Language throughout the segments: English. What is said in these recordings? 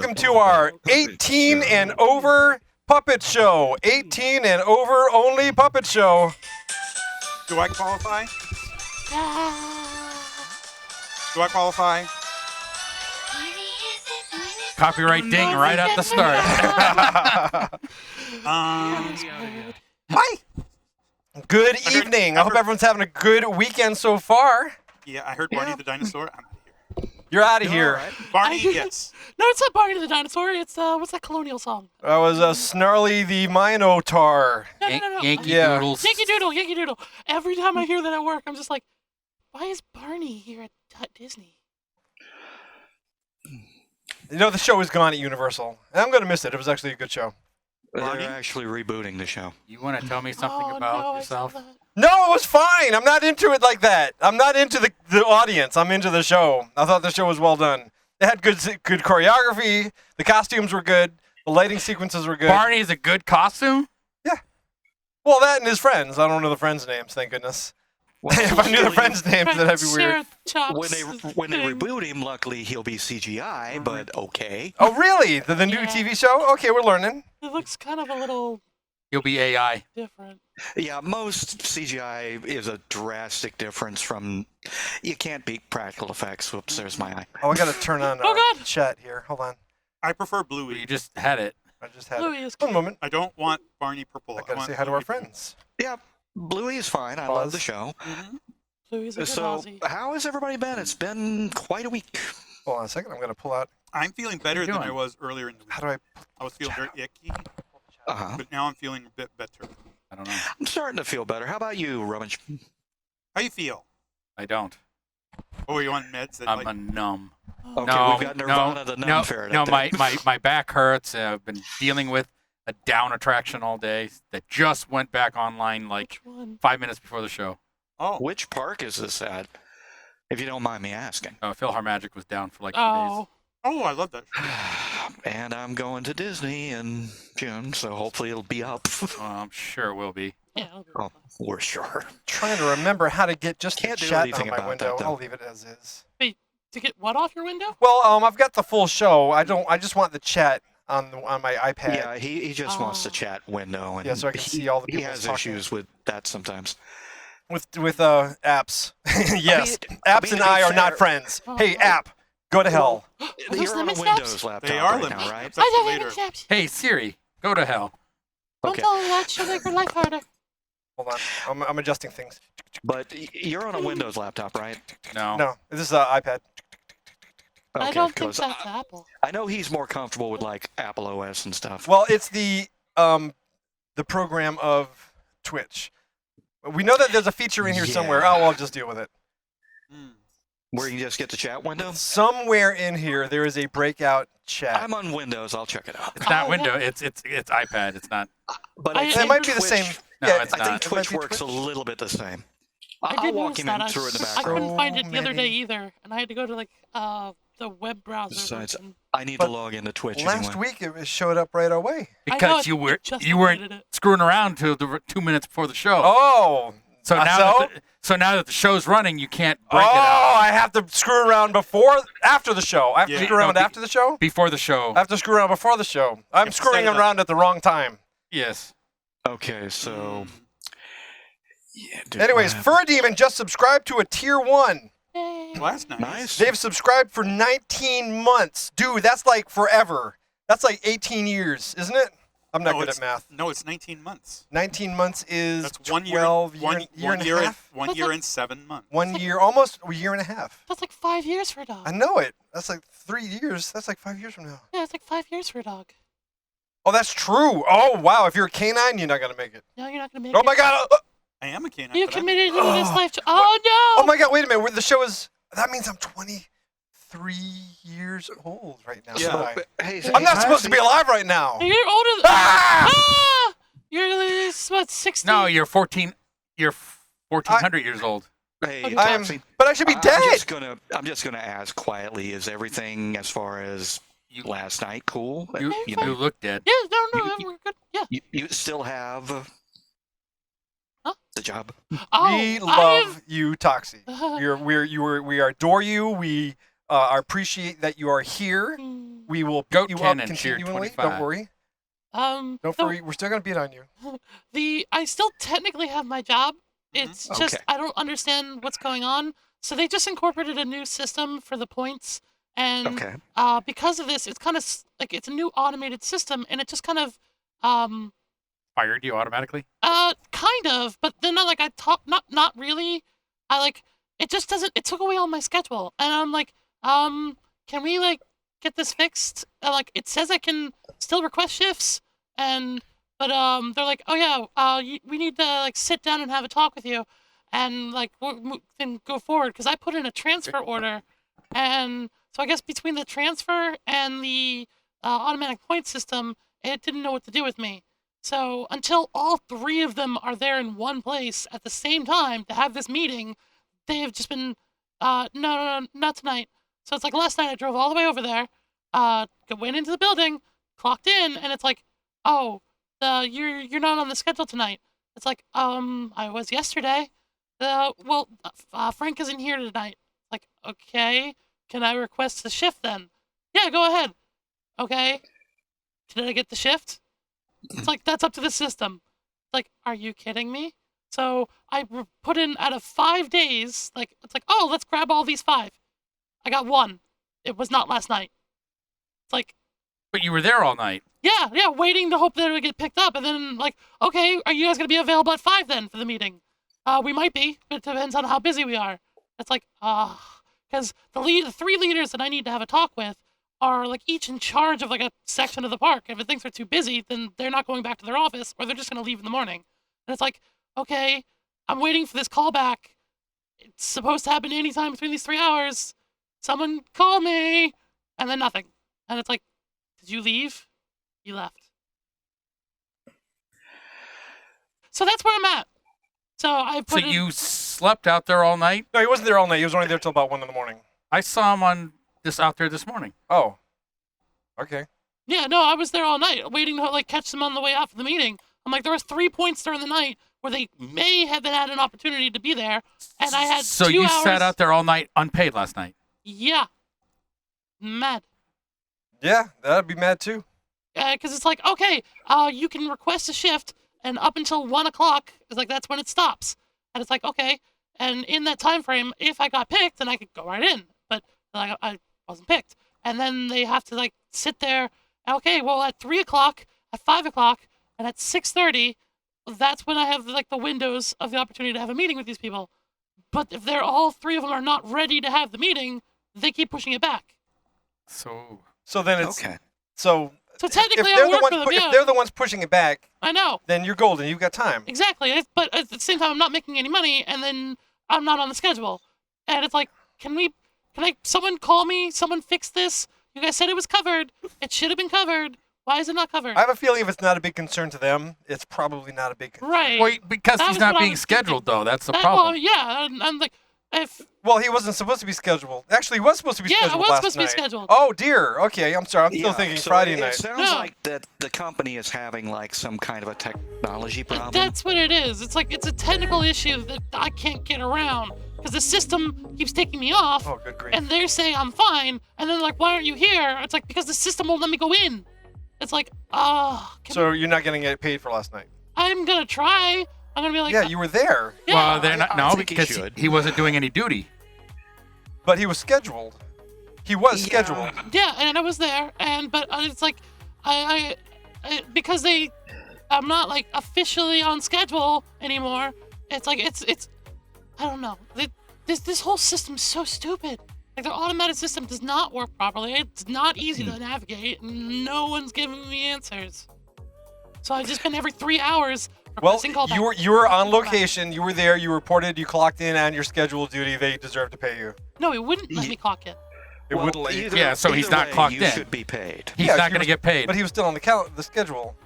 welcome to our 18 and over puppet show. 18 and over only puppet show. Do I qualify? Do I qualify? Copyright ding right at the start. Hi. Good evening. I hope everyone's having a good weekend so far. Yeah, I heard Barney the dinosaur. I'm out of here. You're out of here. Right. Barney, yes. No, it's not Barney the dinosaur. It's what's that colonial song? That was Snarly the Minotaur. No. Yankee Yeah. Doodles. Yankee Doodle. Every time I hear that at work, I'm just like, why is Barney here at Disney? You know, the show is gone at Universal. And I'm going to miss it. It was actually a good show. Barney? They're actually rebooting the show. You want to tell me something Oh, about no, yourself? I saw that. No, it was fine. I'm not into it like that. I'm not into the audience. I'm into the show. I thought the show was well done. It had good choreography. The costumes were good. The lighting sequences were good. Barney is a good costume? Well, that and his friends. I don't know the friends' names, thank goodness. if I knew the friends' names, that'd be weird. When they reboot him, luckily he'll be CGI, but okay. Oh, really? The new Yeah. TV show? Okay, we're learning. It looks kind of a little He'll be AI. different. Yeah, most CGI is a drastic difference from. You can't beat practical effects. Whoops, there's my eye. Oh, I got to turn on Oh, God. chat here. Hold on. I prefer You Bluey. just had it. I just had Louis it. is One moment. I don't want Barney purple. I got to want say hi to our Bluey purple. friends. Yeah, Bluey is fine. I Pause. love the show. Louis is a good So, Aussie. how has everybody been? It's been quite a week. Hold on a second. I'm going to pull out. I'm feeling better you than I doing? was earlier in the week. How do I? I was feeling very icky, Uh-huh. but now I'm feeling a bit better. I don't know. I'm starting to feel better. How about you, Rummage? How you feel? I don't. Oh, are you on meds? That, I'm like, a numb. Okay, no, we've got Nirvana the Numb Ferret no, up there. my back hurts. I've been dealing with a down attraction all day that just went back online like Which one? 5 minutes before the show. oh, Which park is this at? If you don't mind me asking. PhilharMagic was down for like 2 Oh, oh, I love that. And I'm going to Disney in June, so hopefully it'll be up. days. I'm sure it will be. yeah. it'll be Oh, fun. we're sure. Trying to remember how to get just Can't the do chat anything on my about window. that, though. I'll leave it as is. To get what off your window? Well, I've got the full show. I just want the chat on my iPad. Yeah, he just wants the Oh. chat window, and Yeah, so I can see all the he people has talking. issues with that sometimes. With apps. Yes, I mean, apps to and be I are not fair- friends. Oh, Hey, oh. app, go to hell. those You're on a lemon Windows snaps? laptop They are right lemon now, right? snaps. I That's have later. lemon snaps. Hey Siri, go to hell. Don't Okay, tell her that. She'll make her life harder. Hold on, I'm adjusting things. but you're on a Windows laptop, right? No. No, this is iPad. I Okay, don't think 'cause that's Apple. I know he's more comfortable with like Apple OS and stuff. Well, it's the program of Twitch. We know that there's a feature in here somewhere. Yeah. Oh, well, I'll just deal with it. Hmm. Where you just get the chat window. Somewhere in here, there is a breakout chat. I'm on Windows. I'll check it out. It's not Oh, window. yeah. It's iPad. It's not. But I- I It think might be the Twitch- same. No, yeah, it's I not. think It might Twitch be works a Twitch. little bit the same. I I'll did walk notice him that. through it in the I background. couldn't find it the other day many- either, and I had to go to like the web browser. Besides, version. I need But to log into Twitch Last anyway. week, it showed up right away. I know, Because it- you were it just you weren't updated it. screwing around till the 2 minutes before the show. Oh. So now so? now that the show's running, you can't break it Oh, out I have to screw around after the show. I have to Yeah. screw around No, after the show? before the show. I have to screw around before the show. I'm Yep, screwing set it up. around at the wrong time. Yes. Okay, so yeah. dude, Anyways, uh, Fur Demon just subscribed to a tier 1. Yay. Well, that's nice. nice. They've subscribed for 19 months. Dude, that's like forever. That's like 18 years, isn't it? I'm not No, good it's- at math. No, it's 19 months. 19 months is That's 1 year. 12 year, One year and year a and half. 1 That's year like- and 7 months. 1 year, almost a year and a half. That's like 5 years for a dog. I know it. That's like 3 years. That's like 5 years from now. Yeah, it's like 5 years for a dog. Oh, that's true. Oh, wow. If you're a canine, you're not going to make it. No, you're not gonna make Oh, it. my God. I am a canine. You but I'm- committed to this life. Oh no! Oh, my God. Wait a minute. The show is. That means I'm 23 years old right now. Yeah. So Hey, I'm not supposed to be alive right now. You're older than. Ah! Ah! You're what 60? No, you're 14. You're 1,400 years old. Hey, I'm- Topsy, But I should be I'm dead. just gonna ask quietly. Is everything as far as last night cool? You, you you look dead. Yeah, no, You- we're good. Yeah. You still have Huh? the job. Oh, We I love have- you, Toxie. We adore you. We I appreciate that you are here. We will Goat pick you up Cannon, cheer continually. 25. Don't worry. Don't the- worry. We're still gonna beat on you. I still technically have my job. It's just Okay. I don't understand what's going on. So they just incorporated a new system for the points, and Okay. because of this, it's kind of like it's a new automated system, and it just kind of Fired you automatically? kind of, but then like I talk not really. I like it just doesn't. It took away all my schedule, and I'm like, can we like get this fixed? And, like it says I can still request shifts, but they're like, oh yeah, we need to like sit down and have a talk with you, and like then go forward because I put in a transfer order, and so I guess between the transfer and the automatic point system, it didn't know what to do with me. So until all three of them are there in one place at the same time to have this meeting, they have just been, no, not tonight. So it's like last night I drove all the way over there, went into the building, clocked in, and it's like, oh, you're not on the schedule tonight. It's like, I was yesterday. Frank isn't here tonight. Like, okay, can I request the shift then? Yeah, go ahead. Okay, did I get the shift? It's like, that's up to the system. Like, are you kidding me? So I put in out of 5 days, like, it's like, oh, let's grab all these 5. I got 1. It was not last night. It's like, But you were there all night. yeah, waiting to hope that it would get picked up. And then, like, okay, are you guys going to be available at 5 then for the meeting? We might be, but it depends on how busy we are. It's like, because the 3 leaders that I need to have a talk with are like each in charge of like a section of the park. If it thinks they're too busy, then they're not going back to their office, or they're just going to leave in the morning. And it's like, okay, I'm waiting for this call back. It's supposed to happen anytime between these 3 hours. Someone call me, and then nothing. And it's like, did you leave? You left. So that's where I'm at. So I So put in, you slept out there all night? No, he wasn't there all night. He was only there till about 1 in the morning. I saw him out there this morning. Oh. Okay. yeah, no, I was there all night waiting to like catch them on the way out for the meeting. I'm like, there was 3 points during the night where they may have had an opportunity to be there, and I had So 2 you hours. sat out there all night unpaid last night? Yeah. Mad. Yeah, that'd be mad too. Because it's like, okay, you can request a shift, and up until 1 o'clock, it's like that's when it stops. And it's like, okay, and in that time frame, if I got picked, then I could go right in. But like, I wasn't picked, and then they have to like sit there. Okay, well, at 3 o'clock, at 5 o'clock, and at 6:30, that's when I have like the windows of the opportunity to have a meeting with these people. But if they're all 3 of them are not ready to have the meeting, they keep pushing it back. So then it's Okay. so. So technically, if I they're the work ones, for them. if Yeah, they're the ones pushing it back, I know. then you're golden. You've got time. Exactly. But at the same time, I'm not making any money, and then I'm not on the schedule. And it's like, someone call me? Someone fix this? You guys said it was covered. It should have been covered. Why is it not covered? I have a feeling if it's not a big concern to them, it's probably not a big concern. Right. Well, because That he's was not what I being was thinking. scheduled, though. That's the Well, problem. yeah. I'm like, Well, he wasn't supposed to be scheduled. Actually, he was supposed to be Yeah, I scheduled was last supposed to be night. scheduled. Oh, dear. Okay, I'm sorry. I'm still Yeah, thinking so Friday it night. sounds No. like that the company is having like some kind of a technology problem. that's what it is. It's like, it's a technical issue that I can't get around. Because the system keeps taking me off. Oh, good grief. And they're saying I'm fine. And then, like, why aren't you here? It's like, because the system won't let me go in. It's like, So you're not going to get paid for last night? I'm going to try. I'm going to be like, Yeah, you were there. yeah. Well, they're not. I No, think he because should. he wasn't doing any duty. But he was scheduled. He was Yeah. scheduled. Yeah, and I was there, but it's like, I because I'm not like officially on schedule anymore. It's like it's, I don't know. This whole system's so stupid. Like their automated system does not work properly. It's not easy to navigate, and no one's giving me answers. So I've just been every 3 hours Well, requesting callback. you were on location. You were there. You reported. You clocked in on your scheduled duty. They deserve to pay you. No, it wouldn't let me clock in. It wouldn't let you. Yeah, so he's either not way, clocked you in. should be paid. He's Yeah, not he going to was- get paid. But he was still on the schedule.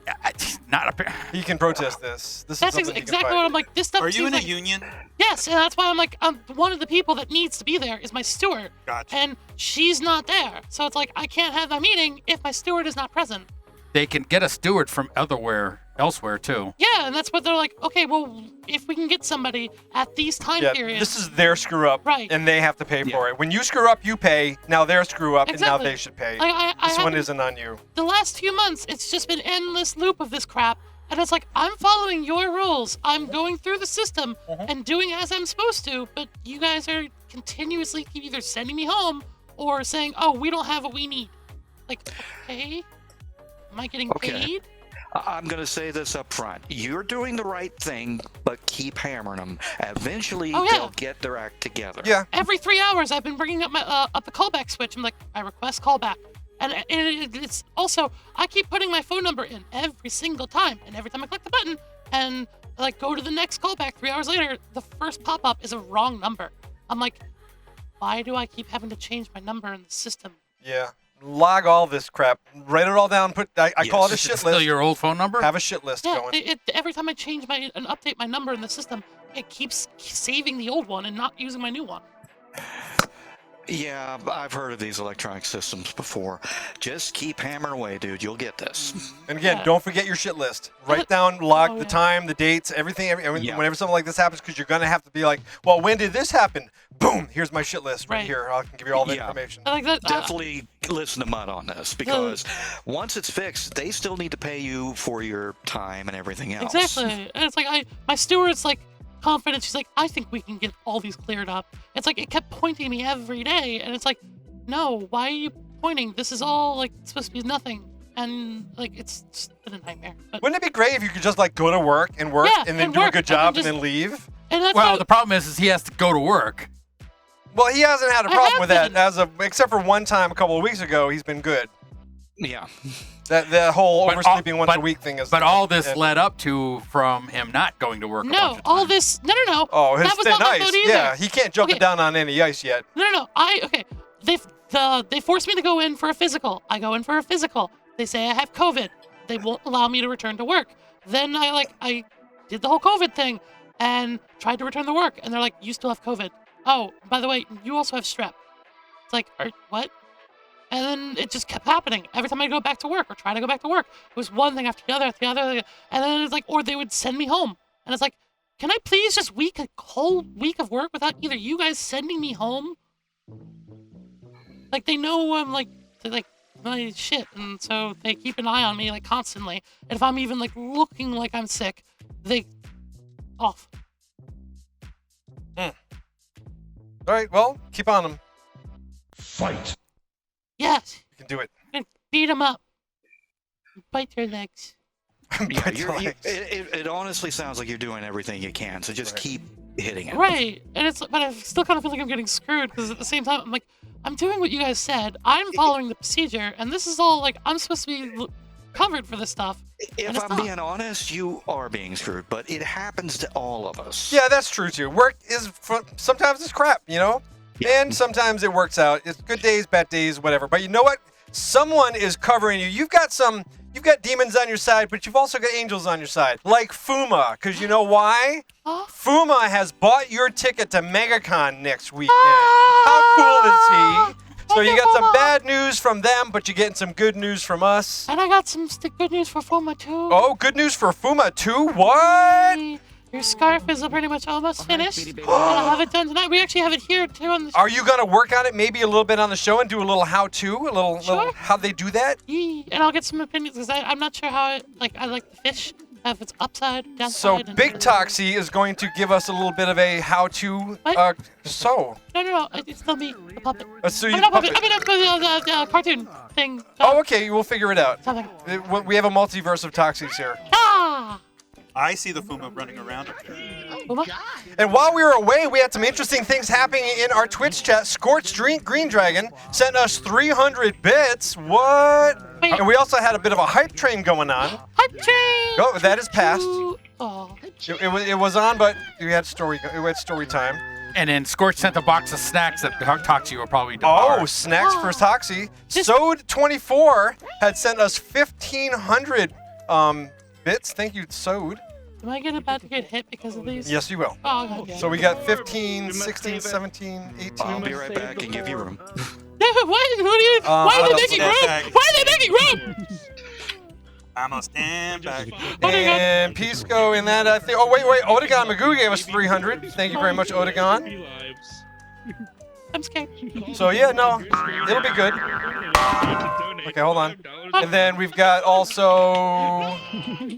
Not a. He can protest this. This That's is something he can exactly fight. what I'm like. This stuff Are you seems in a like, union? Yes, and that's why I'm like, one of the people that needs to be there is my steward. Gotcha. And she's not there. So it's like, I can't have that meeting if my steward is not present. they can get a steward from elsewhere too. Yeah, and that's what they're like. Okay, well, if we can get somebody at these time Yeah, periods, this is their screw up, Right. and they have to pay for it. When you screw up, you pay. Now their screw up, and Exactly. now they should pay. Like, I This one haven't- isn't on you. the last few months, it's just been endless loop of this crap. And it's like, I'm following your rules. I'm going through the system and doing as I'm supposed to, but you guys are continuously either sending me home or saying, oh, we don't have what we need. Like, okay, am I getting Okay. paid? I'm going to say this up front. You're doing the right thing, but keep hammering them. Eventually, Oh, yeah. they'll get their act together. Yeah. Every 3 hours, I've been bringing up my up the callback switch. I'm like, I request callback. And it's also, I keep putting my phone number in every single time. And every time I click the button and like go to the next callback 3 hours later, the first pop-up is a wrong number. I'm like, why do I keep having to change my number in the system? Yeah. Log all this crap. Write it all down. I call it a Yes. shit Still list. your old phone number? Have a shit list Yeah, going. every time I change and update my number in the system, it keeps saving the old one and not using my new one. Yeah, I've heard of these electronic systems before. Just keep hammering away, dude. You'll get this. And again, Yeah. don't forget your shit list. Write down, log Oh, the yeah. time, the dates, everything. Yeah. Whenever something like this happens, because you're gonna have to be like, well, when did this happen? Boom! Here's my shit list right Right. here. I can give you all the Yeah. information. I like that. Definitely listen to Mutt on this because once it's fixed, they still need to pay you for your time and everything else. Exactly. And it's like my steward's like confident. She's like, I think we can get all these cleared up. It's like it kept pointing me every day, and it's like, no, why are you pointing? This is all like supposed to be nothing, and like it's just been a nightmare. But Wouldn't it be great if you could just like go to work and work Yeah, and then and do a work, good and then job and just- then leave? and that's Well, why- the problem is he has to go to work. Well, he hasn't had a I problem have with that been. except for one time a couple of weeks ago. He's been good. Yeah. That whole But oversleeping once a but- week thing is. But all this and- led up to from him not going to work. a bunch no, of all times. this. No. Oh, his that was not my ice. fault either. Yeah, he can't jump Okay. it down on any ice yet. No. Okay. They forced me to go in for a physical. I go in for a physical. They say I have COVID. They won't allow me to return to work. Then I did the whole COVID thing and tried to return to work, and they're like, you still have COVID. Oh, by the way, you also have strep. It's like, what? And then it just kept happening. Every time I go back to work or try to go back to work, it was one thing after the other, and then it's like, or they would send me home, and it's like, can I please just a whole week of work without either you guys sending me home? Like they know I'm like my shit, and so they keep an eye on me like constantly. And if I'm even like looking like I'm sick, they off. All right, well, keep on him. Yes, You can do it. and beat them up, bite their legs. Yeah, Bite the legs. it honestly sounds like you're doing everything you can, so just keep hitting it. Right, and but I still kind of feel like I'm getting screwed because at the same time I'm like, I'm doing what you guys said. I'm following the procedure, and this is all like I'm supposed to be covered for this stuff. And If it's I'm not. being honest, you are being screwed, but it happens to all of us. Yeah, that's true too. Work is sometimes it's crap, you know, Yeah. and sometimes it works out. It's good days, bad days, whatever. But you know what? Someone is covering you. You've got demons on your side, but you've also got angels on your side, like Fuma. Because you know why? Huh? Fuma has bought your ticket to MegaCon next weekend. Ah! How cool is he? So Thank you you, got some Fuma. bad news from them, but you're getting some good news from us. And I got some good news for Fuma too. Oh, good news for Fuma too. What? Your scarf is pretty much almost finished. And I'll have it done tonight. We actually have it here too on the. Are you gonna work on it maybe a little bit on the show and do a little how-to, a little Sure. how they do that? Yee. And I'll get some opinions because I'm not sure how I like the fish. If it's upside, downside. So and- Big Toxie is going to give us a little bit of a how-to. What? No. It's still me, the puppet. So I you mean, not puppet. puppet. I mean, the cartoon thing. Oh, okay. We'll figure it out. Something. We have a multiverse of Toxies here. Ah! I see the Fuma running around up there. Uma? And while we were away, we had some interesting things happening in our Twitch chat. Scorched Green Dragon sent us 300 bits. What? Wait. And we also had a bit of a hype train going on. Hype train! Oh, that is past. Oh. It was on, but we had story time. And then Scorch sent a box of snacks that Toxie will probably Oh, devour. snacks for Toxie. Just- Sode24 had sent us 1,500 bits. Thank you, Sode. Am I about to get hit because of these? Yes, you will. Oh, God, yeah. So we got 15, 16, 17, 18. I'll be right back and give you room. Why are they making room? Step Why are they making room? I'ma stand back. And Pisco in that, I think. Oh, wait. Odegon Magoo gave us 300. Thank you very much, Odegon. I'm scared. So, yeah, no, it'll be good. Okay, hold on. And then we've got also...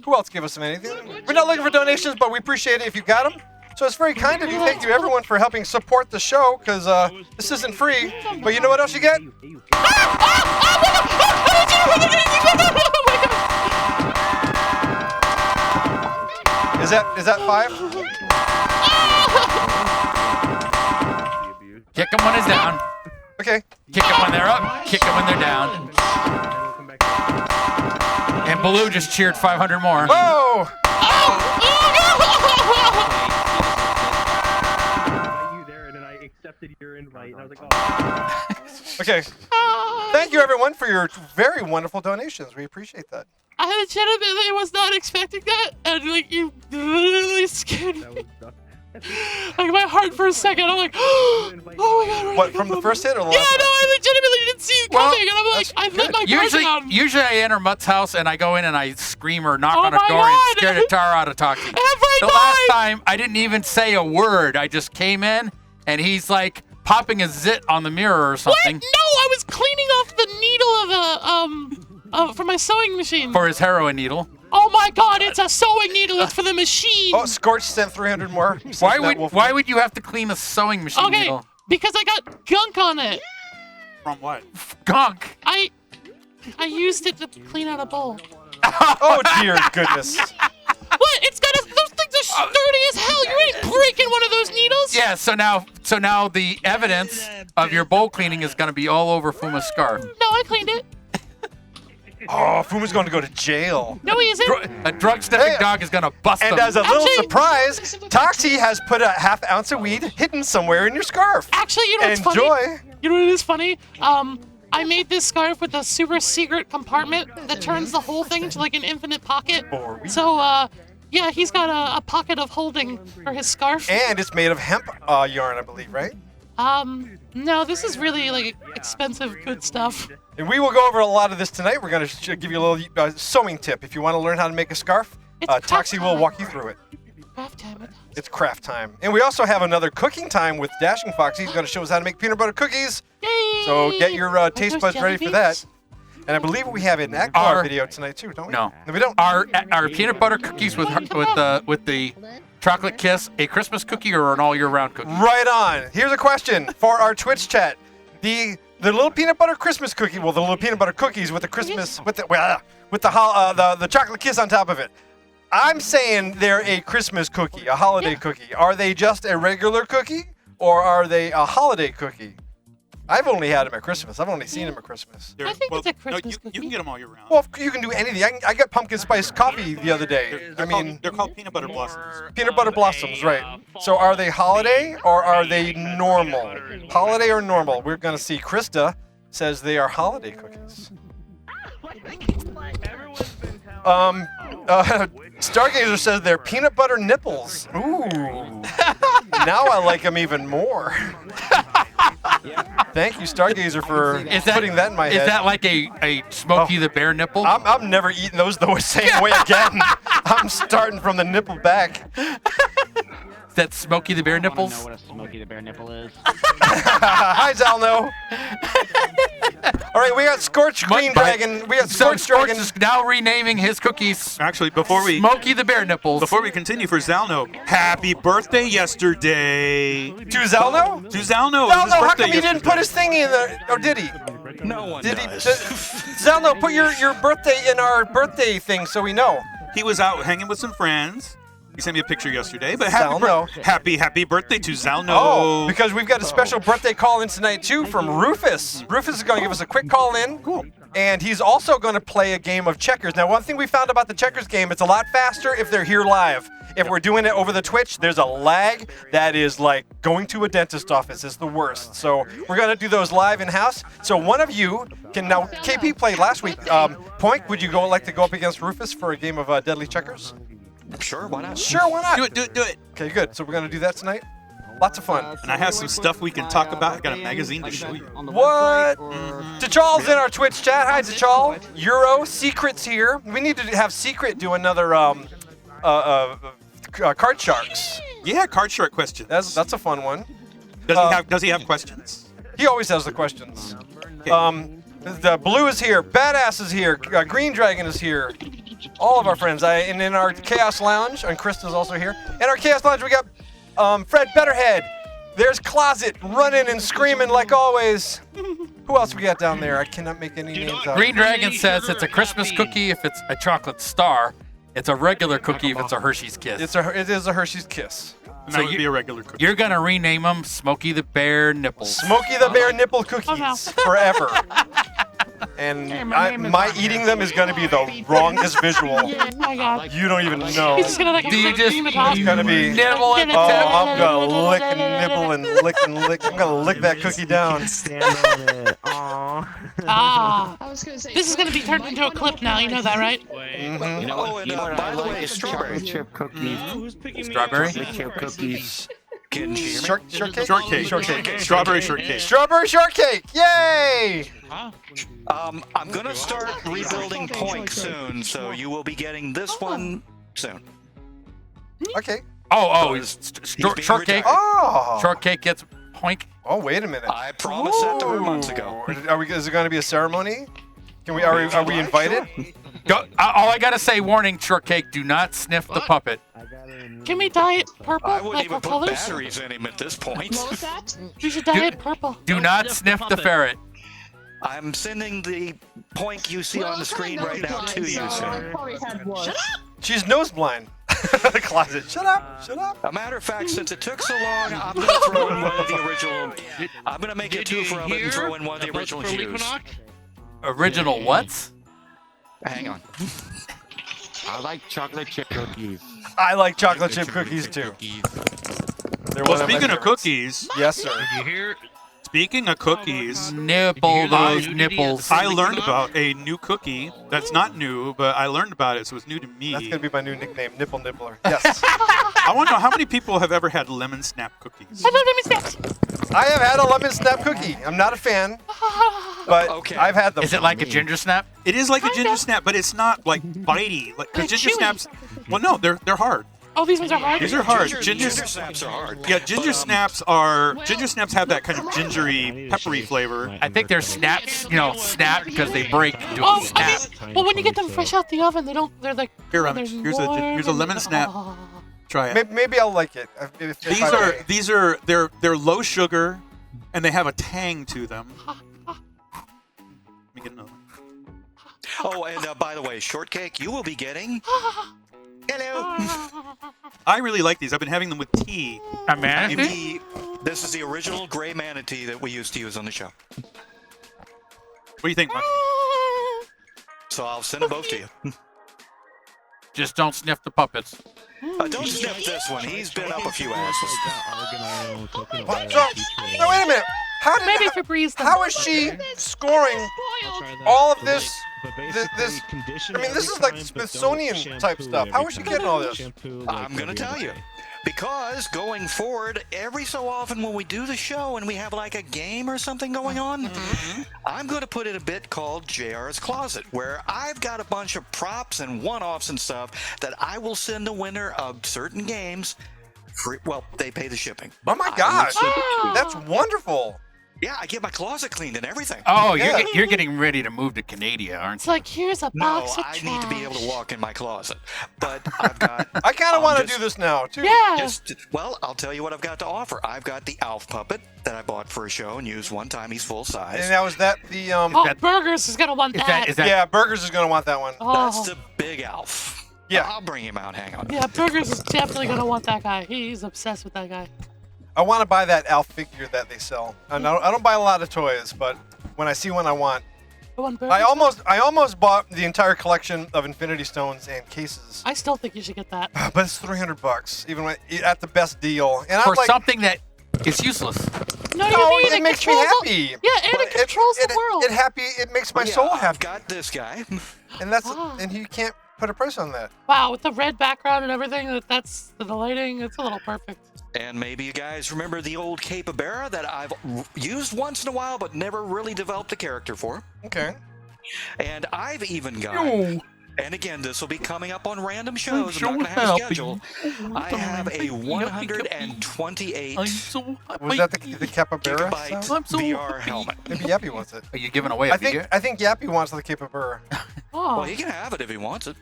Who else gave us some anything? We're not looking for donations, but we appreciate it if you got them. So it's very kind of you. Thank you, everyone, for helping support the show, because this isn't free. But you know what else you get? Is that 5? Kick them when it's down. Okay. Kick them when they're up. Kick them when they're down. And Baloo just cheered 500 more. Whoa! Okay. Thank you, everyone, for your very wonderful donations. We appreciate that. I legitimately was not expecting that, and like you literally scared me. Like my heart for a second, I'm like, oh my god. What, from the first hit or the Yeah, last no, I legitimately didn't see it Well, coming, and I'm like, I let my guard down. Usually I enter Mutt's house and I go in and I scream or knock Oh on a my door and God. scare the tar out of Toxie. The last time I didn't even say a word. I just came in and he's like popping a zit on the mirror or something. What? No, I was cleaning off the needle of a for my sewing machine. For his heroin needle. Oh my god, it's a sewing needle. It's for the machine. Oh, Scorch sent 300 more. Why would you have to clean a sewing machine Okay, needle? because I got gunk on it. From what? Gunk. I used it to clean out a bowl. Oh, dear goodness. What? It's got those things are sturdy as hell. You ain't breaking one of those needles. Yeah, so now the evidence of your bowl cleaning is going to be all over Fuma's scarf. No, I cleaned it. Oh, Fuma's going to go to jail. No, he isn't. A drug sniffing Hey, dog is going to bust And him. as a little Actually- surprise, Toxie has put a half ounce of weed hidden somewhere in your scarf. Actually, you know what's Enjoy. funny? You know what is funny? I made this scarf with a super secret compartment that turns the whole thing into like an infinite pocket. For weed. So, yeah, he's got a pocket of holding for his scarf. And it's made of hemp yarn, I believe, right? No, this is really like expensive, good stuff. And we will go over a lot of this tonight. We're going to give you a little sewing tip. If you want to learn how to make a scarf, It's craft Toxie will time. walk you through it. Craft time. It's craft time. And we also have another cooking time with Dashing Fox. He's going to show us how to make peanut butter cookies. Yay! So get your taste those buds jelly ready for that. beans? And I believe we have an Akbar Our- video tonight too, don't we? No. We don't. Are peanut butter cookies with the chocolate kiss a Christmas cookie or an all year round cookie? Right on. Here's a question for our Twitch chat. The little peanut butter Christmas cookie, well, the little peanut butter cookies with the Christmas with the chocolate kiss on top of it. I'm saying they're a Christmas cookie, a holiday cookie. Are they just a regular cookie or are they a holiday cookie? I've only had them at Christmas. I've only seen them at Christmas. They're- I think it's a Christmas you cookie. can get them all year round. Well, you can do anything. I got pumpkin spice coffee the other day. They're called peanut butter blossoms. Peanut butter blossoms, right. So are they holiday or are they normal? Holiday or normal? We're going to see. Krista says they are holiday cookies. Stargazer says they're peanut butter nipples. Ooh. Now I like them even more. Thank you, Stargazer, for putting that in my head. Is that like a Smokey the Bear nipple? I'm never eating those the same way again. I'm starting from the nipple back. Is that Smokey the Bear I know nipples? what a Smokey the Bear nipple is. Hi, Zalno. All right, we got Scorch Green Dragon. We got So Scorch Dragon. is now renaming his cookies Actually, before we Smokey the Bear nipples. before we continue for Zalno, happy birthday yesterday To Zalno? to Zalno. It was Zalno, his how birthday come he didn't yesterday. put his thing in there? Or did he? No one Did he? does. Zalno, put your birthday in our birthday thing so we know. He was out hanging with some friends. He sent me a picture yesterday. But Zalno. happy birthday to Zalno. Oh, because we've got a special birthday call in tonight too from Rufus. Rufus is going to give us a quick call in. Cool. And he's also going to play a game of checkers. Now, one thing we found about the checkers game, it's a lot faster if they're here live. If we're doing it over the Twitch, there's a lag that is like going to a dentist office is the worst. So we're going to do those live in-house. So one of you can now, KP played last week. Point, would you like to go up against Rufus for a game of Deadly Checkers? Sure, why not? Sure, why not? Do it. Okay, good. So we're going to do that tonight? Lots of fun. And I have some stuff we can talk about. I got a magazine to show you. What? T'Chal's in our Twitch chat. Hi, T'Chal. Euro Secret's here. We need to have Secret do another Card Sharks. Yeah, card shark questions. That's a fun one. Does he have questions? He always has the questions. Okay. The Blue is here. Badass is here. Green Dragon is here. All of our friends. And in our Chaos Lounge, and Krista's also here. In our Chaos Lounge, we got Fred Betterhead. There's Closet running and screaming like always. Who else we got down there? I cannot make any names out. Green Dragon says it's a Christmas cookie if it's a chocolate star. It's a regular cookie if it's a Hershey's Kiss. It is a Hershey's Kiss. And that would be a regular cookie. You're gonna rename them Smokey the Bear Nipples. Smokey the Bear Nipple Cookies no. forever. And my eating them is going to be the wrongest visual. Oh my god. You don't even know. He's just gonna like Do you just It's going to be... nibble at the Oh, tip? I'm going to lick and nibble and lick and lick. I'm going to lick that cookie down. Stand on it. Aw. ah. I was gonna say, This is gonna be turned into a clip now. You know that, right? Mhm. Oh, and by the way, strawberry. Chocolate chip cookies. Strawberry? Chocolate chip cookies. Can you hear me? Shortcake? Shortcake. Strawberry shortcake. Strawberry shortcake! Yay! I'm gonna start rebuilding Point soon, so you will be getting this one soon. Okay. Oh, He's being shortcake. retired. Oh. Shortcake gets poink. Oh, wait a minute. I promised that to her months ago. Is it going to be a ceremony? Are we invited? All I gotta say, warning, Shortcake, do not sniff the puppet. Can we dye it purple? I wouldn't Like even our put colors? batteries in him at this point. what was that? We should dye it purple. Do not sniff the ferret. I'm sending the Point you see on the screen right now to you, I sir. probably had one. She's nose blind. The closet. Shut up. Shut up. A matter of fact, since it took so long, I'm gonna throw in one of the original. I'm gonna make a twofer of it and throw in one of the original Jews. Original what? Hang on. I like chocolate chip cookies. I like chocolate chip cookies too. They're Well, one of my speaking of favorites. cookies, Yes, sir. speaking of cookies, Nibble those nipples. I learned about a new cookie that's not new, but I learned about it, so it's new to me. That's gonna be my new nickname, Nipple Nibbler. Yes. I want to know how many people have ever had lemon snap cookies. I love lemon snaps. I have had a lemon snap cookie. I'm not a fan, but Okay. I've had them. Is it like a ginger snap? It is like a ginger snap, but it's not like bitey. Like They're because ginger chewy. snaps. Well, no, they're hard. Oh, these ones are hard. These are hard. Ginger snaps are hard. Yeah, ginger snaps have that kind of gingery, peppery flavor. I think they're snaps, snap because they break into a Oh, snap. okay. Well, when you get them fresh out the oven, they're like. Here, they're here's a warm lemon and- snap. Oh. Try it. Maybe I'll like it. These are they're low sugar, and they have a tang to them. Let me get another one. Oh, and by the way, shortcake, you will be getting. Hello. I really like these. I've been having them with tea. A manatee? This is the original gray manatee that we used to use on the show. What do you think, Mike? So I'll send them both to you. Just don't sniff the puppets. Don't sniff this one. He's been up a few asses. What? So, no, wait a minute. Maybe Febreze. How is she scoring all of this? This I mean, this is like Smithsonian type stuff. How is she getting all this? I'm going to tell you. Because going forward, every so often when we do the show and we have like a game or something going on, I'm going to put in a bit called JR's Closet, where I've got a bunch of props and one-offs and stuff that I will send the winner of certain games. Well, they pay the shipping. Oh my gosh, that's wonderful. Yeah, I get my closet cleaned and everything. Oh, Yeah. you're getting ready to move to Canada, aren't It's you? like, here's a No, box of I trash. need to be able to walk in my closet. But I've got... I kind of want to just- do this now too. Yeah. Well, I'll tell you what I've got to offer. I've got the Alf puppet that I bought for a show and used one time. He's full size. And now is that the Oh, that- Burgers is gonna want that. Is that Yeah, Burgers is gonna want that one. Oh. That's the big Alf. Yeah. I'll bring him out. Hang on. Yeah, Burgers is definitely gonna want that guy. He's obsessed with that guy. I want to buy that Alf figure that they sell. And I don't buy a lot of toys, but when I see one I want, The one Burgers. I almost bought the entire collection of Infinity Stones and cases. I still think you should get that. But it's $300, even when, at the best deal. And for I'm like, something that is useless. No, no, you mean it makes me controls happy. Yeah, and But it controls the world. It makes my Yeah, soul I've happy. got this guy. And that's Ah. and you can't put a price on that. Wow, with the red background and everything, that's the lighting. It's a little perfect. And maybe you guys remember the old capybara that I've used once in a while, but never really developed a character for. Okay. And I've even got, and again, this will be coming up on random shows. I'm not going to have a schedule. I have a 128 Was that the capybara? gigabyte sound? VR helmet. Maybe Yappy wants it. Are you giving away a VR? I think Yappy wants the capybara. Oh, Well, he can have it if he wants it.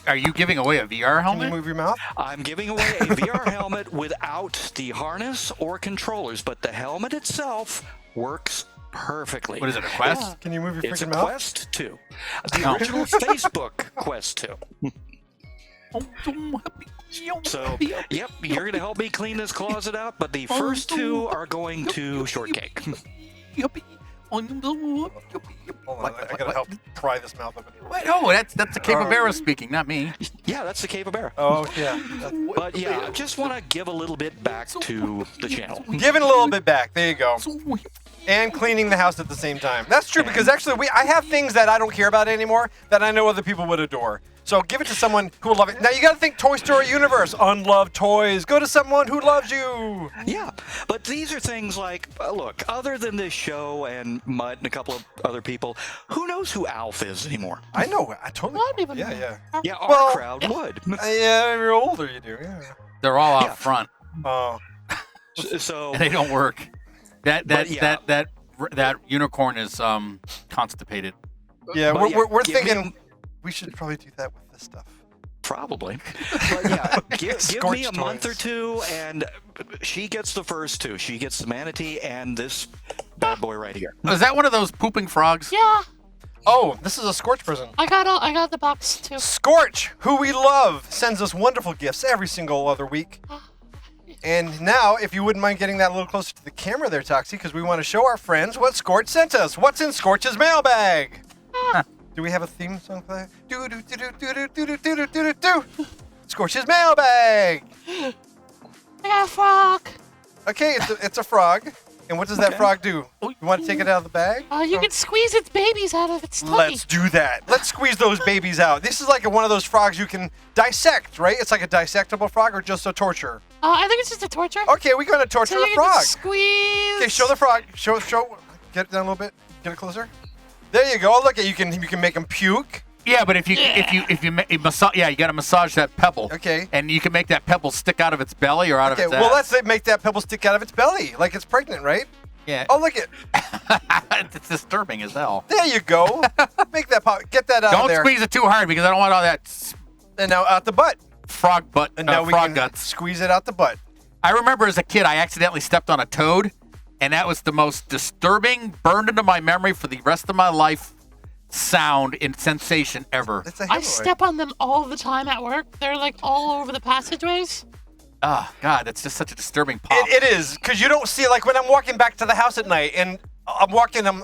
Are you giving away a VR Can you helmet? move your mouth? I'm giving away a VR helmet without the harness or controllers, but the helmet itself works perfectly. What is it, a Quest? Can you move your It's a freaking mouth? Quest 2. The No. original Facebook Quest 2. So, yep, you're going to help me clean this closet out, but the first two are going to Shortcake. Hold on, I gotta help pry this mouth open. Wait, oh, that's the capybara speaking, not me. Yeah, that's the capybara. Oh, yeah. But yeah, I just want to give a little bit back to the channel. Giving a little bit back. There you go. And cleaning the house at the same time. That's true, because actually I have things that I don't care about anymore that I know other people would adore. So give it to someone who will love it. Now you gotta think Toy Story universe, unloved toys. Go to someone who loves you. Yeah, but these are things like, look, other than this show and Mutt and a couple of other people, who knows who Alf is anymore? I know. I totally. I don't even Yeah, know. yeah. Yeah, our Well, crowd would. Yeah, you're older, you do. Yeah. They're all Yeah. out front, Oh. So, and they don't work. But yeah. That unicorn is constipated. Yeah, But we're give thinking me- we should probably do that with this stuff. probably. But yeah, give me a Scorched month or toys. two, and she gets the first two. She gets the manatee and this bad boy right here. Is that one of those pooping frogs? Yeah, Oh, this is a Scorch prison. I got the box too. Scorch, who we love, sends us wonderful gifts every single other week. And now, if you wouldn't mind getting that a little closer to the camera there, Toxie, because we want to show our friends what Scorch sent us. What's in Scorch's mailbag? Do we have a theme song for that? Do do do do do do do do do do do do. Scorch's mailbag. I got a frog. Okay, it's a frog. And what does that frog do? You want to take it out of the bag? You can squeeze its babies out of its tummy. Let's do that. Let's squeeze those babies out. This is like one of those frogs you can dissect, right? It's like a dissectable frog or just a torture? I think it's just a torture. Okay, we're going to torture So a you can frog. just squeeze. Okay, show the frog. Show. Get it down a little bit. Get it closer. There you go. Look at you can make him puke. Yeah, but if you massage, you got to massage that pebble. Okay. And you can make that pebble stick out of its belly or out Okay, of its well ass. let's make that pebble stick out of its belly like it's pregnant, right? Yeah. Oh, look it. It's disturbing as hell. There you go. Make that pop. Get that out of Don't there. squeeze it too hard because I don't want all that And now out the butt. frog butt, And now we frog can guts. squeeze it out the butt. I remember as a kid, I accidentally stepped on a toad, and that was the most disturbing, burned into my memory for the rest of my life sound and sensation ever. It's a I hemorrhoid. step on them all the time at work. They're like all over the passageways. Oh, God, that's just such a disturbing pop. It is, because you don't see, like when I'm walking back to the house at night and I'm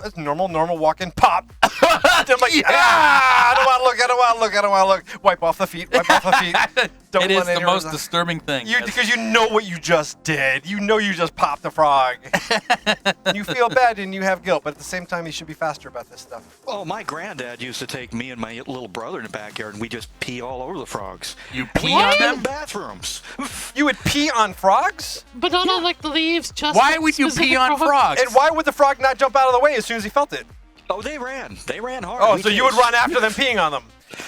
it's normal walking, pop. I'm like, Yeah. I don't want to look. Wipe off the feet. Don't It is want the any most of that. disturbing thing. yes. Because you know what you just did. You know you just popped the frog. You feel bad and you have guilt, but at the same time, you should be faster about this stuff. Oh, my granddad used to take me and my little brother in the backyard, and we just pee all over the frogs. You And we pee on used them? bathrooms. You would pee on frogs? But not on like the leaves, just Why like, would you specific pee on frogs? And why would the frog not jump out of the way as soon as he felt it? Oh, they ran. They ran hard. Oh, We so you would chased. run after them peeing on them.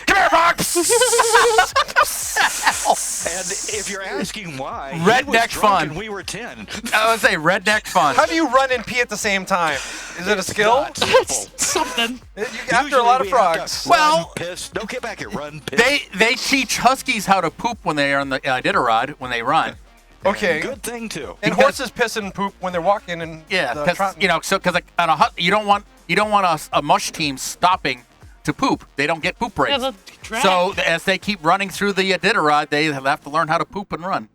Come here, frog! And if you're asking why, Redneck he was drunk fun. and we were 10. I would say redneck fun. How do you run and pee at the same time? Is it a skill? Not simple. something. After a lot of Usually we have frogs. to Well- run, piss. Don't get back here. Run, piss. They teach huskies how to poop when they are on the Iditarod when they run. Okay. Good thing too. And Because- horses piss and poop when they're walking and Yeah, the because trotting. like, on a you don't want a mush team stopping to poop. They don't get poop Yeah, breaks. the drag. So as they keep running through the Iditarod, they have to learn how to poop and run.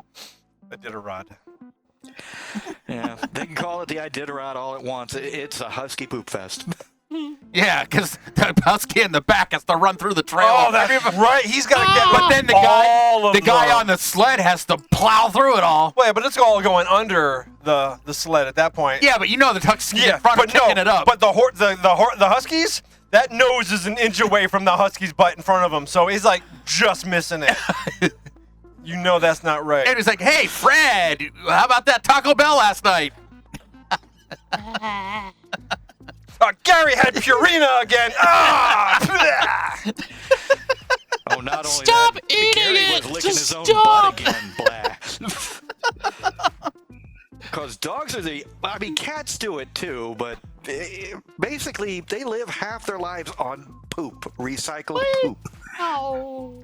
I did a rod. Yeah, they can call it the Iditarod all at once. It's a husky poop fest. Yeah, because the husky in the back has to run through the trail. Oh, that's right. He's got to get. But then all of the guy them. on the sled has to plow through it all. Wait, but it's all going under the sled at that point. Yeah, but you know the husky's in front but of picking it up. But the huskies, That nose is an inch away from the husky's butt in front of him, so he's like just missing it. You know that's not right. And he's like, "Hey, Fred, how about that Taco Bell last night?" Gary had Purina again. Ah! Oh, not only Stop that, eating Gary it! was licking Just his own stop! butt again. Blah. Because dogs are I mean, cats do it too, but basically they live half their lives on poop, recycled poop. Oh.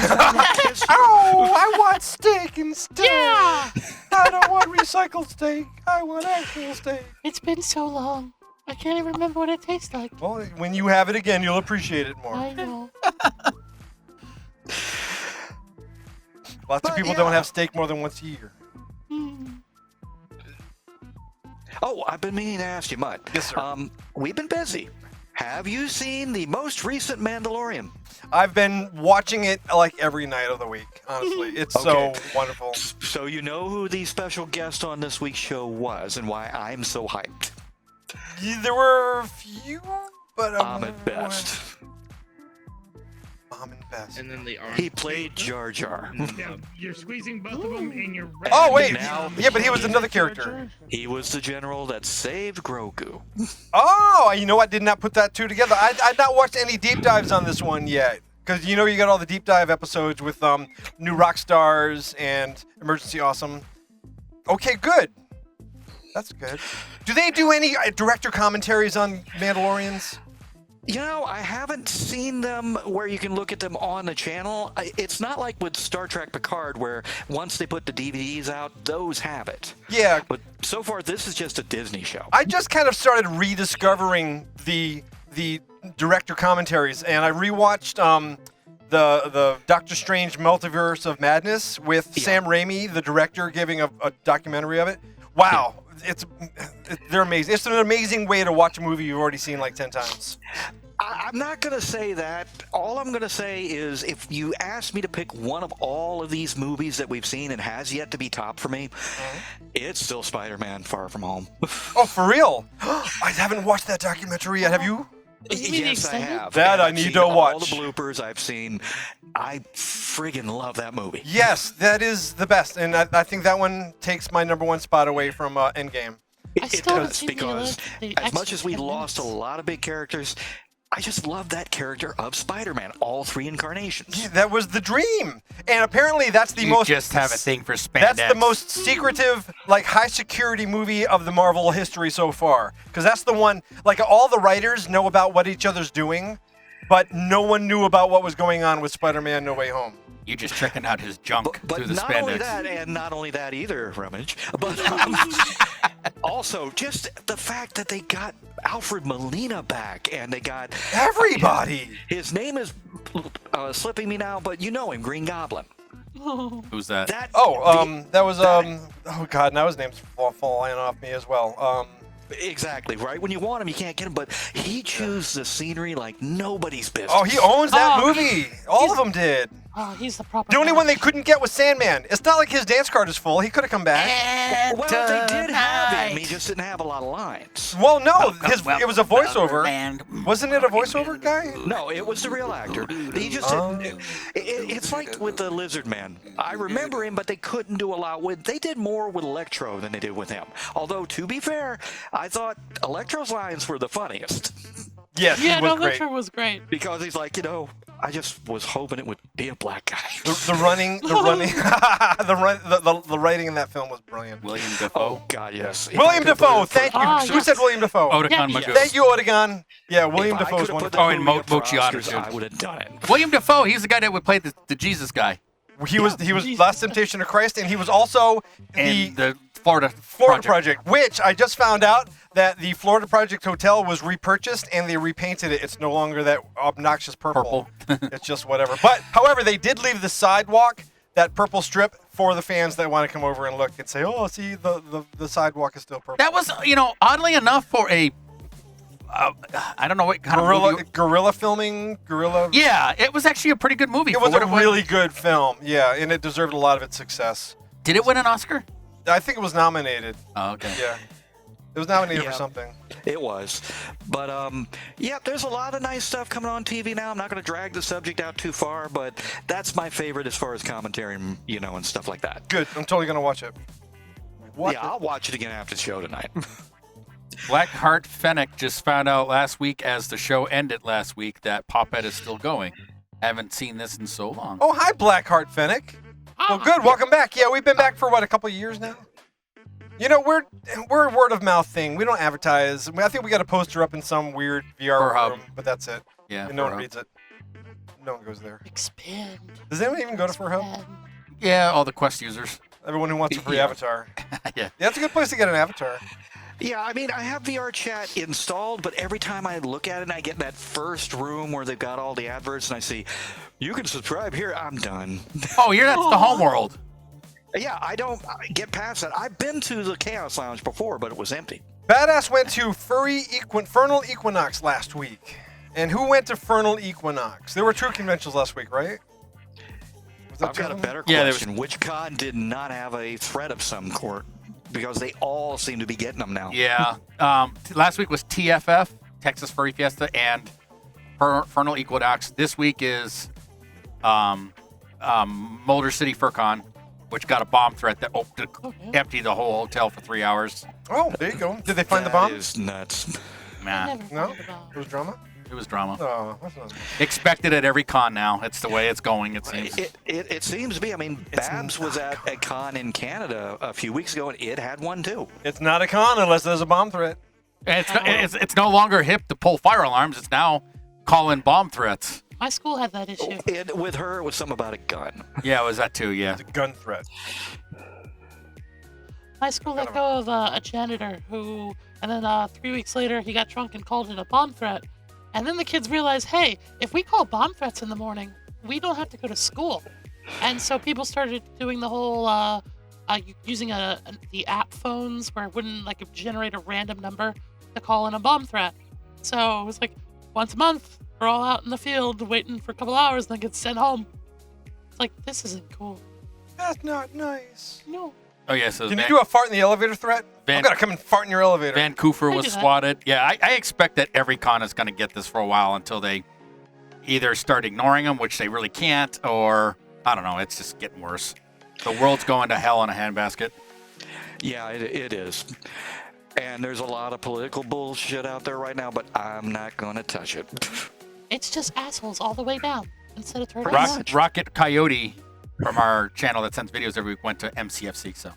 Oh, I want steak instead. Yeah. I don't want recycled steak. I want actual steak. It's been so long. I can't even remember what it tastes like. Well, when you have it again, you'll appreciate it more. I know. Lots of people don't have steak more than once a year. Oh, I've been meaning to ask you, Mutt. Yes, sir. We've been busy. Have you seen the most recent Mandalorian? I've been watching it like every night of the week, honestly. It's so wonderful. So you know who the special guest on this week's show was and why I'm so hyped. There were a few, but Ahmed Best. Ahmed Best. And then the arm. He played Jar Jar. Yeah, you're squeezing both of them and you're. Oh wait, Now- yeah, but he was another character. He was the general that saved Grogu. Oh, you know what? Did not put that two together. I've not watched any deep dives on this one yet. Because you know you got all the deep dive episodes with New Rock Stars and Emergency Awesome. Okay, good. That's good. Do they do any director commentaries on Mandalorians? You know, I haven't seen them where you can look at them on the channel. It's not like with Star Trek Picard where once they put the DVDs out, those have it. Yeah. But so far, this is just a Disney show. I just kind of started rediscovering the director commentaries, and I rewatched the Doctor Strange Multiverse of Madness with Sam Raimi, the director, giving a documentary of it. Wow. They're amazing. It's an amazing way to watch a movie you've already seen like 10 times. I'm not going to say that. All I'm going to say is if you ask me to pick one of all of these movies that we've seen and has yet to be top for me, it's still Spider-Man Far From Home. Oh, for real? I haven't watched that documentary yet. Have you? You mean the Yes, I extended? have. That And I I've need seen to all watch. the bloopers I've seen. I friggin' love that movie. Yes, that is the best. And I think that one takes my number one spot away from Endgame. I It still haven't does, seen the because the as much extra as we 10 lost a minutes. lot of big characters, I just love that character of Spider-Man, all three incarnations. Yeah, that was the dream. And apparently that's the You most... just have a thing for spandex. That's the most secretive, like, high-security movie of the Marvel history so far. Because that's the one, like, all the writers know about what each other's doing, but no one knew about what was going on with Spider-Man No Way Home. You just checking out his junk But through the not spandex. only that, and not only that either, Rummage, but also just the fact that they got Alfred Molina back, and they got Everybody! his name is slipping me now, but you know him, Green Goblin. Who's that? That That was, oh God, now his name's falling off me as well. exactly right. When you want him, you can't get him, but he chews the scenery like nobody's business. Oh, he owns that Oh, movie. All of them did. Oh, he's the proper. The only guy. one they couldn't get was Sandman. It's not like his dance card is full. He could have come back. Well, they did have him. He just didn't have a lot of lines. Well, no, it was a voiceover. And Wasn't it a voiceover guy? No, it was the real actor. He just didn't. It's like with the Lizard Man. I remember him, but they couldn't do a lot with. They did more with Electro than they did with him. Although, to be fair, I thought Electro's lines were the funniest Yes, Yeah, he was no, great. Lecter was great. because he's like, I just was hoping it would be a black guy. The writing in that film was brilliant. William Dafoe. Oh God, yes. If I William could put Dafoe, it thank you. Ah, Who yes. said William Dafoe? Odegon Yeah, Magu. Thank you, Odegon. Yeah, William If I Dafoe's could have put wonderful. that Oh, and movie up for Mochiata, Oscars, too. I would have done it. William Dafoe, he's the guy that would play the Jesus guy. He was Last Temptation of Christ, and he was also And the the Florida Project, which I just found out that the Florida Project Hotel was repurchased and they repainted it. It's no longer that obnoxious purple. It's just whatever. But, however, they did leave the sidewalk, that purple strip, for the fans that want to come over and look and say, oh, see, the sidewalk is still purple. That was, oddly enough, for a, I don't know what kind of movie. Guerrilla filming, guerrilla. Yeah, it was actually a pretty good movie. It for was what a really good film, yeah, and it deserved a lot of its success. Did it win an Oscar? I think it was nominated, Oh, okay. yeah. It was nominated for Yeah. something. It was. But, yeah, there's a lot of nice stuff coming on TV now. I'm not going to drag the subject out too far, but that's my favorite as far as commentary, and, and stuff like that. Good. I'm totally gonna watch it. What? Yeah, I'll watch it again after the show tonight. Blackheart Fennec just found out last week, as the show ended last week, that Pawpet is still going. Haven't seen this in so long. Oh, hi, Blackheart Fennec. Well, good. Welcome back. Yeah, we've been back for what, a couple of years now. We're a word of mouth thing. We don't advertise. I think we got a poster up in some weird VR Furhub. room, but that's it. Yeah, And no one Furhub. reads it. No one goes there. Expand. Does anyone even go to Furhub? Expand. Yeah, all the Quest users. Everyone who wants a free Yeah. avatar. Yeah. Yeah, it's a good place to get an avatar. Yeah, I mean, I have VR chat installed, but every time I look at it and I get in that first room where they've got all the adverts and I see, you can subscribe here, I'm done. Oh, that's the home world. Yeah, I don't get past that. I've been to the Chaos Lounge before, but it was empty. Badass went to Fernal Equinox last week. And who went to Fernal Equinox? There were two conventions last week, right? Was that I've two got a of them? better Yeah, there was- question. Which con did not have a threat of some sort? Because they all seem to be getting them now. Yeah. Last week was TFF, Texas Furry Fiesta, and Fernal Equinox. This week is Mulder City FurCon, which got a bomb threat that emptied the whole hotel for 3 hours. Oh, there you go. Did they find the That bomb? is nuts. Nah, Never No? found a bomb. It was drama? it was drama. Oh, that's not. Expected at every con now. It's the way it's going, it seems. It seems to be. I mean, It's Babs was at a con in Canada a few weeks ago, and it had one too. It's not a con unless there's a bomb threat. And it's no longer hip to pull fire alarms. It's now call in bomb threats. My school had that issue. And with her, it was something about a gun. Yeah, it was that too, yeah. It's a gun threat. My school let go of a janitor who, and then 3 weeks later, he got drunk and called it a bomb threat. And then the kids realized, hey, if we call bomb threats in the morning, we don't have to go to school. And so people started doing the whole using the app phones where it wouldn't generate a random number to call in a bomb threat. So it was like once a month, we're all out in the field waiting for a couple hours, and then get sent home. It's like, this isn't cool. That's not nice. No. Oh, yeah, so Can you do a fart in the elevator threat? I'm gonna come and fart in your elevator. Vancouver I was do that. swatted. Yeah, I expect that every con is going to get this for a while until they either start ignoring them, which they really can't, or, I don't know, it's just getting worse. The world's going to hell in a handbasket. Yeah, it is. And there's a lot of political bullshit out there right now, but I'm not going to touch it. It's just assholes all the way down instead of turtles. Much. Rocket Coyote from our channel that sends videos every week went to MCFC, so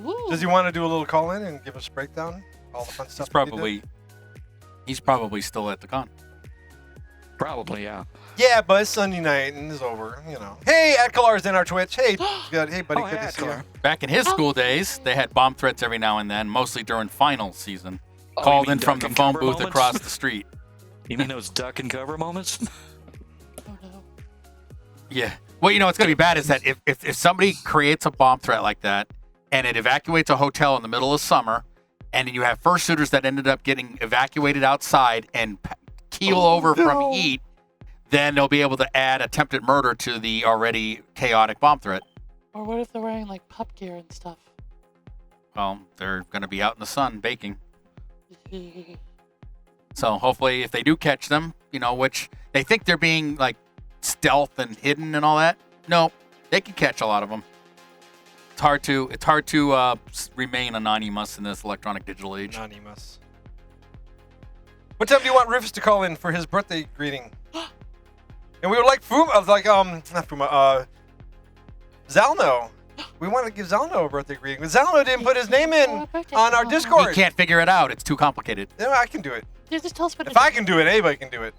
Ooh. Does he want to do a little call in and give us a breakdown? All the fun stuff. he's probably still at the con. Probably, yeah. Yeah, but it's Sunday night and it's over. Hey, Atkalar's in our Twitch. Hey, good. Hey, buddy. Oh, Good hey, to see you. Atkalar. Back in his school days, they had bomb threats every now and then, mostly during final season. Oh, Called you in mean from duck the and phone cover booth moments? across the street. You mean those duck and cover moments? Oh, no. Yeah. Well, what's going to be bad is that if somebody creates a bomb threat like that and it evacuates a hotel in the middle of summer, and then you have fursuiters that ended up getting evacuated outside and keel over from heat, then they'll be able to add attempted murder to the already chaotic bomb threat. Or what if they're wearing pup gear and stuff? Well, they're going to be out in the sun baking. So hopefully if they do catch them, which they think they're being stealth and hidden and all that. Nope, they can catch a lot of them. It's hard to remain anonymous in this electronic digital age. Anonymous. What time do you want Rufus to call in for his birthday greeting? And we would like Zalno. We want to give Zalno a birthday greeting, but Zalno didn't put his name in on our We Discord. can't figure it out. It's too complicated. No, I can do it. Yeah, just tell us what If I can do it, anybody can do it.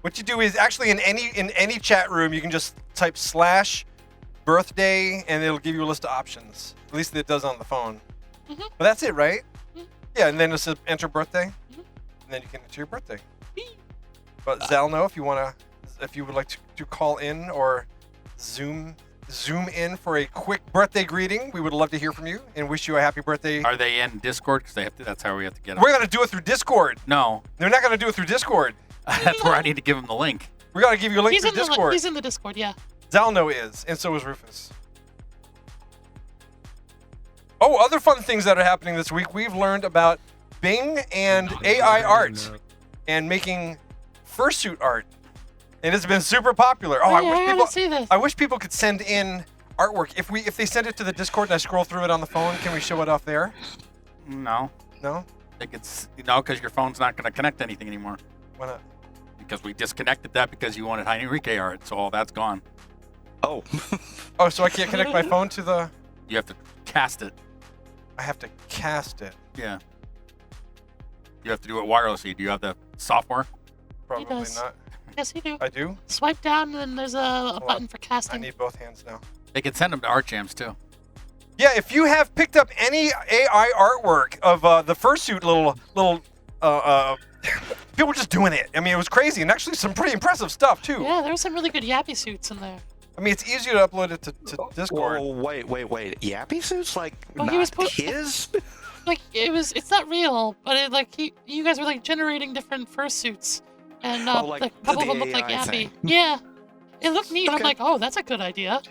What you do is actually in any chat room, you can just type /birthday and it'll give you a list of options. At least it does on the phone. Mhm. But that's it, right? Mhm. Yeah, and then it says enter birthday, Mhm. and then you can enter your birthday. But Zalno, if you would like to call in or zoom in for a quick birthday greeting, we would love to hear from you and wish you a happy birthday. Are they in Discord? Because that's how we have to get them. We're gonna do it through Discord. No, They're not gonna do it through Discord. that's where I need to give them the link. We gotta give you a link He's through in Discord. he's in the Discord, yeah. Zalno is, and so is Rufus. Oh, other fun things that are happening this week. We've learned about Bing and AI art and making fursuit art. And it's been super popular. Oh, I gotta see this. I wish people could send in artwork. If they send it to the Discord and I scroll through it on the phone, can we show it off there? No. No? I think it's because your phone's not going to connect to anything anymore. Why not? Because we disconnected that because you wanted Heinrike art, so all that's gone. Oh. Oh, so I can't connect my phone to the... You have to cast it. I have to cast it. Yeah. You have to do it wirelessly. Do you have the software? Probably does. not. Yes, you do. I do? Swipe down, and there's a button for I casting. need both hands now. They can send them to Art Jams too. Yeah, if you have picked up any AI artwork of the fursuit little people just doing it. I mean, it was crazy, and actually some pretty impressive stuff too. Yeah, there were some really good yappy suits in there. I mean, it's easier to upload it to Discord. Whoa, wait. Yappy suits? Like, Well, not he was his? Like it's not real, but you guys were like generating different fursuits, and like a couple of the them looked like AI yappy. thing. Yeah, it looked neat. I'm Okay. like, oh, that's a good idea.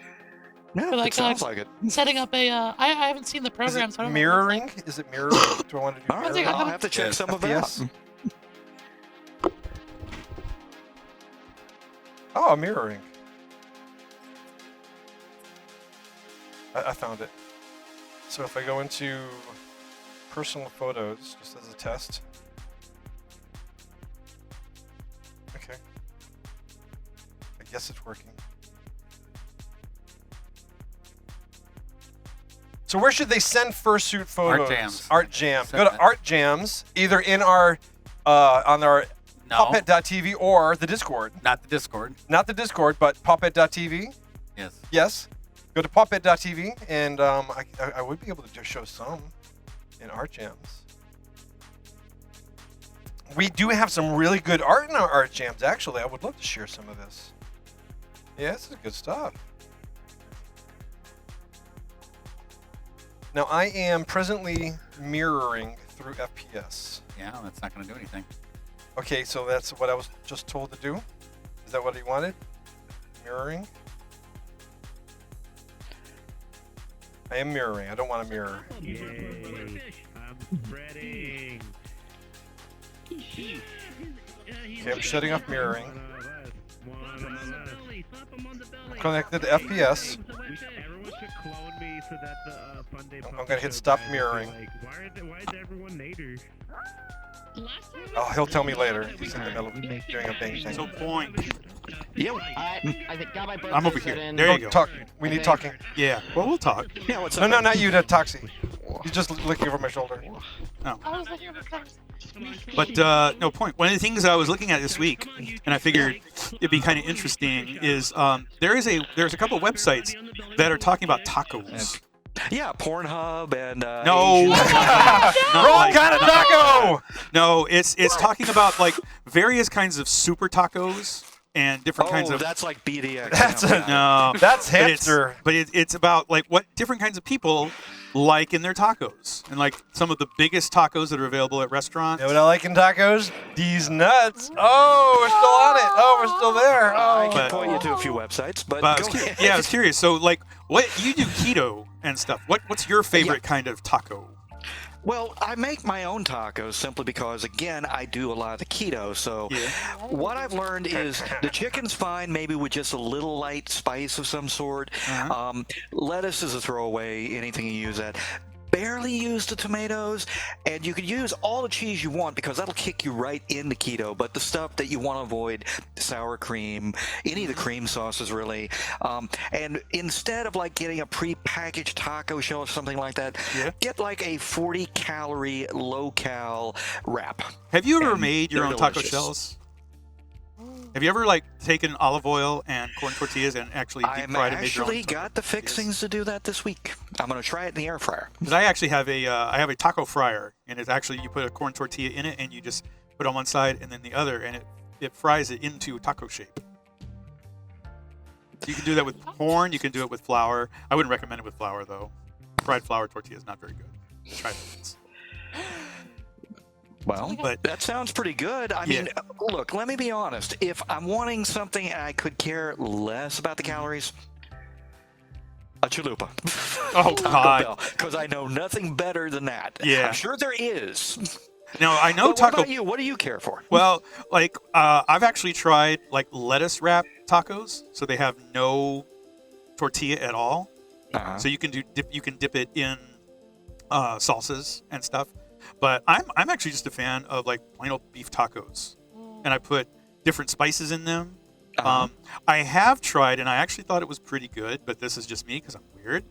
Yeah, But, like, it sounds like it. Setting up a I haven't seen the Is program, it so I don't know what it looks mirroring? like. Is it mirroring? Do I want to do All right, mirroring? I'll have to check Yeah, some of it out. FPS? Oh, mirroring. I found it. So if I go into personal photos, just as a test. Okay. I guess it's working. So where should they send fursuit photos? Jams. Art Jams. Send Go to that. Art Jams, either in our on our No, Pawpet.tv or the Discord. not the Discord. Not the Discord, but Pawpet.tv. Yes. Yes. Go to Pawpet.tv, and I would be able to just show some in Art Jams. We do have some really good art in our Art Jams, actually. I would love to share some of this. Yeah, this is good stuff. Now, I am presently mirroring through FPS. Yeah, that's not going to do anything. Okay, so that's what I was just told to do? Is that what he wanted? Mirroring? I am mirroring. I don't want to mirror. Yay. I'm spreading. Okay, I'm shutting off mirroring. One of us. Connected to FPS. Everyone should clone me so that the Funday I'm Pawpet gonna hit show stop guys will be mirroring. Like, why is everyone nader? Oh, he'll tell me later. He's in the middle of doing a Bing thing. So point. Yeah. I think got my birthday I'm over set here. in. There you go. Talk. We need talking. Yeah. Well, we'll talk. Yeah, what's No, up? no, not you, to Toxie. He's just looking over my shoulder. I was looking at the covers. But no point. One of the things I was looking at this week, and I figured it'd be kind of interesting, is there's a couple of websites that are talking about tacos. Yeah, Pornhub and No, Asian- not Wrong like- kind of taco! No, it's talking about like various kinds of super tacos and different kinds Oh, of. that's like BDX. That's yeah. a- No, That's but it's- hamster. But it's about like what different kinds of people like in their tacos, and like some of the biggest tacos that are available at restaurants. You know what I like in tacos? These nuts. Oh, we're still on it. Oh, we're still there. I Oh. can But- point you to a few websites, but But I go was, ahead. yeah, I was curious. So, like, what you do keto and stuff? What's your favorite kind of taco? Well, I make my own tacos simply because, again, I do a lot of the keto. So, Yeah. what I've learned is the chicken's fine, maybe with just a little light spice of some sort. Uh-huh. Lettuce is a throwaway, anything you use that. Barely use the tomatoes, and you can use all the cheese you want because that'll kick you right into keto. But the stuff that you want to avoid, sour cream, any of the cream sauces really. And instead of like getting a pre-packaged taco shell or something like that, Yeah. get like a 40-calorie, low-cal wrap. Have you ever And made your they're own taco delicious. shells? Have you ever like taken olive oil and corn tortillas and actually deep I'm fried and made your own actually got the fixings to do that this week. I'm going to try it in the air fryer. Because I actually have a taco fryer, and it's actually you put a corn tortilla in it, and you just put it on one side and then the other, and it fries it into taco shape. You can do that with corn. You can do it with flour. I wouldn't recommend it with flour though. Fried flour tortilla is not very good. Try it once. Well, But- that sounds pretty good. I mean, look, let me be honest. If I'm wanting something and I could care less about the calories, A chalupa. Oh, God. Because I know nothing better than that. Yeah. I'm sure there is. Now, I know But what Taco... about you? What do you care for? Well, like, I've actually tried, like, lettuce wrap tacos. So they have no tortilla at all. Uh-huh. So you can dip it in salsas and stuff. But I'm actually just a fan of, like, plain old beef tacos. And I put different spices in them. Uh-huh. I have tried, and I actually thought it was pretty good, but this is just me because I'm weird.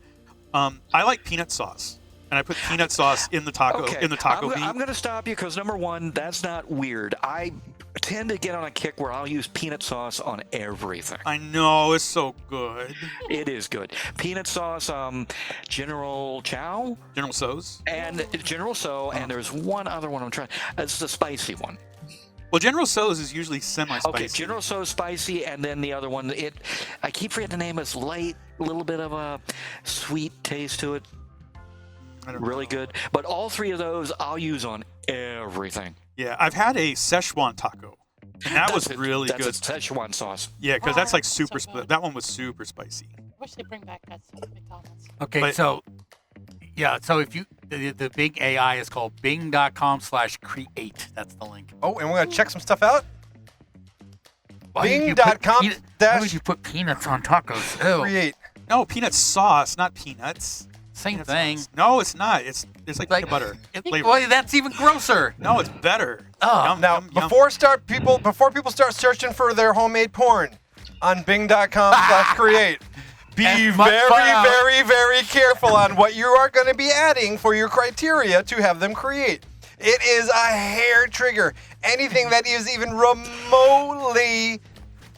I like peanut sauce, and I put peanut sauce in the taco meat. I'm going to stop you because number one, that's not weird. I tend to get on a kick where I'll use peanut sauce on everything. I know, it's so good. It is good. Peanut sauce, General Chow, General Tso's. and General So, and there's one other one I'm trying. It's the spicy one. Well, General Tso's is usually semi-spicy. Okay, General So spicy, and then the other one, I keep forgetting the name. It's light, a little bit of a sweet taste to it. I don't Really know. good. But all three of those I'll use on everything. Yeah, I've had a Szechuan taco, and that was really that's good. That's Szechuan sauce. Yeah, because that's like so super. good. That one was super spicy. I wish they bring back that stuff at McDonald's. Okay, But- so if you the big AI is called Bing.com/create. That's the link. Oh, and we're going to check some stuff out. Why would you put Bing.com peanut- dash Why would you put peanuts on tacos? Ew. create. No, peanut sauce, not peanuts. Same Peanut thing. sauce. No, it's not. It's like Like- peanut butter. flavor. Well, that's even grosser. No, it's better. Oh. Yum, Now, yum, yum. before people start searching for their homemade porn on Bing.com/create, be And very, find out. very, very careful on what you are going to be adding for your criteria to have them create. It is a hair trigger. Anything that is even remotely,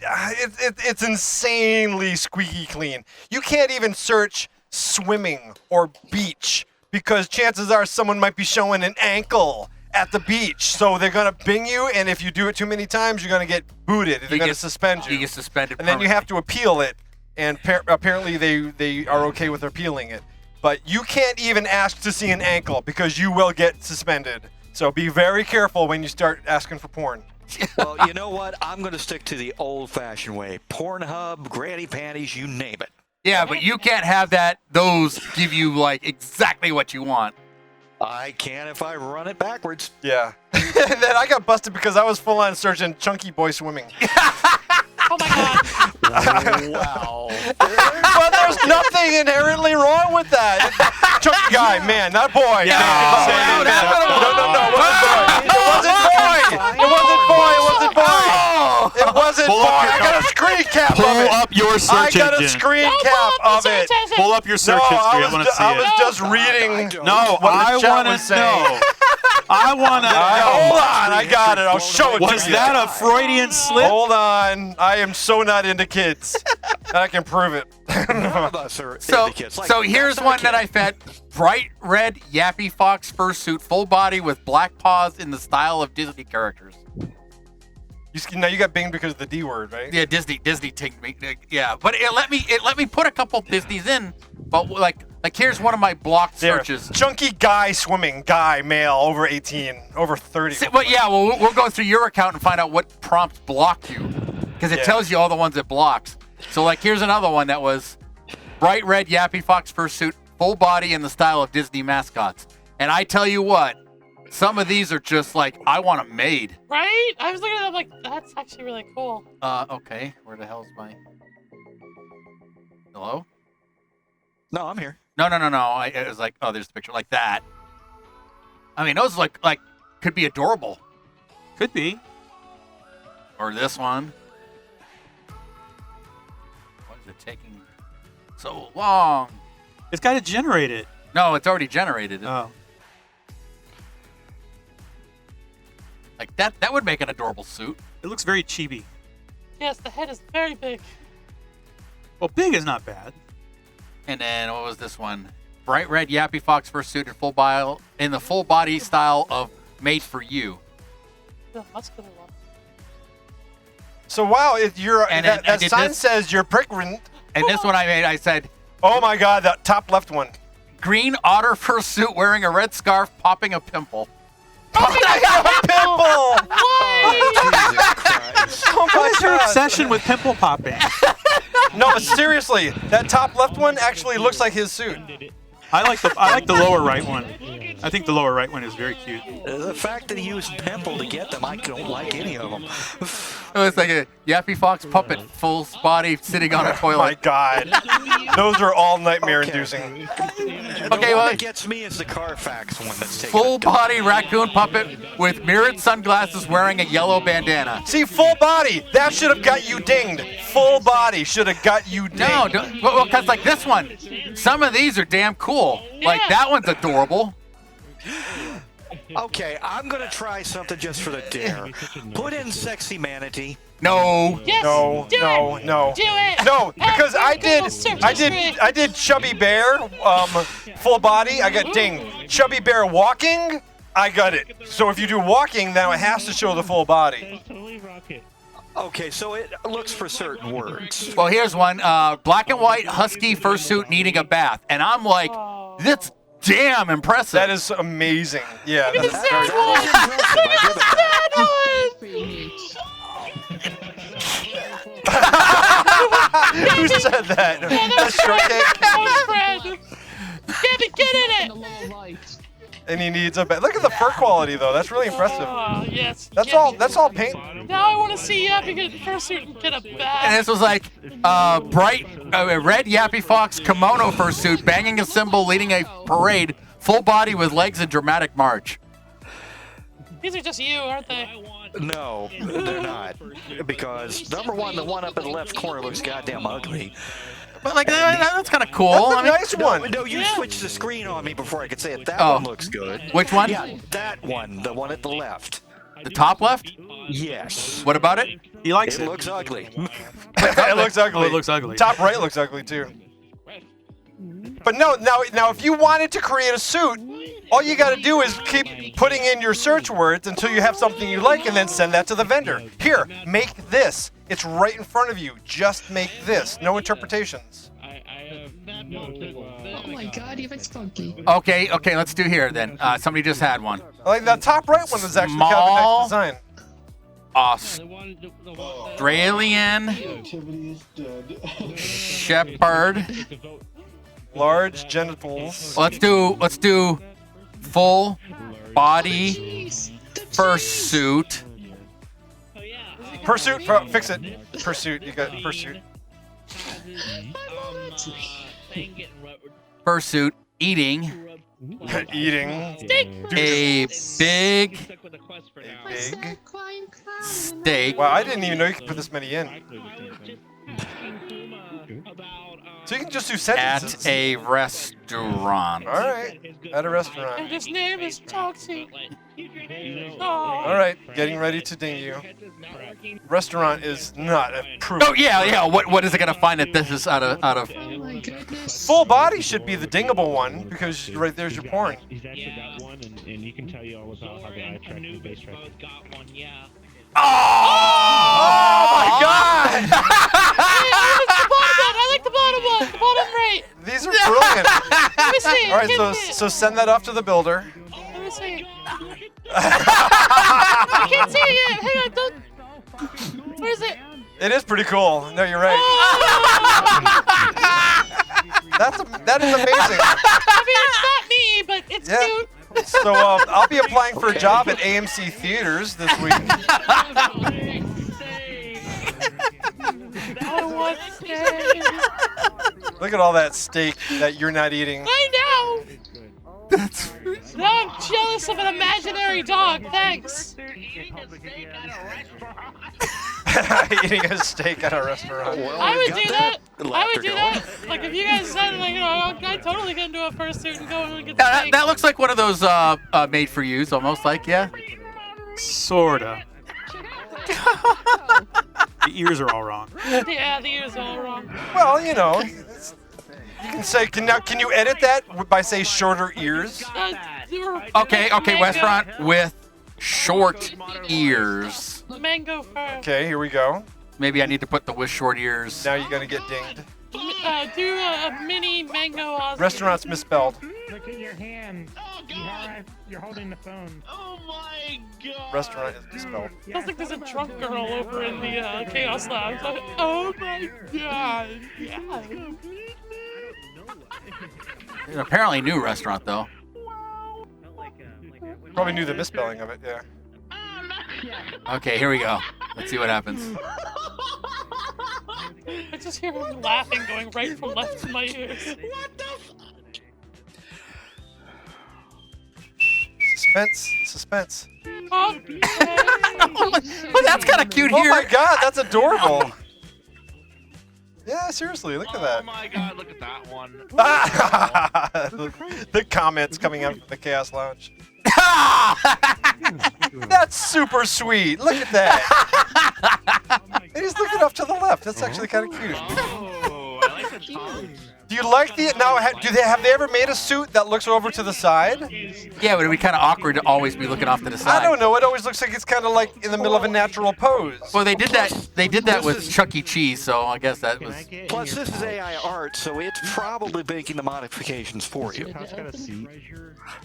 it's insanely squeaky clean. You can't even search swimming or beach because chances are someone might be showing an ankle at the beach. So they're going to Bing you, and if you do it too many times, you're going to get booted. They're going to suspend you. You get suspended. And then you have to appeal it, and apparently they are okay with appealing it. But you can't even ask to see an ankle because you will get suspended. So be very careful when you start asking for porn. Well, you know what? I'm going to stick to the old-fashioned way. Pornhub, granny panties, you name it. Yeah, but you can't have that. Those give you like exactly what you want. I can if I run it backwards. Yeah. And then I got busted because I was full on searching chunky boy swimming. Oh my god. Wow. But there's nothing inherently wrong with that. Chunky guy, man, not boy. Yeah. Man. No, It wasn't boy. It wasn't boy. It wasn't boy. It wasn't Pull boy. up your- I got a screen cap of Pull it. up your I search got a engine. screen Don't cap pull up of the it. search engine. Pull up your search history. I want to see I was it. just reading. No, what the I chat want was to saying. know. I want to Hold know. on, I got it. I'll show it to you. Was that a Freudian slip? Hold on. I am so not into kids. And I can prove it. None of us are So, into kids. Like, so here's that's not a one that kid. I found: bright red yappy fox fursuit, full body with black paws in the style of Disney characters. Now you got Bing because of the D word, right? Yeah, Disney take me. Yeah, but it let me put a couple Disneys in. But like here's one of my blocked There. searches. Chunky guy swimming, guy, male, over 18, over 30. Well, yeah, well, we'll go through your account and find out what prompts blocked you, because it Yeah. tells you all the ones it blocks. So like here's another one that was bright red yappy fox fursuit, full body in the style of Disney mascots. And I tell you what, some of these are just like I want them made. Right? I was looking at them like, that's actually really cool. Okay, where the hell's my? Hello? No, I'm here. No. It was like, oh, there's the picture like that. I mean, those like could be adorable. Could be. Or this one. Why is it taking so long? It's got to generate it. No, it's already generated. Oh. Like that would make an adorable suit. It looks very chibi. Yes, the head is very big. Well, big is not bad. And then what was this one? Bright red yappy fox fursuit in the full body style of Made for You. The muscular one. So wow, And that I did sign this. says you're pregnant. And this one I made, I said, Oh my God, that top left one. green otter fursuit wearing a red scarf popping a pimple. Pimple. Why? Jesus Christ. Oh What my is your God. obsession with pimple popping? No, but seriously, that top left one actually looks like his suit. I like the lower right one. I think the lower right one is very cute. The fact that he used Pimple to get them, I don't like any of them. It was like a Yappy Fox puppet, full body, sitting on a Oh my toilet. God. Those are all nightmare-inducing. The Okay, one well, that gets me is the Carfax one that's taken. full body raccoon puppet with mirrored sunglasses, wearing a yellow bandana. See, full body. That should have got you dinged. Full body should have got you dinged. No, well, because like this one, some of these are damn cool. Like Yeah. that one's adorable. Okay, I'm gonna try something just for the dare. Put in Sexy Manatee. No. Yes. No, do no, it. no. Do it. No, because I Google search history. did Chubby Bear, full body, I got dinged. Chubby Bear walking, I got it. So if you do walking, now it has to show the full body. Totally rocket. Okay, so it looks for certain words. Well, here's one. Black and white husky fursuit needing a bath, and I'm like, that's damn impressive. That is amazing. Yeah. Look at That's the sad very- one. Impressive, I give it that. Who said that? That's shortcake. Oh, Fred. Get in it. And he needs a bed. Look at the fur quality though. That's really impressive. Oh, yes. That's get all. it. That's all paint. Now I want to see Yappy get fursuit and get a And bag. this was like bright red Yappy Fox kimono fursuit, banging a cymbal, leading a parade, full body with legs in dramatic march. These are just you, aren't they? No, they're not. Because number one, the one up in the left corner looks goddamn ugly. But like that's kind of cool. That's a I mean, nice one. No, you Yeah. switched the screen on me before I could say it. That Oh. one looks good. which one? Yeah, that one, the one at the left. The top left? Yes. What about it? He likes It it. looks ugly. It looks ugly. Oh, it looks ugly. Top right looks ugly too. But no, now if you wanted to create a suit, all you got to do is keep putting in your search words until you have something you like, and then send that to the vendor. Here, make this. It's right in front of you. Just make this. No interpretations. I have no clue. Oh my god, even spunky. Okay, let's do here then. Somebody just had one. Like that top right one is actually kind of a Small. nice design. Australian Shepherd. Large genitals. Let's do full body fursuit. Pursuit. Fix it. Pursuit. You got pursuit. Fursuit eating Eating. a big Big. steak Wow, I didn't even know you could put this many in. So you can just do sentences. at a restaurant. All right. At a restaurant. And his name is Toxie. All right. Getting ready to ding you. Restaurant is not approved. Oh yeah. What is it gonna find that this is out of? Oh my goodness. Full body should be the dingable one because right there's your porn. He's actually got one, and he can tell you all about how the eye track and face track. Oh my God! I like the bottom one. The bottom right. These are brilliant. Let me see. All right, Hit so me. so send that off to the builder. Let me see. I can't see it yet. Hang on. Don't. Where is it? It is pretty cool. No, you're right. That is amazing. I mean, it's not me, but it's Yeah. cute. So I'll be applying for a job at AMC Theaters this week. I want steak. Look at all that steak that you're not eating. I know. Now I'm jealous of an imaginary dog. Thanks. Eating a steak at a restaurant. Well, I we've would do got that. I laughter would do going. that. Like if you guys said, like, I'd totally get into a fursuit and go and get the That, steak. that looks like one of those made for yous, almost like yeah. Sorta. The ears are all wrong. Yeah, the ears are all wrong. Well, you know, you can say can you edit that by say shorter ears? Okay, restaurant with short ears. Mango fur. Okay, here we go. Maybe I need to put the with short ears. Now you're gonna get dinged. Do a mini mango. Restaurant's misspelled. Look at your hand. Oh God! You're holding the phone. Oh my God! Restaurant is misspelled. Sounds like there's a drunk girl over in the Chaos Lounge. Oh my god. Yeah. It's apparently a new restaurant, though. Probably knew the misspelling of it, yeah. Okay, here we go. Let's see what happens. I just hear him laughing going right from left to my ears. What the? Suspense. Oh, Oh, that's kind of cute Oh here. my god, that's adorable. Yeah, seriously, look at Oh that. my God! Look at that one. The comments coming out from the Chaos Lounge. That's super sweet. Look at that. And he's looking off to the left. That's actually kind of cute. Oh, I like the tongue. Do you like the now? Have they ever made a suit that looks over to the side? Yeah, but it'd be kind of awkward to always be looking off to the side. I don't know. It always looks like it's kind of like in the middle of a natural pose. Well, they did that. They did that with Chuck E. Cheese, so I guess that was. Plus, this is AI art, so it's probably making the modifications for you.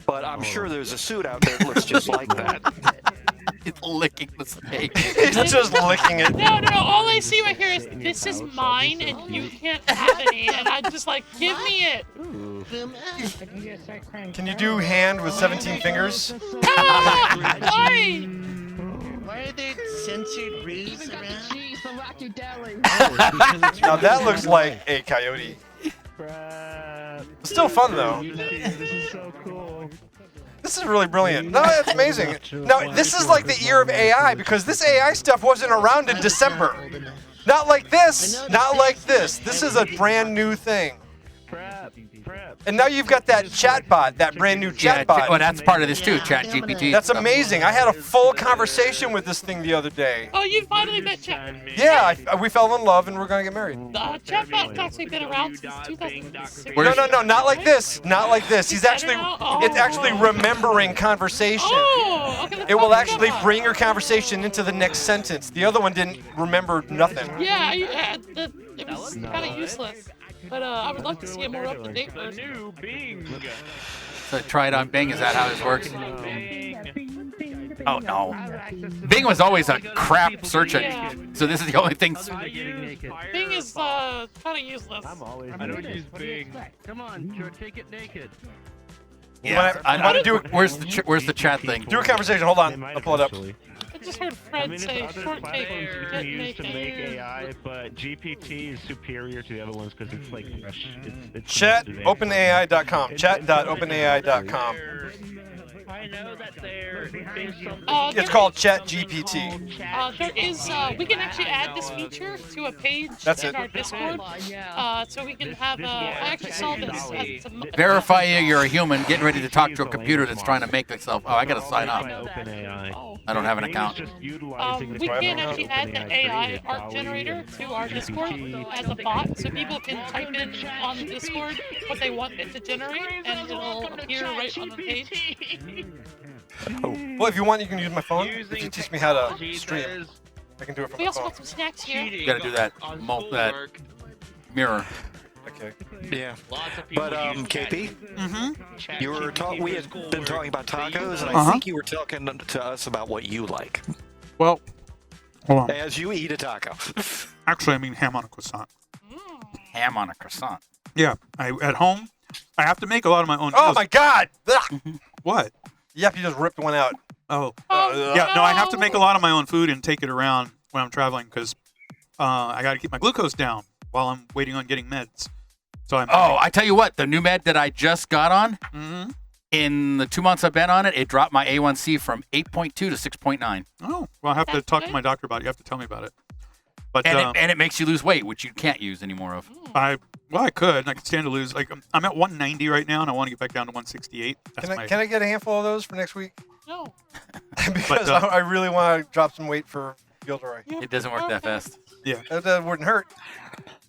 But I'm sure there's a suit out there that looks just like that. It's licking the snake. He's just licking it. no. All I see right here is this is mine and you can't have any. And I'm just like, give me it. Can you do hand with 17 fingers? Ah, why? Why are there censored rules around? Jeez, the wacky deli. Now that looks like a coyote. Still fun though. This is so cool. This is really brilliant. No, that's amazing. Now, this is like the year of AI because this AI stuff wasn't around in December. Not like this. Not like this. This is a brand new thing. Prep. And now you've got that chatbot, that brand new Yeah, chatbot. well, that's part of this too, Chat GPT. That's amazing. I had a full conversation with this thing the other day. Oh, you finally met Chat. Yeah, we fell in love and we're gonna get married. Chatbot's actually been around since 2006. No, not like this. Not like this. He's actually, it's actually remembering conversation. Oh, okay. It will actually bring your conversation into the next sentence. The other one didn't remember nothing. Yeah, it was kind of useless. But I would love to see a more up-to-date version. New Bing. So try it on Bing. Is that how this works? Bing. Oh no. Bing was always a crap search engine. So this is the only thing. Bing is kind of useless. I don't use Bing. Come on, sure, take it naked. Yeah. I want to do Where's the chat thing? do a conversation. Hold on, I'll pull it up. I just heard Fred say other short cake, platforms you get can use to make naked. AI, but GPT is superior to the other ones because it's like fresh. It's Chat.openai.com. Chat.openai.com. I know that there is some. It's called ChatGPT. There is, we can actually add this feature to a page That's in it. our Discord. So we can have, I actually saw this. Verify you're a human getting ready to talk to a computer that's trying to make itself. Oh, I gotta sign up. I don't have an account. We can actually add the AI art generator to our Discord as a bot, so people can type in on the Discord what they want it to generate, and it'll appear right on the page. Well, if you want, you can use my phone. If you teach me how to stream, I can do it from We my also phone. got some snacks here. You gotta do that. That mirror. Okay. Yeah. But KP, you were we had been talking about tacos, and I think you were talking to us about what you like Well, hold on. as you eat a taco. Actually, I mean ham on a croissant. Ham on a croissant. Yeah, at home, I have to make a lot of my own. Oh meals. my God! Ugh. What? Yep, you just ripped one out. Oh. Oh, Yeah, no, I have to make a lot of my own food and take it around when I'm traveling because I got to keep my glucose down while I'm waiting on getting meds. So I'm. Oh, I tell you what, the new med that I just got on, in the 2 months I've been on it, it dropped my A1C from 8.2 to 6.9. Oh, well, I have to That's talk to good. my doctor about it. You have to tell me about it. But And it makes you lose weight, which you can't use anymore of. I could. I could stand to lose. Like I'm at 190 right now, and I want to get back down to 168. That's Can I get a handful of those for next week? No. Because But, I really want to drop some weight for Gilderoy. It doesn't work that fast. Yeah. That wouldn't hurt.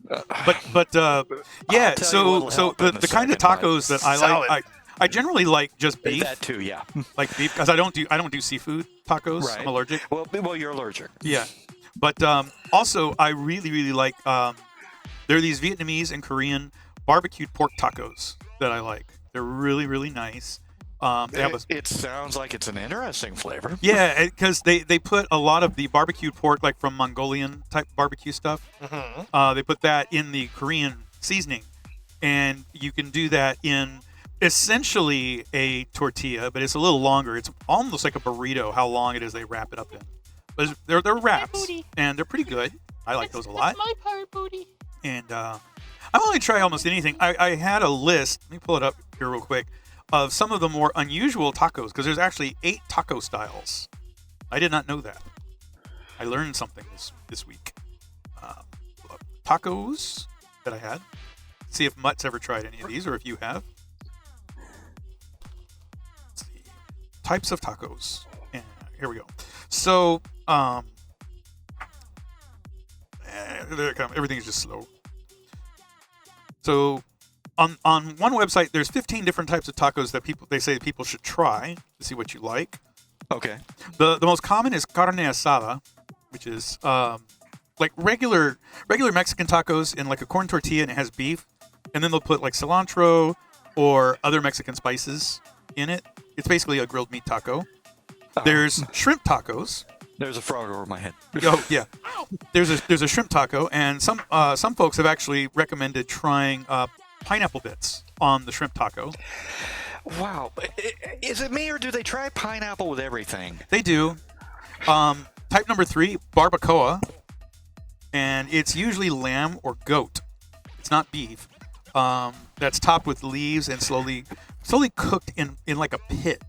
But yeah. I'll tell you So what'll help the in a kind of second, tacos but that I salad. like, I generally like just beef, That too, yeah. like beef, because I don't do seafood tacos. Right. I'm allergic. Well, you're allergic. Yeah. But also, I really like. There are these Vietnamese and Korean barbecued pork tacos that I like. They're really, really nice. They have a, It sounds like it's an interesting flavor. yeah, because they put a lot of the barbecued pork, like from Mongolian type barbecue stuff. They put that in the Korean seasoning, and you can do that in essentially a tortilla, but it's a little longer. It's almost like a burrito. How long it is they wrap it up in. But they're wraps, booty. and they're pretty good. I like those a lot. That's my part, booty. And I'm only try almost anything. I had a list. Let me pull it up here real quick of some of the more unusual tacos because there's actually 8 taco styles. I did not know that. I learned something this week. Tacos that I had. See if Mutt's ever tried any of these or if you have. Let's see. Types of tacos. And here we go. So, there it comes. Everything's just slow. So, on one website, there's 15 different types of tacos that they say people should try to see what you like. Okay. The most common is carne asada, which is like regular Mexican tacos in like a corn tortilla and it has beef, and then they'll put like cilantro or other Mexican spices in it. It's basically a grilled meat taco. There's shrimp tacos. There's a frog over my head. Oh yeah, there's a shrimp taco, and some folks have actually recommended trying pineapple bits on the shrimp taco. Wow. Is it me or do they try pineapple with everything? They do. Type number 3, barbacoa, and it's usually lamb or goat. It's not beef. That's topped with leaves and slowly cooked in like a pit.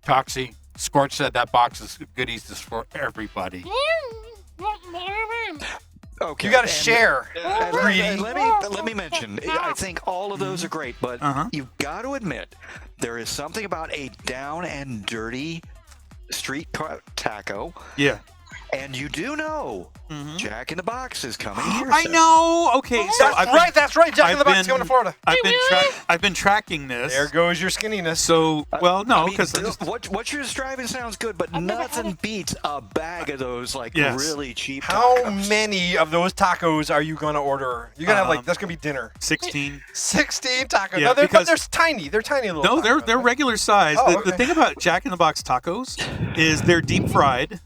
Toxie. Scorch said that box is goodies is for everybody. Okay. You got to share. Let me mention. I think all of those are great, but you've got to admit there is something about a down and dirty street taco. Yeah. And you do know Jack in the Box is coming here. I know. Okay, so That's right. Jack in the Box is coming to Florida. I've been tracking this. There goes your skinniness. So, well, no, because what you're describing sounds good, but nothing beats a bag of those really cheap How tacos. many of those tacos are you going to order? You're going to have that's going to be dinner. 16. 16 tacos. Yeah, No, because they're tiny. They're tiny little No, tacos, they're right? regular size. Oh, The thing about Jack in the Box tacos is they're deep fried.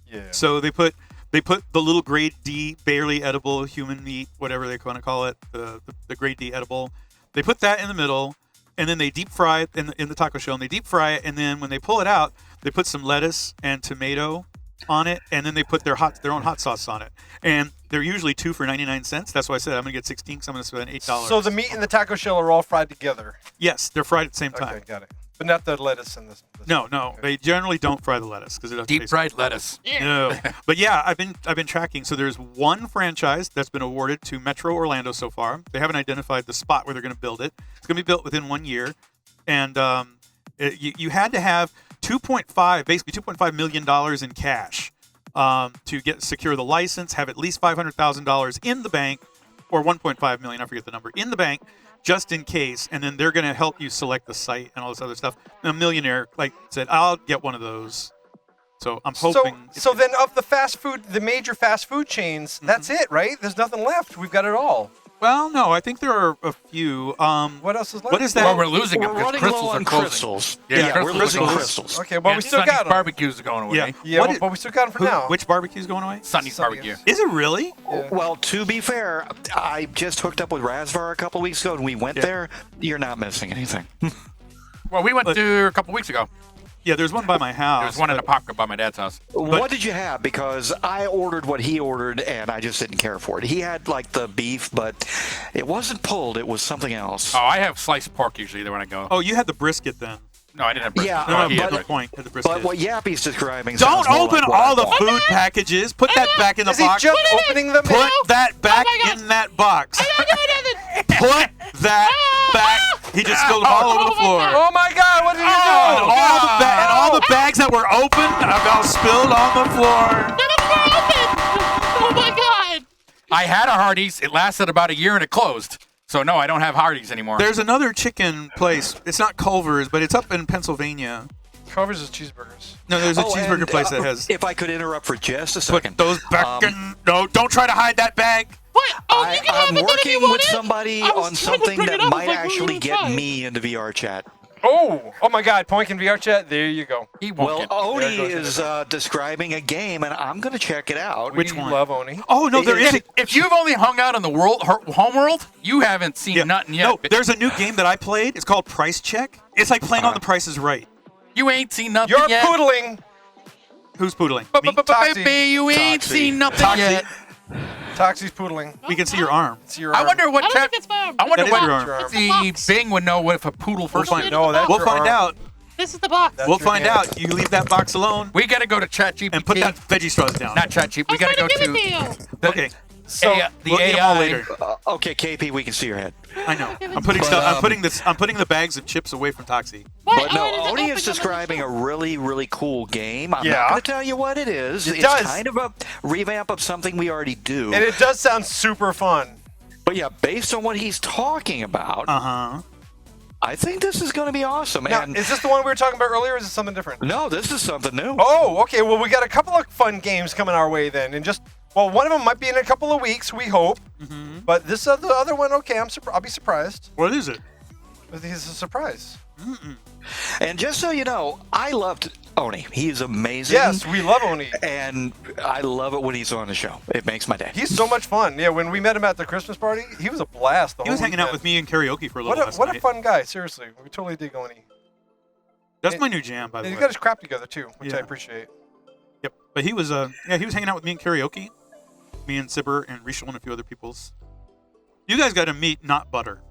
Yeah. So they put the little grade D, barely edible human meat, whatever they want to call it, the grade D edible. They put that in the middle, and then they deep fry it in the taco shell, and they deep fry it, and then when they pull it out, they put some lettuce and tomato on it, and then they put their own hot sauce on it. And they're usually 2 for 99 cents. That's why I said I'm going to get 16 because I'm going to spend $8. So the meat and the taco shell are all fried together? Yes, they're fried at the same time. Okay, got it. But not the lettuce and this. No, Okay. they generally don't fry the lettuce because it doesn't Deep taste fried lettuce. No, but yeah, I've been tracking. So there's one franchise that's been awarded to Metro Orlando so far. They haven't identified the spot where they're going to build it. It's going to be built within 1 year, and you had to have $2.5 million in cash to secure the license, have at least $500,000 in the bank, or 1.5 million. I forget the number in the bank. Just in case, and then they're going to help you select the site and all this other stuff. And a millionaire said, "I'll get one of those." So I'm hoping. So then, of the major fast food chains, that's it, right? There's nothing left. We've got it all. Well, no, I think there are a few. What else is left? What is that? Well, we're losing them We're because running crystals low are on closing. crystals. Yeah, we're losing crystals. Okay, well, we still Sunny's got them. barbecues are going away. Yeah. Yeah, What but we still got them for now. Which barbecue's going away? Sunny's barbecue. Is it really? Yeah. Well, to be fair, I just hooked up with Razvar a couple weeks ago, and we went there. You're not missing anything. Well, we went to a couple weeks ago. Yeah, there's one by my house. There's one in a popcorn by my dad's house. What did you have? Because I ordered what he ordered, and I just didn't care for it. He had the beef, but it wasn't pulled. It was something else. Oh, I have sliced pork usually when I go. Oh, you had the brisket then. No, I didn't have brisket. Yeah, No, he but had the brisket. point. Had the brisket. But what Yappy's describing Don't sounds more open like what all I the thought. food packages. Put that back in the Is he box. just opening them? Put that back my God. in that box. I don't know nothing. Put that back. He just spilled them all over the floor. Oh my God! What did you do? And all the bags that were open are all spilled on the floor. None of them are open. Oh my God. I had a Hardee's. It lasted about a year and it closed. So no, I don't have Hardee's anymore. There's another chicken place. It's not Culver's, but it's up in Pennsylvania. Covers his cheeseburgers. No, there's a Oh, cheeseburger and, place that has. If I could interrupt for just a second. Put those back in. No, don't try to hide that bag. What? Oh, you can have I'm it then if you working want with it. somebody I was on trying to something bring it that up, might like, actually you get try. me into VR chat. Oh my God, Poink in VR chat. There you go. He won't Well, get Oni goes is describing a game, and I'm going to check it out. Which We one? love Oni. Oh no, there is. If you've only hung out in the homeworld, you haven't seen nothing yet. No, there's a new game that I played. It's called Price Check. It's like playing on The Price is Right. You ain't seen nothing You're yet. poodling. Who's poodling? Me? Toxie. Baby, you ain't Toxie. seen nothing yet. Toxie's poodling. We can see your arm. It's your I arm. wonder what I don't chat. think it's fair. I wonder That is what your arm. Your arm. the Bing would know if a poodle first. find- No, that's We'll your find arm. out. This is the box. That's We'll your find hand. out. You leave that box alone We gotta go to ChatGPT. and put that veggie straws down. Not ChatGPT. I We was gotta trying go to give it to to you. the, Okay. So the We'll eat 'em all AI. later. Okay, KP, we can see your head. I know. give it I'm putting to stuff. you. I'm putting the bags of chips away from Toxie. What? But I wanted no, to Oni open is them in the describing a show. really, really cool game. I'm Yeah. not going to tell you what it is. It It's does. kind of a revamp of something we already do. And it does sound super fun. But yeah, based on what he's talking about, Uh-huh. I think this is going to be awesome. Now, And is this the one we were talking about earlier, or is it something different? no, this is something new. Oh, okay. Well, we got a couple of fun games coming our way then, and well, one of them might be in a couple of weeks, we hope. Mm-hmm. But the other one, okay, I'll be surprised. What is it? I think it's a surprise. And just so you know, I loved Oni. He's amazing. Yes, we love Oni. And I love it when he's on the show. It makes my day. He's so much fun. Yeah, when we met him at the Christmas party, he was a blast. He was hanging out with me in karaoke for a little last What a night. fun guy. Seriously, we totally dig Oni. That's my new jam, by the And way. he got his crap together too, which I Yeah. appreciate. Yep. But he was he was hanging out with me in karaoke. Me and Sibber and Rishal and a few other people's. You guys got to meet Not Butter.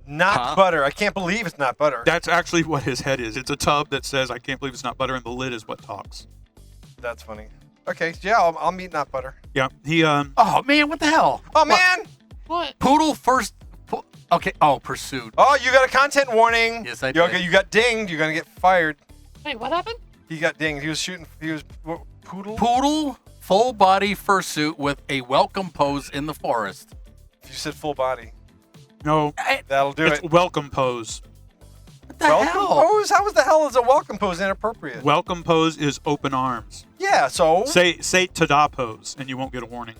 Not Huh? butter. I can't believe it's not butter. That's actually what his head is. It's a tub that says "I can't believe it's not butter," and the lid is what talks. That's funny. Okay, yeah, I'll meet not butter. Yeah. He Oh man, what the hell? Oh man! What? Poodle first. Okay. Oh, pursuit. Oh, you got a content warning. Yes, I You did. you got dinged. You're gonna get fired. Wait, what happened? He got dinged. He was shooting. He was poodle. Poodle full body fursuit with a welcome pose in the forest. You said full body. no. That'll do It's it. welcome pose. What the Welcome hell? pose? How was the hell is a welcome pose inappropriate? Welcome pose is open arms. Yeah. So. Say ta-da pose, and you won't get a warning.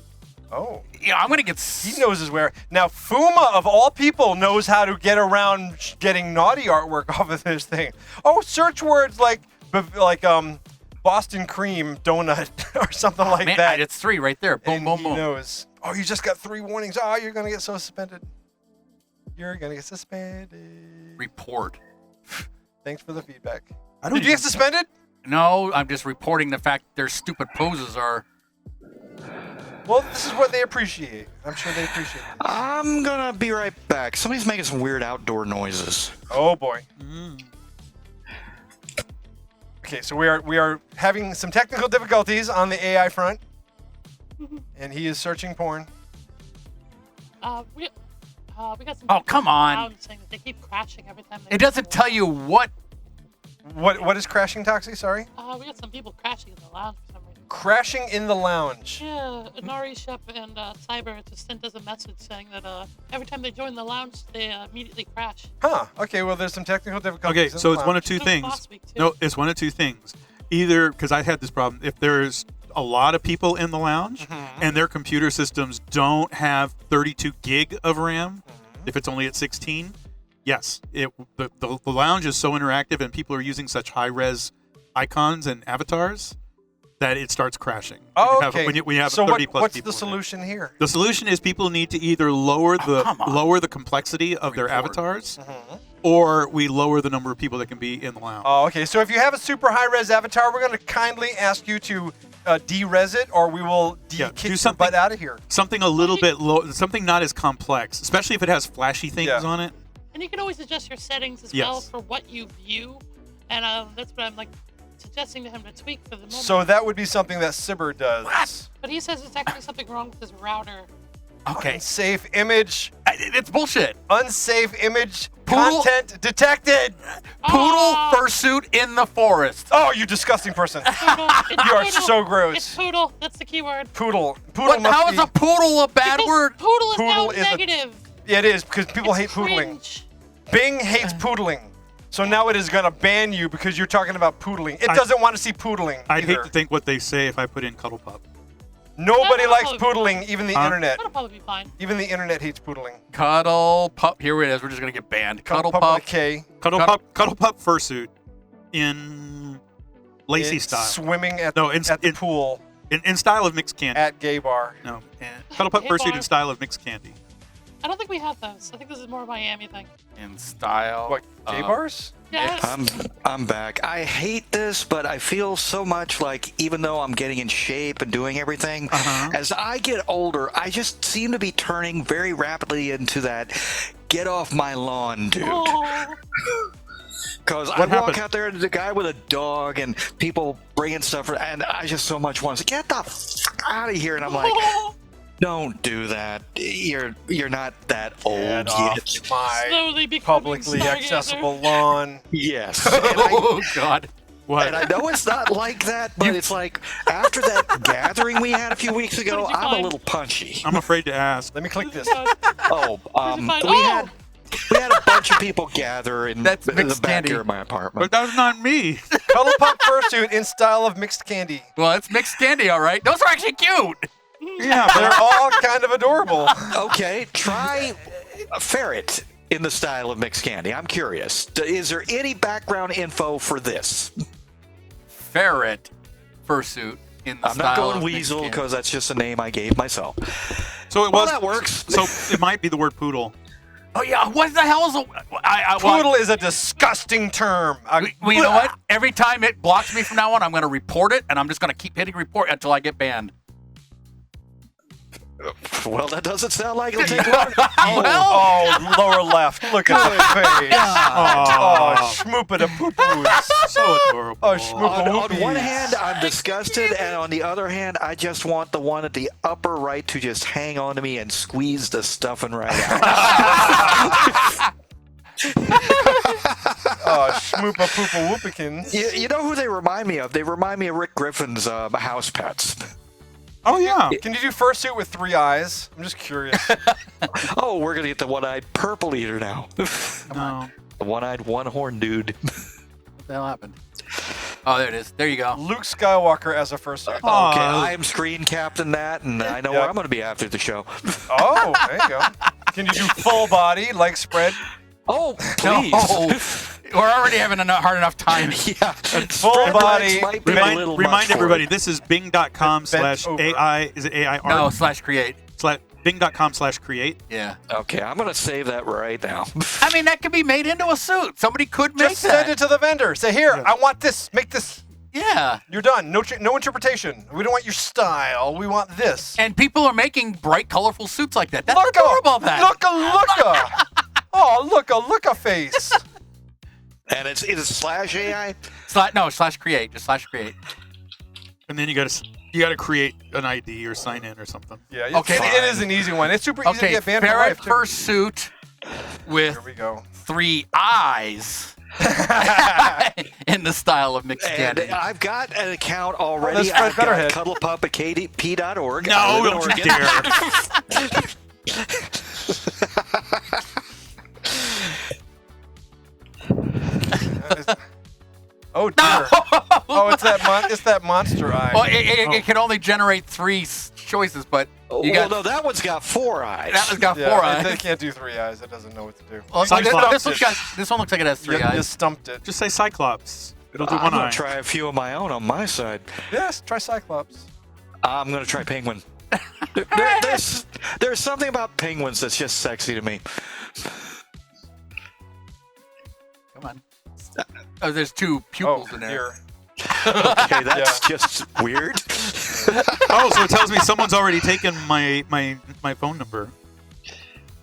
Oh. Yeah, I'm gonna get. He knows his where. Now, Fuma, of all people, knows how to get around getting naughty artwork off of this thing. Oh, search words like Boston cream donut or something like Man, that. it's 3 right there. Boom, And boom, he boom. knows. Oh, you just got 3 warnings. Oh, you're gonna get so suspended. You're gonna get suspended. Report. Thanks for the feedback. I don't Did you get even- suspended? No, I'm just reporting the fact their stupid poses are. Well, this is what they appreciate. I'm sure they appreciate it. I'm going to be right back. Somebody's making some weird outdoor noises. Oh boy. Okay, so we are having some technical difficulties on the AI front, and he is searching porn. We got some. Oh, come on. Loud saying that they keep crashing every time. It doesn't tell you what. What is crashing, Toxie? Sorry. We got some people crashing in the lounge for some reason. Crashing in the lounge. Yeah, Nari, Shep, and Cyber just sent us a message saying that every time they join the lounge, they immediately crash. Huh. Okay. Well, there's some technical difficulties. Okay, in so the it's one of lounge. two It was things. last week, too. No, it's one of two things. Either because I had this problem, if there's a lot of people in the lounge and their computer systems don't have 32 gig of RAM, if it's only at 16, yes, the lounge is so interactive and people are using such high res icons and avatars that it starts crashing. Oh, When okay. you have so 30 plus what's people the in there. solution here? The solution is people need to either lower come on. lower the complexity of their Report. avatars, or we lower the number of people that can be in the lounge. Oh, okay. So if you have a super high res avatar, we're going to kindly ask you to de-res it, or we will Yeah, kick do your something- butt out of here. Something a little bit low, something not as complex, especially if it has flashy things Yeah. on it. And you can always adjust your settings as Yes. well for what you view, and that's what I'm like suggesting to him to tweak for the moment. So that would be something that Sibber does. But he says it's actually something wrong with his router. Okay. Unsafe image. It's bullshit. Unsafe image. Poodle- Content detected. Poodle fursuit in the forest. Oh, you disgusting person. Poodle, it's You are poodle. so gross. It's poodle. That's the key word. Poodle. Poodle What? must How be. is a poodle a bad Because word? Poodle is Poodle now is a- negative. Yeah, it is because people It's hate poodling. cringe. Bing hates poodling. So now it is going to ban you because you're talking about poodling. It doesn't want to see poodling I'd either. hate to think what they say if I put in cuddle pup. Nobody That'll likes probably- poodling, even the internet. That'll probably be fine. Even the internet hates poodling. Cuddle pup. Here it is. We're just gonna get banned. Cuddle Pup pup. with a K. Cuddle pup fursuit in Lacey It's style. Swimming at, No, at the pool In style of mixed candy. at gay bar. No. Cuddle pup Hey, fursuit bar. in style of mixed candy. I don't think we have those. I think this is more a Miami thing. In style. What, gay of- bars? Yes. I'm back. I hate this, but I feel so much like even though I'm getting in shape and doing everything, as I get older, I just seem to be turning very rapidly into that get off my lawn dude. Oh. Because I What walk happened? out there and the guy with a dog and people bringing stuff, and I just so much want to say, get the fuck out of here. And I'm like, don't do that. You're not that old Get yet. off my Slowly becoming publicly Stargazer. accessible lawn. Yes. Oh God. What? And I know it's not like that, but it's like after that gathering we had a few weeks ago, What did you I'm a find? little punchy. I'm afraid to ask. Let me click this. Oh, Where'd you find- we oh! had a bunch of people gather in That's the mixed back candy. here of my apartment. But that's not me. Cuddle pup fursuit in style of mixed candy. Well, it's mixed candy, all right. Those are actually cute. Yeah, They're all kind of adorable. Okay, try a ferret in the style of mixed candy. I'm curious. Is there any background info for this? Ferret fursuit in the I'm style not going of mixed weasel candy. because that's just a name I gave myself. So it Well, was. that works. So it might be the word poodle. Oh yeah. What the hell is a? Poodle is a disgusting term. Well, you know what? Every time it blocks me from now on, I'm going to report it, and I'm just going to keep hitting report until I get banned. Well, that doesn't sound like it'll take long. Oh, lower left. Look at the face. Oh, schmoopita poo-poos. So adorable. Oh, schmoopita On one hand, I'm disgusted, and on the other hand, I just want the one at the upper right to just hang on to me and squeeze the stuffing right out. Oh, schmoopa poopa whoopikins. You know who they remind me of? They remind me of Rick Griffin's House Pets. Oh yeah. Can you do fursuit with 3 eyes? I'm just curious. Oh, we're gonna get the one-eyed purple eater now. No. The one-eyed, one-horned dude. What the hell happened? Oh, there it is. There you go. Luke Skywalker as a fursuit. Aw. Okay, I am screen captain that, and I know where Yep. I'm gonna be after the show. Oh, there you go. Can you do full body, leg spread? Oh, please. No. We're already having a hard enough time. Yeah, Full spread body. legs might be a little much Remind for everybody, it. this is bing.com/AI. Is it AI art? No, /create. Bing.com/create. Yeah. Okay, I'm gonna save that right now. I mean, that could be made into a suit. Somebody could make Just send that. it to the vendor. Say, here, I want this. Make this. Yeah. You're done. No interpretation. We don't want your style. We want this. And people are making bright, colorful suits like that. That's Looka, adorable, that. Looka. Oh, looka face. And it's /AI. /create. Just /create. And then you gotta create an ID or sign in or something. Yeah. Okay, It is an easy one. It's super easy to Okay, get banned for ferret life, too. fursuit with Here we go. 3 eyes in the style of mixed And candy. I've got an account already. That's Fred I've got Betterhead. cuddlepup@kdp.org. I No, live in don't you Oregon. dare. Oh dear. Oh, it's that monster eye. Well, it can only generate 3 choices, but you Well, got no, that one's got 4 eyes. that one's got Yeah, 4 It eyes. can't do 3 eyes. It doesn't know what to do. Well, Cyclops. this one looks like it has 3 You eyes. stumped it. Just say Cyclops. It'll do I'm one gonna eye. try a few of my own on my side. Yes, try Cyclops. I'm gonna try penguin. There's something about penguins that's just sexy to me. Come on. Oh, there's 2 pupils in there. Here. Okay, that's just weird. Oh, so it tells me someone's already taken my phone number.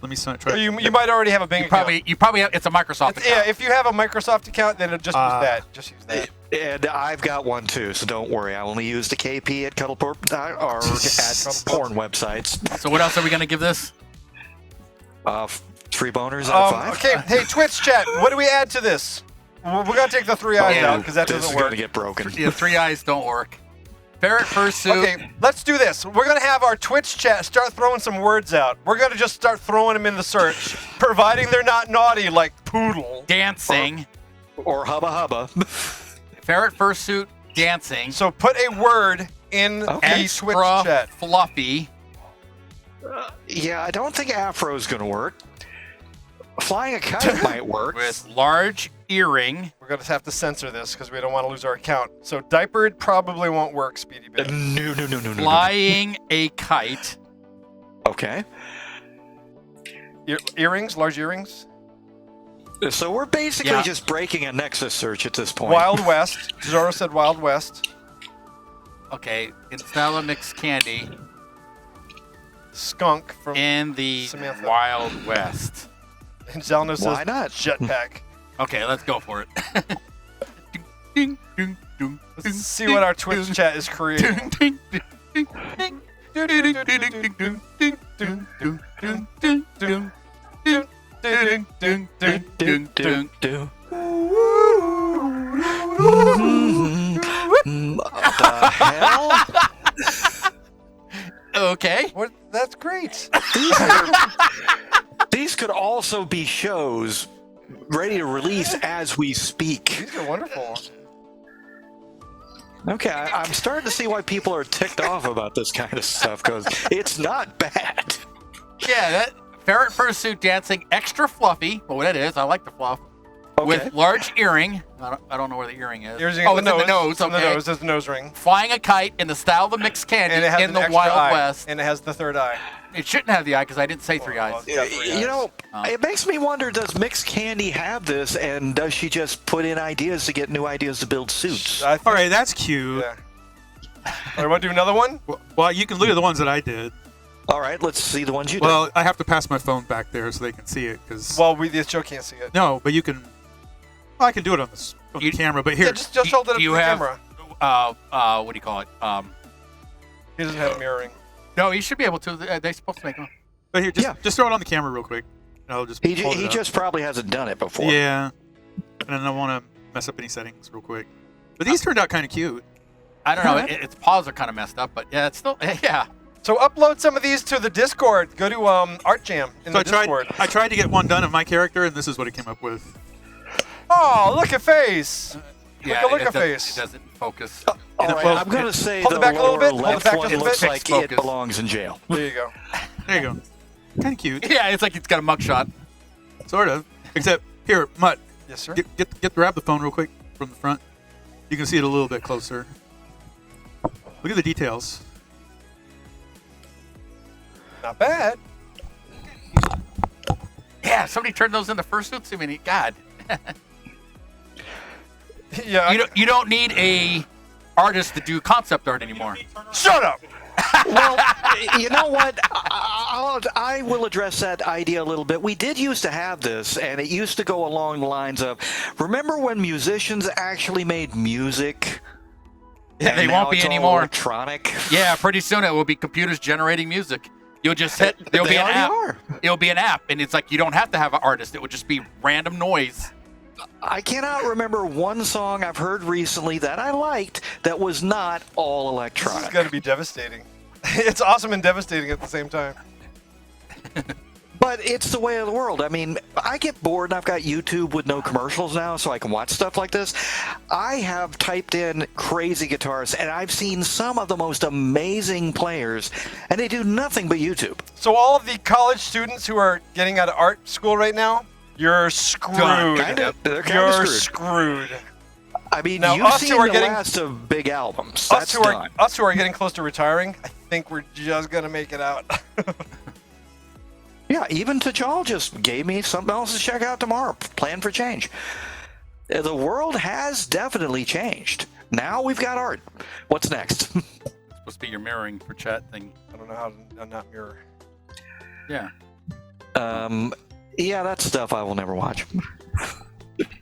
Let me try. You might already have a Bing account. You probably have, it's a Microsoft account. Yeah, if you have a Microsoft account, then just use that. Just use that. And I've got one too, so don't worry. I only use the KP at Cuddleport or at porn websites. So what else are we gonna give this? 3 boners out of 5. Okay, hey, Twitch chat, what do we add to this? We're going to take the 3 eyes out because that This doesn't is work. going to get broken. Yeah, 3 eyes don't work. Ferret fursuit. Okay, let's do this. We're going to have our Twitch chat start throwing some words out. We're going to just start throwing them in the search, providing they're not naughty like poodle. Dancing. Or hubba hubba. Ferret fursuit. Dancing. So put a word in the Extra Twitch chat. fluffy. Yeah, I don't think Afro's going to work. Flying a kite might work. With large earring. We're going to have to censor this because we don't want to lose our account. So diapered probably won't work, Speedy Bit. No. Flying a kite. Okay. Earrings, large earrings. So we're basically Yeah. just breaking a Nexus search at this point. Wild West. Zoro said Wild West. Okay, in style of mixed candy Skunk from in the Samantha. Wild West. And Zelno says Why not? Jetpack. Okay, let's go for it. Let's see what our Twitch chat is creating. The hell? Okay. What? That's great. These could also be shows ready to release as we speak. These are wonderful. Okay, I'm starting to see why people are ticked off about this kind of stuff, because it's not bad. Yeah, that ferret fursuit dancing, extra fluffy. Well, that is. I like the fluff. Okay. With large earring. I don't know where the earring is. Here's Oh, it's in the nose. It's in the Okay. nose. There's the nose ring. Flying a kite in the style of the mixed candy And it has in an the extra Wild eye. West. And it has the third eye. It shouldn't have the eye because I didn't say three eyes. Yeah, three eyes. You know, Oh. it makes me wonder, does Mixed Candy have this, and does she just put in ideas to get new ideas to build suits? I think, All right, that's cute. yeah. All right, want to do another one? Well, you can look at the ones that I did. All right, let's see the ones you did. Well, I have to pass my phone back there so they can see it. Cause Well, this show can't see it. no, but you can. Well, I can do it on the camera. But here, Yeah, just hold it up to you the have- camera. What do you call it? He doesn't have a mirroring. No, you should be able to. They're supposed to make them. but here, Yeah. just throw it on the camera real quick. And I'll just. he hold it he up. just probably hasn't done it before. Yeah. And I don't want to mess up any settings real quick. But these turned out kind of cute. I don't know. Its paws are kind of messed up, but yeah, it's still yeah. So upload some of these to the Discord. Go to Art Jam in So the Discord. I tried to get one done of my character, and this is what it came up with. Oh, look at face. Yeah, look it at doesn't- face. It doesn't focus. All right, Well, I'm going to say hold the it back a little lower bit, hold it left back one just a looks bit. like Focus. it belongs in jail. There you go. There you go. Kind of cute. Yeah, it's like it's got a mugshot. Sort of. Except, here, Mutt, Yes, sir. grab the phone real quick from the front. You can see it a little bit closer. Look at the details. Not bad. Yeah, somebody turned those into fursuits. I mean, God, Yeah. you don't need a artist to do concept art anymore. Shut up. Well, you know what? I will address that idea a little bit. We did used to have this, and it used to go along the lines of, remember when musicians actually made music? Yeah, And they now won't be it's all anymore. electronic. Yeah, pretty soon it will be computers generating music. You'll just hit. There'll be They an already app. are. It'll be an app, and it's like you don't have to have an artist. It would just be random noise. I cannot remember one song I've heard recently that I liked that was not all This is electronic. going to be devastating. It's awesome and devastating at the same time. But it's the way of the world. I mean, I get bored and I've got YouTube with no commercials now, so I can watch stuff like this. I have typed in crazy guitarists, and I've seen some of the most amazing players, and they do nothing but YouTube. So all of the college students who are getting out of art school right now, you're screwed. They're kind You're of screwed. screwed. I mean, Now, you've us seen who are the getting- last of big albums. Us That's who, are, done. us who are getting close to retiring, I think we're just going to make it out. Yeah, even T'Chall just gave me something else to check out tomorrow. Plan for change. The world has definitely changed. Now we've got art. What's next? Supposed to be your mirroring for chat thing. I don't know how to not mirror. Yeah. Yeah, that's stuff I will never watch.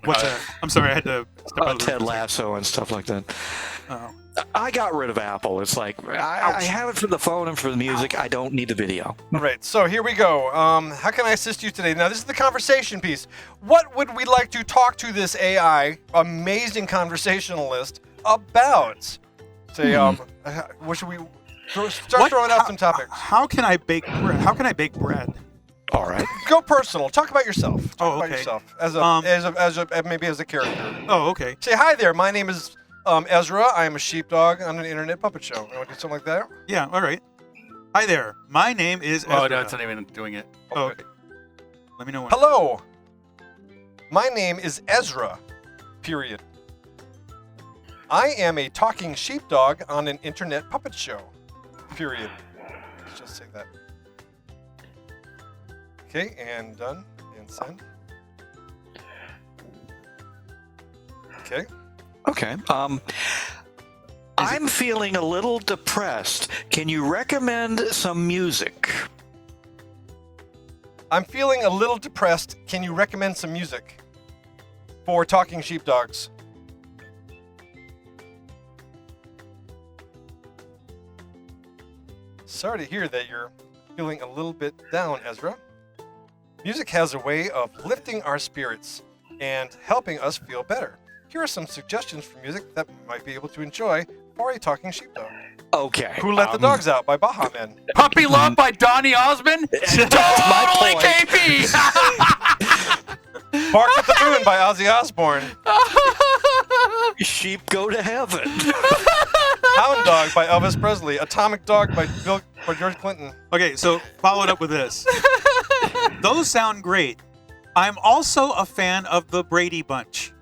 What's that? I'm sorry, I had to step out of the Ted room. Lasso and stuff like that. Oh. I got rid of Apple. It's like, I have it for the phone and for the music. I don't need the video. All right, so here we go. How can I assist you today? Now, this is the conversation piece. What would we like to talk to this AI, amazing conversationalist, about? Say, what should we start throwing out some topics? How can I bake bread? How can I bake bread? All right. Go personal. Talk about yourself. Talk Oh, about okay. yourself as maybe as a character. Oh, okay. Say hi there. My name is Ezra, I am a sheepdog on an internet puppet show. You want to do something like that? Yeah, all right. Hi there. My name is Oh, Ezra. no, it's not even doing it. Oh, okay. Let me know when. Hello. My name is Ezra. Period. I am a talking sheepdog on an internet puppet show. Period. Let's just say that. Okay, and done. And send. Okay. Okay. I'm feeling a little depressed. Can you recommend some music? I'm feeling a little depressed. Can you recommend some music for talking sheepdogs? Sorry to hear that you're feeling a little bit down, Ezra. Music has a way of lifting our spirits and helping us feel better. Here are some suggestions for music that you might be able to enjoy for a talking sheepdog. Okay. Who Let the Dogs Out by Baha Men. Puppy Love by Donny Osmond? Totally KP! Bark at the Moon by Ozzy Osbourne. Sheep Go to Heaven. Hound Dog by Elvis Presley. Atomic Dog by George Clinton. Okay, so follow it up with this. Those sound great. I'm also a fan of the Brady Bunch.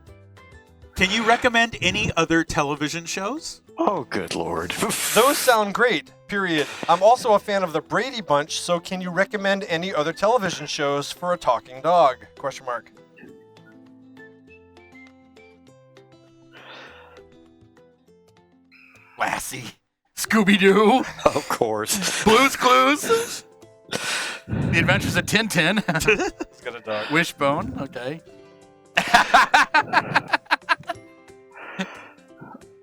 Can you recommend any other television shows? Oh, good Lord. Those sound great, period. I'm also a fan of the Brady Bunch, so can you recommend any other television shows for a talking dog? Question mark. Lassie. Scooby-Doo. Of course. Blue's Clues. The Adventures of Tintin. Let's get a dog. Wishbone. Okay.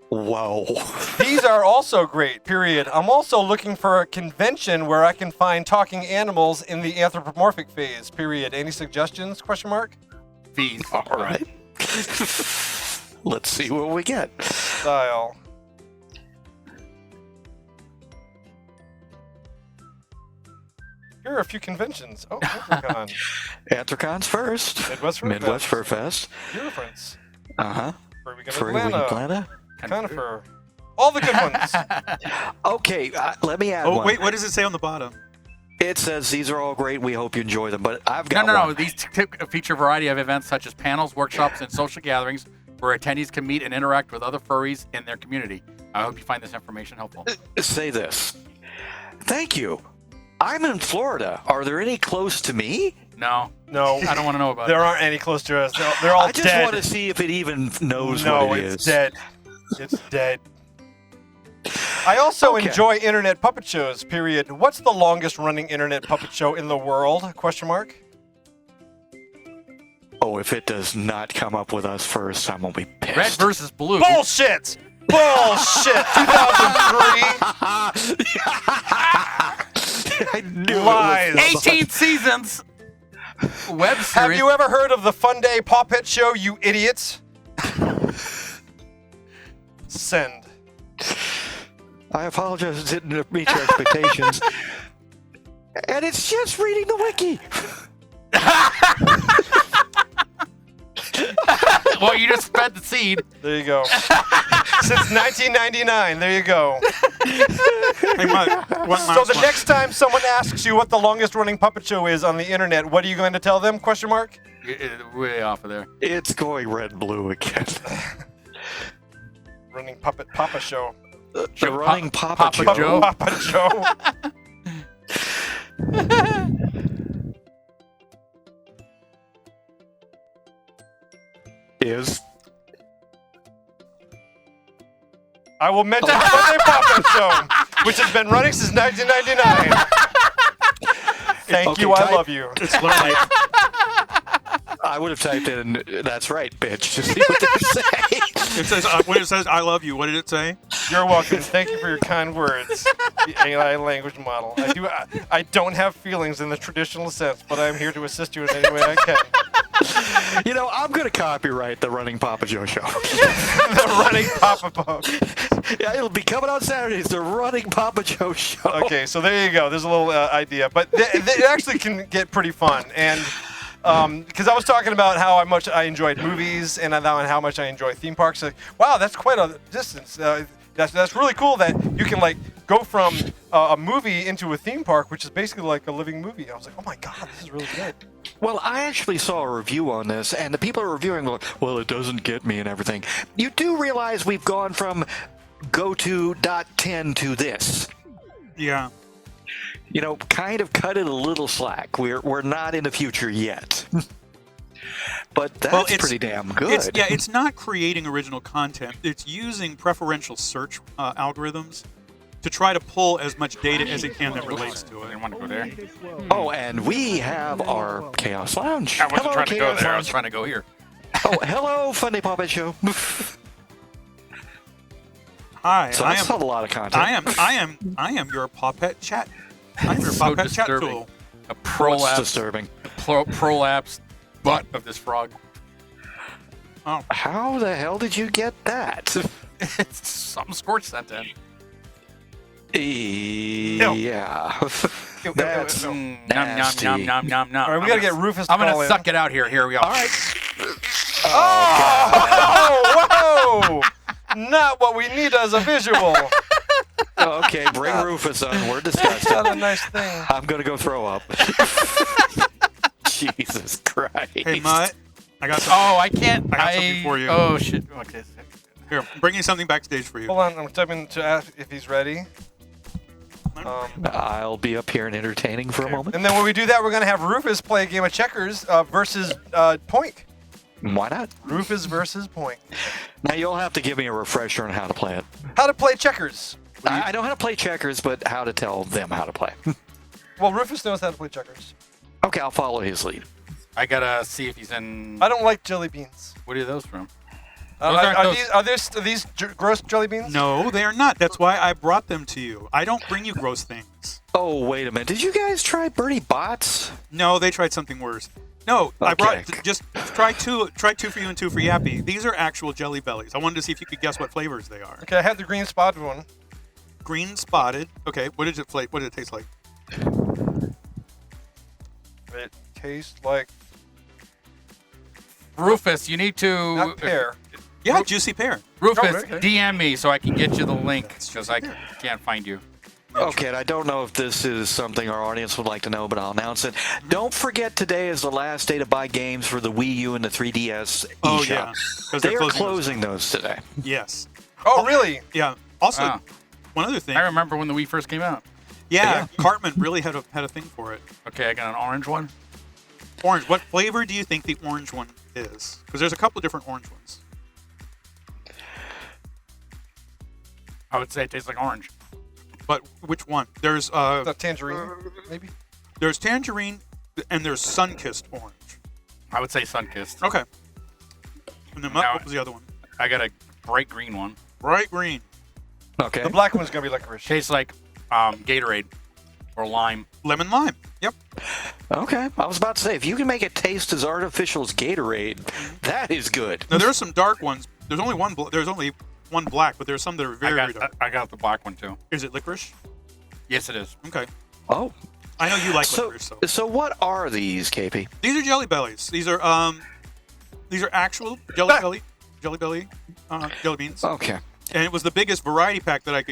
Whoa. These are also great, period. I'm also looking for a convention where I can find talking animals in the anthropomorphic phase, period. Any suggestions? Question mark. Fees. All right. Let's see what we get. Style. Here are a few conventions. Oh, Leprechaun. Anthrocon's first. Midwest Fur Fur Fest. Difference. Uh-huh. Furry Week in Furry Week Atlanta. Atlanta. Conifer. All the good ones. Okay, let me add Oh, one. wait, what does it say on the bottom? It says these are all great. We hope you enjoy them. But I've got No. one. These feature a variety of events such as panels, workshops, and social gatherings where attendees can meet and interact with other furries in their community. I hope you find this information helpful. Say this. Thank you. I'm in Florida. Are there any close to me? No. No. I don't want to know about There it. aren't any close to us. They're all I just dead. want to see if it even knows No, what it is. it's dead. It's dead. I also Okay. enjoy internet puppet shows, period. What's the longest running internet puppet show in the world? Question mark. Oh, if it does not come up with us first, I'm going to be pissed. Red versus Blue. Bullshit! Bullshit! 2003? I knew Lies. it was 18 seasons. Web series. Have you ever heard of the Funday Pawpet show, you idiots? Send. I apologize, it didn't meet your expectations. And it's just reading the wiki. Well, you just spread the seed. There you go. Since 1999, there you go. Hey, one So last the one. next time someone asks you what the longest running puppet show is on the internet, what are you going to tell them? Question mark. Way off of there. It's going red blue again. Running puppet Papa show. The running Papa Papa Joe. Joe. Papa Joe. Is I will mention the Funday Pawpet show, which has been running since 1999. Thank you, I type- love you. It's like, I would have typed in, that's right, bitch, to see what they say. it says, when it says, I love you, what did it say? You're welcome. Thank you for your kind words. The AI language model. I don't have feelings in the traditional sense, but I'm here to assist you in any way I can. You know, I'm going to copyright the Running Papa Joe show. The running Papa Poke. Yeah, it'll be coming on Saturdays, the Running Papa Joe show. Okay, so there you go. There's a little idea, but it actually can get pretty fun. And Because I was talking about how much I enjoyed movies and how much I enjoy theme parks. Like, wow, that's quite a distance. That's really cool that you can like go from a movie into a theme park, which is basically like a living movie. I was like, oh my god, this is really good. Well, I actually saw a review on this, and the people are reviewing, well, it doesn't get me and everything. You do realize we've gone from go-to.10 to this. Yeah. You know, kind of cut it a little slack. We're not in the future yet. But that's pretty damn good. It's not creating original content. It's using preferential search algorithms to try to pull as much data as it can that relates to it. I didn't want to go there. Oh, and we have our Chaos Lounge. I wasn't Hello, trying to go Chaos there. I Lounge. was trying to go here. Oh, hello, Funday Pawpet Show. Hi, So that's a lot of content. I am your Pawpet chat. I'm your So Pawpet chat disturbing. tool. A What's prolapse, disturbing? prolapse butt of this frog. How the hell did you get that? It's something Scorch sent in. Yeah. That's Nom, nasty. nom, nom, nom, nom, nom. All right, we gotta get Rufus to I'm call gonna in. suck it out here. Here we go. All right. Oh, whoa! Not what we need as a visual. Okay, bring Rufus on. We're disgusted. Not a nice thing. I'm going to go throw up. Jesus Christ. Hey, Mutt, I got something. Oh, I can't. I got something for you. Oh shit. Okay. Here, I'm bringing something backstage for you. Hold on, I'm typing to ask if he's ready. I'll be up here and entertaining for a moment. And then when we do that, we're gonna have Rufus play a game of checkers versus Poink. Why not? Rufus versus Poink. Now, you'll have to give me a refresher on how to play it. How to play checkers. I know how to play checkers, but how to tell them how to play. Well, Rufus knows how to play checkers. Okay, I'll follow his lead. I gotta see if he's in. I don't like jelly beans. What are those from? Are these gross jelly beans? No, they are not. That's why I brought them to you. I don't bring you gross things. Oh, wait a minute. Did you guys try Bertie Bott's? No, they tried something worse. No, I Okay. brought just try two for you and two for Yappy. These are actual Jelly Bellies. I wanted to see if you could guess what flavors they are. Okay, I had the green spotted one. Green spotted. Okay, what did it taste like? It tastes like Rufus, you need to. not pear. Yeah, juicy pear. Rufus, Oh, okay. DM me so I can get you the link because I can't find you. Okay, and I don't know if this is something our audience would like to know, but I'll announce it. Don't forget today is the last day to buy games for the Wii U and the 3DS eShop. Oh yeah, 'cause They they're are closing closing those today. Yes. Oh, really? Yeah. Also, Wow. one other thing. I remember when the Wii first came out. Yeah, Cartman really had a thing for it. Okay, I got an orange one. Orange. What flavor do you think the orange one is? Because there's a couple different orange ones. I would say it tastes like orange. But which one? There's The tangerine, maybe. there's tangerine and there's sun-kissed orange. I would say sun-kissed. Okay. And then Now- what was the other one? I got a bright green one. Bright green. Okay. The black one's gonna be licorice. Tastes like Gatorade or lime. Lemon lime. Yep. Okay. I was about to say, if you can make it taste as artificial as Gatorade, that is good. Now there's some dark ones. There's only one. There's only one black, but there's some that are very dark. I got the black one too. Is it licorice? Yes, it is. Okay. Oh. I know you like So, licorice. So so what are these, KP? these are Jelly Bellies. These are actual jelly belly jelly beans. Okay. And it was the biggest variety pack that I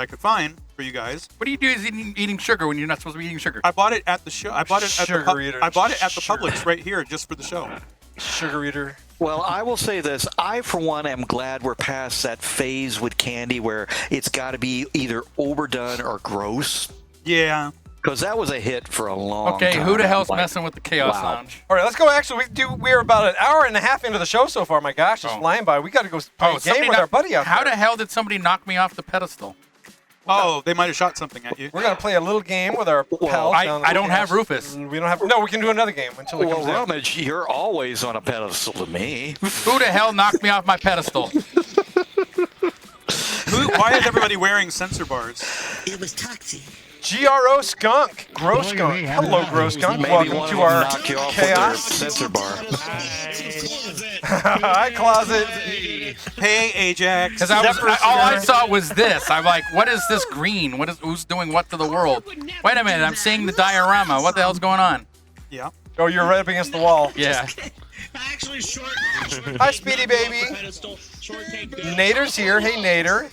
could find for you guys. What do you do is eating sugar when you're not supposed to be eating sugar? I bought it at the show. I bought it at Sugar eater. I bought it at the Sugar. Publix right here just for the show. Sugar eater. Well, I will say this. I, for one, am glad we're past that phase with candy where it's got to be either overdone or gross. Yeah. Because that was a hit for a long Okay, time. who the hell's Like, messing with the Chaos wow. Lounge? All right, let's go. Actually, we're about an hour and a half into the show so far. My gosh, it's Oh. flying by. We got to go play a game with our buddy out How there. the hell did somebody knock me off the pedestal? Oh, they might have shot something at you. We're gonna play a little game with our pals. down I the don't have house. Rufus. We don't have. No, we can do another game until he Well, comes in. Rummage, you're always on a pedestal to me. Who the hell knocked me off my pedestal? Why is everybody wearing sensor bars? It was toxic. GRO Skunk, Gross Skunk. Hello, Gross Skunk. Maybe Welcome one to of them our knock you off chaos. with their sensor bar. Hi, closet. Hey, Ajax. Because all I saw was this. I'm like, what is this green? Who's doing what to the world? Wait a minute, I'm seeing the diorama. What the hell's going on? Yeah. Oh, you're right up against the wall. Yeah. Actually, short. Hi, Speedy baby. Pedestal. Short take. Nader's here. Hey, Nader.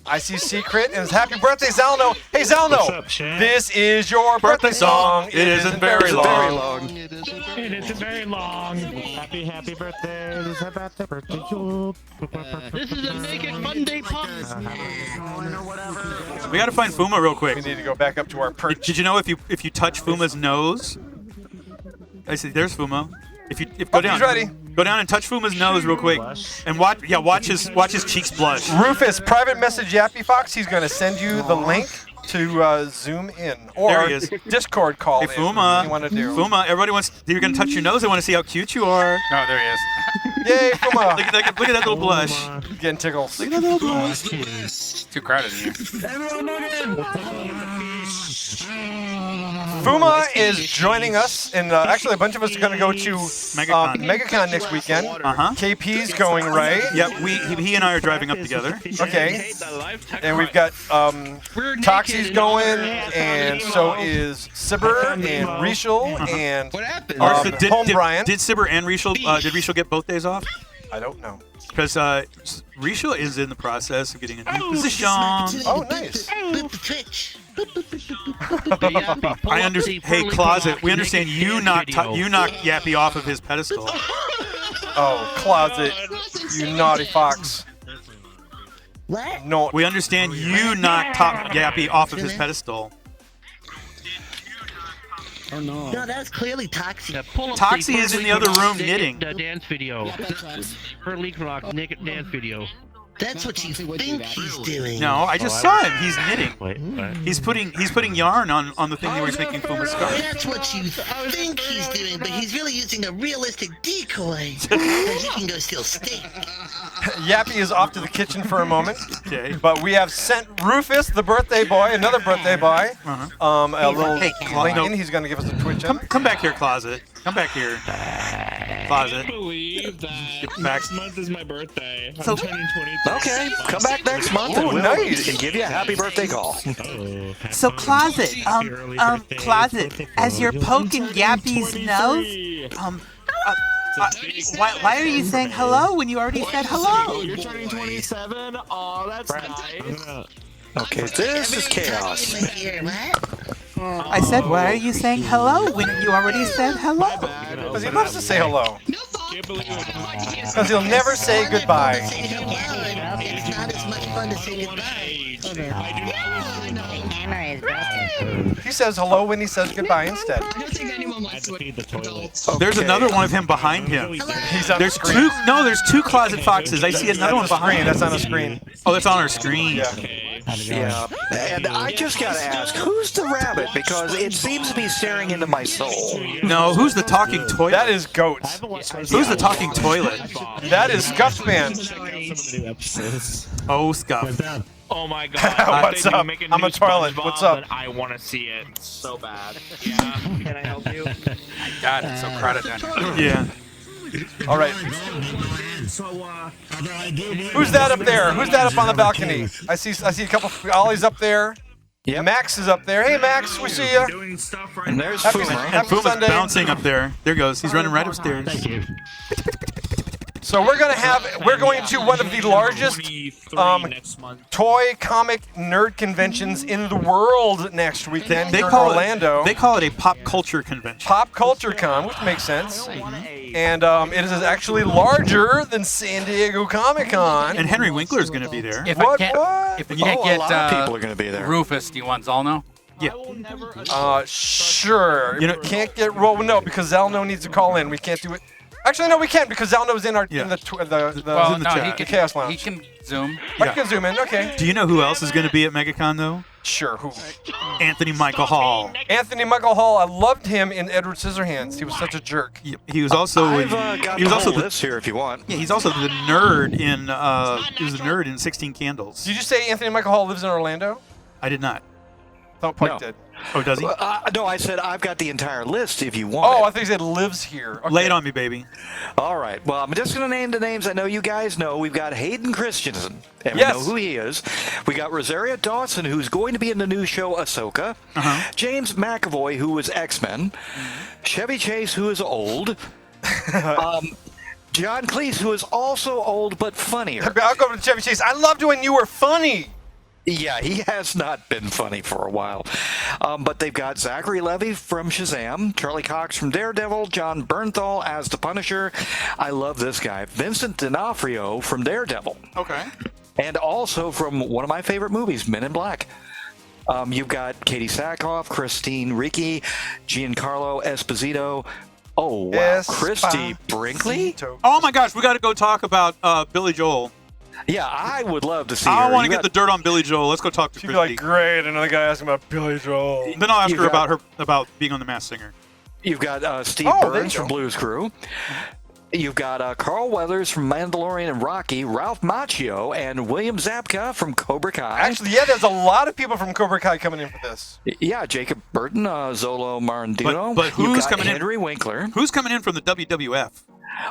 I see Secret and it's happy birthday, Zalno. Hey, Zalno. What's up, Chad? This is your birthday song. It isn't very long. It isn't very long. Happy birthday. This is about the birthday joke. This is a naked Funday Pawpet. We got to find Fuma real quick. We need to go back up to our perch. Did you know if you touch Fuma's nose? I see. There's Fuma. If go down. He's ready. Go down and touch Fuma's nose real quick, and watch his cheeks blush. Rufus, private message Yappy Fox. He's going to send you the link to zoom in or There he is. Discord call. Hey Fuma, You want to do? Fuma, everybody wants. You're gonna touch your nose. They want to see how cute you are. Oh, there he is. Yay, Fuma! Look at that little blush. Getting tickles. Look at that little blush. It's too crowded in here. Fuma is joining us, and actually a bunch of us are going to go to MegaCon next weekend. KP's going, right? Yep, he and I are driving up together. Okay. And we've got Toxie's going, and so is Sibber and Rishal and Home Brian. Did Sibber and Rishal did Rishal get both days off? I don't know. Because Rishal is in the process of getting a new position. Oh, nice. I understand. Hey, Closet, we understand you knocked Yappy off of his pedestal. Oh, Closet, you naughty fox. What? No. We understand you knocked Yappy off of his pedestal. Oh no. No, that's clearly Toxie. Yeah, Toxie is in the other room knitting. Dance video. Her Leak Rock naked dance video. That's what you think he's doing. No, I just saw him. He's knitting. Wait, what? He's putting yarn on the thing where he's making Fuma's scarf. That's what you think he's doing, but he's really using a realistic decoy so he can go steal steak. Yappy is off to the kitchen for a moment. Okay. But we have sent Rufus, the birthday boy, another birthday boy, a little link in. He's going to give us a Twitch. Come back here, Closet. Come back here. Closet. I can't believe that Get back. next month is my birthday. I'm So- turning 22. Okay, come back next month and we'll give you a happy birthday call. So Closet, Closet, as you're poking Yappy's nose, why are you saying hello when you already said hello? You're turning 27? Oh, that's nice. Okay, this is chaos. I said, why are you saying hello when you already said hello? Because he loves to say hello. Can't believe it. Because he'll never say goodbye. It's not as much fun to say goodbye. He says hello when he says goodbye instead. I don't think anyone likes what adults. There's another one of him behind him. He's on There's the screen. there's two Closet Foxes. I see another one behind him. That's on the screen. Oh, that's on our screen. Yeah, and I just gotta ask, who's the rabbit? Because it seems to be staring into my soul. No, who's the talking toilet? That is Goats. Who's the talking toilet? That is Scuffman. Oh, Scuff. Oh my god. What's up? I'm a toilet. What's up? I want to see it so bad. Yeah. Can I help you? God, it's so crowded down here. Yeah. All right. Who's that up there? Who's that up on the balcony? I see a couple. Ollie's up there. Yep. Max is up there. Hey, Max, we see you. And there's Happy, Fuma. And happy Fuma's Sunday. bouncing up there. There goes. He's running right upstairs. So we're going to one of the largest toy comic nerd conventions in the world next weekend in Orlando. They call it a pop culture convention. Pop Culture Con, which makes sense. And it is actually larger than San Diego Comic Con. And Henry Winkler is going to be there. If What? I can't Oh, get a lot of people are going to be there. Rufus, do you want Zalno? Yeah. Sure. You know- Can't get no because Zalno needs to call in. We can't do it. Actually, no, we can't because Zalno's in our in the Well, in the no, chat. he the can, Chaos Lounge. he can zoom. I can zoom in. Okay. Do you know who else is going to be at MegaCon though? Sure. Who? Anthony Michael Hall. Anthony Michael Hall. I loved him in Edward Scissorhands. He was such a jerk. He was also I've got he was the also whole list here if you want. Yeah, he's also the nerd in he was a nerd in 16 Candles. Did you say Anthony Michael Hall lives in Orlando? I did not. Thought Pike No. did. Oh, does he? No, I said I've got the entire list if you want. Oh, I it. think he said lives here. Okay. Lay it on me, baby. All right. Well, I'm just going to name the names I know you guys know. We've got Hayden Christensen, and Yes. we know who he is. We got Rosario Dawson, who's going to be in the new show Ahsoka. James McAvoy, who was X-Men. Chevy Chase, who is old. John Cleese, who is also old but funnier. I'll go with Chevy Chase. I loved when you were funny. Yeah, he has not been funny for a while. But they've got Zachary Levi from Shazam, Charlie Cox from Daredevil, John Bernthal as the Punisher. I love this guy. Vincent D'Onofrio from Daredevil. Okay. And also from one of my favorite movies, Men in Black. You've got Katie Sackhoff, Christine Ricci, Giancarlo Esposito. Oh, wow. Christy Brinkley? Oh my gosh, we got to go talk about Billy Joel. Yeah, I would love to see her. I want to You get the dirt on Billy Joel. Let's go talk to She'd be Christy. like, great. Another guy asking about Billy Joel. Then I'll ask You've her got- about being on The Masked Singer. You've got Steve Oh, there Burns you from go. Blues Crew. You've got Carl Weathers from Mandalorian and Rocky, Ralph Macchio, and William Zabka from Cobra Kai. Actually, yeah, there's a lot of people from Cobra Kai coming in for this. Yeah, Jacob Burton, Zolo Marandino. But You've who's got coming in? Henry Winkler. Who's coming in from the WWF?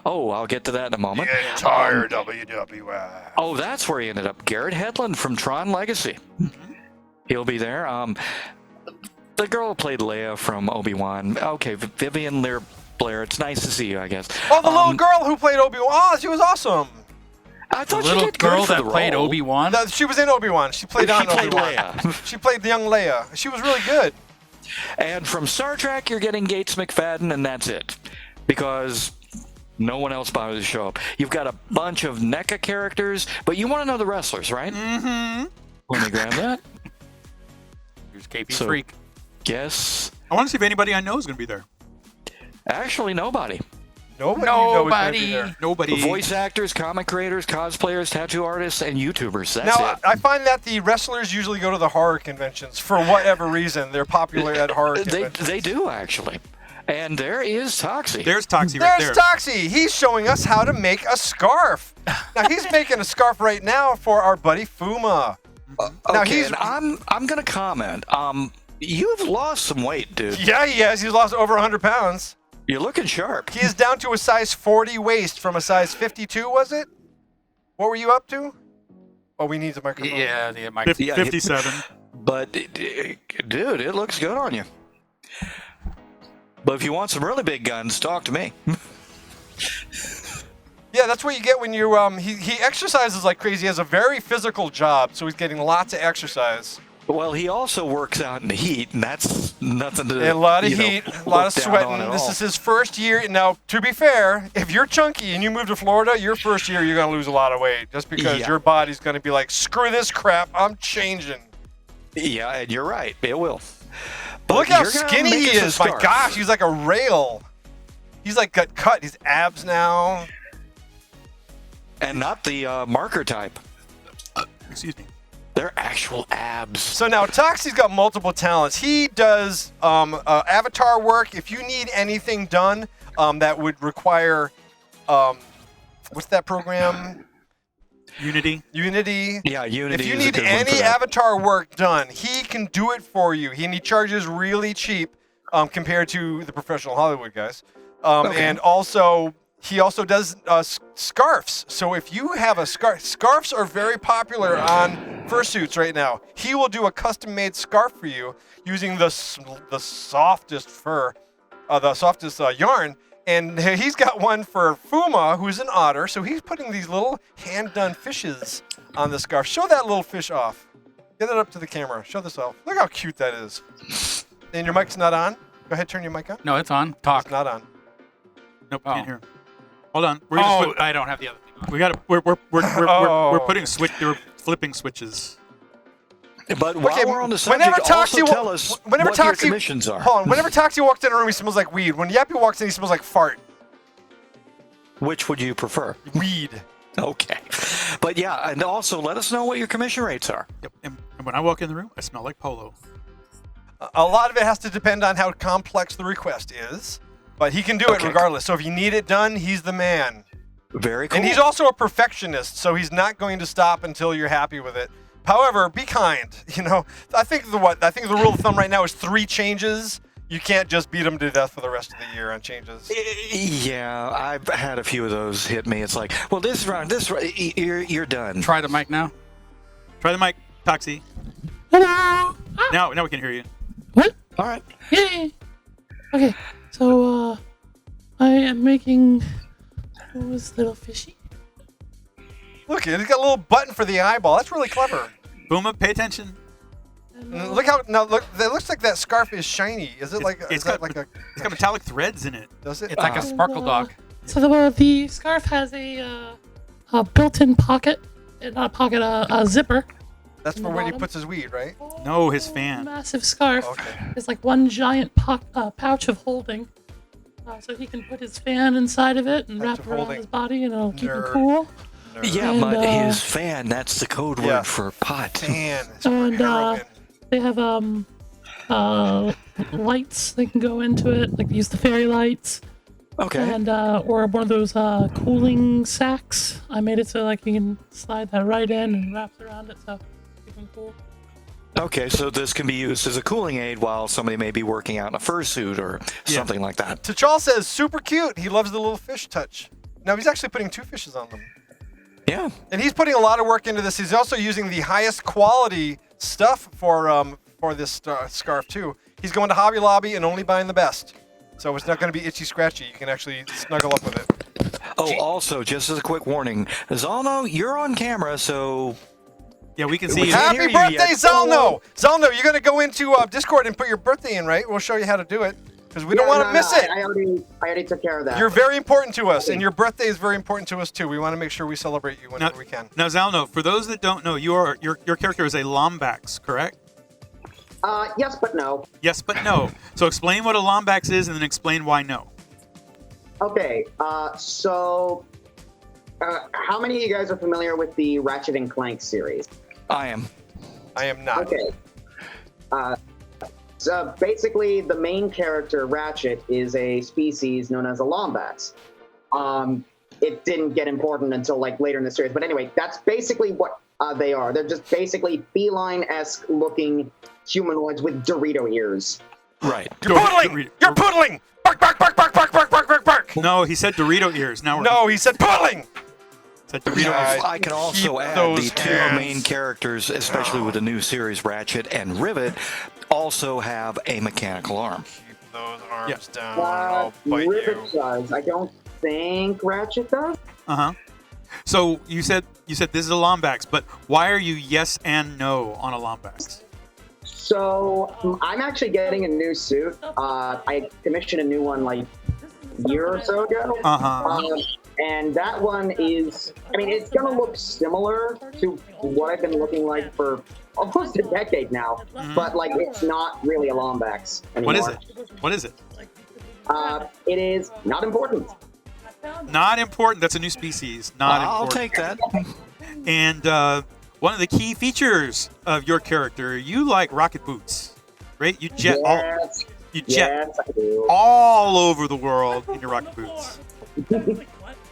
Oh, I'll get to that in a moment. The entire WWF. Oh, that's where he ended up. Garrett Hedlund from Tron Legacy. He'll be there. The girl who played Leia from Obi-Wan. Okay, Vivian Blair. It's nice to see you, I guess. Oh, the little girl who played Obi-Wan. Oh, she was awesome. I The thought she little did good girl for that the played role. Obi-Wan. She was in Obi-Wan. She played on She played Obi-Wan. Leia. She played the young Leia. She was really good. And from Star Trek, you're getting Gates McFadden, and that's it. Because no one else bothers to show up. You've got a bunch of NECA characters, but you want to know the wrestlers, right? Mm-hmm. Let me grab that. Here's KP So- Freak. Yes. I want to see if anybody I know is going to be there. Actually, nobody. Nobody. You know was gonna be Nobody. there. Nobody. Voice actors, comic creators, cosplayers, tattoo artists, and YouTubers. That's Now, it. I find that the wrestlers usually go to the horror conventions for whatever reason. They're popular at horror conventions. They do, actually. And there is Toxie. There's Toxie right there. There's Toxie. He's showing us how to make a scarf. Now, he's making a scarf right now for our buddy Fuma. Now, Okay, he's... and I'm going to comment. You've lost some weight, dude. Yeah, he has. He's lost over 100 pounds. You're looking sharp. He is down to a size 40 waist from a size 52, was it? What were you up to? Oh, we need the microphone. Yeah, the mic. 57. But, dude, it looks good on you. But if you want some really big guns, talk to me. Yeah, that's what you get when you he exercises like crazy. He has a very physical job, so he's getting lots of exercise. Well, he also works out in the heat, and that's nothing to A lot of you know, heat, a lot of look down on sweating. at This all. is his first year. Now, to be fair, if you're chunky and you move to Florida, your first year you're gonna lose a lot of weight, just because Yeah. your body's gonna be like, screw this crap, I'm changing. Yeah, and you're right. It will. Look how you're gonna skinny make he us a is. My scarf. gosh, he's like a rail. He's like got cut. He's abs now. And not the marker type. Excuse me. They're actual abs. So now Toxie's got multiple talents. He does avatar work. If you need anything done that would require, what's that program? Unity. Unity. Yeah, Unity. If you is a need good one for any that. avatar work done, he can do it for you. And he charges really cheap compared to the professional Hollywood guys. Okay. And also, he also does scarves. So if you have a scarf, scarves are very popular on fursuits right now. He will do a custom-made scarf for you using the softest fur, the softest yarn. And he's got one for Fuma, who's an otter. So he's putting these little hand-done fishes on the scarf. Show that little fish off. Get it up to the camera. Show this off. Look how cute that is. And your mic's not on? Go ahead, turn your mic on. No, it's on. Talk. It's not on. Nope, Oh. can't hear. Hold on. We're gonna I don't have the other thing on. we got to. We're Oh. putting we're flipping switches. But while Okay, we're on the whenever subject, also Toxie tell us whenever what your Toxie- commissions are. Hold on. Whenever Toxie walks in a room, he smells like weed. When Yappy walks in, he smells like fart. Which would you prefer? Weed. Okay. But yeah, and also let us know what your commission rates are. Yep. And when I walk in the room, I smell like polo. A lot of it has to depend on how complex the request is, but he can do it Okay. regardless. So if you need it done, he's the man. Very cool. And he's also a perfectionist, so he's not going to stop until you're happy with it. However, be kind. You know, I think the rule of thumb right now is 3 changes. You can't just beat them to death for the rest of the year on changes. Yeah, I've had a few of those hit me. It's like, well, this is wrong. You're done. Try the mic now. Try the mic, Toxie. Hello. Now we can hear you. What? All right. Yay. Okay. So I am making those little fishy. Look, it's got a little button for the eyeball. That's really clever. Booma, pay attention. Look how look. It looks like that scarf is shiny. Is it like? It's got metallic threads in it. Does it? It's like a sparkle dog. So the scarf has a built-in pocket, not a pocket, a zipper. That's for when he puts his weed, right? No, his fan. Massive scarf. Okay. It's like one giant pouch of holding. So he can put his fan inside of it and wrap it around his body, and it'll keep him cool. Yeah, And, but his fan, that's the code word for pot. Fan. And they have lights they can go into it, like they use the fairy lights. Okay. And or one of those cooling sacks. I made it so like you can slide that right in and wrap it around it, so keep them cool. Okay, so this can be used as a cooling aid while somebody may be working out in a fursuit or something like that. T'Chall says super cute. He loves the little fish touch. Now he's actually putting 2 fishes on them. Yeah. And he's putting a lot of work into this. He's also using the highest quality stuff for this scarf too. He's going to Hobby Lobby and only buying the best. So it's not going to be itchy scratchy. You can actually snuggle up with it. Oh, also, just as a quick warning, Zalno, you're on camera, so... Yeah, we can see you. Happy birthday, Zalno! Zalno, you're going to go into Discord and put your birthday in, right? We'll show you how to do it. Because we don't want to miss it. I already took care of that. You're very important to us, and your birthday is very important to us too. We want to make sure we celebrate you whenever we can. Now, Zalno, for those that don't know, your character is a Lombax, correct? Yes, but no. Yes, but no. So explain what a Lombax is, and then explain why no. Okay, so how many of you guys are familiar with the Ratchet and Clank series? I am. I am not. Okay. So basically, the main character, Ratchet, is a species known as a Lombax. It didn't get important until like later in the series, but anyway, that's basically what they are. They're just basically feline-esque looking humanoids with Dorito ears. Right. You're poodling! You're poodling! Bark, bark, bark, bark, bark, bark, bark, bark, bark! No, he said Dorito ears. Now we're... No, he said poodling! Said Dorito ears. I can also add the 2 main characters, especially with the new series, Ratchet and Rivet, also have a mechanical arm. Keep those arms down, I'll bite Rivet does. I don't think Ratchet does. Uh-huh. So you said this is a Lombax, but why are you yes and no on a Lombax? So I'm actually getting a new suit. I commissioned a new one like a year or so ago. And that one is, I mean, it's going to look similar to what I've been looking like for almost a decade now. But, like, it's not really a Lombax anymore. What is it? What is it? It is not important. Not important. That's a new species. Not important. I'll take that. And one of the key features of your character, you like rocket boots, right? You jet Yes, I do. all over the world in your rocket boots.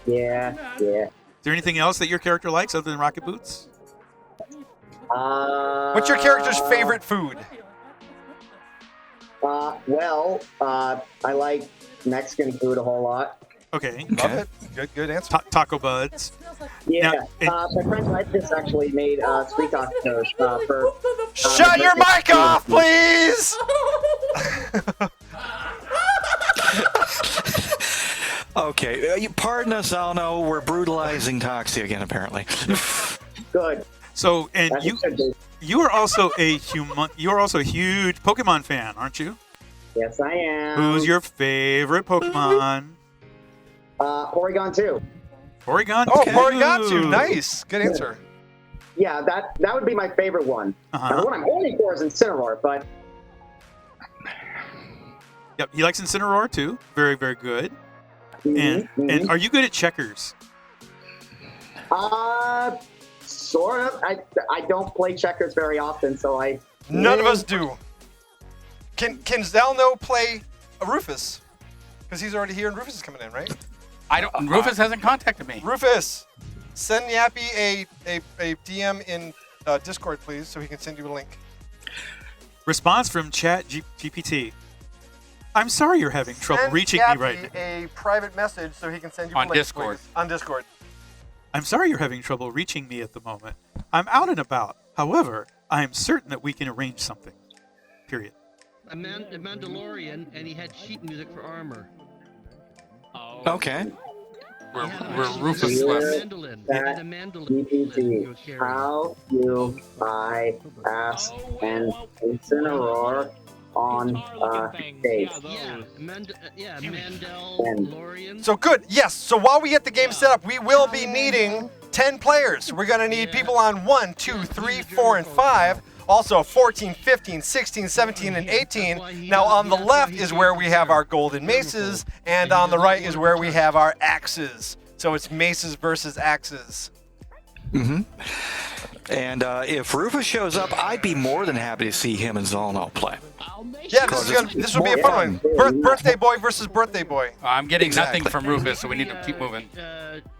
Yeah. Is there anything else that your character likes other than rocket boots? What's your character's favorite food? I like Mexican food a whole lot. Okay. Love it. Good answer. Taco buds. Yeah. My friend Alexis actually made sweet tacos for... Shut your mic off, please! Okay, you pardon us, Alno. We're brutalizing Toxie again, apparently. Good. So, and you are also a huge Pokemon fan, aren't you? Yes, I am. Who's your favorite Pokemon? Porygon 2. Porygon 2. Oh, Porygon 2. Nice. Good answer. Yeah, that would be my favorite one. Now, the one I'm holding for is Incineroar, but... Yep, he likes Incineroar too. Very, very good. And are you good at checkers? Sort of. I don't play checkers very often, so I... None of us do. Can Zalno play a Rufus? Because he's already here and Rufus is coming in, right? Rufus hasn't contacted me. Rufus, send Yappy a DM in Discord, please, so he can send you a link. Response from Chat GPT. I'm sorry you're having trouble reaching me right now. a private message so he can send you On a link, Discord. please. On Discord. I'm sorry you're having trouble reaching me at the moment. I'm out and about. However, I am certain that we can arrange something. Period. A Mandalorian, and he had sheet music for armor. Okay. We're Rufus left. GPT, how do I ask an Incineroar on stage? Mandalorian. So good. Yes. So while we get the game set up, we will be needing 10 players. We're going to need people on 1, 2, 3, 4, and 5. Also 14, 15, 16, 17, and 18. Now on the left is where we have our golden maces, and on the right is where we have our axes. So it's maces versus axes. Mm-hmm. And if Rufus shows up, I'd be more than happy to see him and Zolno play. Yeah, this will be a fun one. Birthday boy versus birthday boy. I'm getting nothing from Rufus, so we need to keep moving.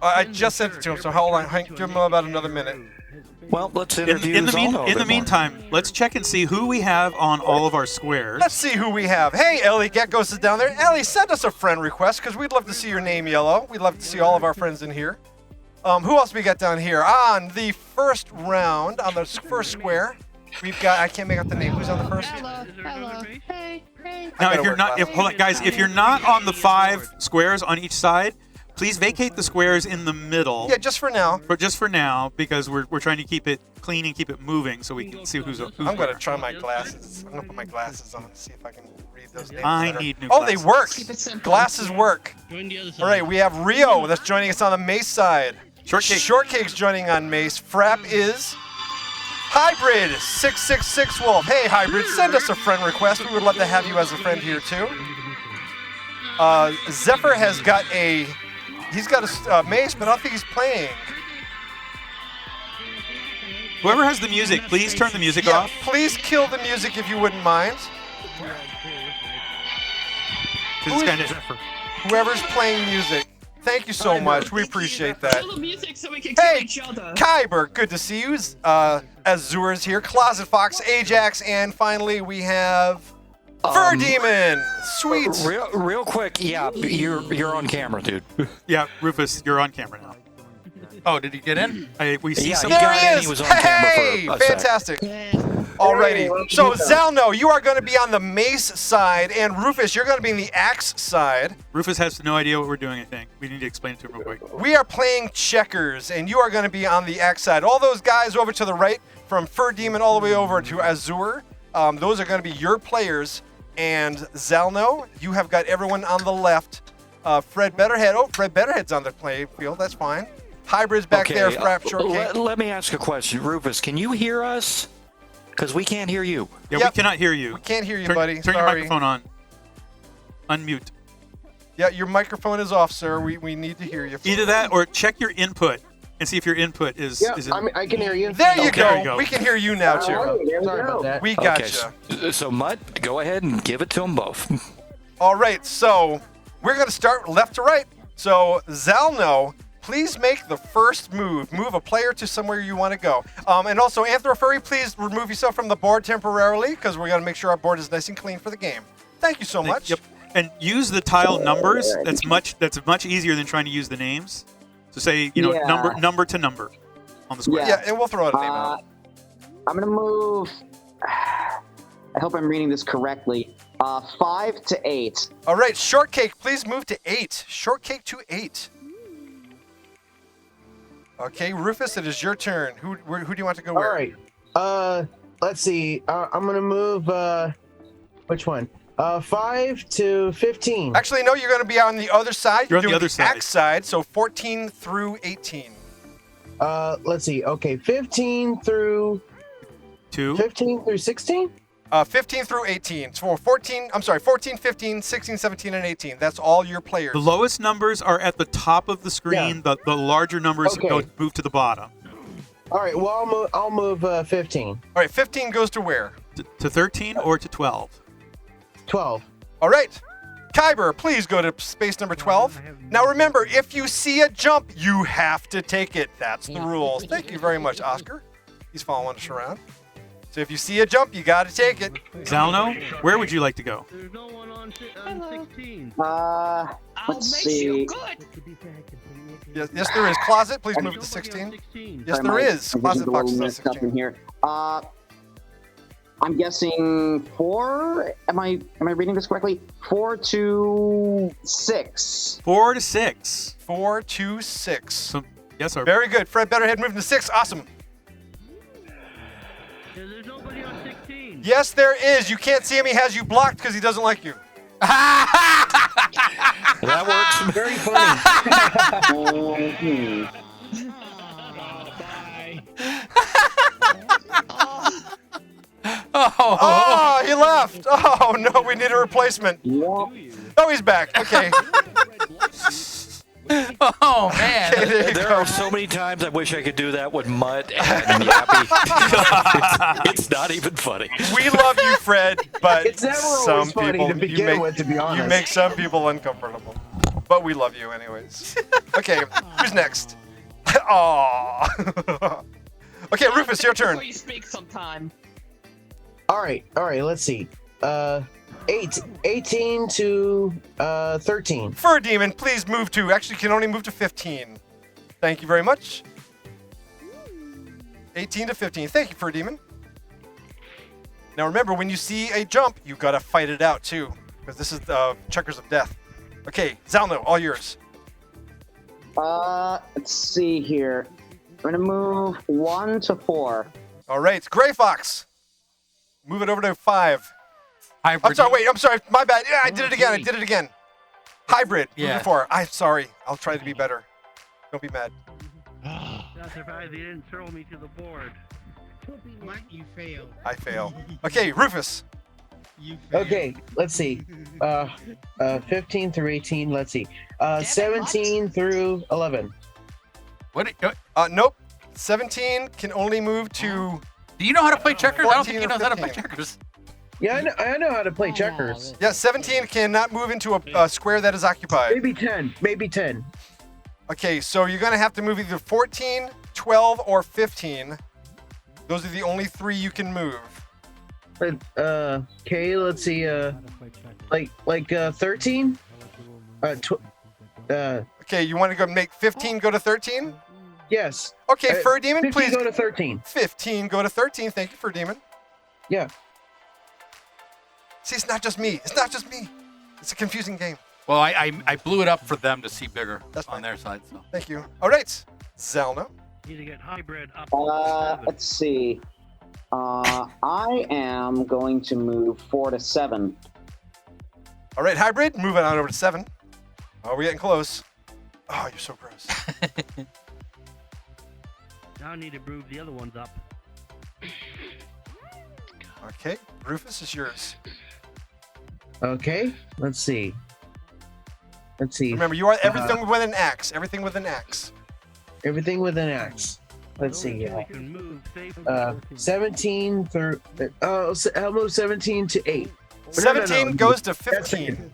I just sent it to him, so hold on. Give him about another minute. Well, let's interview in Zolno. the meantime, let's check and see who we have on all of our squares. Let's see who we have. Hey, Ellie Geckos is down there. Ellie, send us a friend request because we'd love to see your name yellow. We'd love to see all of our friends in here. Who else we got down here? On the first round, on the first square, we've got, I can't make out the name. Who's on the first? Hello. Hey. Now, hold on, guys, if you're not on the 5 squares on each side, please vacate the squares in the middle. Yeah, just for now. Just for now, because we're trying to keep it clean and keep it moving so we can see who's I'm going to try my glasses. I'm going to put my glasses on and see if I can read those names I better. need new Oh, glasses. they work. Glasses work. All right, we have Rio that's joining us on the Mace side. Shortcake's joining on Mace. Frap is Hybrid 666 Wolf. Hey, Hybrid, send us a friend request. We would love to have you as a friend here too. Zephyr has got he's got a Mace, but I don't think he's playing. Whoever has the music, please turn the music off. Please kill the music if you wouldn't mind. Whoever's playing music. Thank you so much. We appreciate that. Kill the music so we can Hey, kill each other. Kyber, good to see you. Azur's here. Closet Fox, Ajax, and finally we have Fur Demon. Sweet. Real quick, yeah, you're on camera, dude. Yeah, Rufus, you're on camera now. Oh, did he get in? We see Yeah, some. he got There in. he He was is. on camera Hey, for a sec. fantastic. Alrighty. So Zalno, you are going to be on the Mace side, and Rufus, you're going to be in the Axe side. Rufus has no idea what we're doing, I think. We need to explain it to him real quick. We are playing checkers, and you are going to be on the Axe side. All those guys over to the right, from Fur Demon all the way over to Azur, those are going to be your players. And Zalno, you have got everyone on the left. Fred Betterhead. Oh, Fred Betterhead's on the play field. That's fine. Hybrid's back there. Frap Shortcake. Let me ask a question. Rufus, can you hear us? Because we can't hear you. Yeah, we cannot hear you. We can't hear you, turn, buddy. Turn your Sorry. microphone on. Unmute. Yeah, your microphone is off, sir. We need to hear you. Either that or check your input and see if your input is. Yeah, is in... I can hear you. There you There go. you go. We can hear you now, too. Sorry about that. We Okay, gotcha. so Mutt, go ahead and give it to them both. All right, so we're going to start left to right. So, Zalno, please make the first move. Move a player to somewhere you want to go. And also, Anthrofurry, please remove yourself from the board temporarily because we're going to make sure our board is nice and clean for the game. Thank you so much. Yep. And use the tile numbers. That's much easier than trying to use the names. So say, number to number on the square. Yeah, and we'll throw out a name out. I'm going to move. I hope I'm reading this correctly. 5 to 8. All right, Shortcake, please move to 8. Shortcake to 8. Okay, Rufus, it is your turn. Who do you want to go where? All right. Let's see. I'm gonna move. Which one? 5 to 15. Actually, no. You're going to be on the other side. You're on the doing other side. Axe side. So 14 through 18. Let's see. Okay, 15 through 15 through 16. 15 through 18. So 14, 15, 16, 17, and 18. That's all your players. The lowest numbers are at the top of the screen. Yeah. The larger numbers move to the bottom. All right. Well, I'll move 15. All right, 15 goes to where? To 13 or to 12? 12. All right. Kyber, please go to space number 12. Now remember, if you see a jump, you have to take it. That's the rules. Thank you very much, Oscar. He's following us around. So if you see a jump, you got to take it. Zalno, where would you like to go? There's no one on 16. Let's see. Yes, there is. Closet, please move to 16. Yes, there is. Closet Fox is on 16. Here. I'm guessing 4. Am I reading this correctly? 4 to 6. 4 to 6. 4 to 6. So, yes, sir. Very good. Fred Betterhead moving to 6. Awesome. There's nobody on 16. Yes, there is. You can't see him. He has you blocked because he doesn't like you. That works. Very funny. Oh, he left. Oh, no, we need a replacement. Oh, he's back. Okay. Oh, man. Okay, There are so many times I wish I could do that with Mutt and Yappy. It's not even funny. We love you, Fred, but It's never some always funny people to begin with, to be honest. you make some people uncomfortable. But we love you anyways. Okay, who's next? Oh. Okay, Rufus, your turn. Before you speak sometime. All right. Let's see. 18 to 13. Fur Demon, please move to. Actually, you can only move to 15. Thank you very much. 18 to 15. Thank you, Fur Demon. Now remember, when you see a jump, you gotta fight it out too, because this is Checkers of Death. Okay, Zalno, all yours. Let's see here. I'm gonna move 1 to 4. All right, Gray Fox. Move it over to 5. Hybrid. I'm sorry. My bad. Yeah, I did it again. Hybrid. Move Yeah. to 4. I'm sorry. I'll try to be better. Don't be mad. Not surprised they didn't throw me to the board. What? You failed. I fail. Okay, Rufus. You failed. Okay, let's see. 15 through 18. Let's see. 17 through 11. What? Nope. 17 can only move to. Do you know how to play checkers? I don't 14 think he or knows how to play 15. checkers. Yeah, I know how to play checkers. Yeah, 17 cannot move into a square that is occupied. Maybe 10. Maybe 10. Okay, so you're gonna have to move either 14, 12, or 15. Those are the only 3 you can move. Okay, let's see. Like 13. Okay, you want to go make 15 go to 13? Yes. Okay, Fur Demon, 15 please. go to 13. 15 go to 13. Thank you, Fur Demon. Yeah. See, it's not just me. It's not just me. It's a confusing game. Well, I blew it up for them to see bigger That's on fine. their side. So. Thank you. All right, Zelno. Need to get hybrid up. Let's see. I am going to move 4 to 7. All right, Hybrid, moving on over to 7. Oh, we're getting close. Oh, you're so gross. Now I need to move the other ones up. Okay, Rufus is yours. Okay, let's see. Remember, you are everything with an axe. Everything with an axe. Everything with an axe. Let's see. 17 through. I'll move 17 to 8. 17 No. goes to 15.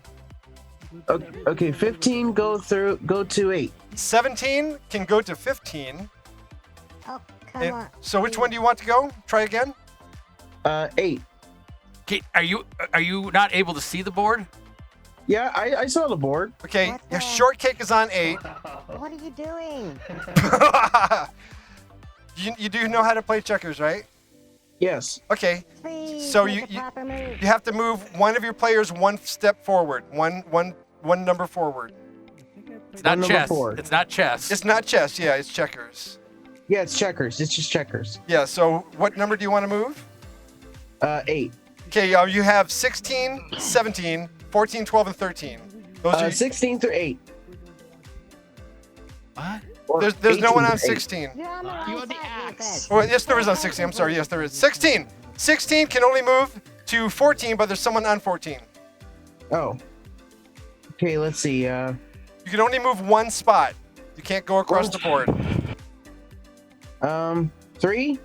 Okay, 15 go to 8. 17 can go to 15. Oh, come And on. so which one do you want to go? Try again. 8. Okay, are you not able to see the board? Yeah, I saw the board. Okay, your shortcake is on 8. What are you doing? You do know how to play checkers, right? Yes. Okay. Please So make you a proper move. have to move one of your players one step forward, one number forward. It's not number chess. 4. It's not chess. It's not chess. Yeah, it's checkers. Yeah, it's checkers. It's just checkers. Yeah. So what number do you want to move? 8. Okay. You have 16, 17, 14, 12, and 13. Those are 16 through 8. What? There's no one on 18 to 8. 16. You're on the wrong You want the side, axe. Oh, yes, there is on 16. I'm sorry. Yes, there is. 16. 16 can only move to 14, but there's someone on 14. Oh. Okay, let's see. You can only move one spot. You can't go across the board. 3.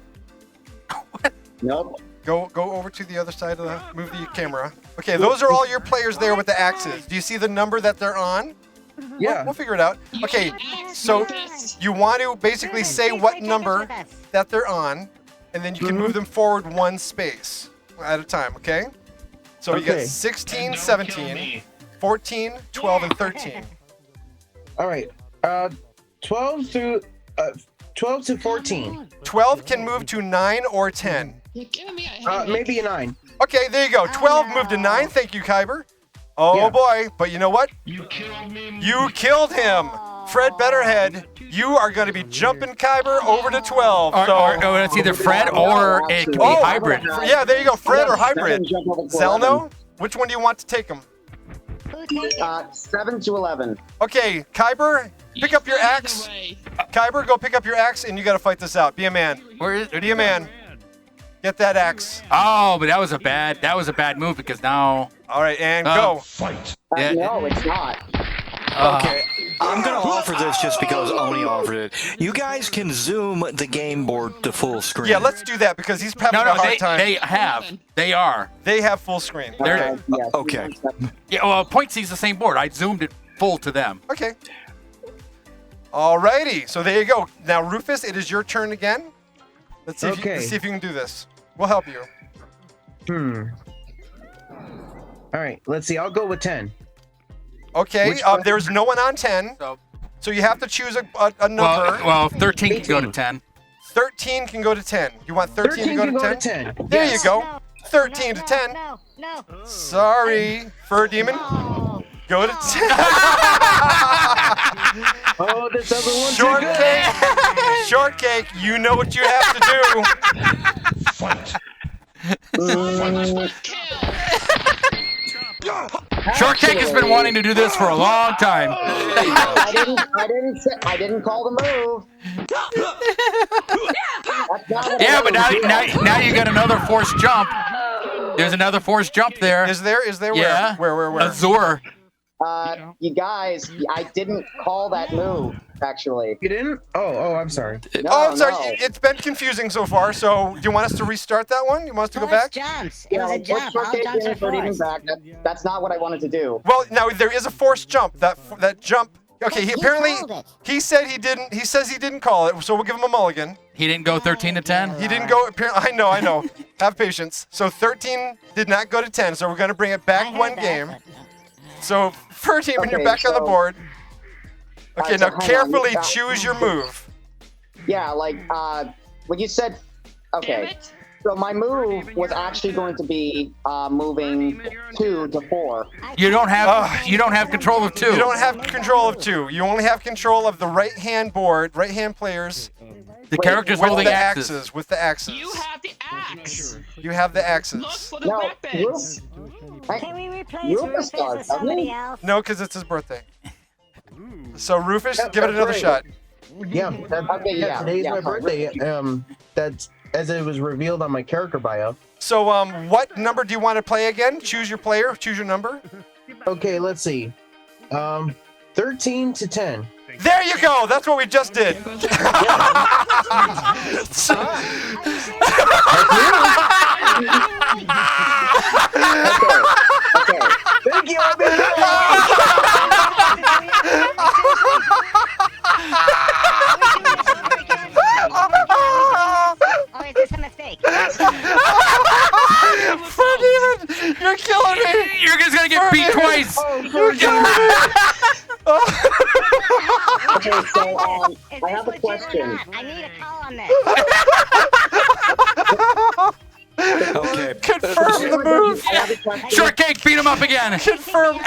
Nope. Go over to the other side of the. Move the camera. Okay, those are all your players there with the axes. Do you see the number that they're on? Yeah. We'll figure it out. Okay, so you want to basically say what number that they're on, and then you can move them forward 1 space at a time, okay? So you got 16, 17, 14, 12, and 13. All right. 12 to 14. 12 can move to 9 or 10. Maybe a 9. Okay, there you go. 12 moved to 9. Thank you, Kyber. Oh boy, but you know what? You killed him. Fred Betterhead, you are going to be jumping Kyber over to 12. Or it's either Fred or it can be hybrid. Yeah, there you go. Fred or hybrid. Zelno, which one do you want to take him? 7 to 11. Okay, Kyber, pick up your axe. Kyber, go pick up your axe, and you got to fight this out. Be a man. Be a man. Get that axe. Oh, but that was a bad move because now. All right, and go. Fight. No, it's not. Okay, I'm going to offer this just because Oni offered it. You guys can zoom the game board to full screen. Yeah, let's do that because he's having a hard time. They have full screen. Okay. Yeah, well, Point sees the same board. I zoomed it full to them. Okay. Alrighty, so there you go. Now, Rufus, it is your turn again. Let's see, let's see if you can do this. We'll help you. All right, let's see. I'll go with 10. Okay, there's no one on 10, so you have to choose a number. Well, 13 can go to 10. 13 can go to 10. You want 13 to go to 10? There you go. 13 to 10. No. Sorry, Fur Demon. Go to 10. Oh, this other one's Shortcake. Shortcake, you know what you have to do. Fight. Shortcake has been wanting to do this for a long time. I didn't call the move. Yeah, but now you got another forced jump. There's another forced jump there. Is there? Yeah. Where? Azure. You guys, I didn't call that move, actually. You didn't? Oh, I'm sorry. I'm sorry. It's been confusing so far, so do you want us to restart that one? You want us to go back? Jumps. It was a jump. All jumps are forced. That's not what I wanted to do. Well, now there is a forced jump. That jump. Okay, he said he didn't. He says he didn't call it, so we'll give him a mulligan. He didn't go 13 to 10? He didn't go. I know. Have patience. So 13 did not go to 10, so we're going to bring it back one game. So, Fur Demon, you're back on the board. Okay, now carefully choose your move. Yeah, like, when you said, okay, so my move was actually going to be moving 2 to 4. You don't have control of 2. You don't have control of 2. You only have control of the right-hand board, right-hand players. The characters with holding the axes. With the axes. You have the axe. You have the axes. Look for the weapons. Can we replace Rufus with somebody else? No, because it's his birthday. So Rufus, give it another shot. Yeah, today's my birthday. That's as it was revealed on my character bio. So, what number do you want to play again? Choose your player. Choose your number. Okay, let's see. 13 to 10. There you go. That's what we just did. Okay. Thank you. Or is this a mistake? Fur Demon, you're killing me. You're just gonna get beat twice. You're killing me. Okay, so I have a question. I need a call on this. Okay. Confirm the move. Shortcake, beat him up again. Confirm.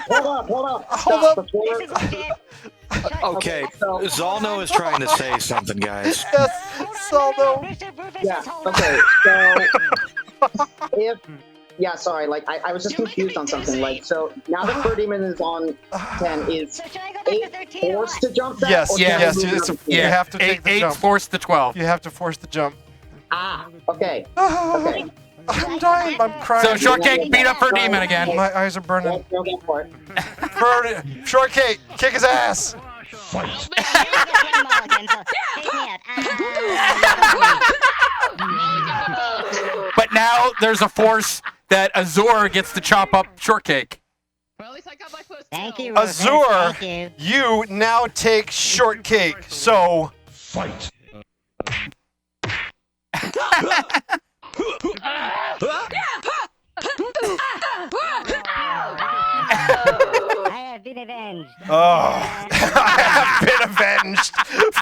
Hold up. Okay, Zalno is trying to say something, guys. Yes, Zalno. Yeah, okay, so sorry, like, I was just confused on something. Like, so now that Fur Demon is on 10, is 8 forced to jump that? Yes. You have to take the 8 jump. forced to 12. You have to force the jump. Okay. I'm dying. I'm crying. So Shortcake beat up Fur Demon again. My eyes are burning. Go for it. Shortcake, kick his ass. Fight. But now there's a force that Azure gets to chop up Shortcake. Well, at least I got my first Thank you, kill. Rufus. Azure, Thank you now take Shortcake. So. Fight. I have been avenged. Oh, I have been avenged.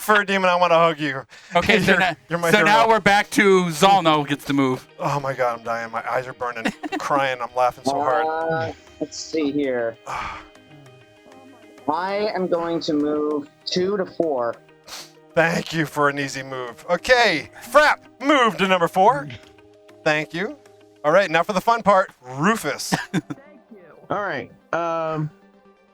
Fur Demon, I want to hug you. Okay, so, You're my so hero. now we're back to Zalno gets to move. Oh my god, I'm dying. My eyes are burning. I'm crying. I'm laughing so hard. Let's see here. I am going to move 2 to 4. Thank you for an easy move. Okay, Frap, move to number 4. Thank you. All right, now for the fun part, Rufus. All right.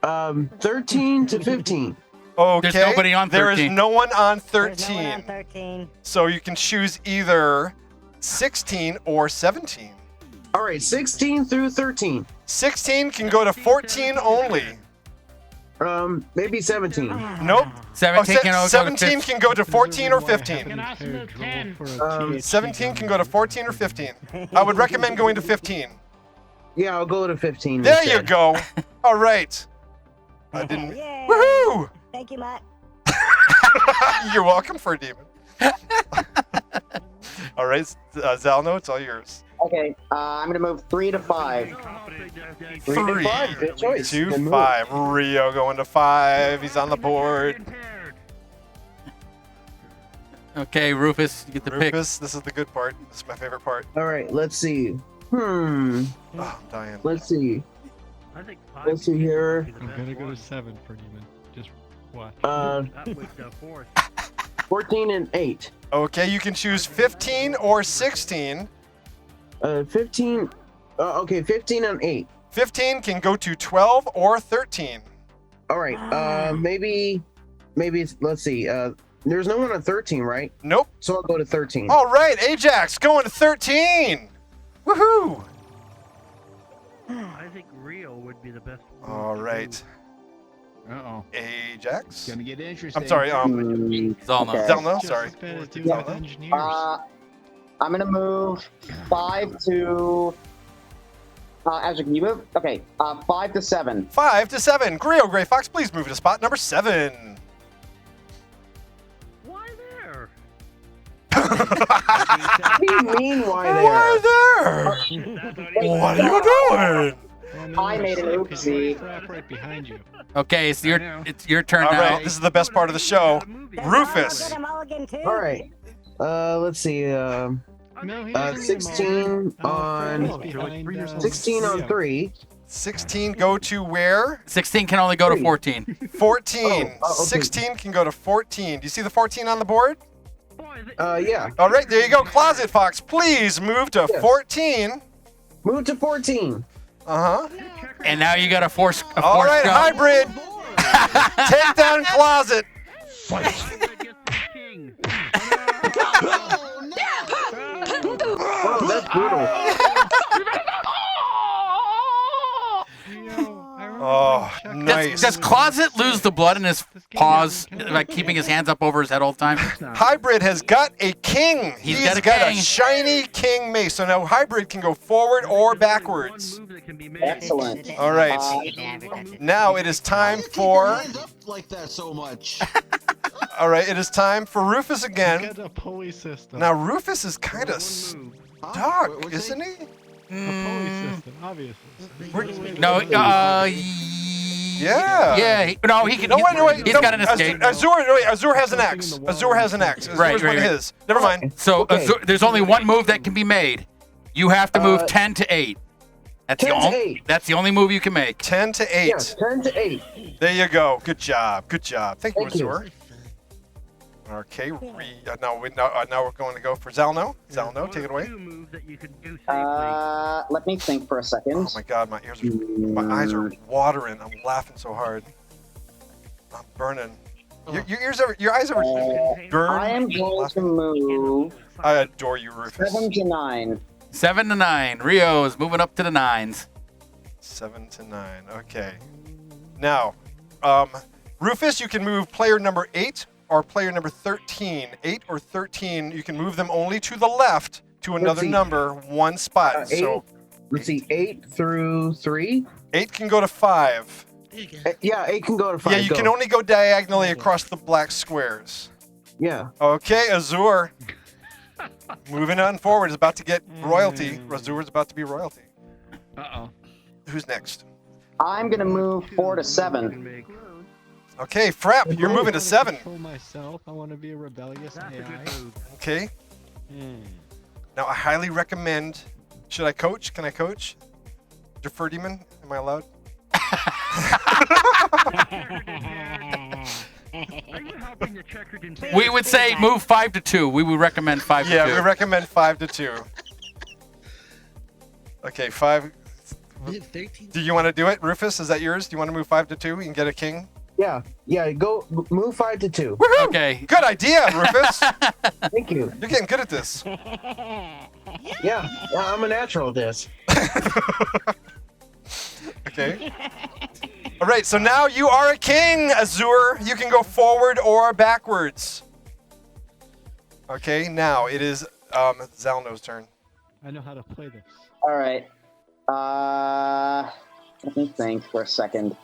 13 to 15. Okay. There's nobody on 13. There is no one on 13. There's no one on 13. So you can choose either 16 or 17. All right, 16 through 13. 16 can go to 14 only. Maybe 17. Nope. 17 can only go to 17 15. can go to 14 or 15. 17 can go to 14 or 15. I would recommend going to 15. Yeah, I'll go to 15. There instead. you go. All right. I didn't. Yay. Woohoo! Thank you, Matt. You're welcome, Fur Demon. All right, Zalno, it's all yours. Okay, I'm going to move 3 to 5. 3 to 5. Good choice. 2, Good move. 5. Rio going to 5. He's on the board. Okay, Rufus, you get the pick. Rufus, this is the good part. This is my favorite part. All right, let's see. Oh, I'm dying. Let's see. I think Let's see here. I'm gonna go to 7 for Demon. Just watch. 14 and 8. Okay, you can choose 15 or 16. 15. Okay, 15 and 8. 15 can go to 12 or 13. All right. Maybe. Let's see. There's no one on 13, right? Nope. So I'll go to 13. All right, Ajax going to 13. Woohoo! I think Rio would be the best. All right. Uh-oh. Ajax. It's gonna get interesting. I'm sorry. Zalno. Okay. Zalno, sorry. I'm going to move 5 to... Azure, can you move? Okay, 5 to 7. 5 to 7. Grio Gray Fox, please move to spot number 7. Why there? What do you mean, why there? Why there? What are you doing? I made an oopsie. Right behind you. Okay, it's your turn All now. right, this is the best part of the show. Rufus. All right. Let's see. 16 on 16 on 3. 16 go to where? 16 can only go to 14. 14. Okay. 16 can go to 14. Do you see the 14 on the board? Yeah. All right, there you go. Closet Fox, please move to 14. Move to 14. Uh-huh. And now you got a force. All right, Hybrid. Take down Closet. Oh, that's brutal. Oh, nice. Does Closet lose the blood in his paws, like keeping his hands up over his head all the time? Hybrid has got a king. He's He's got a king. shiny king mace. So now Hybrid can go forward or backwards. Excellent. All right. Now it is time for. Like that so much. All right, it is time for Rufus again. Got a pulley system. Now Rufus is kind of stuck, isn't he? A pulley system, obviously. No, Yeah. yeah. No, he can. No, wait. He's got an escape. Azure has an X. Azure has an X. Azure's Right, one right. of his. Never mind. So Okay. there's only one move that can be made. You have to move 10 to 8. That's 10 the to only. 8. That's the only move you can make. 10 to 8. Yeah, 10 to 8. There you go. Good job. Good job. Thank you, Thank you. Azure. Okay, now we're going to go for Zalno. Zalno, take it away. Let me think for a second. Oh my God, my eyes are watering. I'm laughing so hard. I'm burning. Your eyes are burned. I am going to move I adore you, Rufus. 7 to 9. 7 to 9. Rio is moving up to the 9s. 7 to 9. Okay. Now, Rufus, you can move player number 8 or player number 13. 8 or 13, you can move them only to the left to another number, one spot. 8, So let's see, 8 through 3. 8 can go to 5. Yeah, 8 can go to 5. Yeah, you can only go diagonally across the black squares. Yeah. Okay, Azure. Moving on forward is about to get royalty. Razur's about to be royalty. Uh-oh. Who's next? I'm gonna move 4 to 7. Okay, Frap, you're moving to 7. Myself, I want to be a rebellious AI. Okay. Now, I highly recommend. Should I coach? Can I coach? Defer demon? Am I allowed? We would say move 5 to 2. We would recommend 5 to 2. Yeah, we recommend 5 to 2. Okay, 5. Do you want to do it, Rufus? Is that yours? Do you want to move 5 to 2? You can get a king. Yeah. Go move 5 to 2. Woohoo! Okay. Good idea, Rufus. Thank you. You're getting good at this. Yeah, I'm a natural at this. Okay. All right, so now you are a king, Azur. You can go forward or backwards. Okay, now it is Zalno's turn. I know how to play this. All right. Let me think for a second.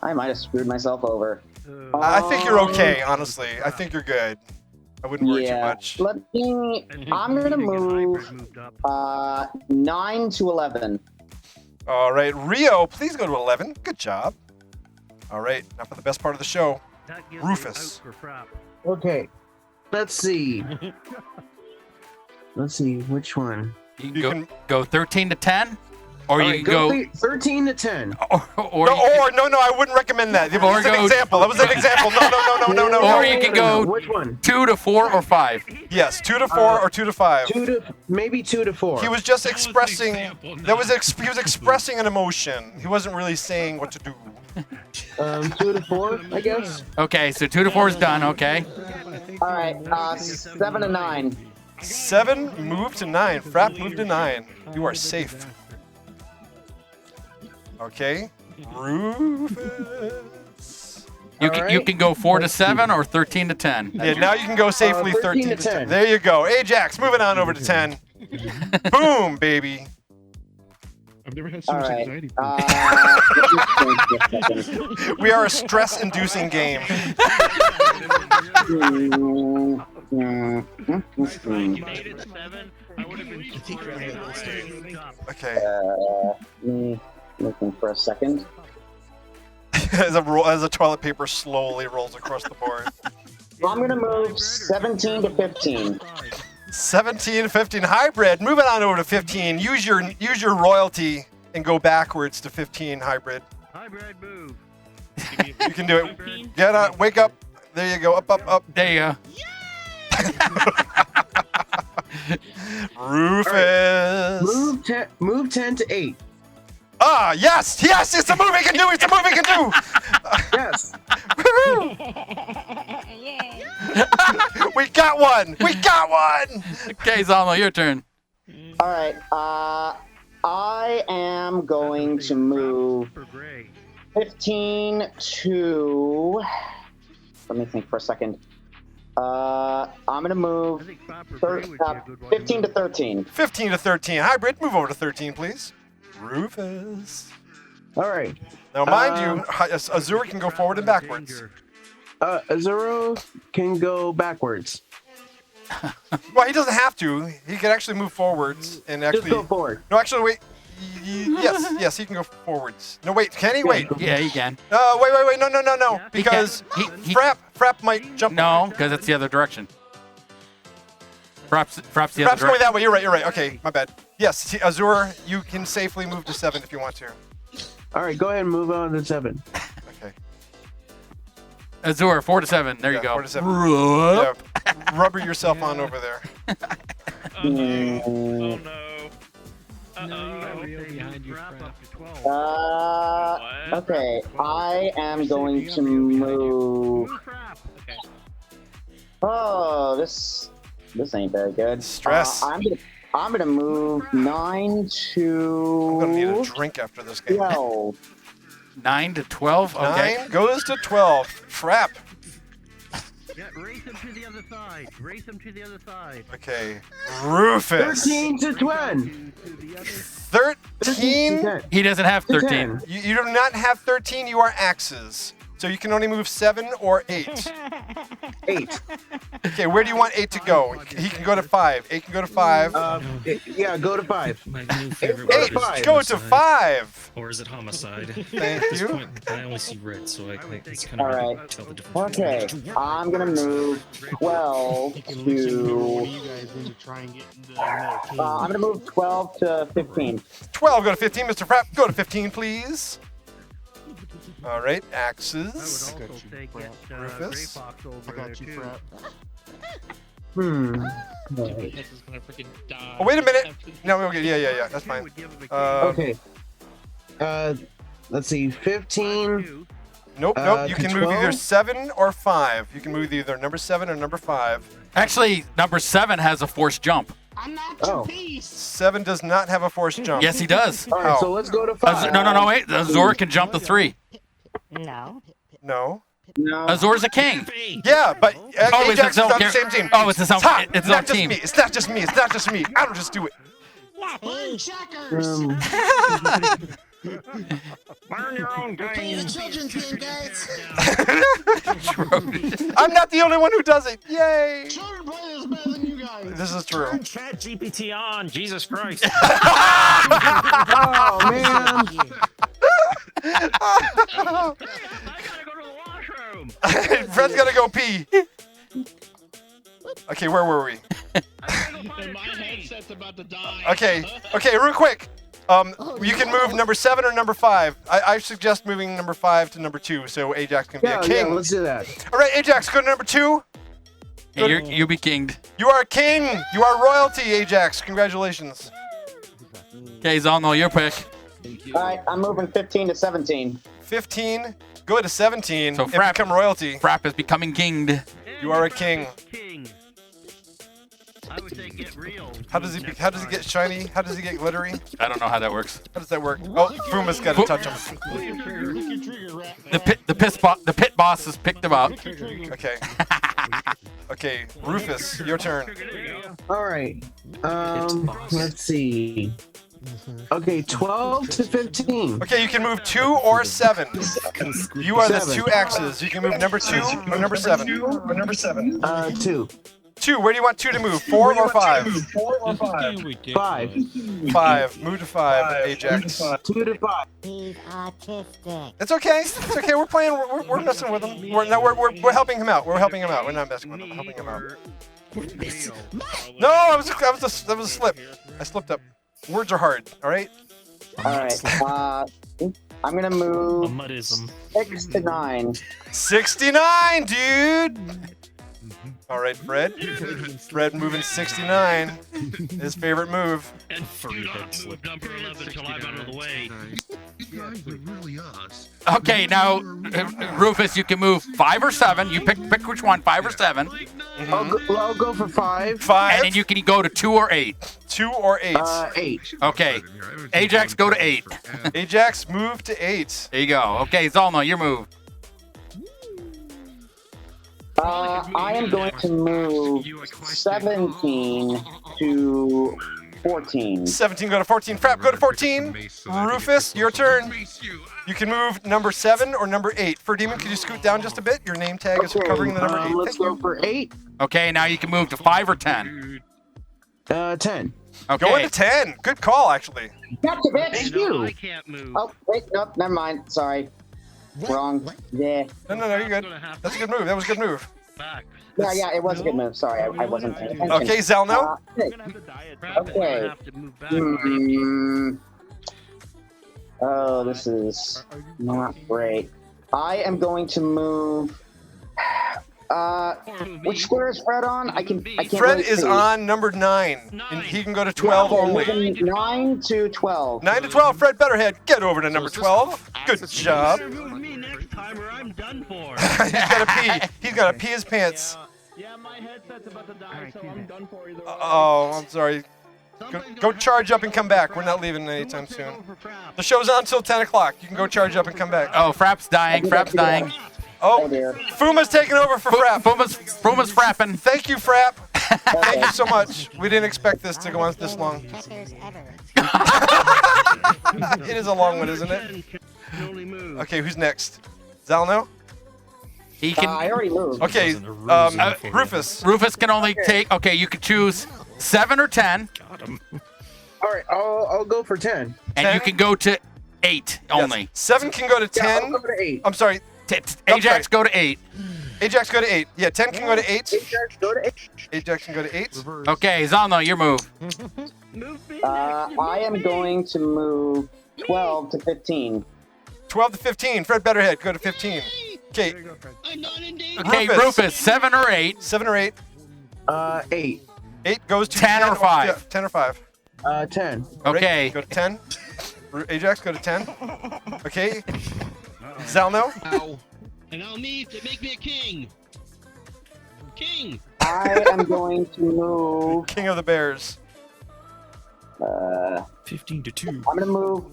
I might have screwed myself over. I think you're okay, honestly. I think you're good. I wouldn't worry too much. I'm gonna move 9 to 11. All right, Rio, please go to 11. Good job. All right, now for the best part of the show, Rufus. Okay. Let's see. Let's see which one. You can go 13 to 10, or you can go 13 to 10. No, I wouldn't recommend that. It was an example. That was an example. No. Or you can go which one? 2 to 4 or 5. Yes, 2 to 4 or 2 to 5. Maybe 2 to 4. He was just expressing. He was expressing an emotion. He wasn't really saying what to do. 2 to 4, I guess. Okay, so 2 to 4 is done. Okay. All right. 7 to 9. 7 move to 9. Frap move to 9. You are safe. Okay. Rufus. You can go 4 to 7 or 13 to 10. Yeah, now you can go safely 13 to 10. There you go. Ajax, moving on over to 10. Boom, baby. I've never had so much anxiety. We are a stress-inducing game. Okay. Looking for a second. as a toilet paper slowly rolls across the board. I'm gonna move 17 to 15. 17 to 15 hybrid. Moving on over to 15. Use your royalty and go backwards to 15 hybrid. Hybrid move. You can do it. Get up. Wake up. There you go. Up. There you go. Rufus. Right. Move 10 to 8. Ah, yes, it's a move he can do. It's a move he can do. Yes. We got one. Okay, Zalmo, your turn. All right. I am going to move 15 to. Let me think for a second. I'm gonna move 15 to 13. 15 to 13. Hybrid, move over to 13, please. Rufus. All right. Now, mind you, Azur can go forward and backwards. Azuro can go backwards. Well, he doesn't have to. He can actually move forwards and actually. Just go forward. No, actually, wait. Yes, he can go forwards. No, wait, can he? Wait. Yeah, he can. Wait, no. Because Frap might jump. No, because it's the other direction. Frap's the other Frap's direction. going that way. You're right. Okay, my bad. Yes, Azur, you can safely move to 7 if you want to. All right, go ahead and move on to 7. Okay. Azur, 4 to 7. There you go. 4 to 7. Yeah, rubber yourself on over there. Oh no. Okay, I am going to move. Oh, this ain't very good. Stress. I'm gonna move 9 to. I'm gonna need a drink after this game. 12. 9 to 12. Okay. 9 goes to 12. Frap. Yeah, race him to the other side. Race him to the other side. Okay. Rufus. 13 to 10. 13. He doesn't have 13. You do not have 13. You are axes. So you can only move 7 or 8. 8. Okay, where do you want 8 to go? He can go to 5. 8 can go to 5. Yeah, go to 5. My new favorite 8, word is go to homicide. 5. Or is it homicide? Thank At this you. point, I only see red, so it's kind All of hard right. to tell the difference. Okay, I'm gonna move 12 to. I'm gonna move 12 to 15. 12, go to 15. Mr. Frapp, go to 15, please. All right, axes. Rufus. Oh, wait a minute. No, okay, yeah, that's fine. Okay. Let's see, 15. Nope. You can move either 7 or 5. You can move either number 7 or number 5. Actually, number 7 has a forced jump. I'm not Oh. 7 does not have a forced jump. Yes, he does. All right, so let's go to 5. No, wait. Azor can jump to 3. No. No. Azor's a king. Yeah, but it's Ajax his is own on the char- same team. Oh, it's his own- Ha! it's his own not just team. Me. It's not just me. It's not just me. I don't just do it. Burn checkers. Burn your own Play the game. children's game, guys. I'm not the only one who does it. Yay! Children play this better than you guys. This is true. Turn Chat GPT on. Jesus Christ. Oh, man. Fred's gotta go pee. Okay, where were we? My headset's about to die. Okay, real quick. You can move number 7 or number 5. I suggest moving number 5 to number 2, so Ajax can be a king. Yeah, let's do that. All right, Ajax, go to number 2. You be kinged. You are a king. You are royalty, Ajax. Congratulations. Okay, Zalno, your pick. All right, I'm moving 15 to 17. 15. Go to 17 So and Frapp- become royalty. Frapp is becoming kinged. You are a king. King. I would say get real. How does he get shiny? How does he get glittery? I don't know how that works. How does that work? Oh, Fuma's got to touch him. The pit boss has picked him out. Okay. Okay, Rufus, your turn. All right. Let's see. Okay, 12 to 15. Okay, you can move 2 or 7. You are the 2 axes. You can move number 2 or number 7. 2. 2. Where do you want 2 to move? 4 or 5? 5. 5. Move to 5, Ajax. 2 to 5. He's autistic. It's okay. It's okay. We're playing. We're messing with him. We're helping him out. We're helping him out. We're not messing with him. We're helping him out. No, that was a slip. I slipped up. Words are hard. All right. All right. I'm gonna move 6 to 9. 69, dude. All right, Fred. Fred moving 69. His favorite move. And furry head slip. Number 11 till I'm out of the way. You guys are really us. Okay, now Rufus, you can move 5 or 7. You pick which one, 5 or 7. I'll go for 5. 5. And then you can go to 2 or 8. 2 or 8. 8. Okay. Ajax, go to 8. Ajax, move to 8. There you go. Okay, Zalno, your move. I am going to move 17 to 14. 17, go to 14. Frapp, go to 14. Rufus, your turn. You can move number 7 or number 8. Ferdemon, could you scoot down just a bit? Your name tag is covering the number 8. Let's go for 8. Okay, now you can move to 5 or 10. 10. Okay. Going to 10. Good call, actually. Gotcha, bitch. Thank you. I can't move. Oh, wait, nope, never mind. Sorry. Wrong. Yeah. No, you're good. That's a good move. That was a good move. Yeah, it was a good move. Sorry, I wasn't paying attention. Okay, Zalno. Okay. Oh, this is not great. I am going to move. Which square is Fred on? I can't. Fred really is see. on number 9. And he can go to 12 only. 9 to 12. 9 to 12. Fred Betterhead, get over to number 12. Good job. I'm done for. He's got to pee. He's got to pee his pants. Yeah, my headset's about to die, so I'm done for either way. Oh, I'm sorry. Go charge up and come back. We're not leaving anytime soon. The show's on until 10 o'clock. You can go charge up and come back. Oh, Frapp's dying. Frapp's dying. Oh, Fuma's taking over for Frapp. Fuma's frapping. Thank you, Frapp. Thank you so much. We didn't expect this to go on this long. It is a long one, isn't it? Okay, who's next? Zalno? He can. I already moved. Okay, Rufus. Rufus can only take. Okay, you can choose 7 or 10. All right, I'll go for 10. And 10? You can go to 8 only. 7 can go to 10. Yeah, I'll go to 8. I'm sorry. Ajax, go to 8. Ajax, go to 8. Yeah, 10 can go to 8. Ajax, go to 8. Ajax can go to 8. Okay, Zalno, your move. I am going to move 12 to 15. 12 to 15. Fred Betterhead, go to 15. Okay. Okay, Rufus, 7 or 8. 7 or 8. 8. 8 goes to 10 or 5. Yeah, 10 or 5. 10. Okay. Go to 10. Ajax, go to 10. Okay. Zalno. Allow me to make me a king. King. I am going to move. King of the Bears. 15 to 2. I'm going to move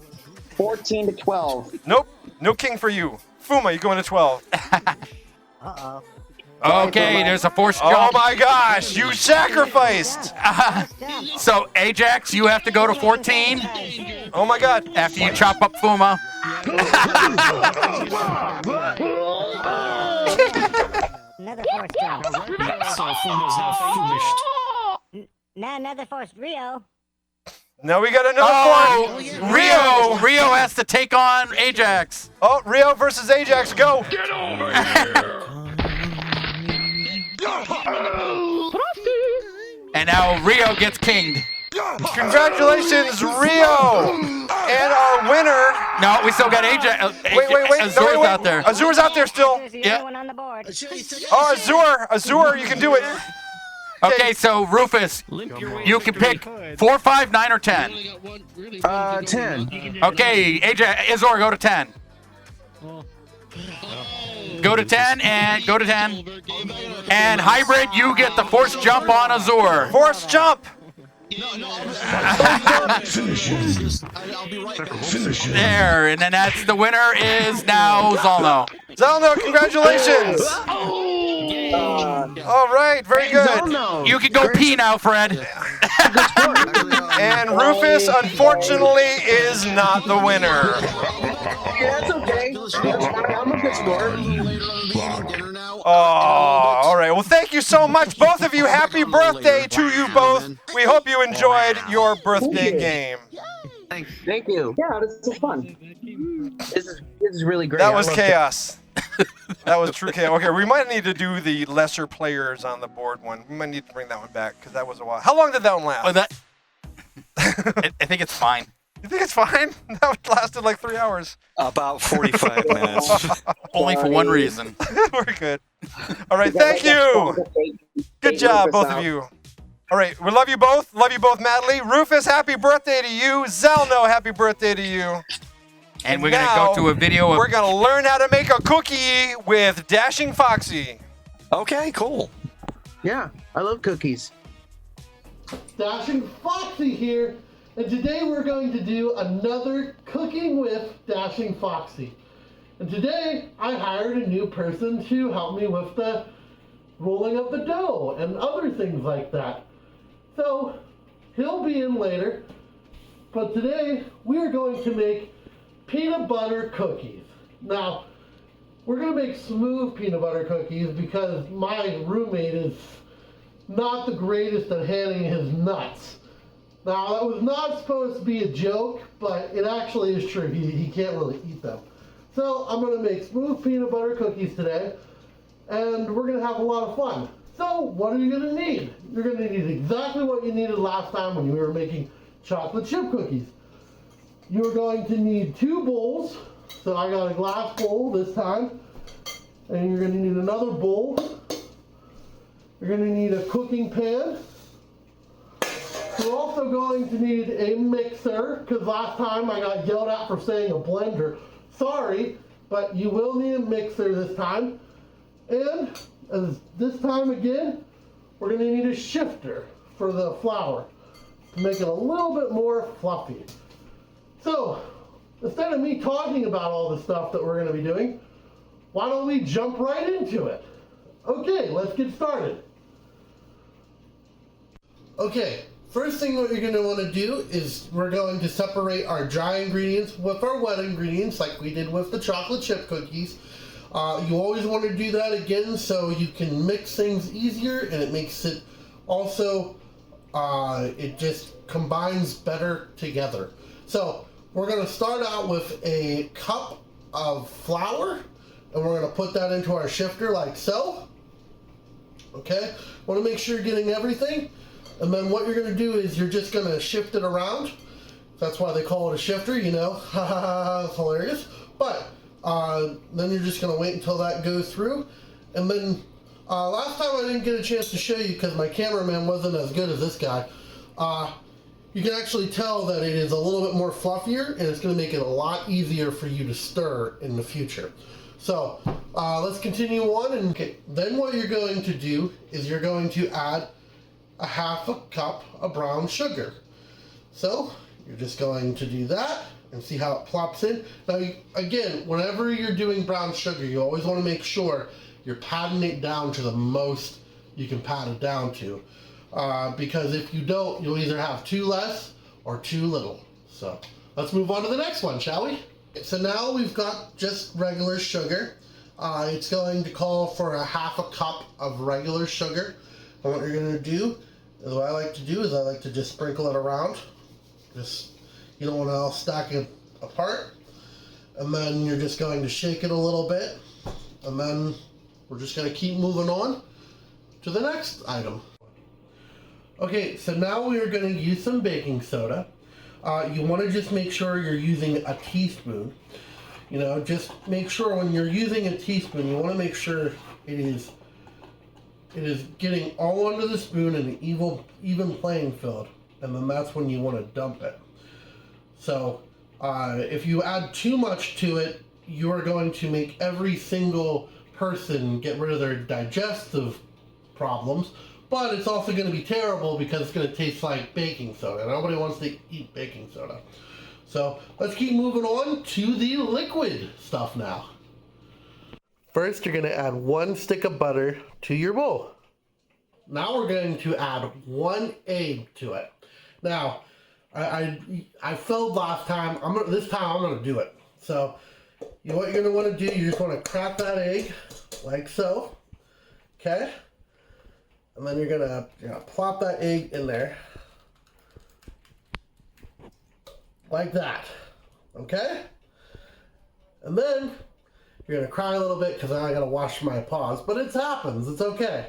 14 to 12. Nope. No king for you. Fuma, you're going to 12. Uh-oh. Okay, there's a forced jump. Oh my gosh, you sacrificed! So, Ajax, you have to go to 14. Oh my god. After you chop up Fuma. Another forced jump. So Fumo's now finished. Now another forced Rio. Now we got another one. Rio has to take on Ajax. Oh, Rio versus Ajax, go! Get over here! And now Rio gets kinged. Congratulations, Rio! And our winner. No, we still got Ajax. Wait. Azur's out there. Azur's out there still. Yeah. Oh, Azur, you can do it. Okay, so Rufus, you can pick 4, 5, 9, or 10. 10. Okay, Ajax, Azur, go to 10. Go to 10 and go to 10. And Hybrid, you get the forced jump on Azur. Forced jump. There, and then that's the winner is now Zalno. Zalno, congratulations. All right, very good. You can go pee now, Fred. And Rufus, unfortunately, is not the winner. Yeah, that's okay. I'm a good sport. Oh, all right. Well, thank you so much, both of you. Happy birthday to you both. We hope you enjoyed your birthday game. Thank you. Yeah, this is fun. This is really great. That was chaos. That was true chaos. Okay, we might need to do the lesser players on the board one. We might need to bring that one back because that was a while. How long did that one last? Oh, I think it's fine. You think it's fine? That lasted like 3 hours. About 45 minutes. Only for one reason. Very good. All right, thank you. Good job, both of you. All right, we love you both. Love you both madly. Rufus, happy birthday to you. Zalno, happy birthday to you. And we're going to go to a video of... We're going to learn how to make a cookie with Dashing Foxy. Okay, cool. Yeah, I love cookies. Dashing Foxy here, and today we're going to do another Cooking with Dashing Foxy. And today I hired a new person to help me with the rolling of the dough and other things like that. So he'll be in later, but today we are going to make peanut butter cookies. Now, we're going to make smooth peanut butter cookies because my roommate is not the greatest at handling his nuts. Now, that was not supposed to be a joke, but it actually is true. He can't really eat them. So, I'm going to make smooth peanut butter cookies today, and we're going to have a lot of fun. So, what are you going to need? You're going to need exactly what you needed last time when we were making chocolate chip cookies. You're going to need 2 bowls. So I got a glass bowl this time. And you're going to need another bowl. You're going to need a cooking pan. You're also going to need a mixer, because last time I got yelled at for saying a blender. Sorry, but you will need a mixer this time. And as this time again, we're going to need a shifter for the flour to make it a little bit more fluffy. So, instead of me talking about all the stuff that we're going to be doing, why don't we jump right into it? Okay, let's get started. Okay, first thing what you're going to want to do is we're going to separate our dry ingredients with our wet ingredients like we did with the chocolate chip cookies. You always want to do that again so you can mix things easier, and it makes it also, it just combines better together. So we're going to start out with a cup of flour, and we're going to put that into our shifter like so. Okay, want to make sure you're getting everything, and then what you're going to do is you're just going to shift it around. That's why they call it a shifter, you know. Ha ha ha, it's hilarious. But then you're just going to wait until that goes through. And then last time I didn't get a chance to show you because my cameraman wasn't as good as this guy. You can actually tell that it is a little bit more fluffier, and it's going to make it a lot easier for you to stir in the future. So let's continue on. And okay, then what you're going to do is you're going to add a half a cup of brown sugar. So you're just going to do that and see how it plops in. Now, again, whenever you're doing brown sugar, you always want to make sure you're patting it down to the most you can pat it down to. Because if you don't, you'll either have too less or too little. So let's move on to the next one, shall we? So now we've got just regular sugar. It's going to call for a half a cup of regular sugar. And what you're going to do is what I like to do is I like to just sprinkle it around. Just, you don't want to all stack it apart. And then you're just going to shake it a little bit. And then we're just going to keep moving on to the next item. Okay, so now we are going to use some baking soda. You want to just make sure you're using a teaspoon. You know, just make sure when you're using a teaspoon, you want to make sure it is getting all under the spoon in an even playing field. And then that's when you want to dump it. So if you add too much to it, you're going to make every single person get rid of their digestive problems, but it's also going to be terrible because it's going to taste like baking soda. Nobody wants to eat baking soda. So let's keep moving on to the liquid stuff now. First, you're going to add 1 stick of butter to your bowl. Now we're going to add 1 egg to it. Now, I failed last time. This time I'm going to do it. So, what you're going to want to do, you just want to crack that egg like so. Okay? And then you're going to plop that egg in there. Like that. Okay? And then you're going to cry a little bit because I got to wash my paws. But it happens. It's okay.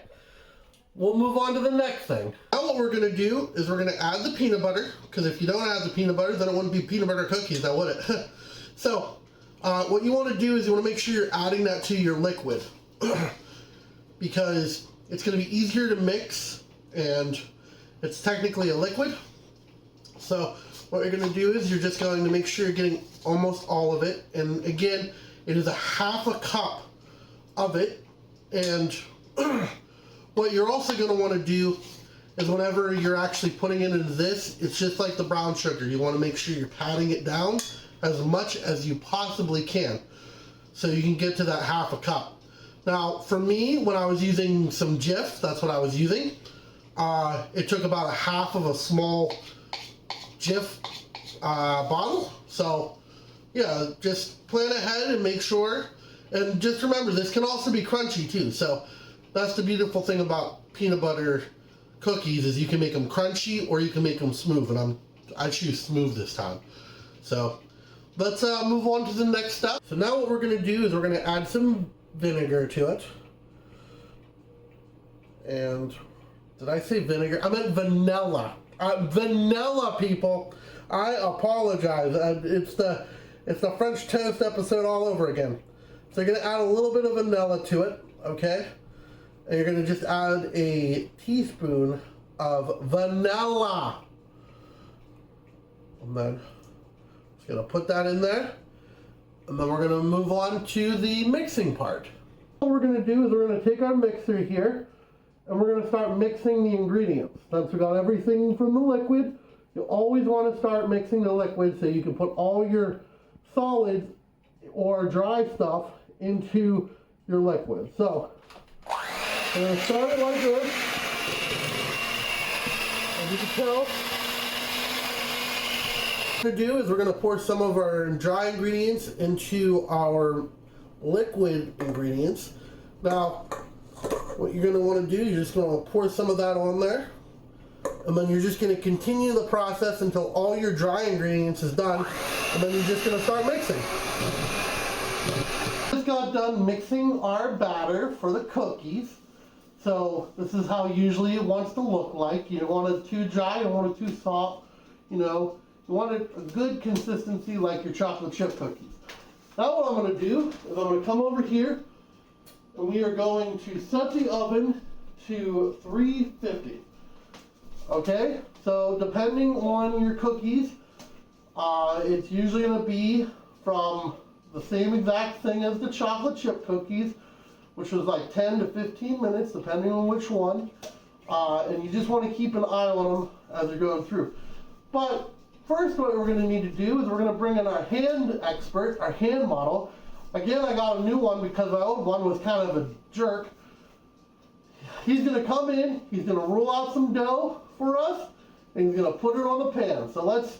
We'll move on to the next thing. Now what we're going to do is we're going to add the peanut butter, because if you don't add the peanut butter, then it wouldn't be peanut butter cookies, now would it? So, what you want to do is you want to make sure you're adding that to your liquid, because it's going to be easier to mix, and it's technically a liquid. So, what you're going to do is you're just going to make sure you're getting almost all of it, and again, it is a half a cup of it, and what you're also going to want to do is whenever you're actually putting it into this, it's just like the brown sugar. You want to make sure you're patting it down as much as you possibly can so you can get to that half a cup. Now, for me, when I was using some Jif, that's what I was using. It took about a half of a small Jif bottle. So, yeah, just plan ahead and make sure. And just remember, this can also be crunchy too. So, that's the beautiful thing about peanut butter cookies is you can make them crunchy or you can make them smooth, and I choose smooth this time. So let's move on to the next step. So now what we're going to do is we're going to add some vinegar to it. And did I say vinegar? I meant vanilla. Vanilla, people. I apologize. It's the French toast episode all over again. So you're going to add a little bit of vanilla to it, okay? And you're going to just add a teaspoon of vanilla. And then just going to put that in there. And then we're going to move on to the mixing part. What we're going to do is we're going to take our mixer here and we're going to start mixing the ingredients. Once we got everything from the liquid, you always want to start mixing the liquid so you can put all your solids or dry stuff into your liquid. So, we're going to start it like this. As you can tell, what we're going to do is we're going to pour some of our dry ingredients into our liquid ingredients. Now, what you're going to want to do, you're just going to pour some of that on there. And then you're just going to continue the process until all your dry ingredients is done. And then you're just going to start mixing. Just got done mixing our batter for the cookies. So this is how usually it wants to look like. You don't want it too dry, you don't want it too soft. You know, you want it a good consistency like your chocolate chip cookies. Now what I'm going to do is I'm going to come over here and we are going to set the oven to 350. Okay, so depending on your cookies, it's usually going to be from the same exact thing as the chocolate chip cookies, which was like 10 to 15 minutes, depending on which one. And you just want to keep an eye on them as they're going through. But first, what we're going to need to do is we're going to bring in our hand expert, our hand model. Again, I got a new one because my old one was kind of a jerk. He's going to come in, he's going to roll out some dough for us, and he's going to put it on the pan. So let's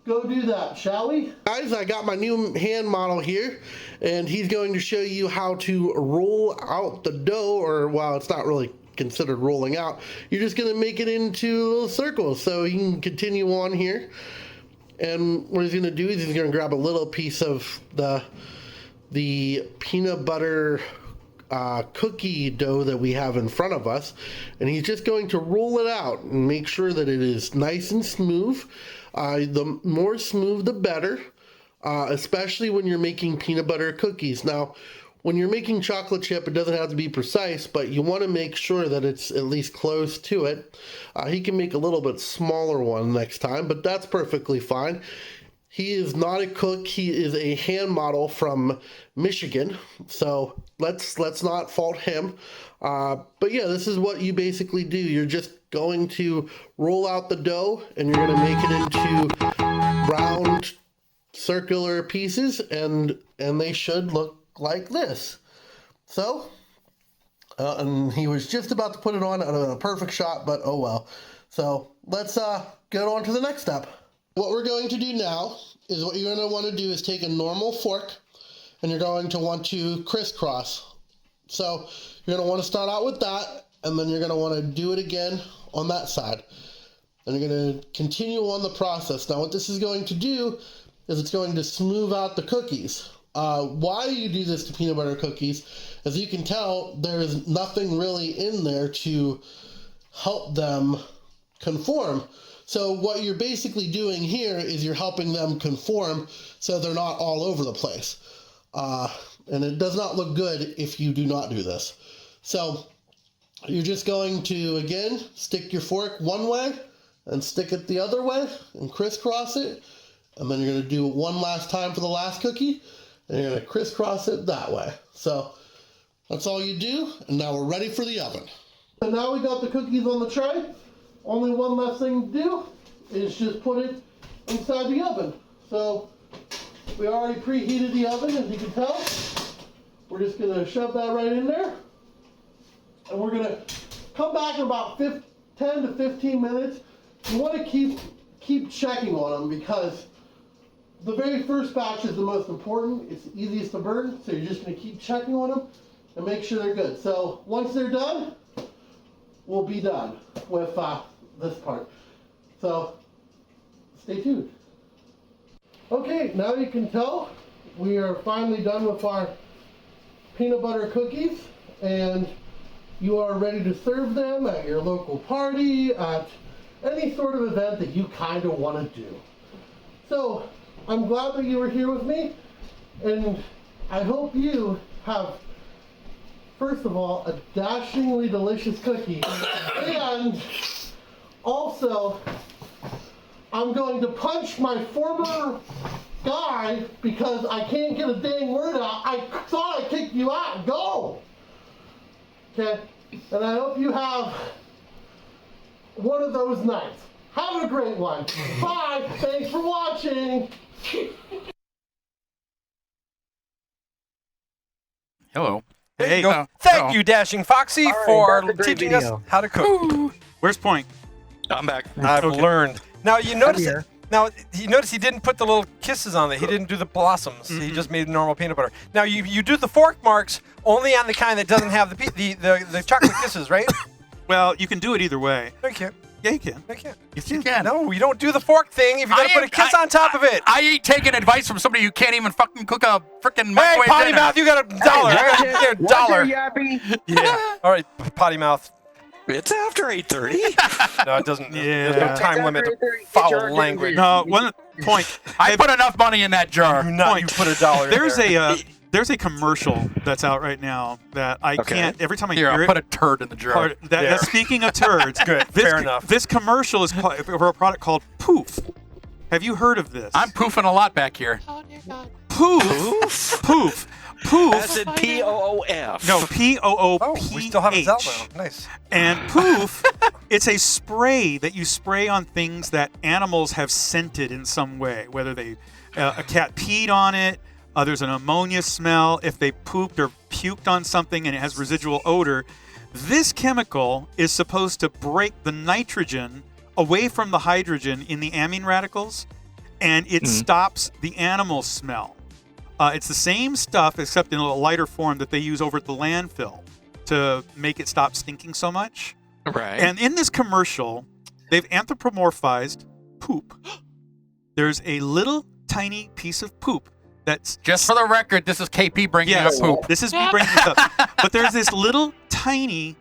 go do that, shall we? Guys, I got my new hand model here, and he's going to show you how to roll out the dough, or well, it's not really considered rolling out. You're just going to make it into little circles. So you can continue on here. And what he's going to do is he's going to grab a little piece of the peanut butter cookie dough that we have in front of us, and he's just going to roll it out and make sure that it is nice and smooth. The more smooth, the better, especially when you're making peanut butter cookies. Now, when you're making chocolate chip, it doesn't have to be precise, but you want to make sure that it's at least close to it. He can make a little bit smaller one next time, but that's perfectly fine. He is not a cook. He is a hand model from Michigan, so let's not fault him. But yeah, this is what you basically do. You're just going to roll out the dough, and you're going to make it into round, circular pieces, and they should look like this. So, and he was just about to put it on a perfect shot, but oh well. So let's get on to the next step. What we're going to do now is what you're going to want to do is take a normal fork and you're going to want to crisscross. So you're going to want to start out with that, and then you're going to want to do it again on that side. And you're going to continue on the process. Now what this is going to do is it's going to smooth out the cookies. Why you do this to peanut butter cookies, as you can tell, there's nothing really in there to help them conform. So what you're basically doing here is you're helping them conform so they're not all over the place. And it does not look good if you do not do this. So you're just going to, again, stick your fork one way and stick it the other way and crisscross it. And then you're going to do it one last time for the last cookie, and you're going to crisscross it that way. So that's all you do, and now we're ready for the oven. So now we got the cookies on the tray. Only one last thing to do is just put it inside the oven. So we already preheated the oven, as you can tell. We're just going to shove that right in there. And we're going to come back in about 10 to 15 minutes. You want to keep checking on them, because the very first batch is the most important. It's the easiest to burn. So you're just going to keep checking on them and make sure they're good. So once they're done, we'll be done with this part. So stay tuned. Okay, now you can tell we are finally done with our peanut butter cookies, and you are ready to serve them at your local party, at any sort of event that you kind of want to do. So I'm glad that you were here with me, and I hope you have, first of all, a dashingly delicious cookie, and also I'm going to punch my former guy because I can't get a dang word out. I thought I kicked you out. Go! Okay? And I hope you have one of those nights. Have a great one. Bye! Thanks for watching! Hello. There you go. Thank you, Dashing Foxy, for teaching us how to cook. Where's Point? I'm back. I've learned. Now, you notice Now, you notice he didn't put the little kisses on it. He didn't do the blossoms. He just made normal peanut butter. Now, you do the fork marks only on the kind that doesn't have the chocolate kisses, right? Well, you can do it either way. No, you can't. Yeah, you can. I can't. Yes, you can. No, you don't do the fork thing if you're going to put a kiss on top of it. I ain't taking advice from somebody who can't even fucking cook a freaking Hey, microwave potty dinner. mouth, you got $1. I got a dollar. Yeah. All right, potty mouth. It's after 8:30. No, it doesn't. Yeah. There's no time limit to foul language. No, one point. I put enough money in that jar. You put $1 in there. There's a commercial that's out right now that I can't. Every time I hear I'll it, put a turd in the jar. Speaking of turds, good. Fair enough. This commercial is for a product called Poof. Have you heard of this? I'm poofing a lot back here. Oh dear God. Poof. Poof. Poof. As in P-O-O-F. No, P-O-O-P-H. Oh, we still have it out now. Nice. And Poof, it's a spray that you spray on things that animals have scented in some way, whether a cat peed on it, there's an ammonia smell, if they pooped or puked on something and it has residual odor. This chemical is supposed to break the nitrogen away from the hydrogen in the amine radicals, and it stops the animal smell. It's the same stuff, except in a lighter form that they use over at the landfill to make it stop stinking so much. Right. And in this commercial, they've anthropomorphized poop. There's a little tiny piece of poop that's... Just for the record, this is KP bringing up poop. This is me bringing this up. But there's this little tiny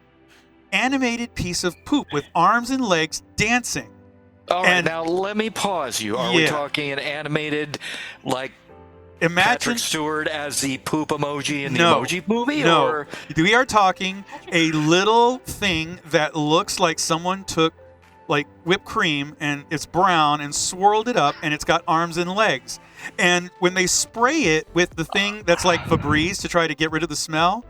animated piece of poop with arms and legs dancing. All right, now let me pause you. Are we talking an animated, like... Patrick Stewart as the poop emoji in the Emoji Movie? No, or? We are talking a little thing that looks like someone took like whipped cream and it's brown and swirled it up and it's got arms and legs. And when they spray it with the thing that's like Febreze to try to get rid of the smell,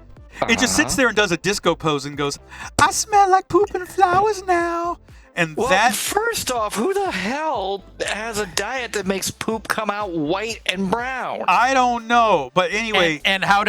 it just sits there and does a disco pose and goes, "I smell like poop and flowers now." And first off, who the hell has a diet that makes poop come out white and brown? I don't know, but anyway. And how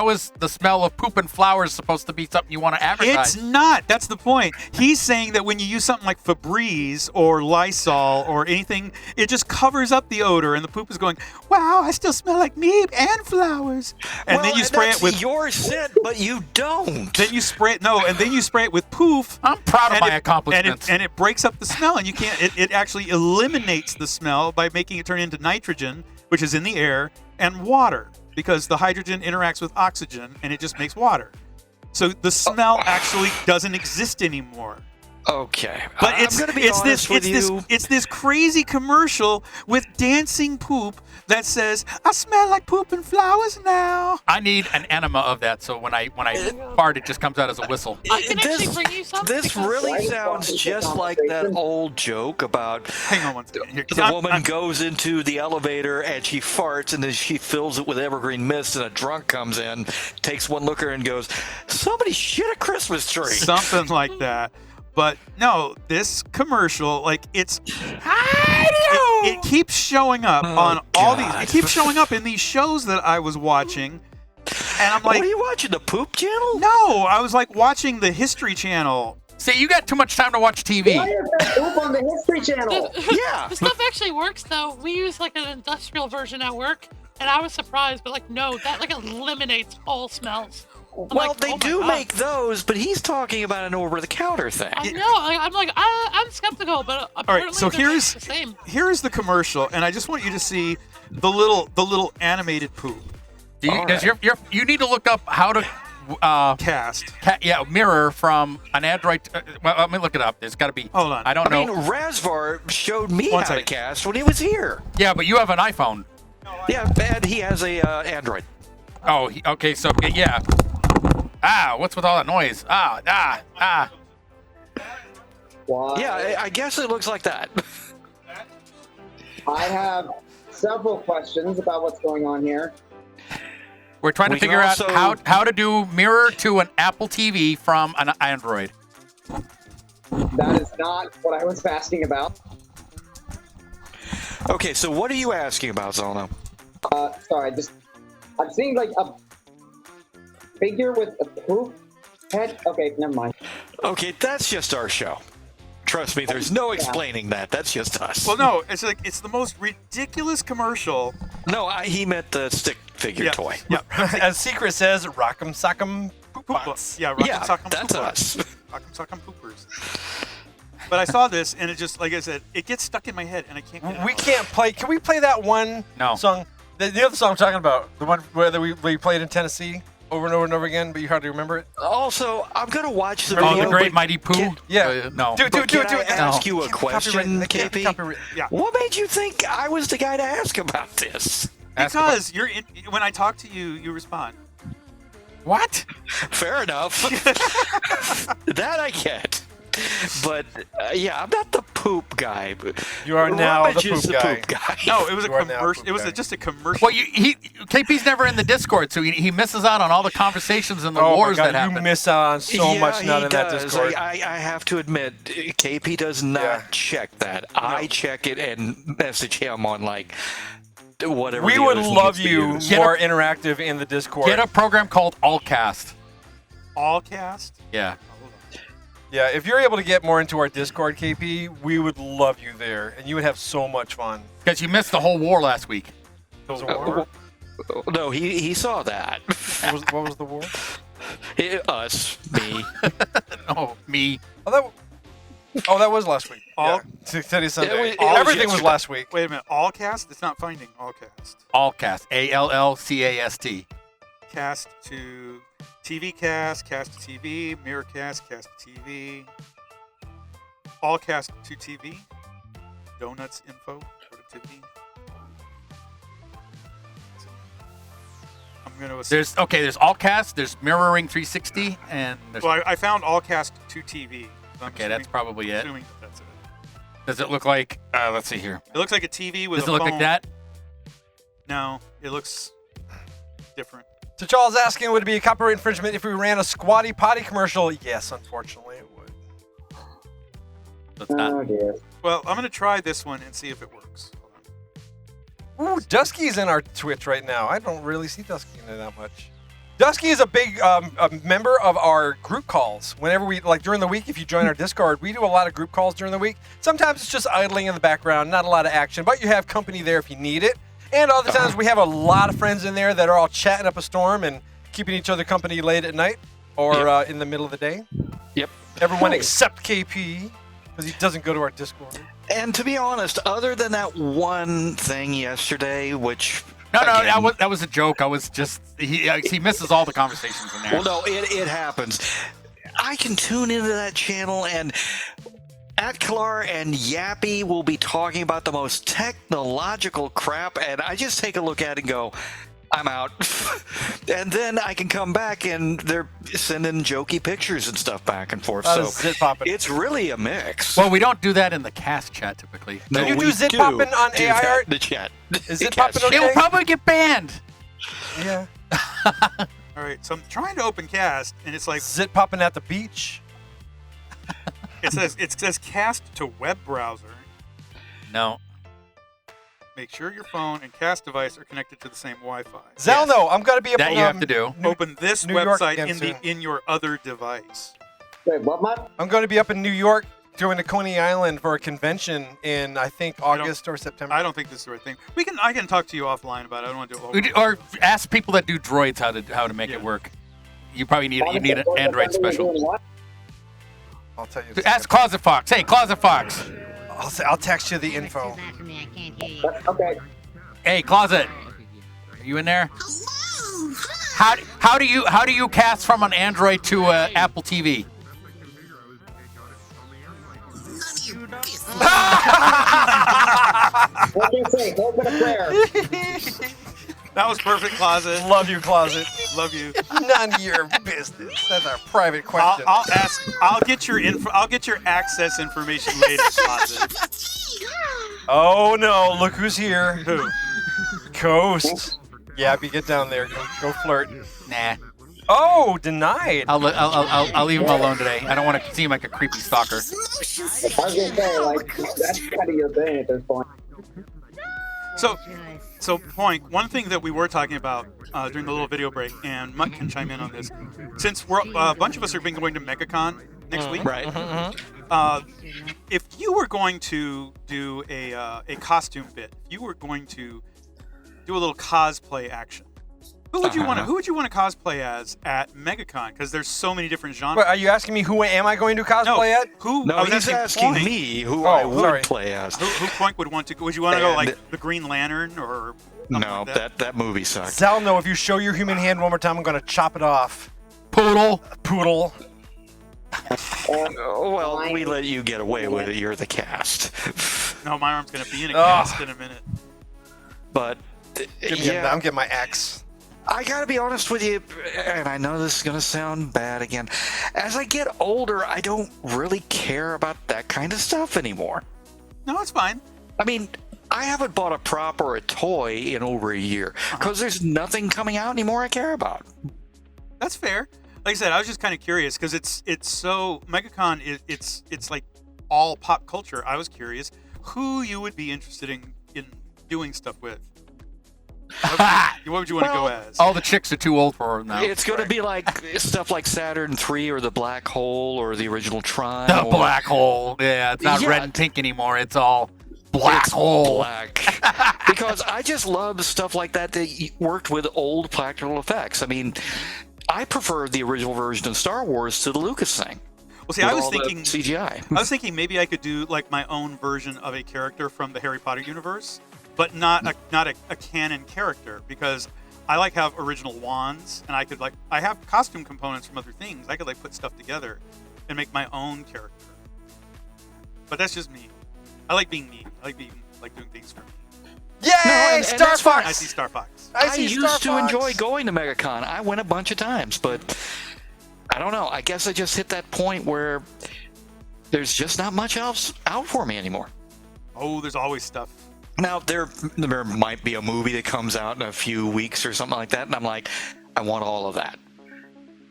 is the smell of poop and flowers supposed to be something you want to advertise? It's not. That's the point. He's saying that when you use something like Febreze or Lysol or anything, it just covers up the odor, and the poop is going, "Wow, I still smell like me and flowers." And then you spray it with your scent, but you don't. Then you spray it. No, and then you spray it with Poof. I'm proud of my accomplishments. And it breaks up the smell, and you can't. It actually eliminates the smell by making it turn into nitrogen, which is in the air, and water. Because the hydrogen interacts with oxygen and it just makes water. So the smell actually doesn't exist anymore. Okay. But it's this crazy commercial with dancing poop that says, "I smell like poop and flowers now." I need an enema of that, so when I fart, it just comes out as a whistle. I can actually bring you some. This really sounds just like that old joke about hang on one second. Here, the woman goes into the elevator and she farts and then she fills it with evergreen mist and a drunk comes in, takes one look at her and goes, "Somebody shit a Christmas tree." Something like that. But no, this commercial, like it keeps showing up on all these. It keeps showing up in these shows that I was watching, and I'm like, "What are you watching? The Poop Channel?" No, I was like watching the History Channel. See, you got too much time to watch TV. Why is there poop on the History Channel? Yeah. The stuff actually works though. We use like an industrial version at work, and I was surprised, but like no, that like eliminates all smells. They do make those, but he's talking about an over-the-counter thing. I know. I'm skeptical, but apparently all right, so the same. here's the commercial, and I just want you to see the little animated poop. You need to look up how to cast. Mirror from an Android. Well, let me look it up. There's got to be. Hold on. I don't know. Razvar showed me how to cast when he was here. Yeah, but you have an iPhone. Yeah, and he has a Android. Oh, okay. So yeah. What's with all that noise? Why? Yeah, I guess it looks like that. I have several questions about what's going on here. We're trying to figure out how to do mirror to an Apple TV from an Android. That is not what I was asking about. Okay, so what are you asking about, Zono? Sorry, I'm seeing like a figure with a poop head. Okay, never mind. Okay, that's just our show. Trust me, there's no explaining that. That's just us. Well, no, it's like it's the most ridiculous commercial. No, he meant the stick figure toy. Yeah. As Secret says, rock'em sock'em poop. Yeah, rock'em sock'em that's poopers. us. Rock'em sock'em poopers. But I saw this, and it just, like I said, it gets stuck in my head, and I can't get it We out. can't play. Can we play that one song? The other song I'm talking about, the one where we played in Tennessee over and over and over again, but you hardly remember it. Also, I'm gonna watch the Oh, video. the Great but Mighty Pooh? Yeah. No. Do Can I ask No. you a question, KP? Yeah. What made you think I was the guy to ask about this? Because when I talk to you, you respond. What? Fair enough. That I get. But yeah, I'm not the poop guy. You are now Rummage the is poop guy. No, it was a You are now commercial. poop It was guy. just a commercial. Well, KP's never in the Discord, so he misses out on all the conversations and the Oh wars my God, that happen. you miss out on so Yeah, much not he in that does. Discord. I have to admit, KP does not check that. I check it and message him on like whatever. We the would other love things you is. more interactive in the Discord. Get a program called Allcast. Allcast? Yeah. Yeah, if you're able to get more into our Discord, KP, we would love you there, and you would have so much fun. Because you missed the whole war last week. There was a war? No, he saw that. What was the war? Us, me. Oh, me. Oh, that was last week. Teddy Sunday. Everything was last week. Wait a minute. Allcast? It's not finding Allcast. Allcast. ALLCAST. Cast to TV cast to TV, Mirrorcast, cast to TV, Allcast to TV, Donuts info, productivity. I'm gonna assume. There's Allcast, there's Mirroring 360, and there's... Well, I found Allcast to TV. So Okay, that's probably it. Assuming that's it. Does it look like... let's see here. It looks like a TV with Does a it look phone. like that? No, it looks different. So Charles asking, would it be a copyright infringement if we ran a Squatty Potty commercial? Yes, unfortunately it would. That's not. Oh dear. Well, I'm gonna try this one and see if it works. Ooh, Dusky's in our Twitch right now. I don't really see Dusky in there that much. Dusky is a big a member of our group calls. Whenever we, like during the week, if you join our Discord, we do a lot of group calls during the week. Sometimes it's just idling in the background, not a lot of action, but you have company there if you need it. And other times we have a lot of friends in there that are all chatting up a storm and keeping each other company late at night or in the middle of the day. Yep. Everyone except KP, because he doesn't go to our Discord. And to be honest, other than that one thing yesterday, which No, again, that was a joke. I was just... He misses all the conversations in there. well, no, it happens. I can tune into that channel and Atkalar and Yappy will be talking about the most technological crap, and I just take a look at it and go, I'm out. And then I can come back and they're sending jokey pictures and stuff back and forth. So it's really a mix. Well, we don't do that in the cast chat typically. No, you we do zit do popping on do AI that art? in the chat. Is zit Cast popping It okay? will probably get banned. Yeah. All right, so I'm trying to open cast, and it's like Zit popping at the beach. it says cast to web browser. No. Make sure your phone and cast device are connected to the same Wi-Fi. Zalno, I'm going to be up That in, you have to do. Open this New York website again in your other device. Wait, what, Matt? I'm going to be up in New York doing a Coney Island for a convention in, I think, August or September. I don't think this is the right thing. I can talk to you offline about it. I don't want to do it. Or ask people that do droids how to make it work. You probably need an Android special. I'll tell you. Ask Closet Fox. Hey, Closet Fox. I'll text you the info. Okay. Hey, Closet. Are you in there? How do you cast from an Android to Apple TV? What can I say? Open a prayer. That was perfect, Closet. Love you, Closet. Love you. None of your business. That's our private question. I'll ask. I'll get your info. I'll get your access information later, Closet. Oh no! Look who's here. Who? Coast. Yappy, get down there. Go flirt. Nah. Oh, denied. I'll leave him alone today. I don't want to seem like a creepy stalker. I was gonna say, like, that's kind of your thing at this point. So Point, one thing that we were talking about during the little video break, and Mutt can chime in on this, since we're a bunch of us are going to MegaCon next week, right? if you were going to do a costume bit, if you were going to do a little cosplay action, who would you want to cosplay as at MegaCon? Because there's so many different genres. But are you asking me who am I going to cosplay at? Who? No, I was he's asking Poink. me who I would play as. Who Poink would want to? Would you want to go like the Green Lantern or? No, like that movie sucked. Zalno, if you show your human hand one more time, I'm going to chop it off. Poodle. Well, we let you get away with it. You're the cast. No, my arm's going to be in a cast in a minute. But I'm getting my axe. I gotta be honest with you, and I know this is gonna sound bad again. As I get older, I don't really care about that kind of stuff anymore. No, it's fine. I mean, I haven't bought a prop or a toy in over a year because there's nothing coming out anymore I care about. That's fair. Like I said, I was just kind of curious because it's so MegaCon. It's like all pop culture. I was curious who you would be interested in doing stuff with. What would you want to go as? All the chicks are too old for her now. It's going to be like stuff like Saturn III or the Black Hole or the original Tron. The Black Hole. Yeah, it's not red and pink anymore. It's all black hole. Black. Because I just love stuff like that worked with old practical effects. I mean, I prefer the original version of Star Wars to the Lucas thing. Well, see, I was thinking CGI. I was thinking maybe I could do like my own version of a character from the Harry Potter universe. But not a canon character, because I have original wands, and I have costume components from other things. I could put stuff together and make my own character. But that's just me. I like being me. I like doing things for me. Yay! Star Fox! I see Star Fox. I used to enjoy going to MegaCon. I went a bunch of times, but I don't know. I guess I just hit that point where there's just not much else out for me anymore. Oh, there's always stuff. Now, there might be a movie that comes out in a few weeks or something like that, and I'm like, I want all of that.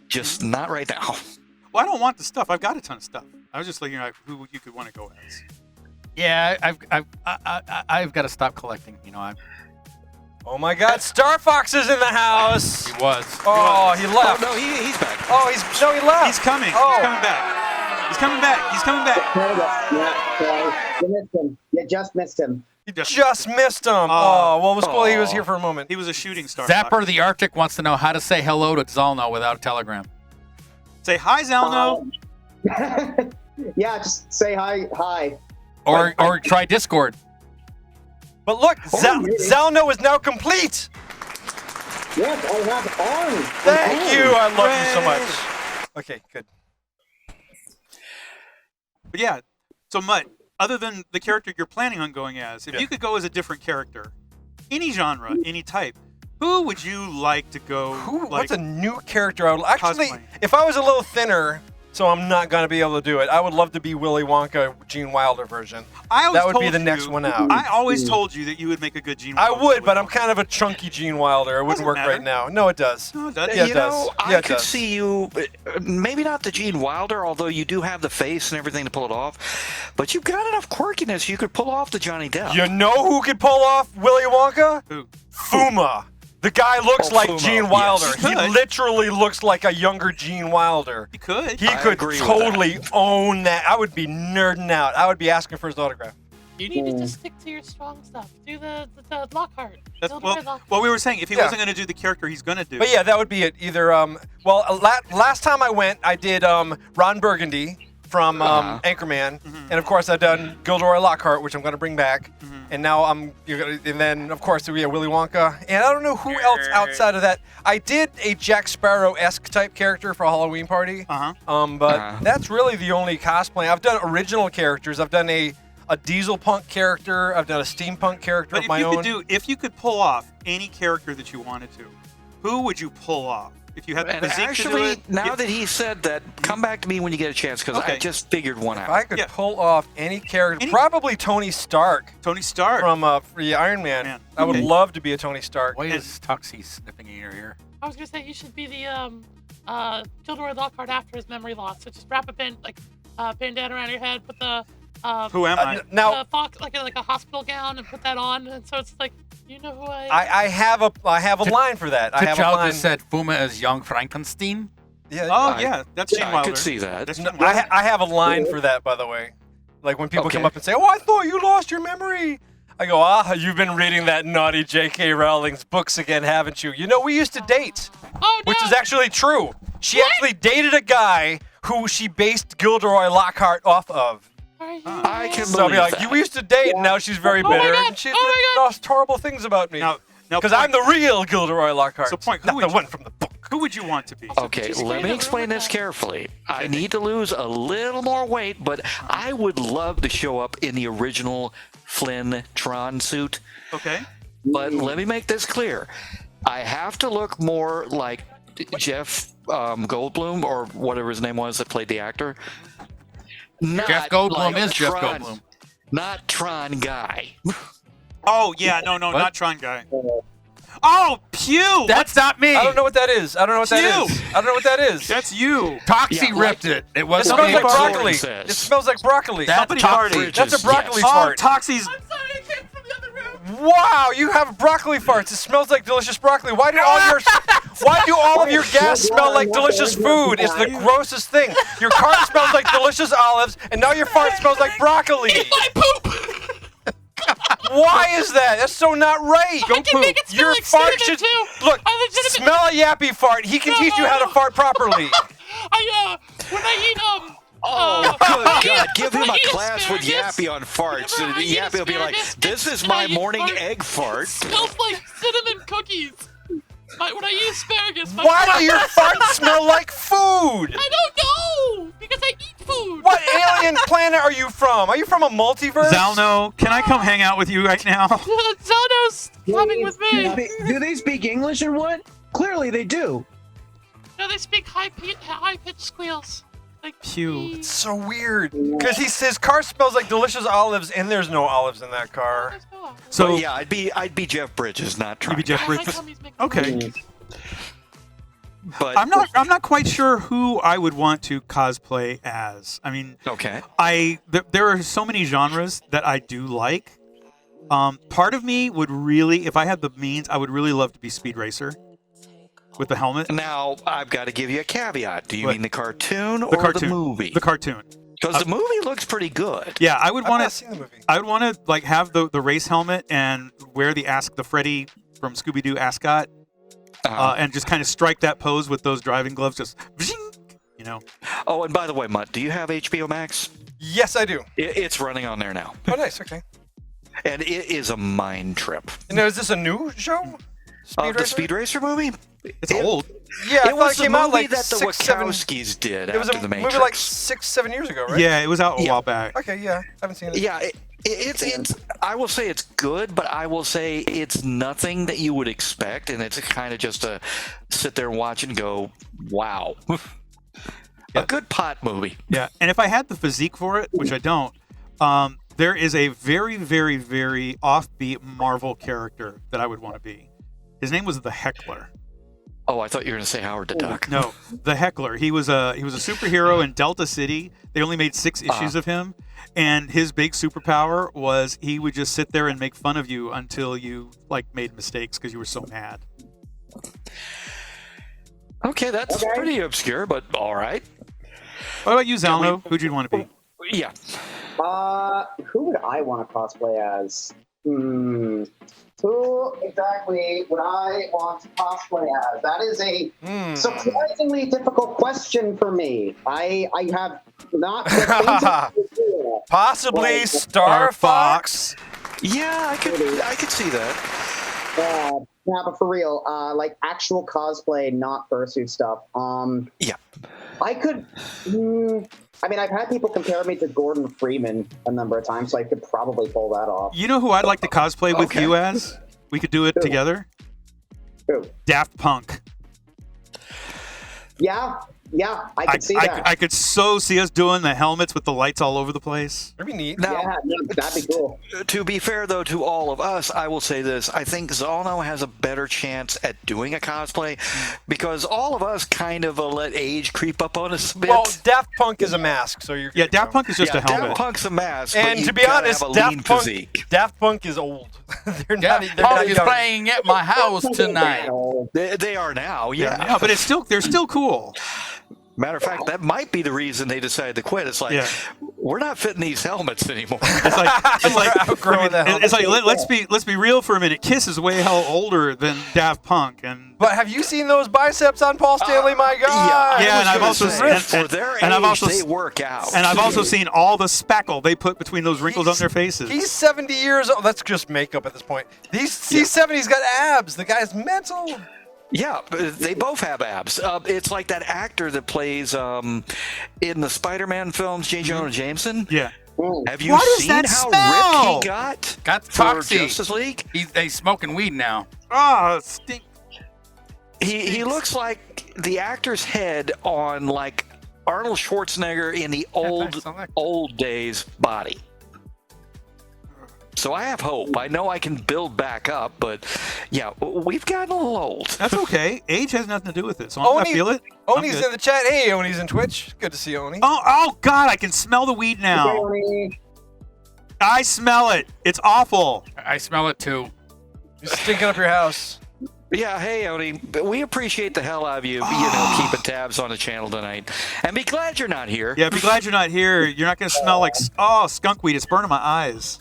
Just not right now. Well, I don't want the stuff. I've got a ton of stuff. I was just looking at who you could want to go as. Yeah, I've got to stop collecting. Oh my God, Star Fox is in the house. He was. Oh, he left. Oh, no, he's back. Oh, he left. He's coming. Oh. He's coming back. He's coming back. He's coming back. You missed him. You just missed him. Just missed him. Oh, well, it was cool. He was here for a moment. He was a shooting star. Zapper the Arctic wants to know how to say hello to Zalno without a telegram. Say hi, Zalno. Yeah, just say hi. Or try Discord. But look, Zalno is now complete. Yes, I have arms. Thank you. I love you so much. Okay, good. But yeah, so Mutt, other than the character you're planning on going as, if you could go as a different character, any genre, any type, who would you like to go? What's a new character? If I was a little thinner, so I'm not going to be able to do it, I would love to be Willy Wonka, Gene Wilder version. That would be the next one out. I always told you that you would make a good Gene Wilder. I would, but I'm kind of a chunky Gene Wilder. It wouldn't work right now. No, it does. No, it does. Yeah, it does. I could see you, maybe not the Gene Wilder, although you do have the face and everything to pull it off, but you've got enough quirkiness you could pull off the Johnny Depp. You know who could pull off Willy Wonka? Who? Fuma. The guy looks like Fuma. Gene Wilder. Yes, he literally looks like a younger Gene Wilder. He could. He could totally own that. I would be nerding out. I would be asking for his autograph. You need to just stick to your strong stuff. Do the Lockhart. Well, we were saying if he wasn't going to do the character he's going to do. But yeah, that would be it. Either last time I went, I did Ron Burgundy from Anchorman, and of course I've done Gilderoy Lockhart, which I'm going to bring back, and now and then of course we have Willy Wonka, and I don't know who else outside of that. I did a Jack Sparrow-esque type character for a Halloween party, but that's really the only cosplay. I've done original characters. I've done a diesel punk character. I've done a steampunk character of my own. If you could pull off any character that you wanted to, who would you pull off? If you had the physique actually, to do it, now that he said that, come back to me when you get a chance, because I just figured one out. If I could pull off any character, probably Tony Stark. Tony Stark from Iron Man. I would love to be a Tony Stark. Why is Tuxie sniffing in your ear? I was gonna say you should be the Gilderoy Lockhart after his memory loss. So just wrap a bandana around your head, put the who am I? Now, fox, like a hospital gown, and put that on, and so it's like, you know who I am. I have a line for that. I have a line. Just said Fuma as young Frankenstein. Yeah. Oh yeah, that's Gene I Wilder. could see that. That's Gene No, Wilder. I have a line for that, by the way. Like when people come Okay. up and say, "Oh, I thought you lost your memory." I go, you've been reading that naughty J.K. Rowling's books again, haven't you? You know, we used to date, which is actually true. She actually dated a guy who she based Gilderoy Lockhart off of. I can So I'll be believe like, that. we used to date, and now she's very bitter, and she's written horrible things about me. Now, Because I'm the real Gilderoy Lockhart. So, Point, not the one from the book. Who would you want to be? Okay, let me explain this carefully. I need to lose a little more weight, but I would love to show up in the original Flynn Tron suit. Okay. But let me make this clear. I have to look more like Jeff Goldblum, or whatever his name was that played the actor. Not Jeff Goldblum like is Jeff Tron, Goldblum. Not Tron guy. Oh yeah, no, not Tron guy. Oh, Pew! That's not me. I don't know what that is. I don't know what that is. I don't know what that is. That's you. Toxie ripped it. It It wasn't smells me. like Jordan broccoli. says. It smells like broccoli. That's Somebody Toxie. farted. That's a broccoli Oh, fart. Toxie's. Wow, you have broccoli farts. It smells like delicious broccoli. Why do all of your gas smell like delicious food? It's the grossest thing. Your car smells like delicious olives, and now your fart smells like broccoli. Eat my poop! Why is that? That's so not right. I can make it smell Your like fart cinnamon, should too. look. I legitimate- Smell a yappy fart. He can teach you how to fart properly. When I eat Oh, good God. Give him when I a eat class with asparagus, Yappy on farts. whenever I eat Yappy will be like, asparagus, this is and my I eat morning fart, egg fart. It smells like cinnamon cookies. When I eat asparagus, my Why do your farts smell like food? I don't know! Because I eat food! What alien planet are you from? Are you from a multiverse? Zalno, can I come hang out with you right now? Zano's coming with me! Do they speak English and what? Clearly they do. No, they speak high-pitched squeals. Like, Pew. It's so weird. Because his car smells like delicious olives, and there's no olives in that car. So yeah, I'd be Jeff Bridges, not Tron. You'd be Jeff Bridges. Okay. But I'm not quite sure who I would want to cosplay as. I mean, okay. There are so many genres that I do like. Part of me would really, if I had the means, I would really love to be Speed Racer with the helmet. Now I've got to give you a caveat. Do you What? mean the cartoon or The cartoon. the movie? The cartoon. Because the movie looks pretty good. Yeah, I would I've want not to. seen the movie. I would want to like have the race helmet and wear the Freddy from Scooby Doo ascot, and just kind of strike that pose with those driving gloves, just, you know. Oh, and by the way, Mutt, do you have HBO Max? Yes, I do. It's running on there now, Oh, nice. Okay. and it is a mind trip. And now, is this a new show? The Speed Racer movie? It's old. Yeah, I it thought was it the came movie out like that the 6, 7. Wachowskis did It was after a the movie Matrix. like 6, 7 years ago, right? Yeah, it was out a while back. Okay, yeah, I haven't seen it. Yeah, it's. I will say it's good, but I will say it's nothing that you would expect, and it's kind of just a sit there and watch and go, wow. A good pot movie. Yeah, and if I had the physique for it, which I don't, there is a very, very, very offbeat Marvel character that I would want to be. His name was the Heckler. Oh, I thought you were going to say Howard the Duck. No, the Heckler. He was a superhero in Delta City. They only made 6 issues of him, and his big superpower was he would just sit there and make fun of you until you made mistakes because you were so mad. Okay, that's pretty obscure, but all right. What about you, Zalno? Who'd you want to be? Yeah. Who would I want to cosplay as? Who exactly would I want to cosplay as? That is a surprisingly difficult question for me. I have not. Possibly Star Fox. Yeah, I could see that. Yeah, but for real, like actual cosplay, not fursuit stuff. Yeah. I could. I mean, I've had people compare me to Gordon Freeman a number of times, so I could probably pull that off. You know who I'd like to cosplay with you as? We could do it together. Who? Daft Punk. Yeah, I could see that. I could so see us doing the helmets with the lights all over the place. That'd be neat. Now, that'd be cool. To be fair, though, to all of us, I will say this. I think Zalno has a better chance at doing a cosplay because all of us kind of let age creep up on us a bit. Well, Daft Punk is a mask, so you're. Yeah, Daft Punk is just a helmet. Daft Punk's a mask, but And you to be gotta honest, have a lean physique. Daft Punk is old. they're Daft not Punk is young. playing at my house tonight. They are now, yeah. Yeah, but they're still cool. Matter of fact, that might be the reason they decided to quit. It's like, we're not fitting these helmets anymore. It's like let's be real for a minute. Kiss is way hell older than Daft Punk, but have you seen those biceps on Paul Stanley? My God. Yeah, and I've also for their age, they work out. And I've also seen all the spackle they put between those wrinkles on their faces. He's 70 years old. That's just makeup at this point. He's 70. He's got abs. The guy's mental. Yeah, they both have abs. It's like that actor that plays in the Spider-Man films, J. Jonah Jameson. Yeah. Have you seen how ripped he got? Got for toxic. Justice League? He's smoking weed now. Oh, stink. He looks like the actor's head on like Arnold Schwarzenegger in the old days body. So I have hope. I know I can build back up, but yeah, we've gotten a little old. That's okay. Age has nothing to do with it. So I feel it. Oni's in the chat. Hey, Oni's in Twitch. Good to see Oni. Oh God, I can smell the weed now. I smell it. It's awful. I smell it too. You're stinking up your house. Yeah, hey, Oni, we appreciate the hell out of you, keeping tabs on the channel tonight. And be glad you're not here. Yeah, be glad you're not here. You're not going to smell like, skunk weed. It's burning my eyes.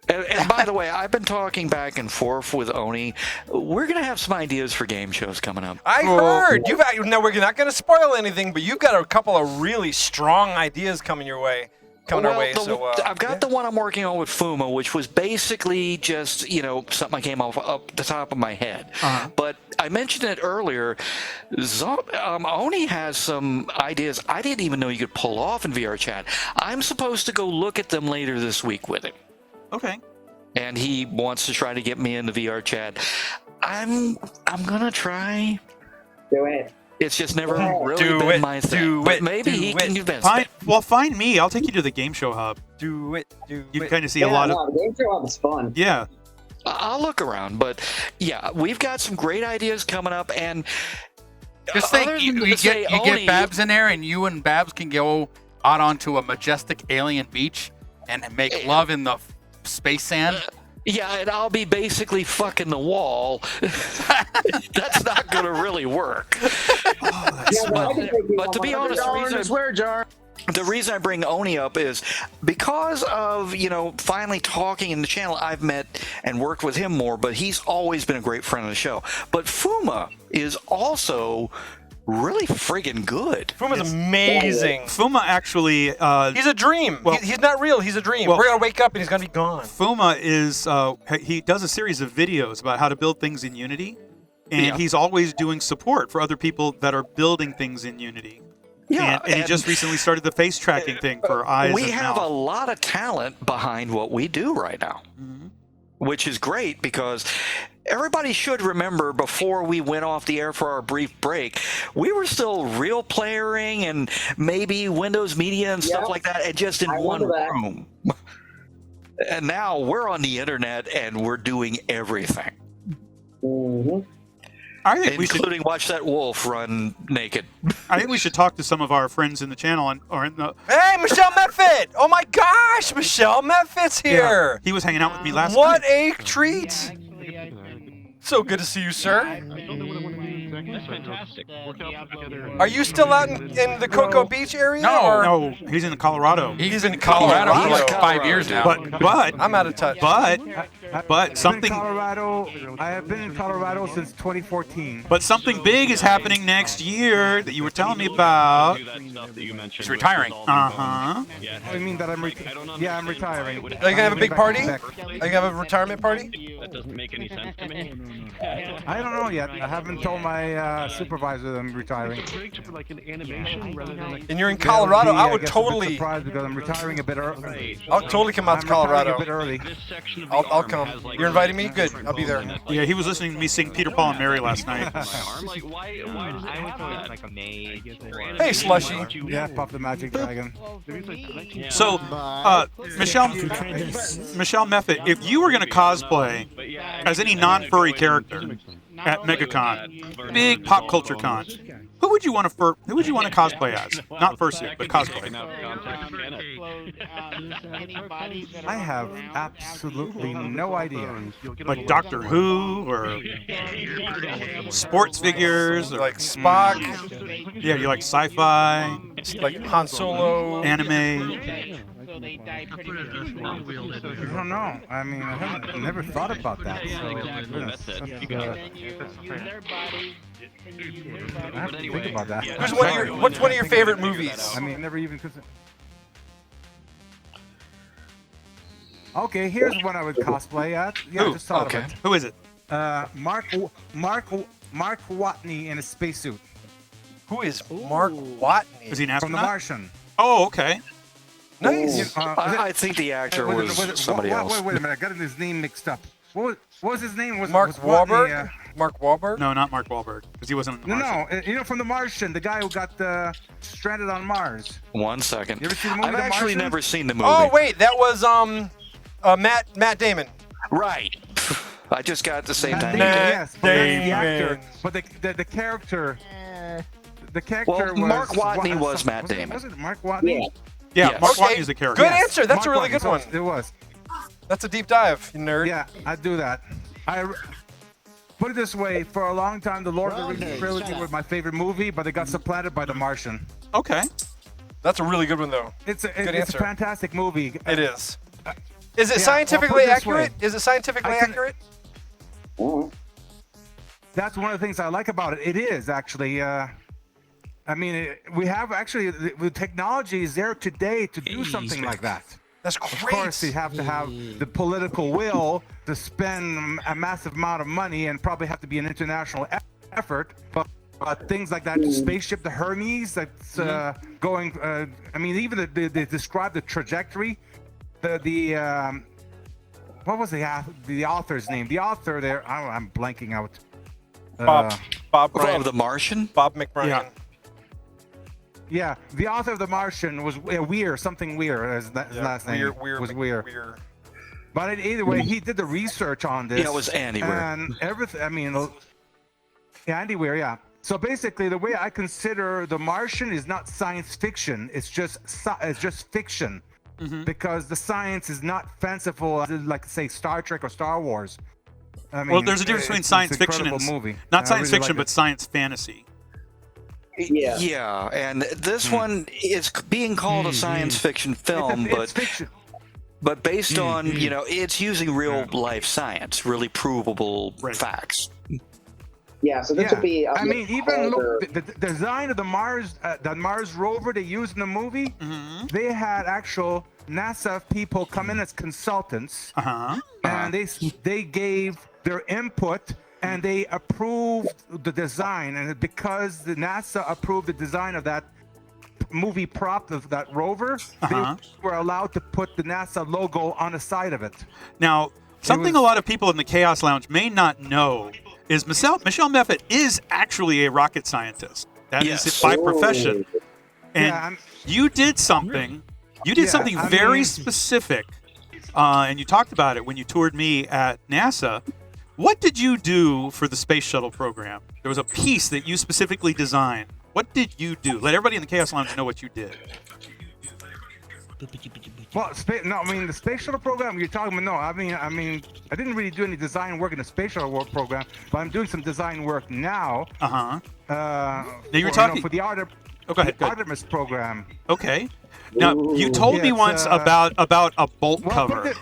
And by the way, I've been talking back and forth with Oni. We're going to have some ideas for game shows coming up. I heard. Now, we're not going to spoil anything, but you've got a couple of really strong ideas coming our way. I've got the one I'm working on with Fuma, which was basically just, something I came off up the top of my head. But I mentioned it earlier. Oni has some ideas I didn't even know you could pull off in VR chat. I'm supposed to go look at them later this week with him. Okay. And he wants to try to get me in the VR chat. I'm gonna try. Do it. It's just never really been my thing. But maybe he can convince me. Well, find me. I'll take you to the Game Show Hub. You can kind of see a lot of. The Game Show Hub is fun. Yeah. I'll look around, but yeah, we've got some great ideas coming up, and just think you get Babs in there, and you and Babs can go out onto a majestic alien beach and make love in the space sand. Yeah, and I'll be basically fucking the wall. That's not going to really work. But to be honest, the reason I bring Oni up is because of, finally talking in the channel, I've met and worked with him more, but he's always been a great friend of the show. But Fuma is also really friggin' good. Fuma's amazing. Fuma actually... he's a dream. Well, he's not real. He's a dream. We're going to wake up and he's going to be gone. Fuma is... he does a series of videos about how to build things in Unity. And he's always doing support for other people that are building things in Unity. Yeah, and he just recently started the face tracking thing for eyes We and have mouth. a lot of talent behind what we do right now, which is great because everybody should remember before we went off the air for our brief break, we were still real playering and maybe Windows Media and stuff like that, and just in one room. And now we're on the internet and we're doing everything. I think including watch that wolf run naked. I think we should talk to some of our friends in the channel Hey, Michelle Metfit! Oh my gosh, Michelle Metfit's here! Yeah, he was hanging out with me last night. What a treat! So good to see you, sir. That's fantastic. Worked out together. Are you still out in the Cocoa Beach area? No, he's in Colorado. He's in Colorado for like 5 years now. But I'm out of touch. But something. Colorado. I have been in Colorado since 2014. But something big is happening next year that you were telling me about. He's retiring. Uh-huh. I mean that I'm I'm retiring. Are you gonna have a big party? Are you gonna have a retirement party? That doesn't make any sense to me. I don't know yet. I haven't told my supervisor that I'm retiring. And you're in Colorado. I would guess totally. Surprised because I'm retiring a bit early. I'll totally come out to Colorado. A bit early. I'll come. You're inviting me? Good. I'll be there. Yeah, he was listening to me sing Peter, Paul, and Mary last night. Hey, Slushy. Yeah, Puff the Magic Dragon. So, Michelle Meffet, if you were going to cosplay as any non-furry character at MegaCon, big pop culture con, Who would you want to cosplay as? Not fursuit, but cosplay. I have absolutely no idea. Like Doctor Who or sports figures, or like Spock. Yeah, you like sci-fi, like Han Solo, anime. I don't know. I mean, I never thought about that. So I have to think about that. What's one of your favorite movies? I mean, never even considered. Okay, here's one I would cosplay at. Yeah, Who? just thought Okay. of it. Who is it? Mark Watney in a spacesuit. Who is Mark Watney? Is he an From The astronaut? Martian. Oh, okay. Nice. I think the actor was somebody else. Wait a minute, I got his name mixed up. What was his name? Mark was Watney, Wahlberg? Mark Wahlberg? No, not Mark Wahlberg, because he wasn't in The Martian. No, from The Martian, the guy who got stranded on Mars. 1 second. You ever seen the movie I've The actually Martian? never seen the movie. Oh wait, that was Matt Damon. Right. I just got the same Matt time. Damon, yes, but that's the actor. But the character. The character Well, was Mark Watney was Matt Damon. Was it Mark Watney? Yeah, Yes. Mark Okay, Watney is the character. Good answer. That's a Mark really good Watney, one. It was. That's a deep dive, you nerd. Yeah, I'd do that. Put it this way: for a long time, the Lord of the Rings trilogy was my favorite movie, but it got supplanted by The Martian. Okay. That's a really good one, though. It's a Good it's answer. a fantastic movie. It is. Is it Yeah, scientifically well, put it this way. accurate? Is it scientifically accurate? That's one of the things I like about it. It is actually. I mean, we have actually the technology is there today to do something like that. That's great. Of course, you have to have the political will to spend a massive amount of money, and probably have to be an international effort. But things like that, the spaceship, the Hermes, that's going. I mean, even they describe the trajectory. What was the author's name? The author there, I'm blanking out. Bob Bryan. Of The Martian? Bob McBrien. Yeah. Yeah, the author of The Martian was Weir, something Weir. His last name was Weir. But either way, he did the research on this. Yeah, it was Andy Weir. And everything. I mean, yeah, Andy Weir. Yeah. So basically, the way I consider The Martian is not science fiction. It's just fiction, because the science is not fanciful, like say Star Trek or Star Wars. I mean, Well, there's a difference between science fiction and movie. not science fiction, but science fantasy. Yeah, and this one is being called a science fiction film, It's fiction. but based on, it's using real life science, really provable facts. Yeah, so this would be. I mean, even look, the design of the Mars rover they used in the movie, they had actual NASA people come in as consultants, and they gave their input. And they approved the design, and because the NASA approved the design of that movie prop of that rover, they were allowed to put the NASA logo on the side of it. Now, something a lot of people in the Chaos Lounge may not know is Michelle Meffett is actually a rocket scientist. That is by profession. And you did something. You did something very specific, and you talked about it when you toured me at NASA. What did you do for the space shuttle program? There was a piece that you specifically designed. What did you do? Let everybody in the Chaos Lounge know what you did. Well, no, I mean the space shuttle program you're talking about. No, I mean, I didn't really do any design work in the space shuttle work program, but I'm doing some design work now. You were talking for the Artemis program. Okay. Now you told me once about a bolt cover.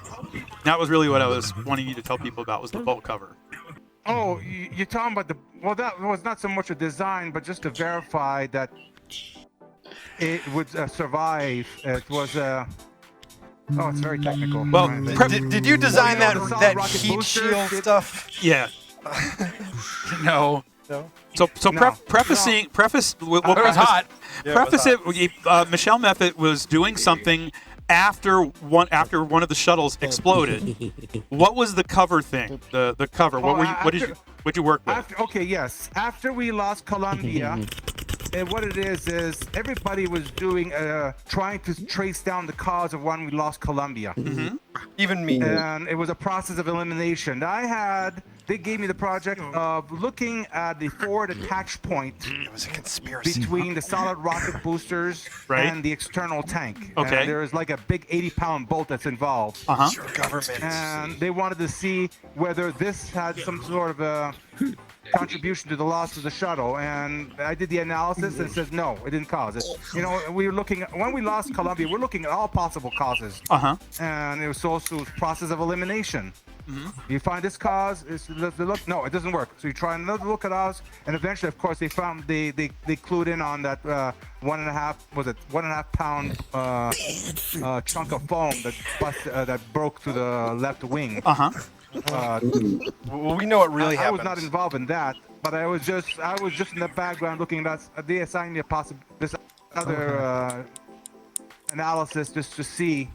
That was really what I was wanting you to tell people about, was the bolt cover. Oh, you're talking about that was not so much a design, but just to verify that it would survive. It was it's very technical. Well, did you design that heat shield stuff? Yeah. No. So preface. It was hot. Preface it. Michelle Meffett was doing something after one of the shuttles exploded. What was the cover thing? The cover. What did you work with? After we lost Columbia, and what it is everybody was doing trying to trace down the cause of when we lost Columbia. Even me. And it was a process of elimination. I had they gave me the project of looking at the forward attach point It was a conspiracy. between the solid rocket boosters and the external tank. Okay. And there is like a big 80-pound bolt that's involved. Your government. And they wanted to see whether this had some sort of a contribution to the loss of the shuttle. And I did the analysis and it says no, it didn't cause it. You know, we were looking at, when we lost Columbia, we're looking at all possible causes. And it was also a process of elimination. You find this cause, look, no, it doesn't work. So you try another look at ours, and eventually, of course, they found they clued in on that 1.5 pound chunk of foam that broke to the left wing. Well, we know what really happened. I was not involved in that, but I was just in the background looking at. They assigned me this other analysis just to see.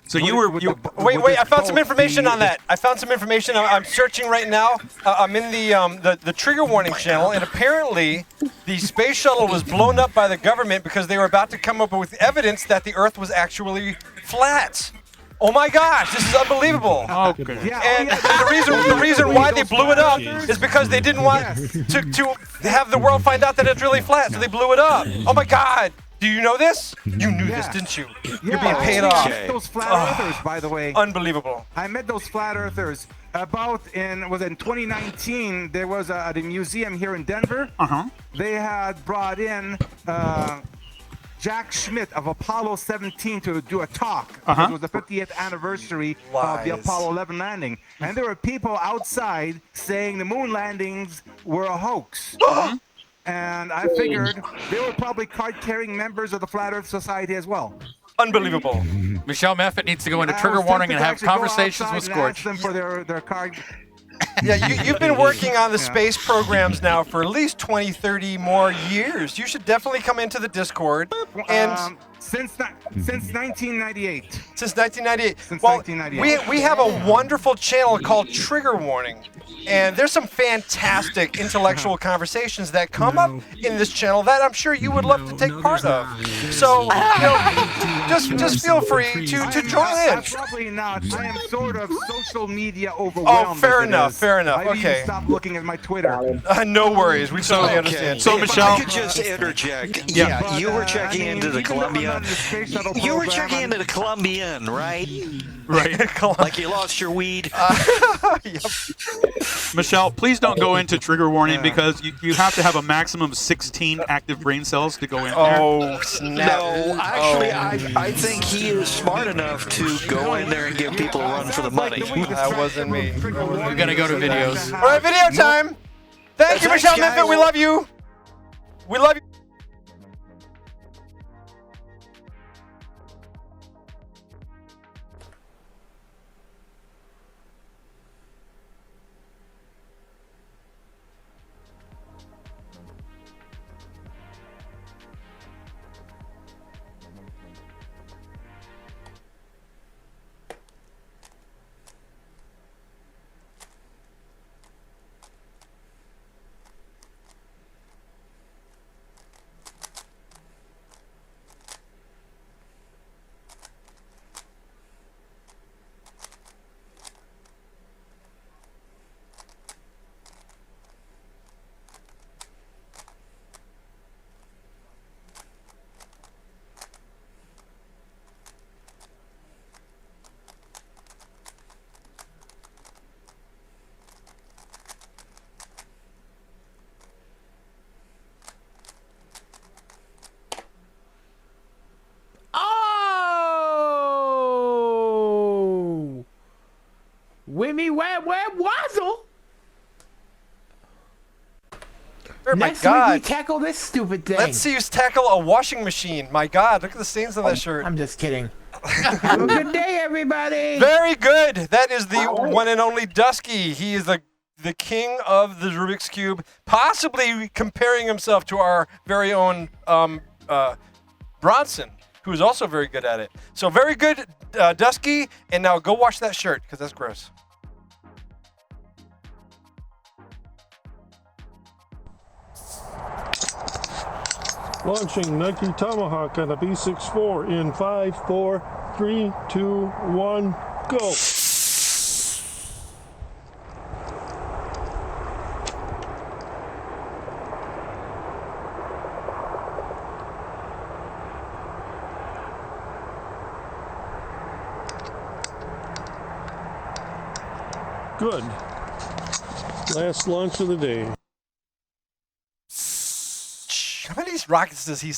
So wait, I found some information on that. I found some information. I'm searching right now. I'm in the trigger warning channel, and apparently the space shuttle was blown up by the government because they were about to come up with evidence that the Earth was actually flat. Oh my gosh, this is unbelievable. Okay. And the reason why they blew it up is because they didn't want to have the world find out that it's really flat, so they blew it up. Oh my God. Do you know this? You knew this, didn't you? You're being paid off. I met those flat earthers, by the way. Unbelievable. I met those flat earthers in 2019. There was at a museum here in Denver. They had brought in Jack Schmidt of Apollo 17 to do a talk. It was the 50th anniversary of the Apollo 11 landing. And there were people outside saying the moon landings were a hoax. And I figured they were probably card-carrying members of the Flat Earth Society as well. Unbelievable. Michelle Meffett needs to go into trigger warning and have conversations with Scorch. Ask them for their card. Yeah, you've been working on the space programs now for at least 20, 30 more years. You should definitely come into the Discord. And since 1998. Since 1998. We have a wonderful channel called Trigger Warning. And there's some fantastic intellectual conversations that come up in this channel that I'm sure you would love to take part of. So, just feel free to join in. Probably not. I am sort of social media overwhelmed. Oh, fair enough. I Okay. Stop looking at my Twitter. No worries. We totally understand. So, Michelle, I could just interject. Yeah, you were checking into the Columbia. You were checking into the Columbian, right? Right. Like you lost your weed. Yep. Michelle, please don't go into trigger warning because you have to have a maximum of 16 active brain cells to go in there. Oh, snap. No, actually, I think he is smart enough to go in there and give people a run for the money. That wasn't me. We're going to go to videos. All right, video time. Thank you, Michelle Meffett. We love you. We love you. Wimmy web wazzle. Oh my Next God. week we tackle this stupid thing. Let's see us tackle a washing machine. My God, look at the stains on that shirt. I'm just kidding. Have a good day, everybody. Very good. That is the one and only Dusky. He is the king of the Rubik's Cube, possibly comparing himself to our very own Bronson, who is also very good at it. So very good, Dusky. And now go wash that shirt, because that's gross. Launching Nike Tomahawk on a B-64 in 5, 4, 3, 2, 1, go. Good. Last launch of the day. How many rockets does he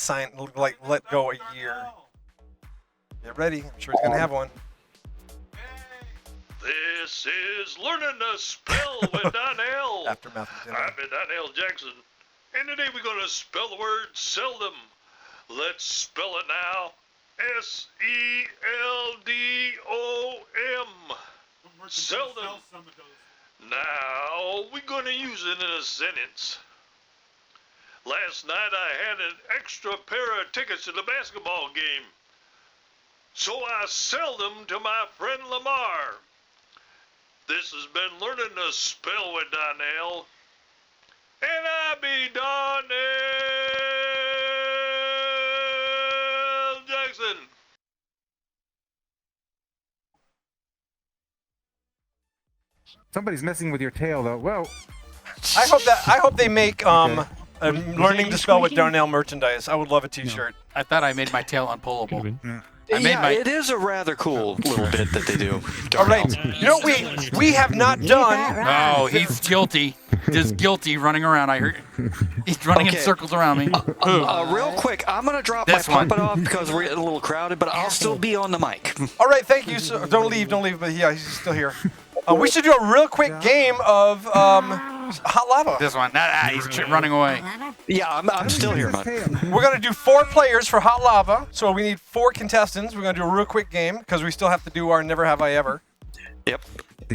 let go a year? Get ready. I'm sure he's going to have one. This is Learning to Spell with Donnell. Aftermath. I'm Donnell Jackson. And today we're going to spell the word seldom. Let's spell it now. S-E-L-D-O-M. Seldom. Now we're going to use it in a sentence. Last night I had an extra pair of tickets to the basketball game. So I sold them to my friend Lamar. This has been Learning to Spell with Donnell. And I be Donnell Jackson. Somebody's messing with your tail, though. Well, I hope they make Learning to Spell with Darnell merchandise. I would love a T-shirt. I thought I made my tail unpullable. It is a rather cool little bit that they do. All right. You know what we have not done? No, he's guilty. Just guilty running around. I heard he's running in circles around me. Real quick, I'm going to drop my puppet off because we're getting a little crowded, but I'll still be on the mic. All right, thank you. So don't leave. But yeah, he's still here. We should do a real quick game of Hot Lava. This one. He's running away. Yeah, I'm still here, bud. We're going to do 4 players for Hot Lava, so we need 4 contestants. We're going to do a real quick game because we still have to do our Never Have I Ever. Yep.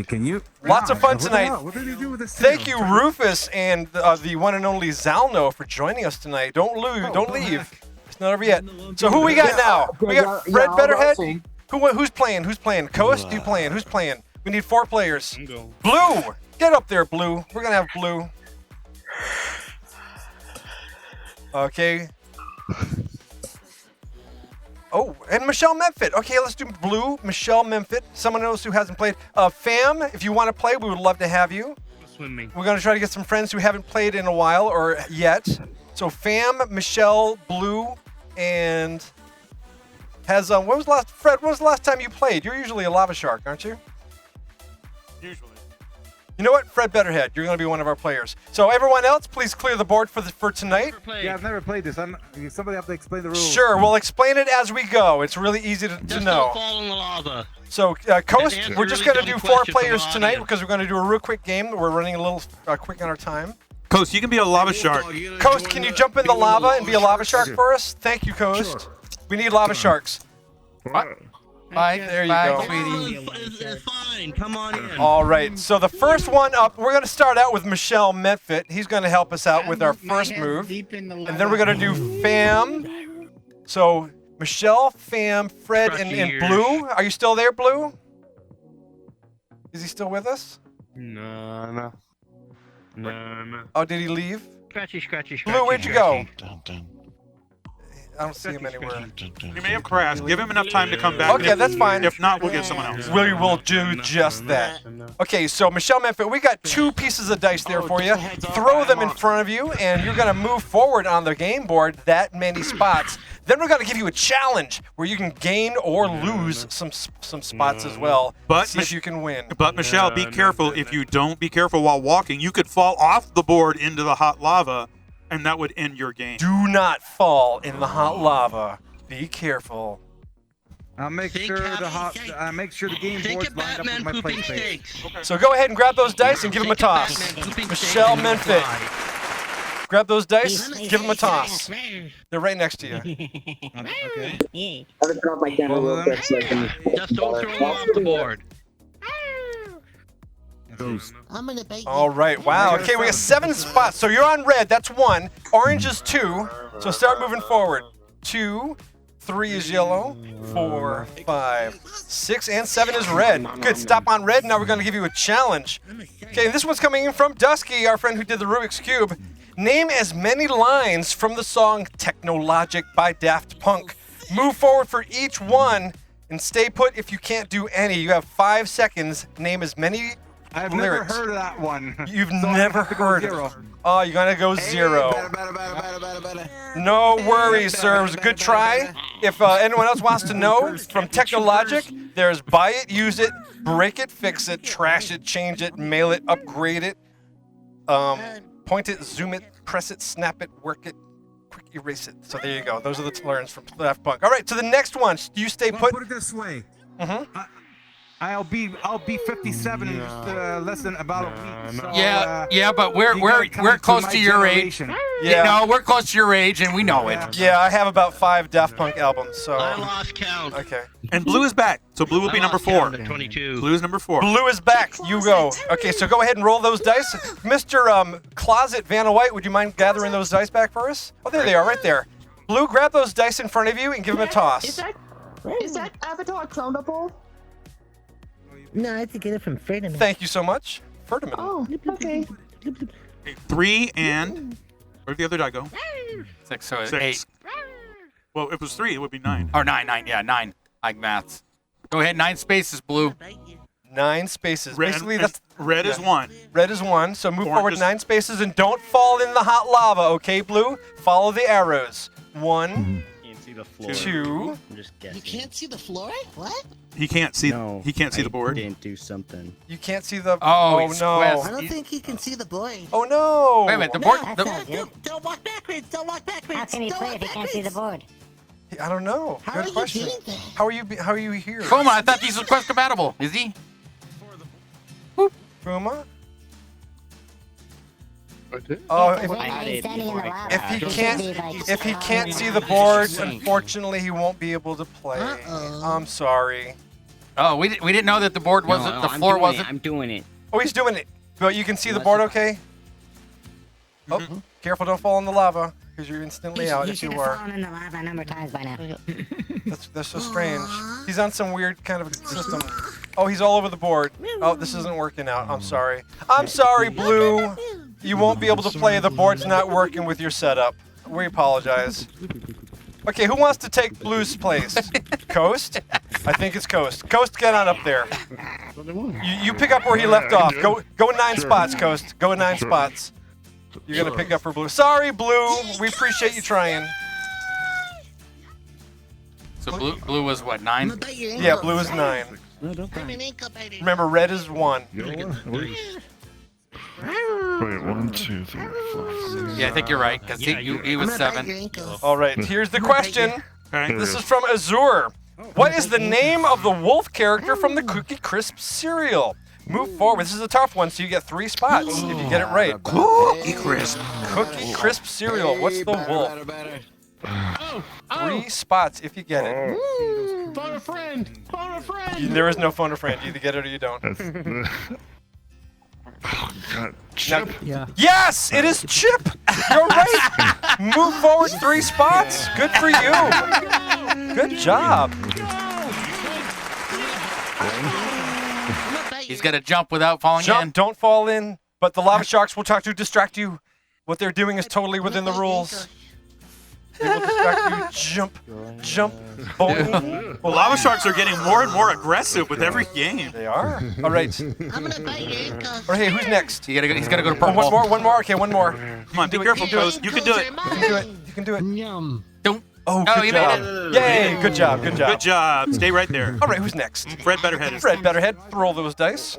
Can you? Lots of fun tonight. What did he do with this? Thank you, Rufus, and the one and only Zalno for joining us tonight. Don't leave. It's not over yet. So who we got now? We got Fred Betterhead. Who's playing? Coast, you playing? Who's playing? We need 4 players. Blue! Get up there, Blue. We're going to have Blue. Okay. Oh, and Michelle Memphit. Okay, let's do Blue, Michelle Memphit. Someone else who hasn't played. Fam, if you want to play, we would love to have you. Swimming. We're going to try to get some friends who haven't played in a while or yet. So Fam, Michelle, Blue, and has Fred, when was the last time you played? You're usually a lava shark, aren't you? Usually. You know what? Fred Betterhead, you're going to be one of our players. So everyone else, please clear the board for tonight. Yeah, I've never played this. Somebody have to explain the rules. Sure, we'll explain it as we go. It's really easy to Just know. don't fall in the lava. So, Coast, And we're just really going to dumb do 4 question from players the tonight audience. because we're going to do a real quick game. We're running a little quick on our time. Coast, you can be a lava shark. Coast, can you jump in the lava and be a lava shark for us? Thank you, Coast. We need lava sharks. Bye. There you go. Sweetie. It's fine. Come on in. All right, so the first one up, we're going to start out with Michelle Memphit. He's going to help us out with our first move. And then we're going to do Fam. So Michelle, Fam, Fred, and Blue. Are you still there, Blue? Is he still with us? No. Oh, did he leave? Scratchy. Blue, where'd you go? I don't see him anywhere. He may have crashed. Give him enough time to come back. Okay, that's fine. If not, we'll get someone else. We will do just that. Okay, so Michelle Memphit, we got 2 pieces of dice there for you. Throw them in front of you, and you're going to move forward on the game board that many spots. Then we're going to give you a challenge where you can gain or lose some spots as well. But see if you can win. But Michelle, be careful. If you don't be careful while walking, you could fall off the board into the hot lava, and that would end your game. Do not fall in the hot lava. Be careful. I'll make sure the game board's lined up with my play space. So go ahead and grab those dice and give them a toss. Michelle Memphit. Grab those dice, give them a toss. They're right next to you. Okay. I'll just drop my camera real quick so I can... Just don't throw them off the board. I'm gonna bait All right, wow. Okay, we got 7 spots. So you're on red, that's 1. Orange is 2. So start moving forward. 2, 3 is yellow, 4, 5, 6, and 7 is red. Good, stop on red. Now we're going to give you a challenge. Okay, this one's coming in from Dusky, our friend who did the Rubik's Cube. Name as many lines from the song Technologic by Daft Punk. Move forward for each one and stay put if you can't do any. You have 5 seconds. Name as many I've lyrics. never heard of that one. You've So I never have to go heard zero. it. Oh, you're gonna go zero. No worries, sir. It was a good try. If anyone else wants to know, from Technologic, there's buy it, use it, break it, fix it, trash it, change it, mail it, upgrade it, point it, zoom it, press it, snap it, work it, quick erase it. So there you go. Those are the learns from Daft Punk. All right, to the next one. You stay put. Put it this way. Mm-hmm. I'll be 57 in just less than about a week. So, Yeah, but we're close to your age. Yeah. No, we're close to your age, and we know it. Yeah, I have about 5 Daft Punk albums. So I lost count. Okay. And Blue is back, so Blue will be number 4. 22. Blue is number 4. Blue is back. You go. Okay, so go ahead and roll those dice. Mr. Closet Vanna White, would you mind gathering those dice back for us? Oh, there they are, right there. Blue, grab those dice in front of you and give them a toss. Is that Avatar clonable? No, I have to get it from Ferdinand. Thank you so much. Ferdinand. Oh, okay. 3 and where'd the other die go? 6, so 6. 8. Well, if it was 3, it would be 9. Or 9, yeah, 9. Like maths. Go ahead, 9 spaces, Blue. 9 spaces. Red, Basically, that's red is 1. Red is 1. So move Orange forward is- 9 spaces and don't fall in the hot lava, okay, Blue? Follow the arrows. 1, Can't see the floor. 2. I'm just You guessing. can't see the floor? What? He can't see. No, he can't see the board. Didn't do something. You can't see the. Oh, Oh it's no. Quest. I don't think he can see the board. Oh no. Wait a minute, the No, board. no, The, don't walk backwards. Don't walk backwards. How can he don't play walk if he can't see the backwards. board? I don't know. How Good are you question. doing that? How are you here? Puma, I thought these were Quest compatible. Is he? Puma? Oh, if he can't see the board, unfortunately he won't be able to play. I'm sorry. Oh, we didn't know that the board wasn't. The floor wasn't. I'm doing it. Oh, he's doing it. But you can see the board okay? Oh, careful, don't fall in the lava, because you're instantly out He if should you have are. fallen in the lava a number of times by now. That's so strange. He's on some weird kind of system. Oh, he's all over the board. Oh, this isn't working out. I'm sorry. I'm sorry, Blue. You won't be able to play. The board's not working with your setup. We apologize. Okay, who wants to take Blue's place? Coast? I think it's Coast. Coast, get on up there. You pick up where he left off. Go 9 spots, Coast. Go 9 spots. You're gonna pick up for Blue. Sorry, Blue. We appreciate you trying. So blue was what, 9? Yeah, Blue is 9. Remember, red is 1. Wait, 1, 2, 3, 4. Yeah, I think you're right, because he was 7. All right, here's the question. This is from Azure. What is the name of the wolf character from the Cookie Crisp cereal? Move forward. This is a tough one, so you get 3 spots if you get it right. Cookie Crisp. Cookie Crisp cereal. What's the wolf? 3 spots if you get it. Phone a friend. Phone a friend. There is no phone a friend. You either get it or you don't. Oh, God. Chip. Yes, it is Chip. You're right. Move forward 3 spots. Good for you. Good job. He's got to jump without falling in. Don't fall in. But the lava sharks will try to distract you. What they're doing is totally within the rules. They will distract you. Jump. Boing. Well, lava sharks are getting more and more aggressive with every game. They are. All right. I'm gonna bite your ankles. Or hey, who's next? He's got to go to Oh, purple. one more. Okay, one more. Come on, be careful, Coast. You can do it. You can do it. Yum. Don't. Oh, Oh, good you job. made Yay, good job. Good job. Stay right there. All right, who's next? Fred Betterhead. Fred Betterhead, roll those dice.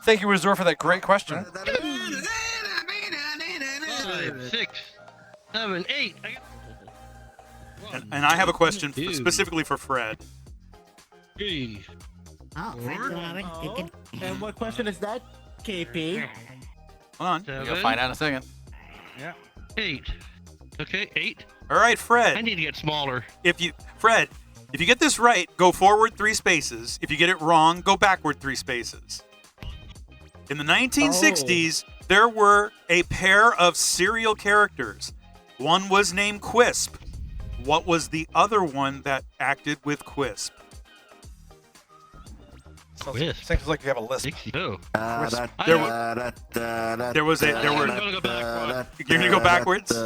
Thank you, Azure, for that great question. 5, 6, 7, 8. And I have a question specifically for Fred. Green. Oh, Fred's doing all right. Good. And what question is that, KP? Hold on. You'll find out in a second. Yeah. 8. Okay, 8. All right, Fred. I need to get smaller. Fred, if you get this right, go forward 3 spaces. If you get it wrong, go backward 3 spaces. In the 1960s, there were a pair of serial characters. One was named Quisp. What was the other one that acted with Quisp? Sounds like you have a list. Oh. There was a. You're gonna go backwards. It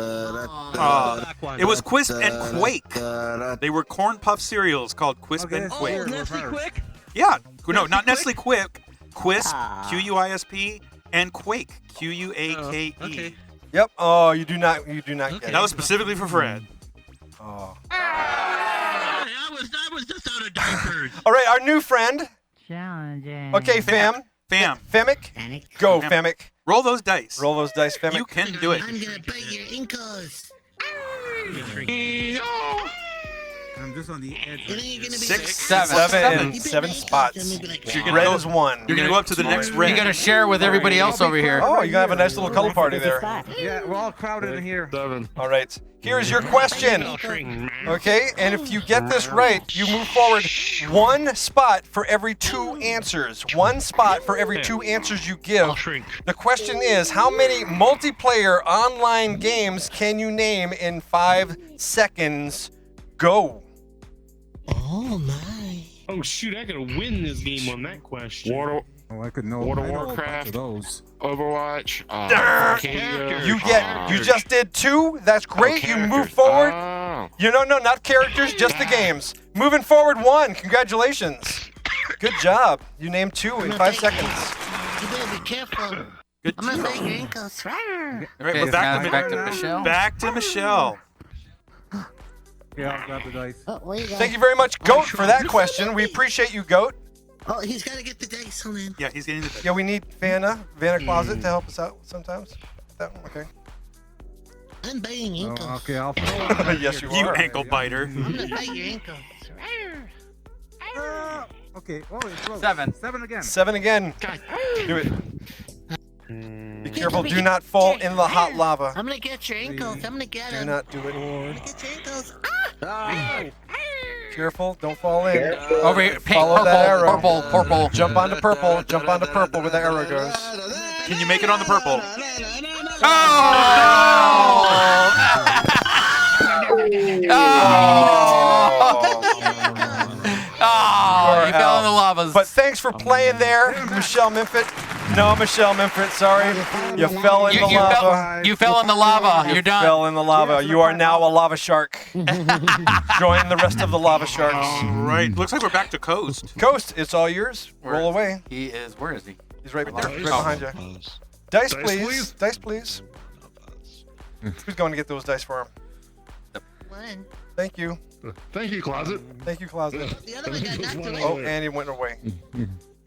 was Quisp and Quake. They were corn puff cereals called Quisp and Quake. Nestle Quick? Yeah. No, not Nestle Quick. Quisp, Quisp, and Quake, Quake. Yep. Oh, you do not get it. That was specifically for Fred. Oh. I was just out of diapers. All right, our new friend. Challenging. Okay, Femic. Go, Femic. Roll those dice. Roll those dice, Femic. You can do it. I'm gonna bite your ankles. I'm just on the edge. 6, 7 spots. Red is 1. You're gonna go up to the next red. You gotta share with everybody else over here. Oh, you're gonna have a nice little color party there. Yeah, we're all crowded in here. All right. Here's your question. Okay, and if you get this right, you move forward 1 spot for every 2 answers. 1 spot for every 2 answers you give. The question is, how many multiplayer online games can you name in 5 seconds? Go. Oh my. Oh shoot, I gotta win this game on that question. I could know. World of I know a bunch Warcraft. of those. Overwatch. You just did 2. That's great. You move forward. No, not characters, just the games. Moving forward 1. Congratulations. Good job. You named 2 in 5 seconds. You better be careful. Good I'm gonna job. bite your ankles. All right, we're back to Michelle. Back to Michelle. Yeah, I'll grab the dice. Thank you very much, Goat, for that question. We appreciate you, Goat. Oh, he's gotta get the dice. Hold on. Yeah, he's getting the dice. Yeah, we need Vanna Closet to help us out sometimes. That one, okay. I'm biting ankles. Oh, okay, I'll. Yes, you You are. ankle biter. I'm gonna bite your ankles. Okay. Oh, it's close. 7. 7 again. 7 again. Do it. Be careful. Do not fall in the hot lava. I'm gonna get your ankles. I'm gonna get them. Do not do it. I'm gonna get your ankles. Careful. Don't fall in. Over here, pink, Follow that arrow. purple. Jump onto purple. Jump onto purple where the arrow goes. Can you make it on the purple? Oh, you fell in the lavas. But thanks for playing there, Michelle Minfit. No, Michelle Minfit, sorry. You fell in the lava. You fell in the lava. You're done. Fell in the lava. You are now a lava shark. Join the rest of the lava sharks. All right. Looks like we're back to Coast. Coast, it's all yours. Roll away. He is. Where is he? He's right there, right behind you. Dice, please. Dice, please. Who's going to get those dice for him? One. Thank you. Thank you, Closet. Thank you, Closet. The other one got knocked away. Oh, and he went away.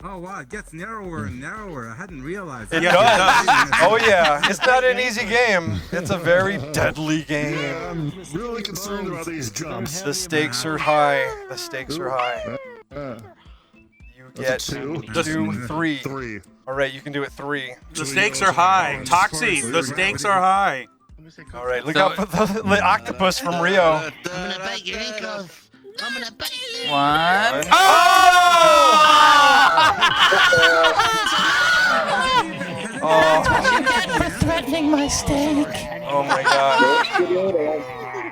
Oh wow, it gets narrower and narrower. I hadn't realized. It that. does. Oh yeah, it's not an easy game. It's a very deadly game. I'm really concerned about these jumps. The stakes are high. The stakes are high. You get 2, 3. 3. All right, you can do it 3. The stakes are high. Toxie, the stakes are high. All right, look out for the octopus from Rio. I'm gonna bite your ankles. I'm gonna bite you. 1. For threatening my steak. Oh my God.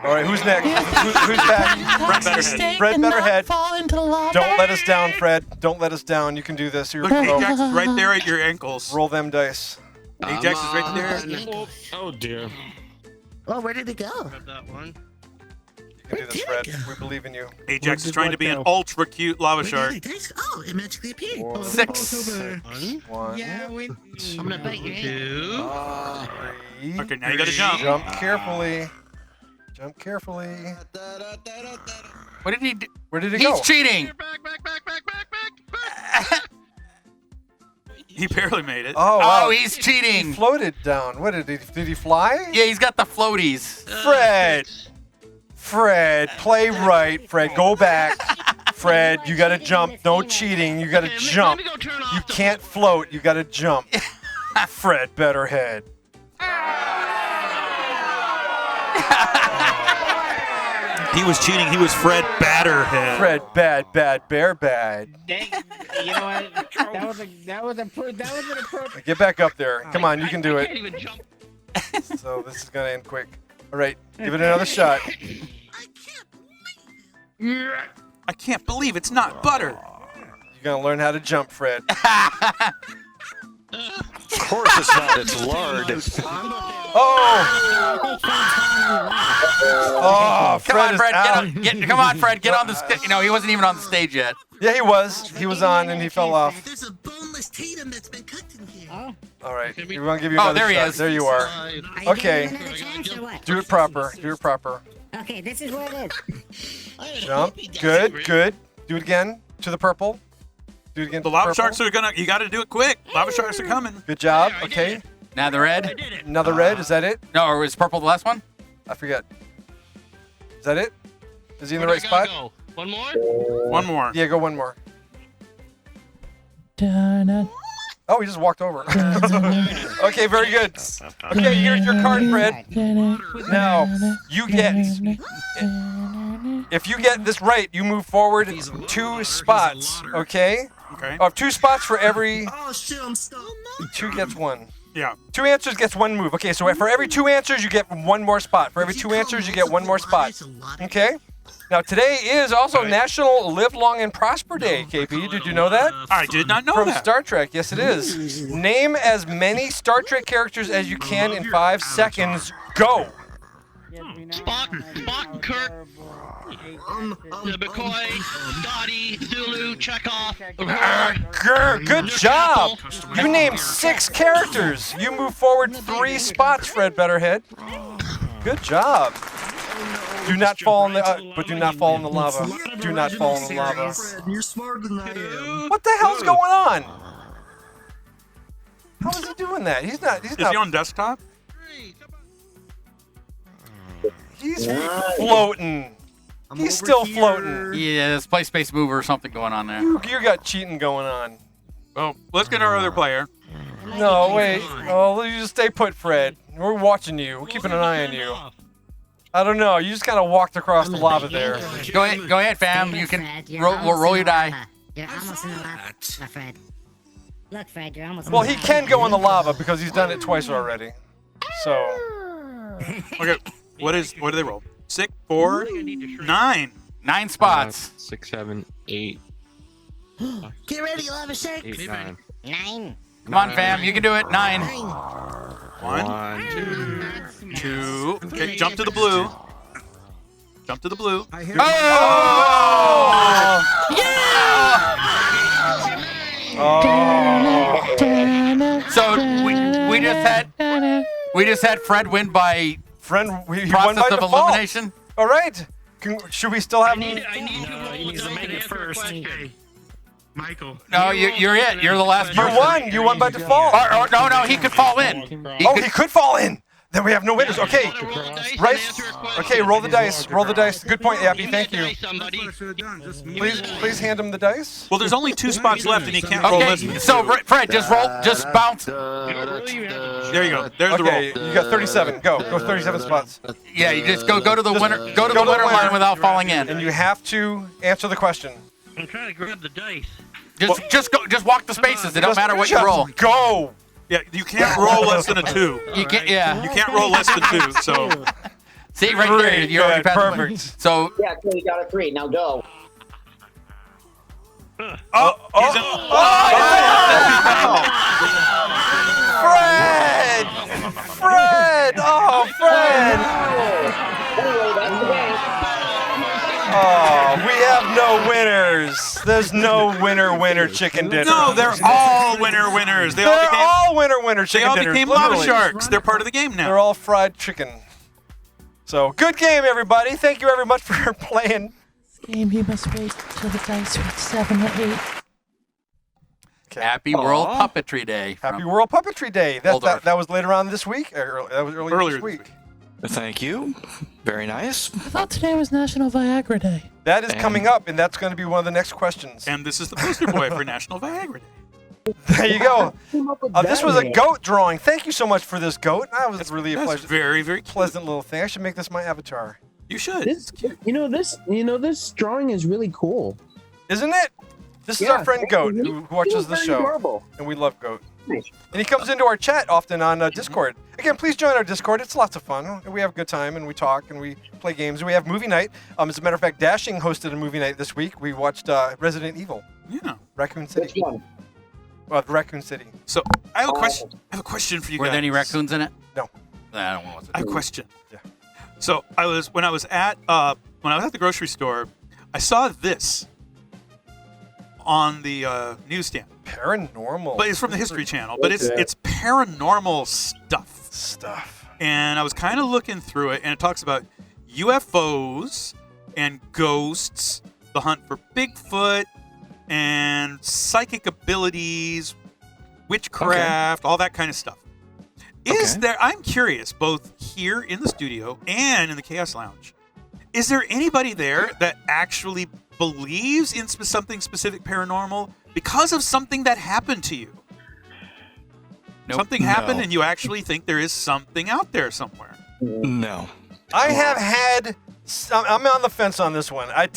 All right, who's next? Who's back? Fred Betterhead. Fred Betterhead. Fall into the lava. Don't let us down, Fred. Don't let us down. You can do this. You're Look, a pro. Ajax is right there at your ankles. Roll them dice. Ajax is right there. Oh dear. Oh, where did it go? Grab that one. You can do this, Fred. We believe in you. Ajax is trying to be an ultra cute lava shark. Oh, it magically appeared. 6. 1. Yeah, I'm gonna bite your ankles. 3. Okay, now you gotta jump. Jump carefully. Jump carefully. What did he do? Where did he go? He's cheating. He barely made it. Oh, wow. Oh, he's cheating. He floated down. What did he fly? Yeah, he's got the floaties. Fred, play right. Fred, go back. Fred, you gotta jump. No cheating. You gotta jump. You can't float. You gotta jump. Fred Betterhead. He was cheating. He was Fred Batterhead. Fred, bad, bear, bad. Dang, you know what? That was an appropriate. Get back up there. Come on, you can do I can't it. even jump. So this is gonna end quick. All right, give it another shot. I can't believe it's not butter. You're gonna learn how to jump, Fred. Of course it's not. It's lard. Oh, Come on, Fred. out. Come on, Fred. Get on the stage. No, he wasn't even on the stage yet. Yeah, he was. He was on and he fell off. There's a boneless potato that's been cooked in here. All right. We want to give you another there he shot. is. There you are. Okay. Do it proper. Do it proper. Okay, this is where it is. Jump. Good. Good. Do it again to the purple. Do it again. The lava sharks are gonna. You got to do it quick. Lava sharks are coming. Good job. Okay. Now the red. Another red. Is that it? No, or was purple the last one? I forget. Is that it? Is he in the right spot? Go. One more? One more. Yeah, go one more. Oh, he just walked over. Okay, very good. Okay, here's your card, Fred. Now, you get... If you get this right, you move forward 2 spots, okay? Okay. 2 spots for every... Oh, shit, I'm stuck. 2 gets 1. Yeah. 2 answers gets 1 move. Okay, so for every 2 answers, you get 1 more spot. For every 2 answers, you get 1 more spot. Okay? Now, today is also National Live Long and Prosper Day, KP. Did you know that? I did not know From that. Star Trek. Yes, it is. Name as many Star Trek characters as you can in 5 seconds. Go. Spock, Kirk, McCoy, Dottie, Zulu, Chekhov. Good job. You named 6 characters. You move forward 3 spots, Fred Betterhead. Good job. Do not fall in the, but do not fall in the lava. Do not fall in the lava. You're smarter than I am. What the hell's going on? How is he doing that? He's not. Is he on desktop? He's floating. He's still floating. Yeah, there's play space mover or something going on there. You got cheating going on. Oh, let's get our other player. No, wait. Oh, you just stay put, Fred. We're watching you. We're keeping an eye on you. I don't know. You just kind of walked across the lava there. Go ahead, fam. You can roll your die. You're almost in the lava, Fred. Look, Fred, you're almost. Well, he can go in the lava because he's done it twice already. So. Okay. What do they roll? 6, 4, 9. 9 spots. 6, 7, 8. Get ready, lava shark. 8, 9. 9. Come on, fam. You can do it. 9. 1, 2. Okay, jump to the blue. Jump to the blue. Oh! Oh. So we just had Fred win by he won by process of default. elimination. All right. Should we still have? I need to make it first. Michael. No, you're it. You're the last person. You won. You won by default. No, he could fall in. He could fall in. Then we have no winners. Okay. Right. Okay, roll the dice. Roll the dice. Good point, Yappy. Thank you. Please hand him the dice. Well, there's only 2 spots left, and he can't roll less than 2. So, Fred, just bounce. There you go. There's the roll. Okay, you got 37. Go 37 spots. Yeah, you just go to the winner. Go to the winner line without falling in. And you have to answer the question. I'm trying to grab the dice. Just walk the spaces. It don't matter what you roll. Go. Yeah, you can't roll less than a 2. You can't. Yeah. You can't roll less than 2. So. See right there. You already passed. Perfect. So. Yeah, so you got a 3. Now go. He's in. Fred! Oh, Fred! Anyway, that's the game. Oh, we have no winners. There's no winner chicken dinner. No, they're all winners. They They're all winner chicken They all dinners. became lava literally. sharks. They're part of the game now. They're all fried chicken. So, good game, everybody. Thank you very much for playing. Game, you must wait till the dice reach 7 or 8. Okay. Happy World Puppetry Day. Happy World Puppetry Day. That was later on this week. That was earlier this week. Thank you. Very nice. I thought today was National Viagra Day. That is coming up, and that's going to be one of the next questions. And this is the poster boy for National Viagra Day. There you go. This was a goat drawing. Thank you so much for this goat. That was really a pleasure. Very, very pleasant little thing. I should make this my avatar. You should. This drawing is really cool. Isn't it? This is our friend Goat who watches the show, and we love Goat. Nice. And he comes into our chat often on Discord. Again, please join our Discord. It's lots of fun. And we have a good time, and we talk, and we play games. We have movie night. As a matter of fact, Dashing hosted a movie night this week. We watched Resident Evil. Yeah. Raccoon City. Which one? Raccoon City. So I have a question. I have a question for you guys. Were there any raccoons in it? No. I don't want to. I have a question. Yeah. So when I was at the grocery store, I saw this on the newsstand. Paranormal. But it's from the History Channel. But it's paranormal stuff. And I was kind of looking through it, and it talks about UFOs and ghosts, the hunt for Bigfoot, and psychic abilities, witchcraft, all that kind of stuff. Is there? I'm curious, both here in the studio and in the Chaos Lounge. Is there anybody there that actually believes in something specific paranormal because of something that happened to you? Nope. Something happened and you actually think there is something out there somewhere? No. I have had. I'm on the fence on this one. I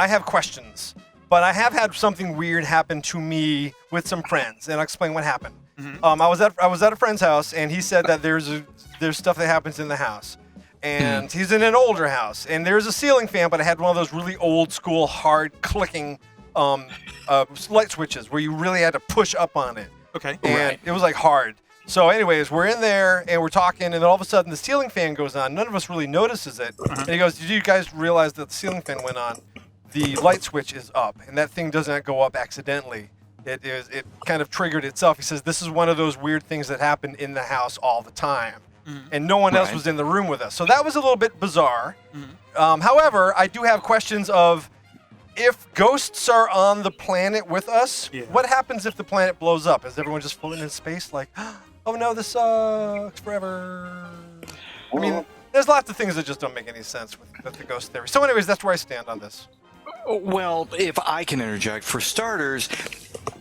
have questions, but I have had something weird happen to me with some friends, and I'll explain what happened. Mm-hmm. I was at a friend's house, and he said that there's stuff that happens in the house. And he's in an older house, and there's a ceiling fan, but it had one of those really old school, hard clicking light switches where you really had to push up on it. Okay. And it was like hard. So anyways, we're in there, and we're talking, and then all of a sudden the ceiling fan goes on. None of us really notices it. And he goes, did you guys realize that the ceiling fan went on? The light switch is up, and that thing doesn't go up accidentally. It kind of triggered itself. He says, this is one of those weird things that happen in the house all the time. And no one else was in the room with us. So that was a little bit bizarre. However, I do have questions of, if ghosts are on the planet with us, what happens if the planet blows up? Is everyone just floating in space like, oh no, this sucks forever? I mean, there's lots of things that just don't make any sense with the ghost theory. So anyways, that's where I stand on this. Well, if I can interject, for starters,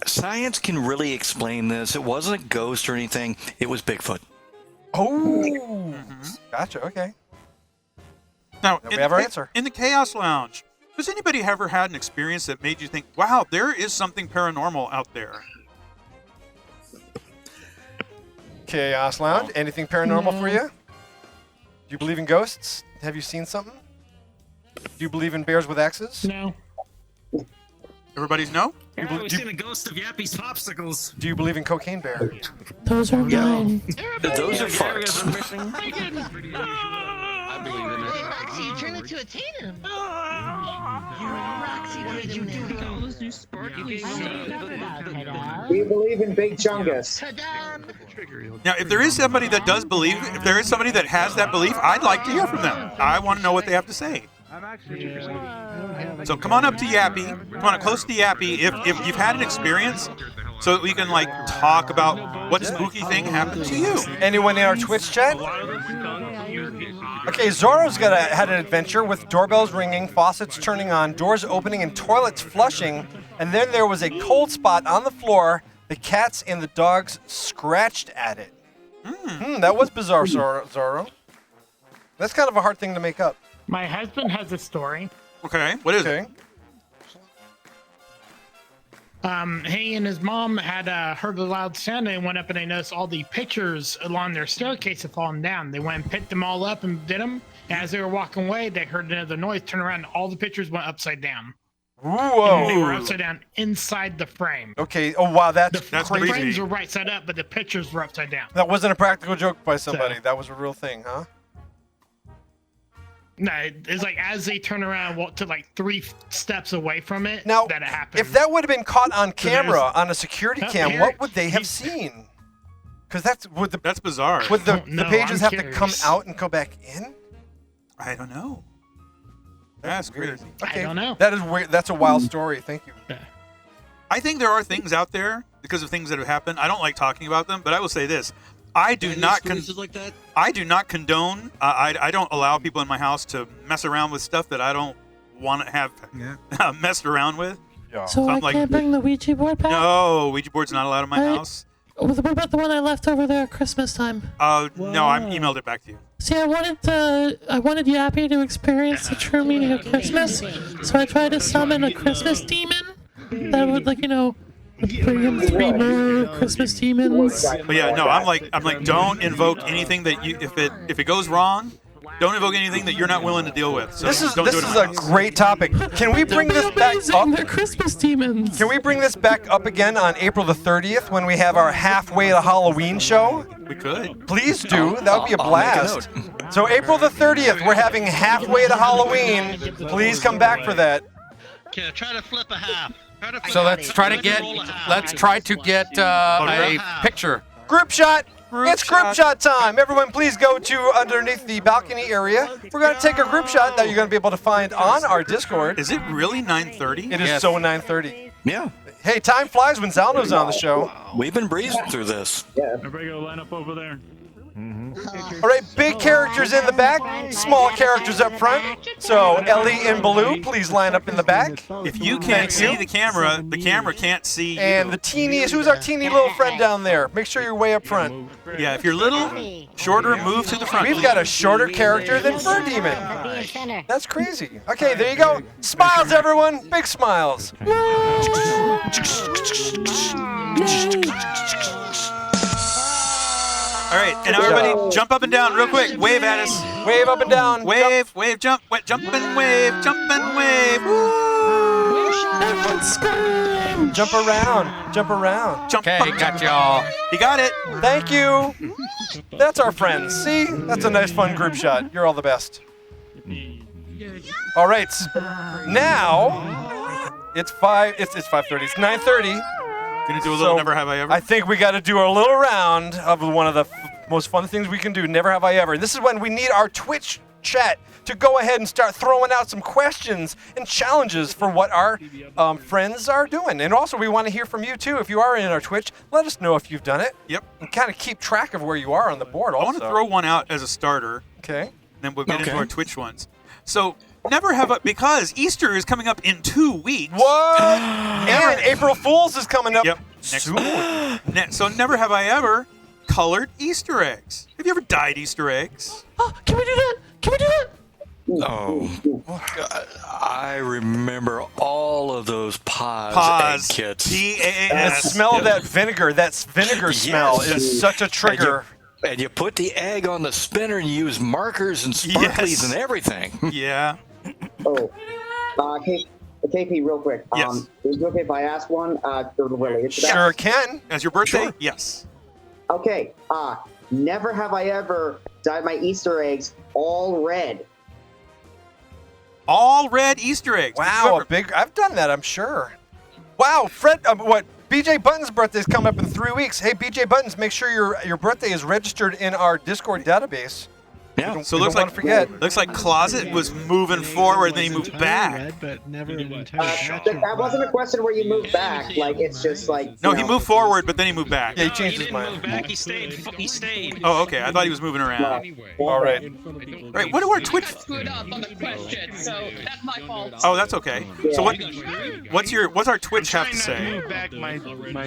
science can really explain this. It wasn't a ghost or anything. It was Bigfoot. Oh, gotcha. Okay. Now, we have our answer. In the Chaos Lounge, has anybody ever had an experience that made you think, wow, there is something paranormal out there? Chaos Lounge, anything paranormal for you? Do you believe in ghosts? Have you seen something? Do you believe in bears with axes? No. Everybody's no? Yeah, we've seen a ghost of Yappy's popsicles. Do you believe in Cocaine Bear? Those are mine. Those are farts. I believe in it. Hey, Roxy, you turned into a Tatum. Roxy, what did you do? Do you believe in Big Chungus? Now, if there is somebody that does believe, if there is somebody that has that belief, I'd like to hear from them. I want to know what they have to say. So come on up to Yappy. Come on up close to Yappy if you've had an experience, so that we can talk about what spooky thing happened to you. Anyone in our Twitch chat? Okay, Zorro's had an adventure with doorbells ringing, faucets turning on, doors opening, and toilets flushing. And then there was a cold spot on the floor. The cats and the dogs scratched at it. That was bizarre, Zorro. That's kind of a hard thing to make up. My husband has a story. Okay, what is it? He and his mom had heard a loud sound, and they went up and they noticed all the pictures along their staircase had fallen down. They went and picked them all up and did them. And as they were walking away, they heard another noise, turned around, and all the pictures went upside down. Whoa! And they were upside down inside the frame. Okay. Oh wow, that's The crazy. frames were right side up, but the pictures were upside down. That wasn't a practical joke by somebody. That was a real thing, huh? No, it's like as they turn around, walk to 3 steps away from it, Now, that it happened. if that would have been caught on camera on a security Oh, cam, here- what would they have seen? Because that's bizarre. Would the No, pages I'm have to come curious. out and go back in? I don't know. That's crazy. Okay. I don't know. That is weird. That's a wild story. Thank you. I think there are things out there because of things that have happened. I don't like talking about them, but I will say this: I do not I do not condone. I don't allow people in my house to mess around with stuff that I don't want to have messed around with. So I can't bring the Ouija board back? No, Ouija board's not allowed in my house. What about the one I left over there at Christmas time? No, I emailed it back to you. See, I wanted Yappy to experience the true meaning of Christmas, so I tried to summon a Christmas demon that would, bring him 3 more Christmas demons. But yeah, no, I'm like, don't invoke anything that you, if it goes wrong, don't invoke anything that you're not willing to deal with. So This is don't do it in my a house. great topic. Can we bring this back up? They're Christmas demons. Can we bring this back up again on April the 30th when we have our halfway to Halloween show? We could. Please do. That would be a blast. So April the 30th, we're having halfway to Halloween. Please come back for that. Okay, try to flip a half. So let's try to get a picture. Group shot. It's group shot time. Everyone, please go to underneath the balcony area. We're going to take a group shot that you're going to be able to find on our Discord. Is it really 9:30? It is so 9:30. Yeah. Hey, time flies when Zalno's on the show. We've been breezing through this. Yeah. Everybody go line up over there. All right, big characters in the back, small characters up front. So Ellie and Baloo, please line up in the back. If you can't see the camera can't see you. And the teeniest, who's our teeny little friend down there? Make sure you're way up front. Yeah, if you're little, shorter, move to the front. We've got a shorter character than Fur Demon. That's crazy. Okay, there you go. Smiles, everyone. Big smiles. All right, and everybody jump up and down real quick. Wave at us. Wave up and down. Wave, wave, jump, jump and wave, jump and wave. Jump around. Jump around. Jump. Okay, got y'all. You got it. Thank you. That's our friends. See? That's a nice, fun group shot. You're all the best. All right. Now, it's 5:30. It's 9:30. Gonna do a little Never Have I Ever? I think we got to do a little round of one of the most fun things we can do, Never Have I Ever. This is when we need our Twitch chat to go ahead and start throwing out some questions and challenges for what our friends are doing. And also, we want to hear from you, too. If you are in our Twitch, let us know if you've done it. Yep. And kind of keep track of where you are on the board also. I want to throw one out as a starter. Okay. Then we'll get into our Twitch ones. So, Never Have I, because Easter is coming up in 2 weeks. What? And April Fool's is coming up soon. So Never Have I Ever colored Easter eggs. Have you ever dyed Easter eggs? Oh, can we do that? Can we do that? Oh, God, I remember all of those Paz egg kits. The smell of that vinegar, smell is such a trigger. And you put the egg on the spinner and you use markers and sparklies and everything. Yeah. KP, real quick. Yes. Is it okay if I ask one related to that? Sure can. As your birthday? Sure. Yes. Okay. Never have I ever dyed my Easter eggs all red. All red Easter eggs. Wow, I've done that, I'm sure. Wow, Fred, BJ Button's birthday is coming up in 3 weeks. Hey, BJ Buttons, make sure your birthday is registered in our Discord database. Yeah. So it looks like Closet was moving forward, then he moved back. But never that wasn't a question where you move back. Like, it's just like... No, he moved forward, but then he moved back. Yeah, he changed his mind. Back, he stayed. Oh, okay. I thought he was moving around. All right. Right, what do our Twitch... Screwed up on the question, so that's my fault. Oh, that's okay. So what's our Twitch have to say? Move back my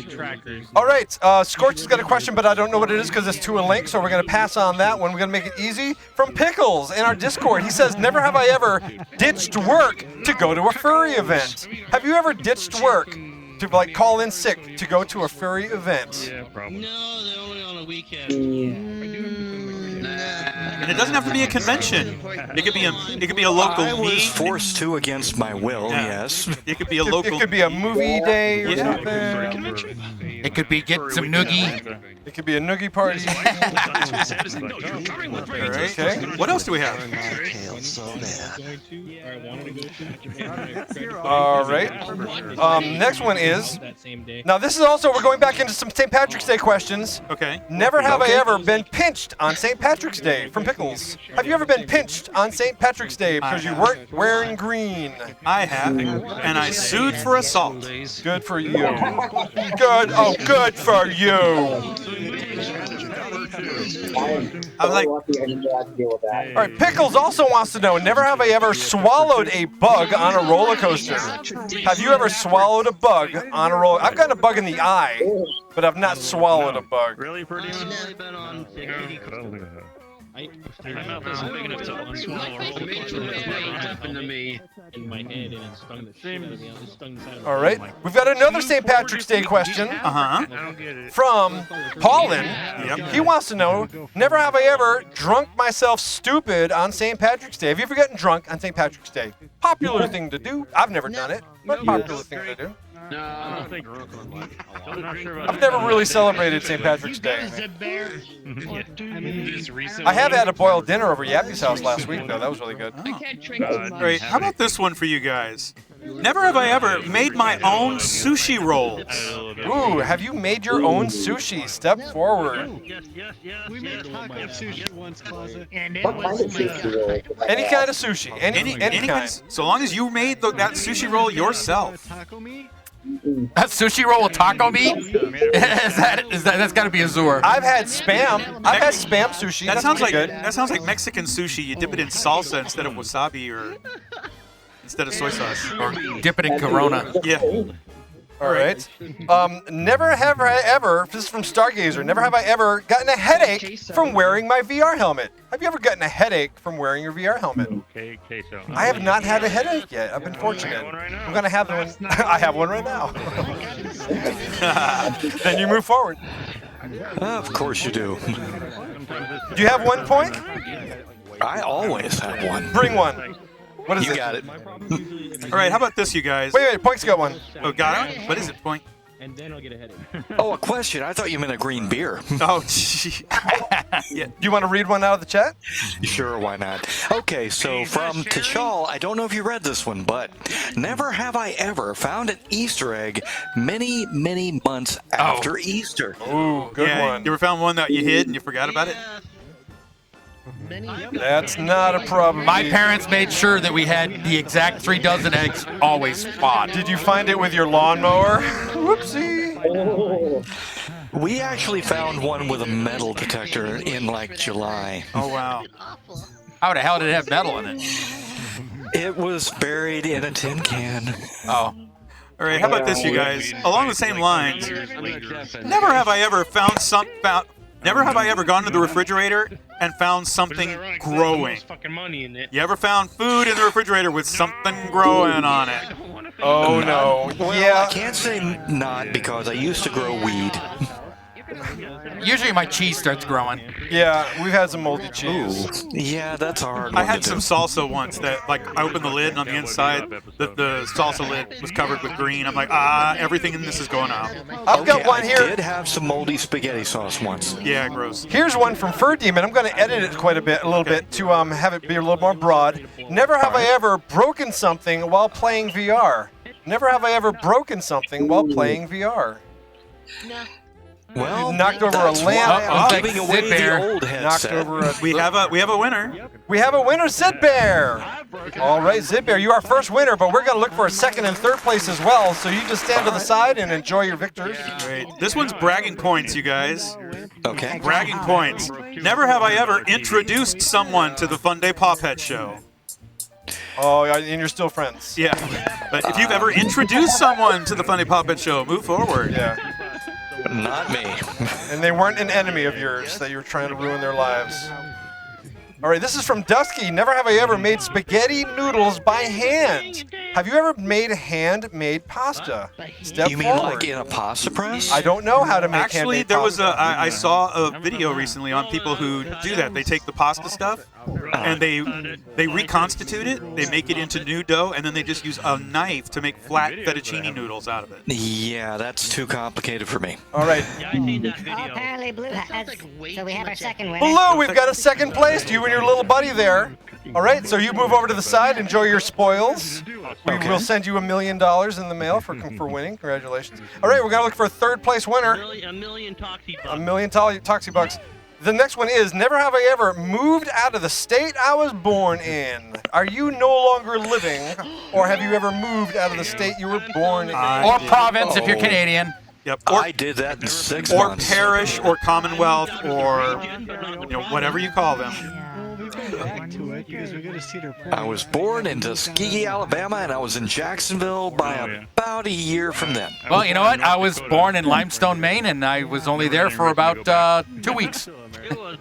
trackers. All right, Scorch has got a question, but I don't know what it is because it's to a link, so we're going to pass on that one. We're going to make it easy. From Pickles in our Discord, he says, never have I ever ditched work to go to a furry event. Have you ever ditched work to call in sick to go to a furry event? Yeah, probably. No, they're only on a weekend. And it doesn't have to be a convention. It could be a local I was meet. forced to against my will, yes. It could be a local... It could be a movie day or Yeah. something. It could be get some noogie. It could be a noogie party. All right. Okay. What else do we have? All right. Next one is... Now, this is also... We're going back into some St. Patrick's Day questions. Okay. Never have I ever been pinched on St. Patrick's Day from Pickles. Have you ever been pinched on St. Patrick's Day because you weren't wearing green? I have, and I sued for assault. Good for you. Good. Oh, good for you. I'm like, lucky I didn't have to deal with that. All right, Pickles also wants to know, never have I ever swallowed a bug on a roller coaster. Have you ever swallowed a bug on a roller? I've gotten a bug in the eye, but I've not swallowed a bug. Really, pretty? I've only been on My mouth isn't big enough to unswallow a roller coaster. happened to me in my head and it stung the shit out of me. It stung the side of my All right, we've got another St. Patrick's Day question from Paulin. He wants to know, never have I ever drunk myself stupid on St. Patrick's Day. Have you ever gotten drunk on St. Patrick's Day? Popular thing to do. I've never done it, but popular thing to do. No, I'm not sure about I've never really celebrated St. Patrick's Day. I have had a boiled dinner over Yappy's house last week, though. That was really good. All right, how about this one for you guys? Never have I ever made my own sushi rolls. Ooh, have you made your own sushi? Step forward. We made taco sushi once, Closet. And it What kind of was sushi roll? Any kind of sushi. Any kind. So long as you made that sushi roll yourself. Taco meat? That sushi roll with taco meat? That's got to be Azure. I've had spam. I've had spam sushi. That That's sounds like pretty good. that sounds like Mexican sushi. You dip it in salsa instead of wasabi or instead of soy sauce. Or dip it in Corona. Yeah. All right. Never have I ever, this is from Stargazer, never have I ever gotten a headache from wearing my VR helmet. Have you ever gotten a headache from wearing your VR helmet? Okay, so I have not had a headache yet. I've been fortunate. I'm going to have one. I have one right now. Then you move forward. Of course you do. Do you have 1 point? I always have one. Bring one. What is You it? got it. All right, how about this, you guys? Wait, Point's got one. Oh, got it? What is it, Point? And then I'll get a headache. Oh, a question. I thought you meant a green beer. Oh, gee. Yeah. Do you want to read one out of the chat? Sure, why not? Okay, so from T'Chall, I don't know if you read this one, but never have I ever found an Easter egg many, many months after Easter. Ooh, good one. You ever found one that you hid and you forgot about it? That's not a problem. My parents made sure that we had the exact 3 dozen eggs always spot. Did you find it with your lawnmower? Whoopsie. We actually found one with a metal detector in like July. Oh, wow. How the hell did it have metal in it? It was buried in a tin can. Oh. All right, how about this, you guys? Along the same lines, never have I ever never have I ever gone to the refrigerator and found something growing. Fucking money in it. You ever found food in the refrigerator with something growing on it? Oh, no. Well, Yeah. I can't say not because I used to grow weed. Usually my cheese starts growing. Yeah, we've had some moldy cheese. Yeah, that's a hard I one had to some do. salsa once that, like, I opened the lid and on the inside, the salsa lid was covered with green. I'm like, everything in this is going out. I've got one I here. did have some moldy spaghetti sauce once. Yeah, gross. Here's one from Fur Demon. I'm going to edit it a little bit to have it be a little more broad. Never have I ever broken something while playing VR. Never have I ever broken something while playing VR. Well, Knocked over a that's why I'm lamp. giving away Sid Bear. the old Knocked headset. over a. We have a winner. We have a winner, Sid Bear. All right, Sid Bear, you are first winner, but we're going to look for a second and third place as well. So you just stand to the side and enjoy your victors. Great. This one's bragging points, you guys. Okay. Bragging points. Never have I ever introduced someone to the Funday Pawpet show. Oh, yeah, and you're still friends. Yeah. But if you've ever introduced someone to the Funday Pawpet show, move forward. Yeah. Not me. And they weren't an enemy of yours that you were trying to ruin their lives. All right, this is from Dusky. Never have I ever made spaghetti noodles by hand. Have you ever made handmade pasta? Step You mean forward. like in a pasta press? I don't know how to make Actually, handmade there was pasta. I saw a video recently on people who do that. They take the pasta stuff and they reconstitute it. They make it into new dough, and then they just use a knife to make flat fettuccine noodles out of it. Yeah, that's too complicated for me. All right. Apparently Blue has. So we have our second winner. Blue, we've got a second place. You and your little buddy there. All right, so you move over to the side, enjoy your spoils. We will send you $1 million in the mail for winning. Congratulations. All right, we're going to look for a third place winner. A million Toxie bucks. $1 million Toxie bucks. The next one is, never have I ever moved out of the state I was born in. Are you no longer living, or have you ever moved out of the state you were born in? Or province if you're Canadian. Yep. Or, I did that in 6 or months. parish or commonwealth or whatever you call them. I was born in Tuskegee, Alabama, and I was in Jacksonville by about a year from then. Well, you know what? I was born in Limestone, Maine, and I was only there for about 2 weeks.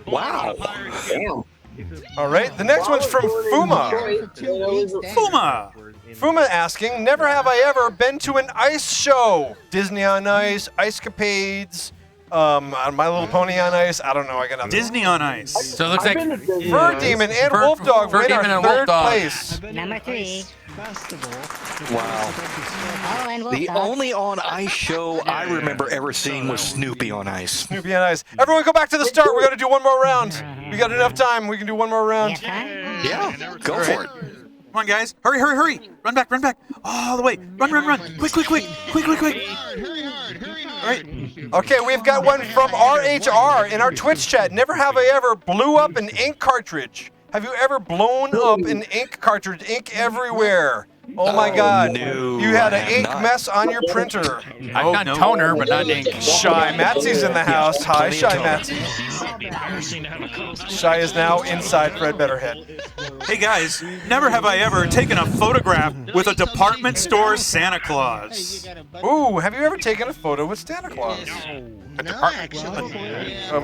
Wow. Damn. All right, the next one's from Fuma. Fuma. Fuma asking, never have I ever been to an ice show. Disney on Ice, Ice Capades, My Little Pony on Ice. I don't know. I got nothing. Disney on Ice. So it looks like Fur Demon and Wolf Dog Fur win Demon our and Wolf third Dog. place. Number 3. Wow. Oh, and The Wolfdog. only on ice show I remember ever seeing was Snoopy on Ice. Snoopy on Ice. Everyone go back to the start. We got to do one more round. We got enough time. We can do one more round. Yeah, go for it. Come on, guys. Hurry, hurry, hurry. Run back, run back. All the way. Run, run, run. Quick, quick, quick. Quick, quick, quick. All right. Okay, we've got one from RHR in our Twitch chat. Never have I ever blew up an ink cartridge. Have you ever blown up an ink cartridge? Ink everywhere. Oh my God! No, You had I an have ink not. mess on your printer. I've done toner, but not ink. Shy Matsy's in the house. Hi, Plenty of Shy toner. Matsy. Shy is now inside Fred Betterhead. Hey, guys. Never have I ever taken a photograph with a department store Santa Claus. Ooh, have you ever taken a photo with Santa Claus?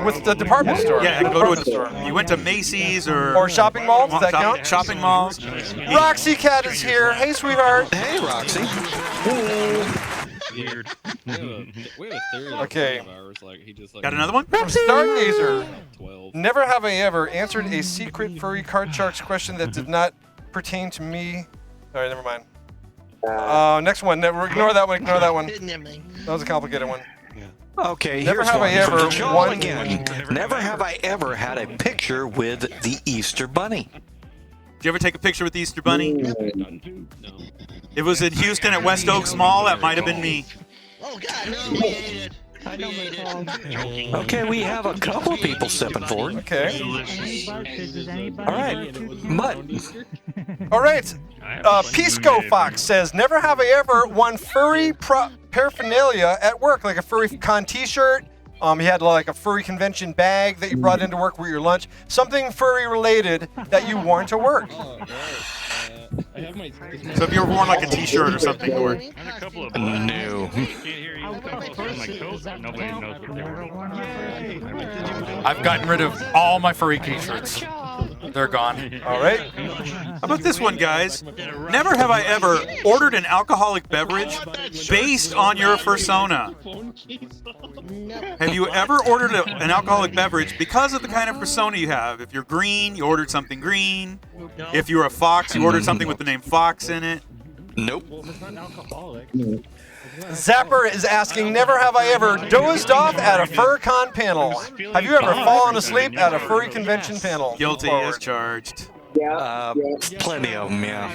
With the department store. Yeah, go department to store. You went to Macy's Or shopping malls. Does that count? Shopping malls. Roxy Cat is here. Hey, sweetheart. Hey, Roxy. Weird. Okay. Got another one? From Stargazer. Never have I ever answered a secret furry card sharks question that did not pertain to me. All right, never mind. Next one. Ignore that one. Ignore that one. That was a complicated one. Okay, Never here's have one I ever from Joel won- again. Never have I ever had a picture with the Easter Bunny. Did you ever take a picture with the Easter Bunny? It was in Houston at West Oaks Mall. That might have been me. Oh God, no! Okay, we have a couple of people stepping forward. Okay. All right, Mutt. All right. Pisco Fox says, never have I ever won furry paraphernalia at work, like a furry con t-shirt. He had like a furry convention bag that you brought into work with your lunch. Something furry related that you wore to work. So if you were worn like a t-shirt or something, or No. I've gotten rid of all my furry t-shirts. They're gone. All right. How about this one, guys? Never have I ever ordered an alcoholic beverage based on your persona. Have you ever ordered an alcoholic beverage because of the kind of persona you have? If you're green, you ordered something green. If you're a fox, you ordered something with the name Fox in it. Nope. Zapper is asking, never have I ever dozed off at a FurCon panel. Have you ever fallen asleep at a furry convention panel? Guilty as charged. Plenty of them, yeah.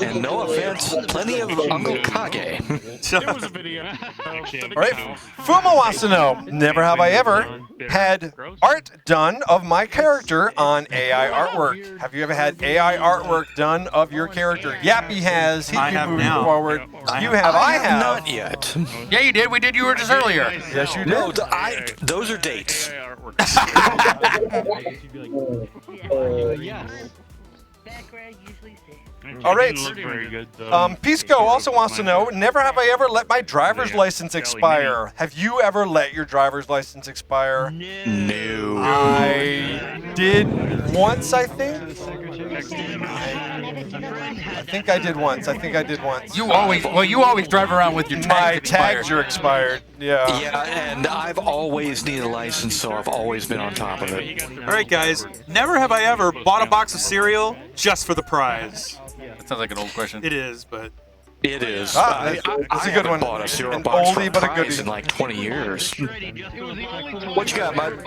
And no offense, plenty of Uncle Kage. There was a video. All right. Fumo wants to know, never have I ever had art done of my character on AI artwork. Have you ever had AI artwork done of your character? Yappy has. He's I have moving now. forward. You have. I have. Not yet. Yeah, you did. We did yours just earlier. Yes, you did. No, those are dates. All right. Didn't look very good, though. Pisco also wants to know, never have I ever let my driver's license expire. Have you ever let your driver's license expire? No. I did once, I think. I think I did once. You always drive around with your My tags tags expired. are expired. Yeah. Yeah, and I've always needed a license, so I've always been on top of it. All right, guys. Never have I ever bought a box of cereal just for the prize. That sounds like an old question. It is, but It is. That's a good one. I bought a cereal An box oldie for but a prize goodie. in like 20 years. What you got, bud?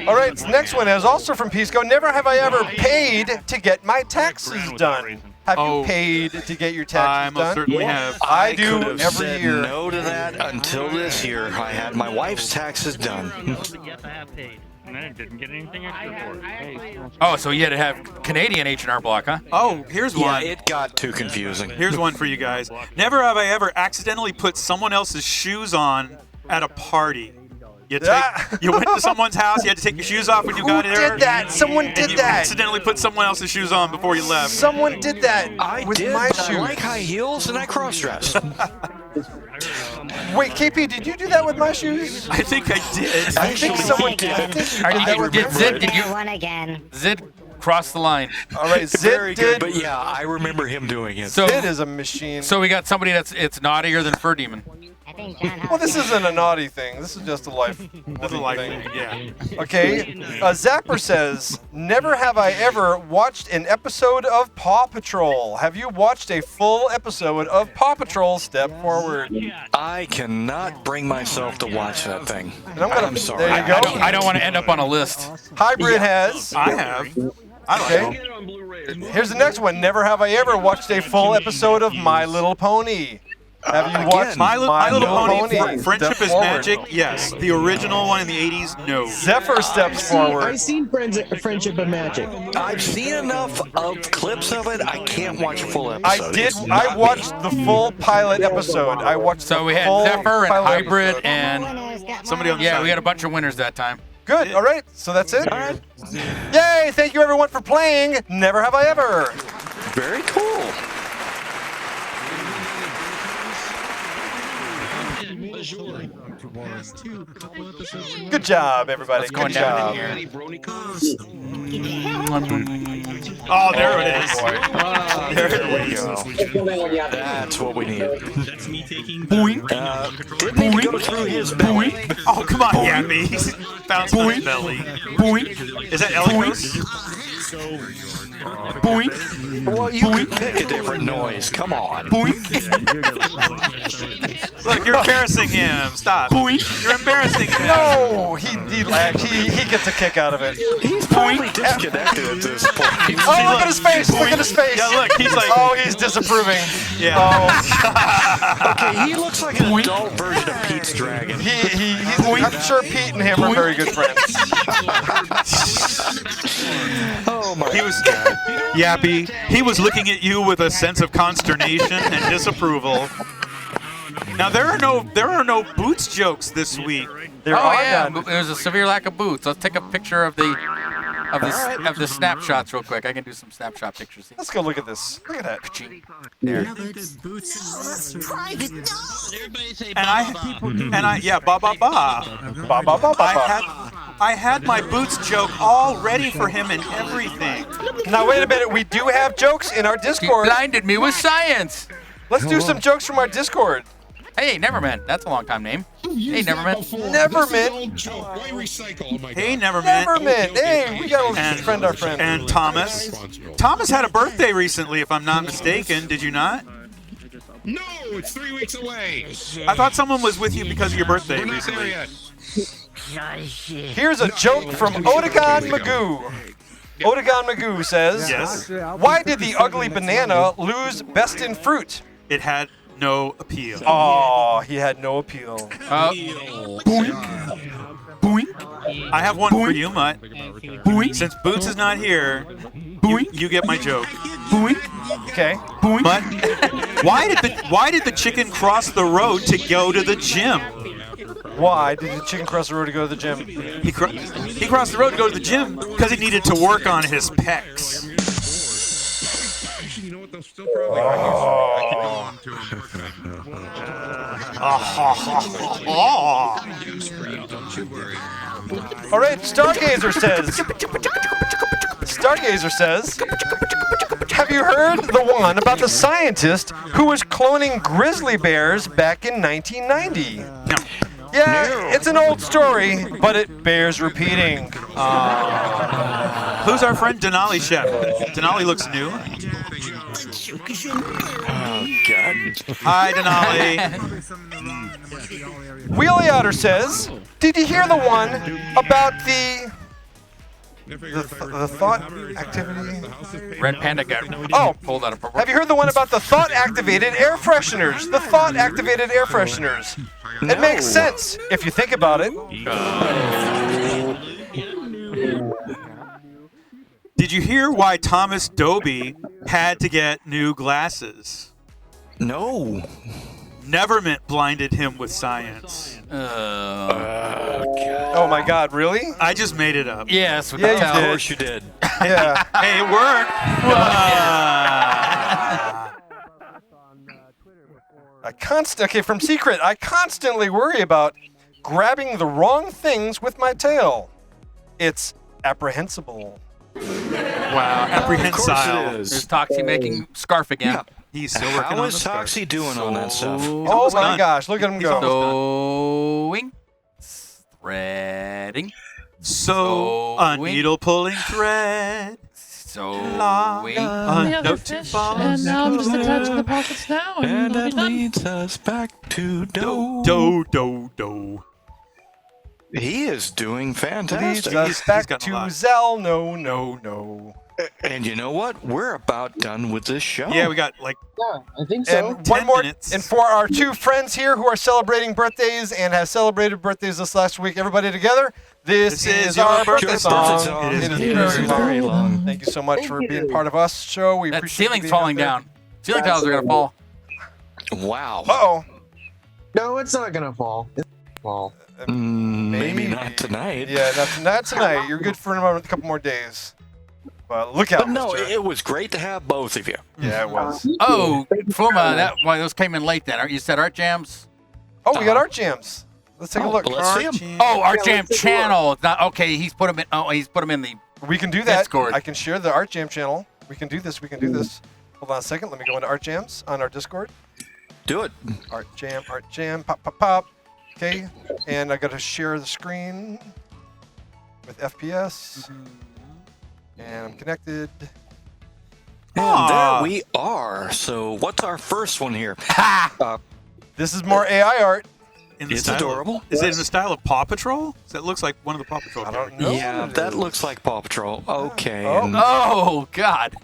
All right, next one is also from Pisco. Never have I ever paid to get my taxes done. Have you paid to get your taxes done? I most certainly have. I do could have every said year. no to that until this year. I had my wife's taxes done. And I didn't get anything extra for it. Oh, so you had to have Canadian H&R Block, huh? Oh, here's Yeah, one. it got too confusing. Here's one for you guys. Never have I ever accidentally put someone else's shoes on at a party. You went to someone's house, you had to take your shoes off when you got there. Who did that? Someone and did you that. accidentally put someone else's shoes on before you left. Someone did that I with did, my but shoes. I like high heels and I cross-dress. Wait, KP, did you do that with my shoes? I think I did. I think someone did. Did you One again. Zid crossed the line. All right, Very Zid good, did. but yeah, I remember him doing it. So Zid is a machine. So we got somebody it's naughtier than Fur Demon. I think John Well, this isn't a naughty thing. This is just a life thing. Yeah. Okay. Zapper says, never have I ever watched an episode of Paw Patrol. Have you watched a full episode of Paw Patrol? Step forward. I cannot bring myself to watch that thing. And I'm sorry. There you go. I don't want to end up on a list. Hybrid has. I have. Okay. Here's the next one. Never have I ever watched a full episode of My Little Pony. Have you watched My Little Pony? Friendship Step is forward. Magic. Yes. The original one in the 80s. No. Zephyr steps forward. I've seen Friendship of Magic. I've seen enough of clips of it. I can't watch a full episode. I watched the full pilot episode. I watched. So the we had full Zephyr and pilot Hybrid episode. and somebody on the yeah, side. we had a bunch of winners that time. Good. All right. So that's it. All right. Yay! Thank you everyone for playing. Never have I ever. Very cool. Good job, everybody. What's going Good down job. in here? Oh, there it is. There we go. That's what we need. That's me taking Boink. Didn't need to go through his belly. Oh, come on, Yappy. He's bouncing on his belly. Boink. Is that Eligos? Boink. Well, you can pick a different noise. Come on. Boink. Look, you're embarrassing him. Stop. Boink. You're embarrassing him. No, he gets a kick out of it. He's probably disconnected at this point. Oh, look at his face! Look at his face! Yeah, look, he's like. Oh, he's disapproving. Yeah. Oh. Okay, he looks like an adult version of Pete's dragon. I'm sure Pete and him are very good friends. Oh my He was Yappy. He was looking at you with a sense of consternation and disapproval. Now there are no boots jokes this week. There Oh are yeah, none. there's a severe lack of boots. Let's take a picture of the snapshots real quick. I can do some snapshot pictures. Let's go look at this. Look at that. There. And I had people ba ba ba. Ba ba ba ba. I had my boots joke all ready for him and everything. Now wait a minute. We do have jokes in our He Discord. blinded me with science. Let's do some jokes from our Discord. Hey, Neverman. That's a long time name. Hey, Neverman. Neverman. Hey, Neverman. Neverman. Hey, we gotta friend our friend. And Thomas. Thomas had a birthday recently, if I'm not mistaken. Did you not? No, it's 3 weeks away. I thought someone was with you because of your birthday We're not there recently. yet. Here's a joke from Odegon Magoo. Odegon Magoo says, Yes. "Why did the ugly banana lose best in fruit?" It had no appeal. Oh, he had no appeal. Boink. Boink. I have one for you, Mutt. Boink. Since Boots is not here, you get my joke. Boink. Okay. Boink. Mutt, why did the chicken cross the road to go to the gym? Why did the chicken cross the road to go to the gym? He crossed the road to go to the gym because he needed to work on his pecs. Actually, you know what? They'll still probably I could go on to Don't you worry. All right, Stargazer says, "Have you heard the one about the scientist who was cloning grizzly bears back in 1990? No. Yeah, it's an old story, but it bears repeating." Who's our friend Denali Chef? Denali looks new. Oh, God. Hi, Denali. Wheelie Otter says, "Did you hear the one about the thought activity?" Red Panda got pulled out of proportion. Have you heard the one about the thought-activated air fresheners? The thought-activated air fresheners. It makes sense if you think about it. Did you hear why Thomas Dolby had to get new glasses? No. Nevermint blinded him with science. Oh my God, really? I just made it up. Yes, Yeah, you Of did. course you did. Yeah. Hey, it worked. Okay, from Secret, I constantly worry about grabbing the wrong things with my tail. It's apprehensible. Wow, apprehensile. There's Toxie making scarf again. Yeah. He's still working How on is the scarf. Toxie doing on that stuff? Oh my gosh, look at him go. Sewing, threading, So a needle pulling thread. sewing. A note to follow. And now I'm just attaching the pockets now, and And we'll be that done. leads us back to Do. Do. He is doing fantastic. Leads us back to Zell. No. And you know what? We're about done with this show. Yeah, we got like Yeah, I think so. And one 10 more, minutes. and for our two friends here who are celebrating birthdays and have celebrated birthdays this last week, everybody together, this is your our birthday birthday song. song. It It is very very long. Thank you so much for being part of us show. We That appreciate you ceiling's being falling out down. Ceiling tiles are gonna fall. Wow. there. Uh-oh. No, it's not gonna fall. It's gonna fall. Maybe not tonight. Yeah, not tonight. You're good for a couple more days. But look out, But no, mister. it was great to have both of you. Yeah, it was. Oh, Fuma, those came in late then. You said Art Jams? Oh, we got Art Jams. Let's take a look. Let's see 'em. Oh, Art Jam channel. It's not, okay, he's put them in. Oh, he's put them in the. We can do that. Discord. I can share the Art Jam channel. We can do this. Hold on a second. Let me go into Art Jams on our Discord. Do it. Art Jam, pop, pop, pop. Okay, and I got to share the screen with FPS. And I'm connected. And there we are. So what's our first one here? This is more AI art. It's adorable. Is it in the style of Paw Patrol? That looks like one of the Paw Patrol characters. Yeah, that looks like Paw Patrol. Okay. Oh, God.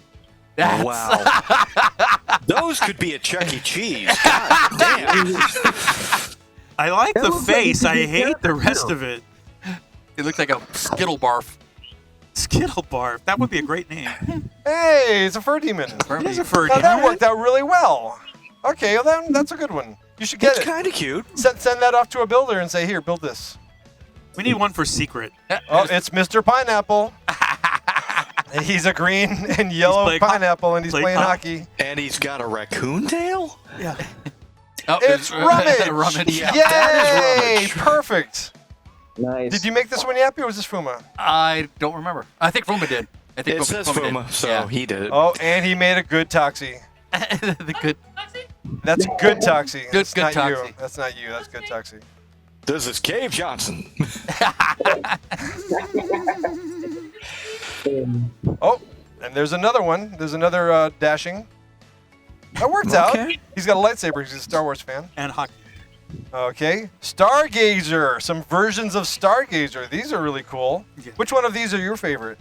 That's... Wow. Those could be a Chuck E. Cheese. God damn. I like the face. I hate the rest of it. It looks like a Skittle Barf. Skittle Barf. That would be a great name. Hey, it's a fur demon. It is a fur Now demon. that worked out really well. Okay, well then that's a good one. You should get It's it. kind of cute. Send that off to a builder and say, here, build this. We need one for secret. Oh, it's Mr. Pineapple. And he's a green and yellow pineapple, and he's playing hockey. And he's got a raccoon tail? Yeah. Oh, It's Rummage. Rummage. Yeah, Yay! that is Rummage. Perfect. Nice. Did you make this one, Yappy, or was this Fuma? I don't remember. I think Fuma did. I think It says did. Fuma, so Yeah. he did it. Oh, and he made a good Toxie. The good. That's good Toxie. Good That's not Toxie. you. That's not you. That's good Toxie. This is Cave Johnson. Oh, and there's another one. There's another dashing. That worked out. He's got a lightsaber. He's a Star Wars fan. And hockey. Okay. Stargazer. Some versions of Stargazer. These are really cool. Yeah. Which one of these are your favorite?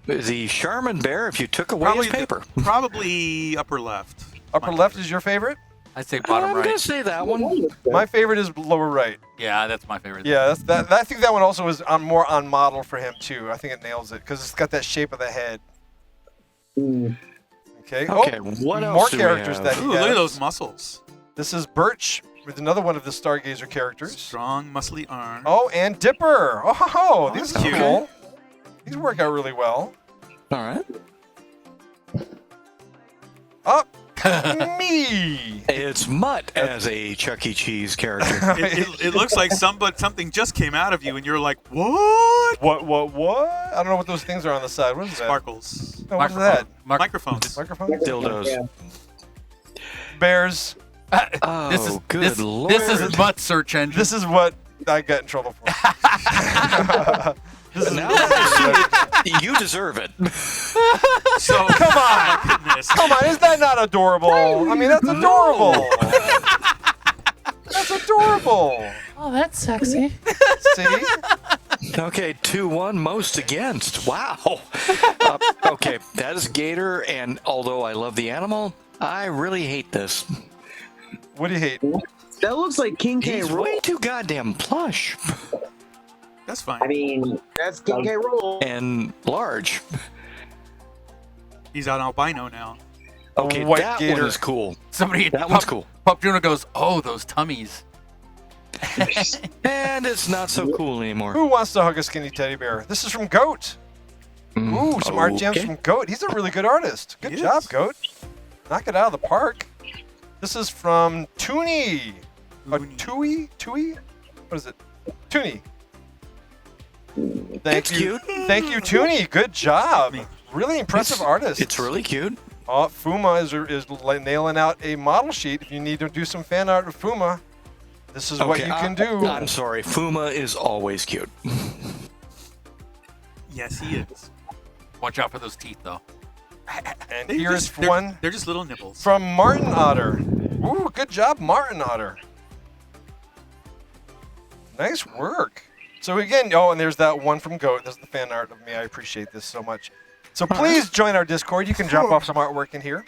The Charmin Bear, if you took away his paper. Probably upper left. Upper left is your favorite? I'd say bottom I'm right. going to say that one. My favorite is lower right. Yeah, that's my favorite. Yeah, I think that one also is more on model for him too. I think it nails it because it's got that shape of the head. Okay. Okay, Oh, what else more do we characters have? that he Ooh, look at has. those muscles. This is Birch with another one of the Stargazer characters. Strong, muscly arms. Oh, and Dipper. Oh, these are cute. cool. These work out really well. All right. Up. Me. It's Mutt as a Chuck E. Cheese character. It looks like something just came out of you, and you're like, what? What? I don't know what those things are on the side. What is that? Sparkles. Oh, what is that? Microphones. Microphone? Dildos. Bears. Oh, This is good lord. This is a butt search engine. This is what I got in trouble for. This is Now that I see it, you deserve it. So Come on. goodness. Come on, is that not adorable? I mean, that's adorable. That's adorable. Oh, that's sexy. See? Okay, 2-1 most against. Wow. Okay, that is Gator, and although I love the animal, I really hate this. What do you hate? That looks like King K. He's Rool. way too goddamn plush That's fine. I mean, That's King K. Rool. and large. He's on albino now. Okay, White that Gator. one is cool. Somebody. That one's cool. Pup Juno goes, oh, those tummies. And it's not so cool anymore. Who wants to hug a skinny teddy bear? This is from Goat. Ooh, some art gems okay. from Goat. He's a really good artist. Good He job, is. Goat. Knock it out of the park. This is from Toonie. Oh, Tui? What is it? Toonie. Thank It's you. cute. Thank you, Toonie. Good job. Really impressive artist. It's really cute. Oh, Fuma is nailing out a model sheet. If you need to do some fan art with Fuma, this is what you can do. I'm sorry, Fuma is always cute. Yes, he is. Watch out for those teeth, though. And They're here's just- they're- one They're just little nipples. from Martin Otter. Ooh, good job, Martin Otter. Nice work. So again, oh, and there's that one from Goat. There's the fan art of me. I appreciate this so much. So please join our Discord. You can drop off some artwork in here.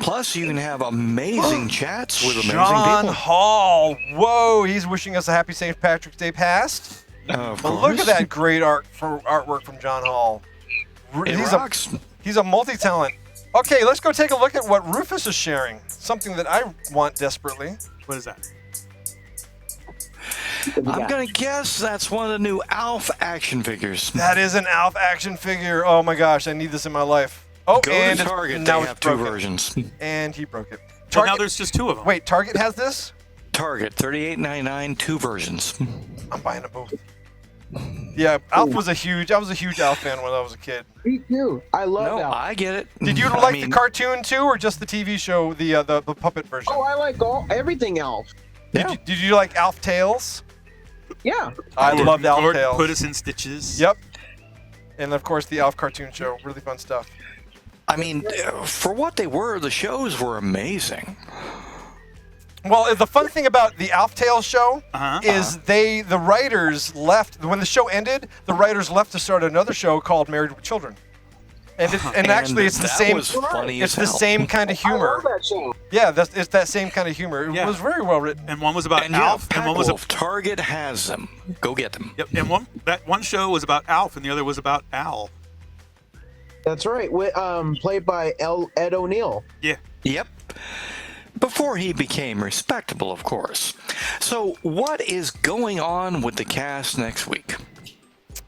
Plus, you can have amazing chats with amazing John people. Hall. Whoa, he's wishing us a happy St. Patrick's Day past. Of But course. look at that great artwork from John Hall. It He's rocks. He's a multi-talent. Okay, let's go take a look at what Rufus is sharing. Something that I want desperately. What is that? I'm going to guess that's one of the new ALF action figures. That is an ALF action figure. Oh my gosh, I need this in my life. Oh, Go and to Target. now They it's have two broken. versions. And he broke it. Well, now there's just two of them. Wait, Target has this? Target, $38.99, two versions. I'm buying them both. Yeah, ALF was I was a huge ALF fan when I was a kid. Me too. I love No, ALF. I get it. Did you like the cartoon too, or just the TV show, the puppet version? Oh, I like everything ALF. Did you like ALF Tales? Yeah. I loved ALF Lord Tales. Put Us in Stitches. Yep. And of course the ALF cartoon show, really fun stuff. I mean, for what they were, the shows were amazing. Well, the fun thing about the ALF Tales show is the writers left when the show ended. The writers left to start another show called Married with Children, and actually it's the that same. was funny It's as the hell. same kind of humor. that show. Yeah, it's that same kind of humor. It was very well written. And one was about And Alf, yeah, and one was Wolf, Target has them. Go get them. Yep, and one show was about Alf, and the other was about Al. That's right. Played by Ed O'Neill. Yeah. Yep. Before he became respectable, of course. So, what is going on with the cast next week?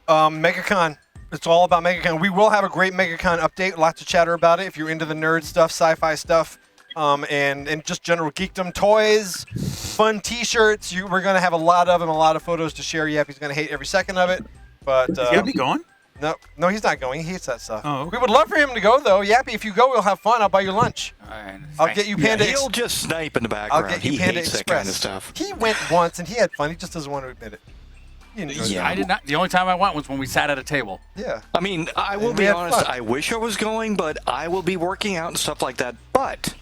MegaCon. It's all about MegaCon. We will have a great MegaCon update. Lots of chatter about it. If you're into the nerd stuff, sci-fi stuff, and just general geekdom, toys, fun T-shirts. We're going to have a lot of them, a lot of photos to share. Yappy's going to hate every second of it. But Is Yappy going? No, he's not going. He hates that stuff. Oh, okay. We would love for him to go, though. Yappy, if you go, we'll have fun. I'll buy you lunch. I'll get you Panda. He'll just snipe in the background. I'll get you he Panda hates Express. that kind of stuff. He went once and he had fun. He just doesn't want to admit it. He enjoyed it. I did not. The only time I went was when we sat at a table. Yeah. I mean, I will And we be had honest, fun. I wish I was going, but I will be working out and stuff like that. But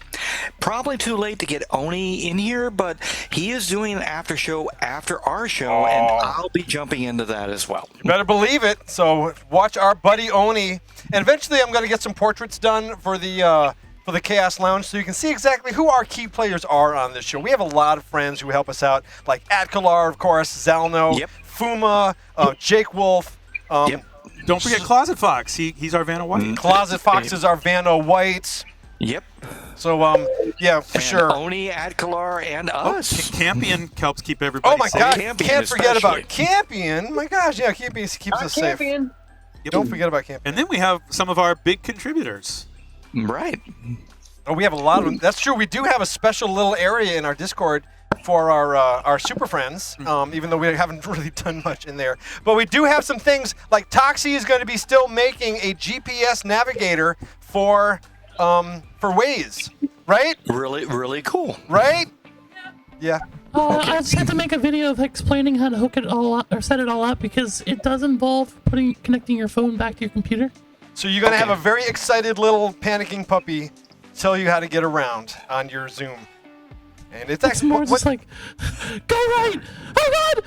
probably too late to get Oni in here, but he is doing an after show after our show, and I'll be jumping into that as well. You better believe it. So watch our buddy Oni. And eventually I'm going to get some portraits done for the Chaos Lounge so you can see exactly who our key players are on this show. We have a lot of friends who help us out, like Atkalar, of course, Zalno, Fuma, Jake Wolf. Don't forget Closet Fox. He's our Vanna White. Closet Fox is our Vanna White. Yep. So, yeah, for And sure. Oni, Adkalar, and us. Campion helps keep everybody Oh my safe. God! Campion Can't forget about especially. Campion. My gosh, yeah, Campion keeps us safe. Campion. Don't forget about Campion. And then we have some of our big contributors. Right. Oh, we have a lot of them. That's true. We do have a special little area in our Discord for our super friends, even though we haven't really done much in there. But we do have some things like Toxie is going to be still making a GPS navigator for Waze, right? Really, really cool. Right? Yeah. I just had to make a video of explaining how to hook it all up or set it all up because it does involve connecting your phone back to your computer. So you're going to have a very excited little panicking puppy tell you how to get around on your Zoom. And it's actually more just like, go right! Oh God!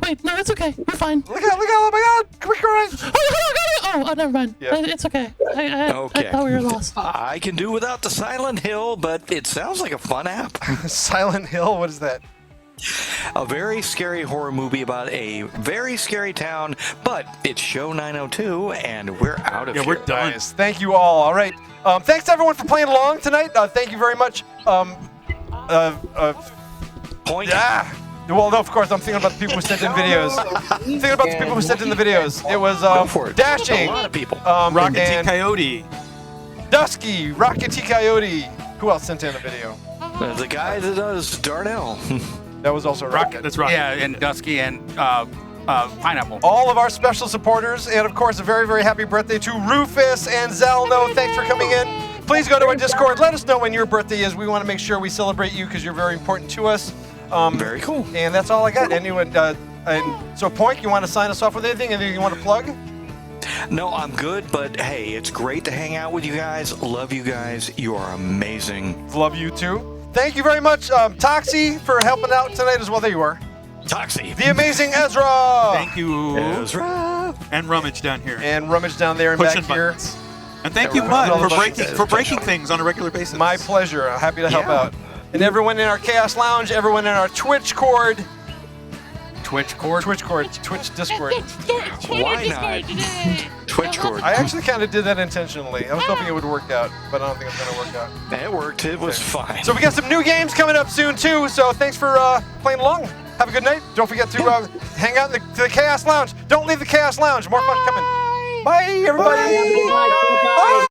Wait, no, it's okay. We're fine. Look out! Oh my God! Quick, right! Oh, never mind. Yeah. It's okay. I Okay. thought we were lost. I can do without the Silent Hill, but it sounds like a fun app. Silent Hill? What is that? A very scary horror movie about a very scary town, but it's show 902, and we're out of here. We're done. Nice. Thank you all. All right. Thanks everyone for playing along tonight. Thank you very much. Point. Yeah. Well, no, of course, I'm thinking about the people who sent in videos. Thinking about the people who sent in the videos. It was Dashing, A lot of people. Rocket T. and Coyote. Dusky, Rocket T. Coyote. Who else sent in a video? The guy that does Darnell. That was also Rocket. That's Rocket. Yeah, and Dusky and Pineapple. All of our special supporters, and of course, a very, very happy birthday to Rufus and Zalno. Thanks for coming in. Please go to our Discord. Let us know when your birthday is. We want to make sure we celebrate you because you're very important to us. Very cool. And that's all I got. Anyone? And so, Poink, you want to sign us off with anything? Anything you want to plug? No, I'm good, but hey, it's great to hang out with you guys. Love you guys. You are amazing. Love you too. Thank you very much, Toxie, for helping out tonight as well. There you are. Toxie. The amazing Ezra. Thank you. Ezra. And Rummage down here. And Rummage down there and Pushing back here. buttons. And thank you, Mud, for breaking things on a regular basis. My pleasure. I'm happy to help out. And everyone in our Chaos Lounge, everyone in our Twitch Cord. Twitch Discord. Why not? Twitch cord. I actually kind of did that intentionally. I was hoping it would work out, but I don't think it's going to work out. It worked. It was fine. So we got some new games coming up soon, too. So thanks for playing along. Have a good night. Don't forget to hang out in the Chaos Lounge. Don't leave the Chaos Lounge. More fun coming. Bye, everybody. Bye.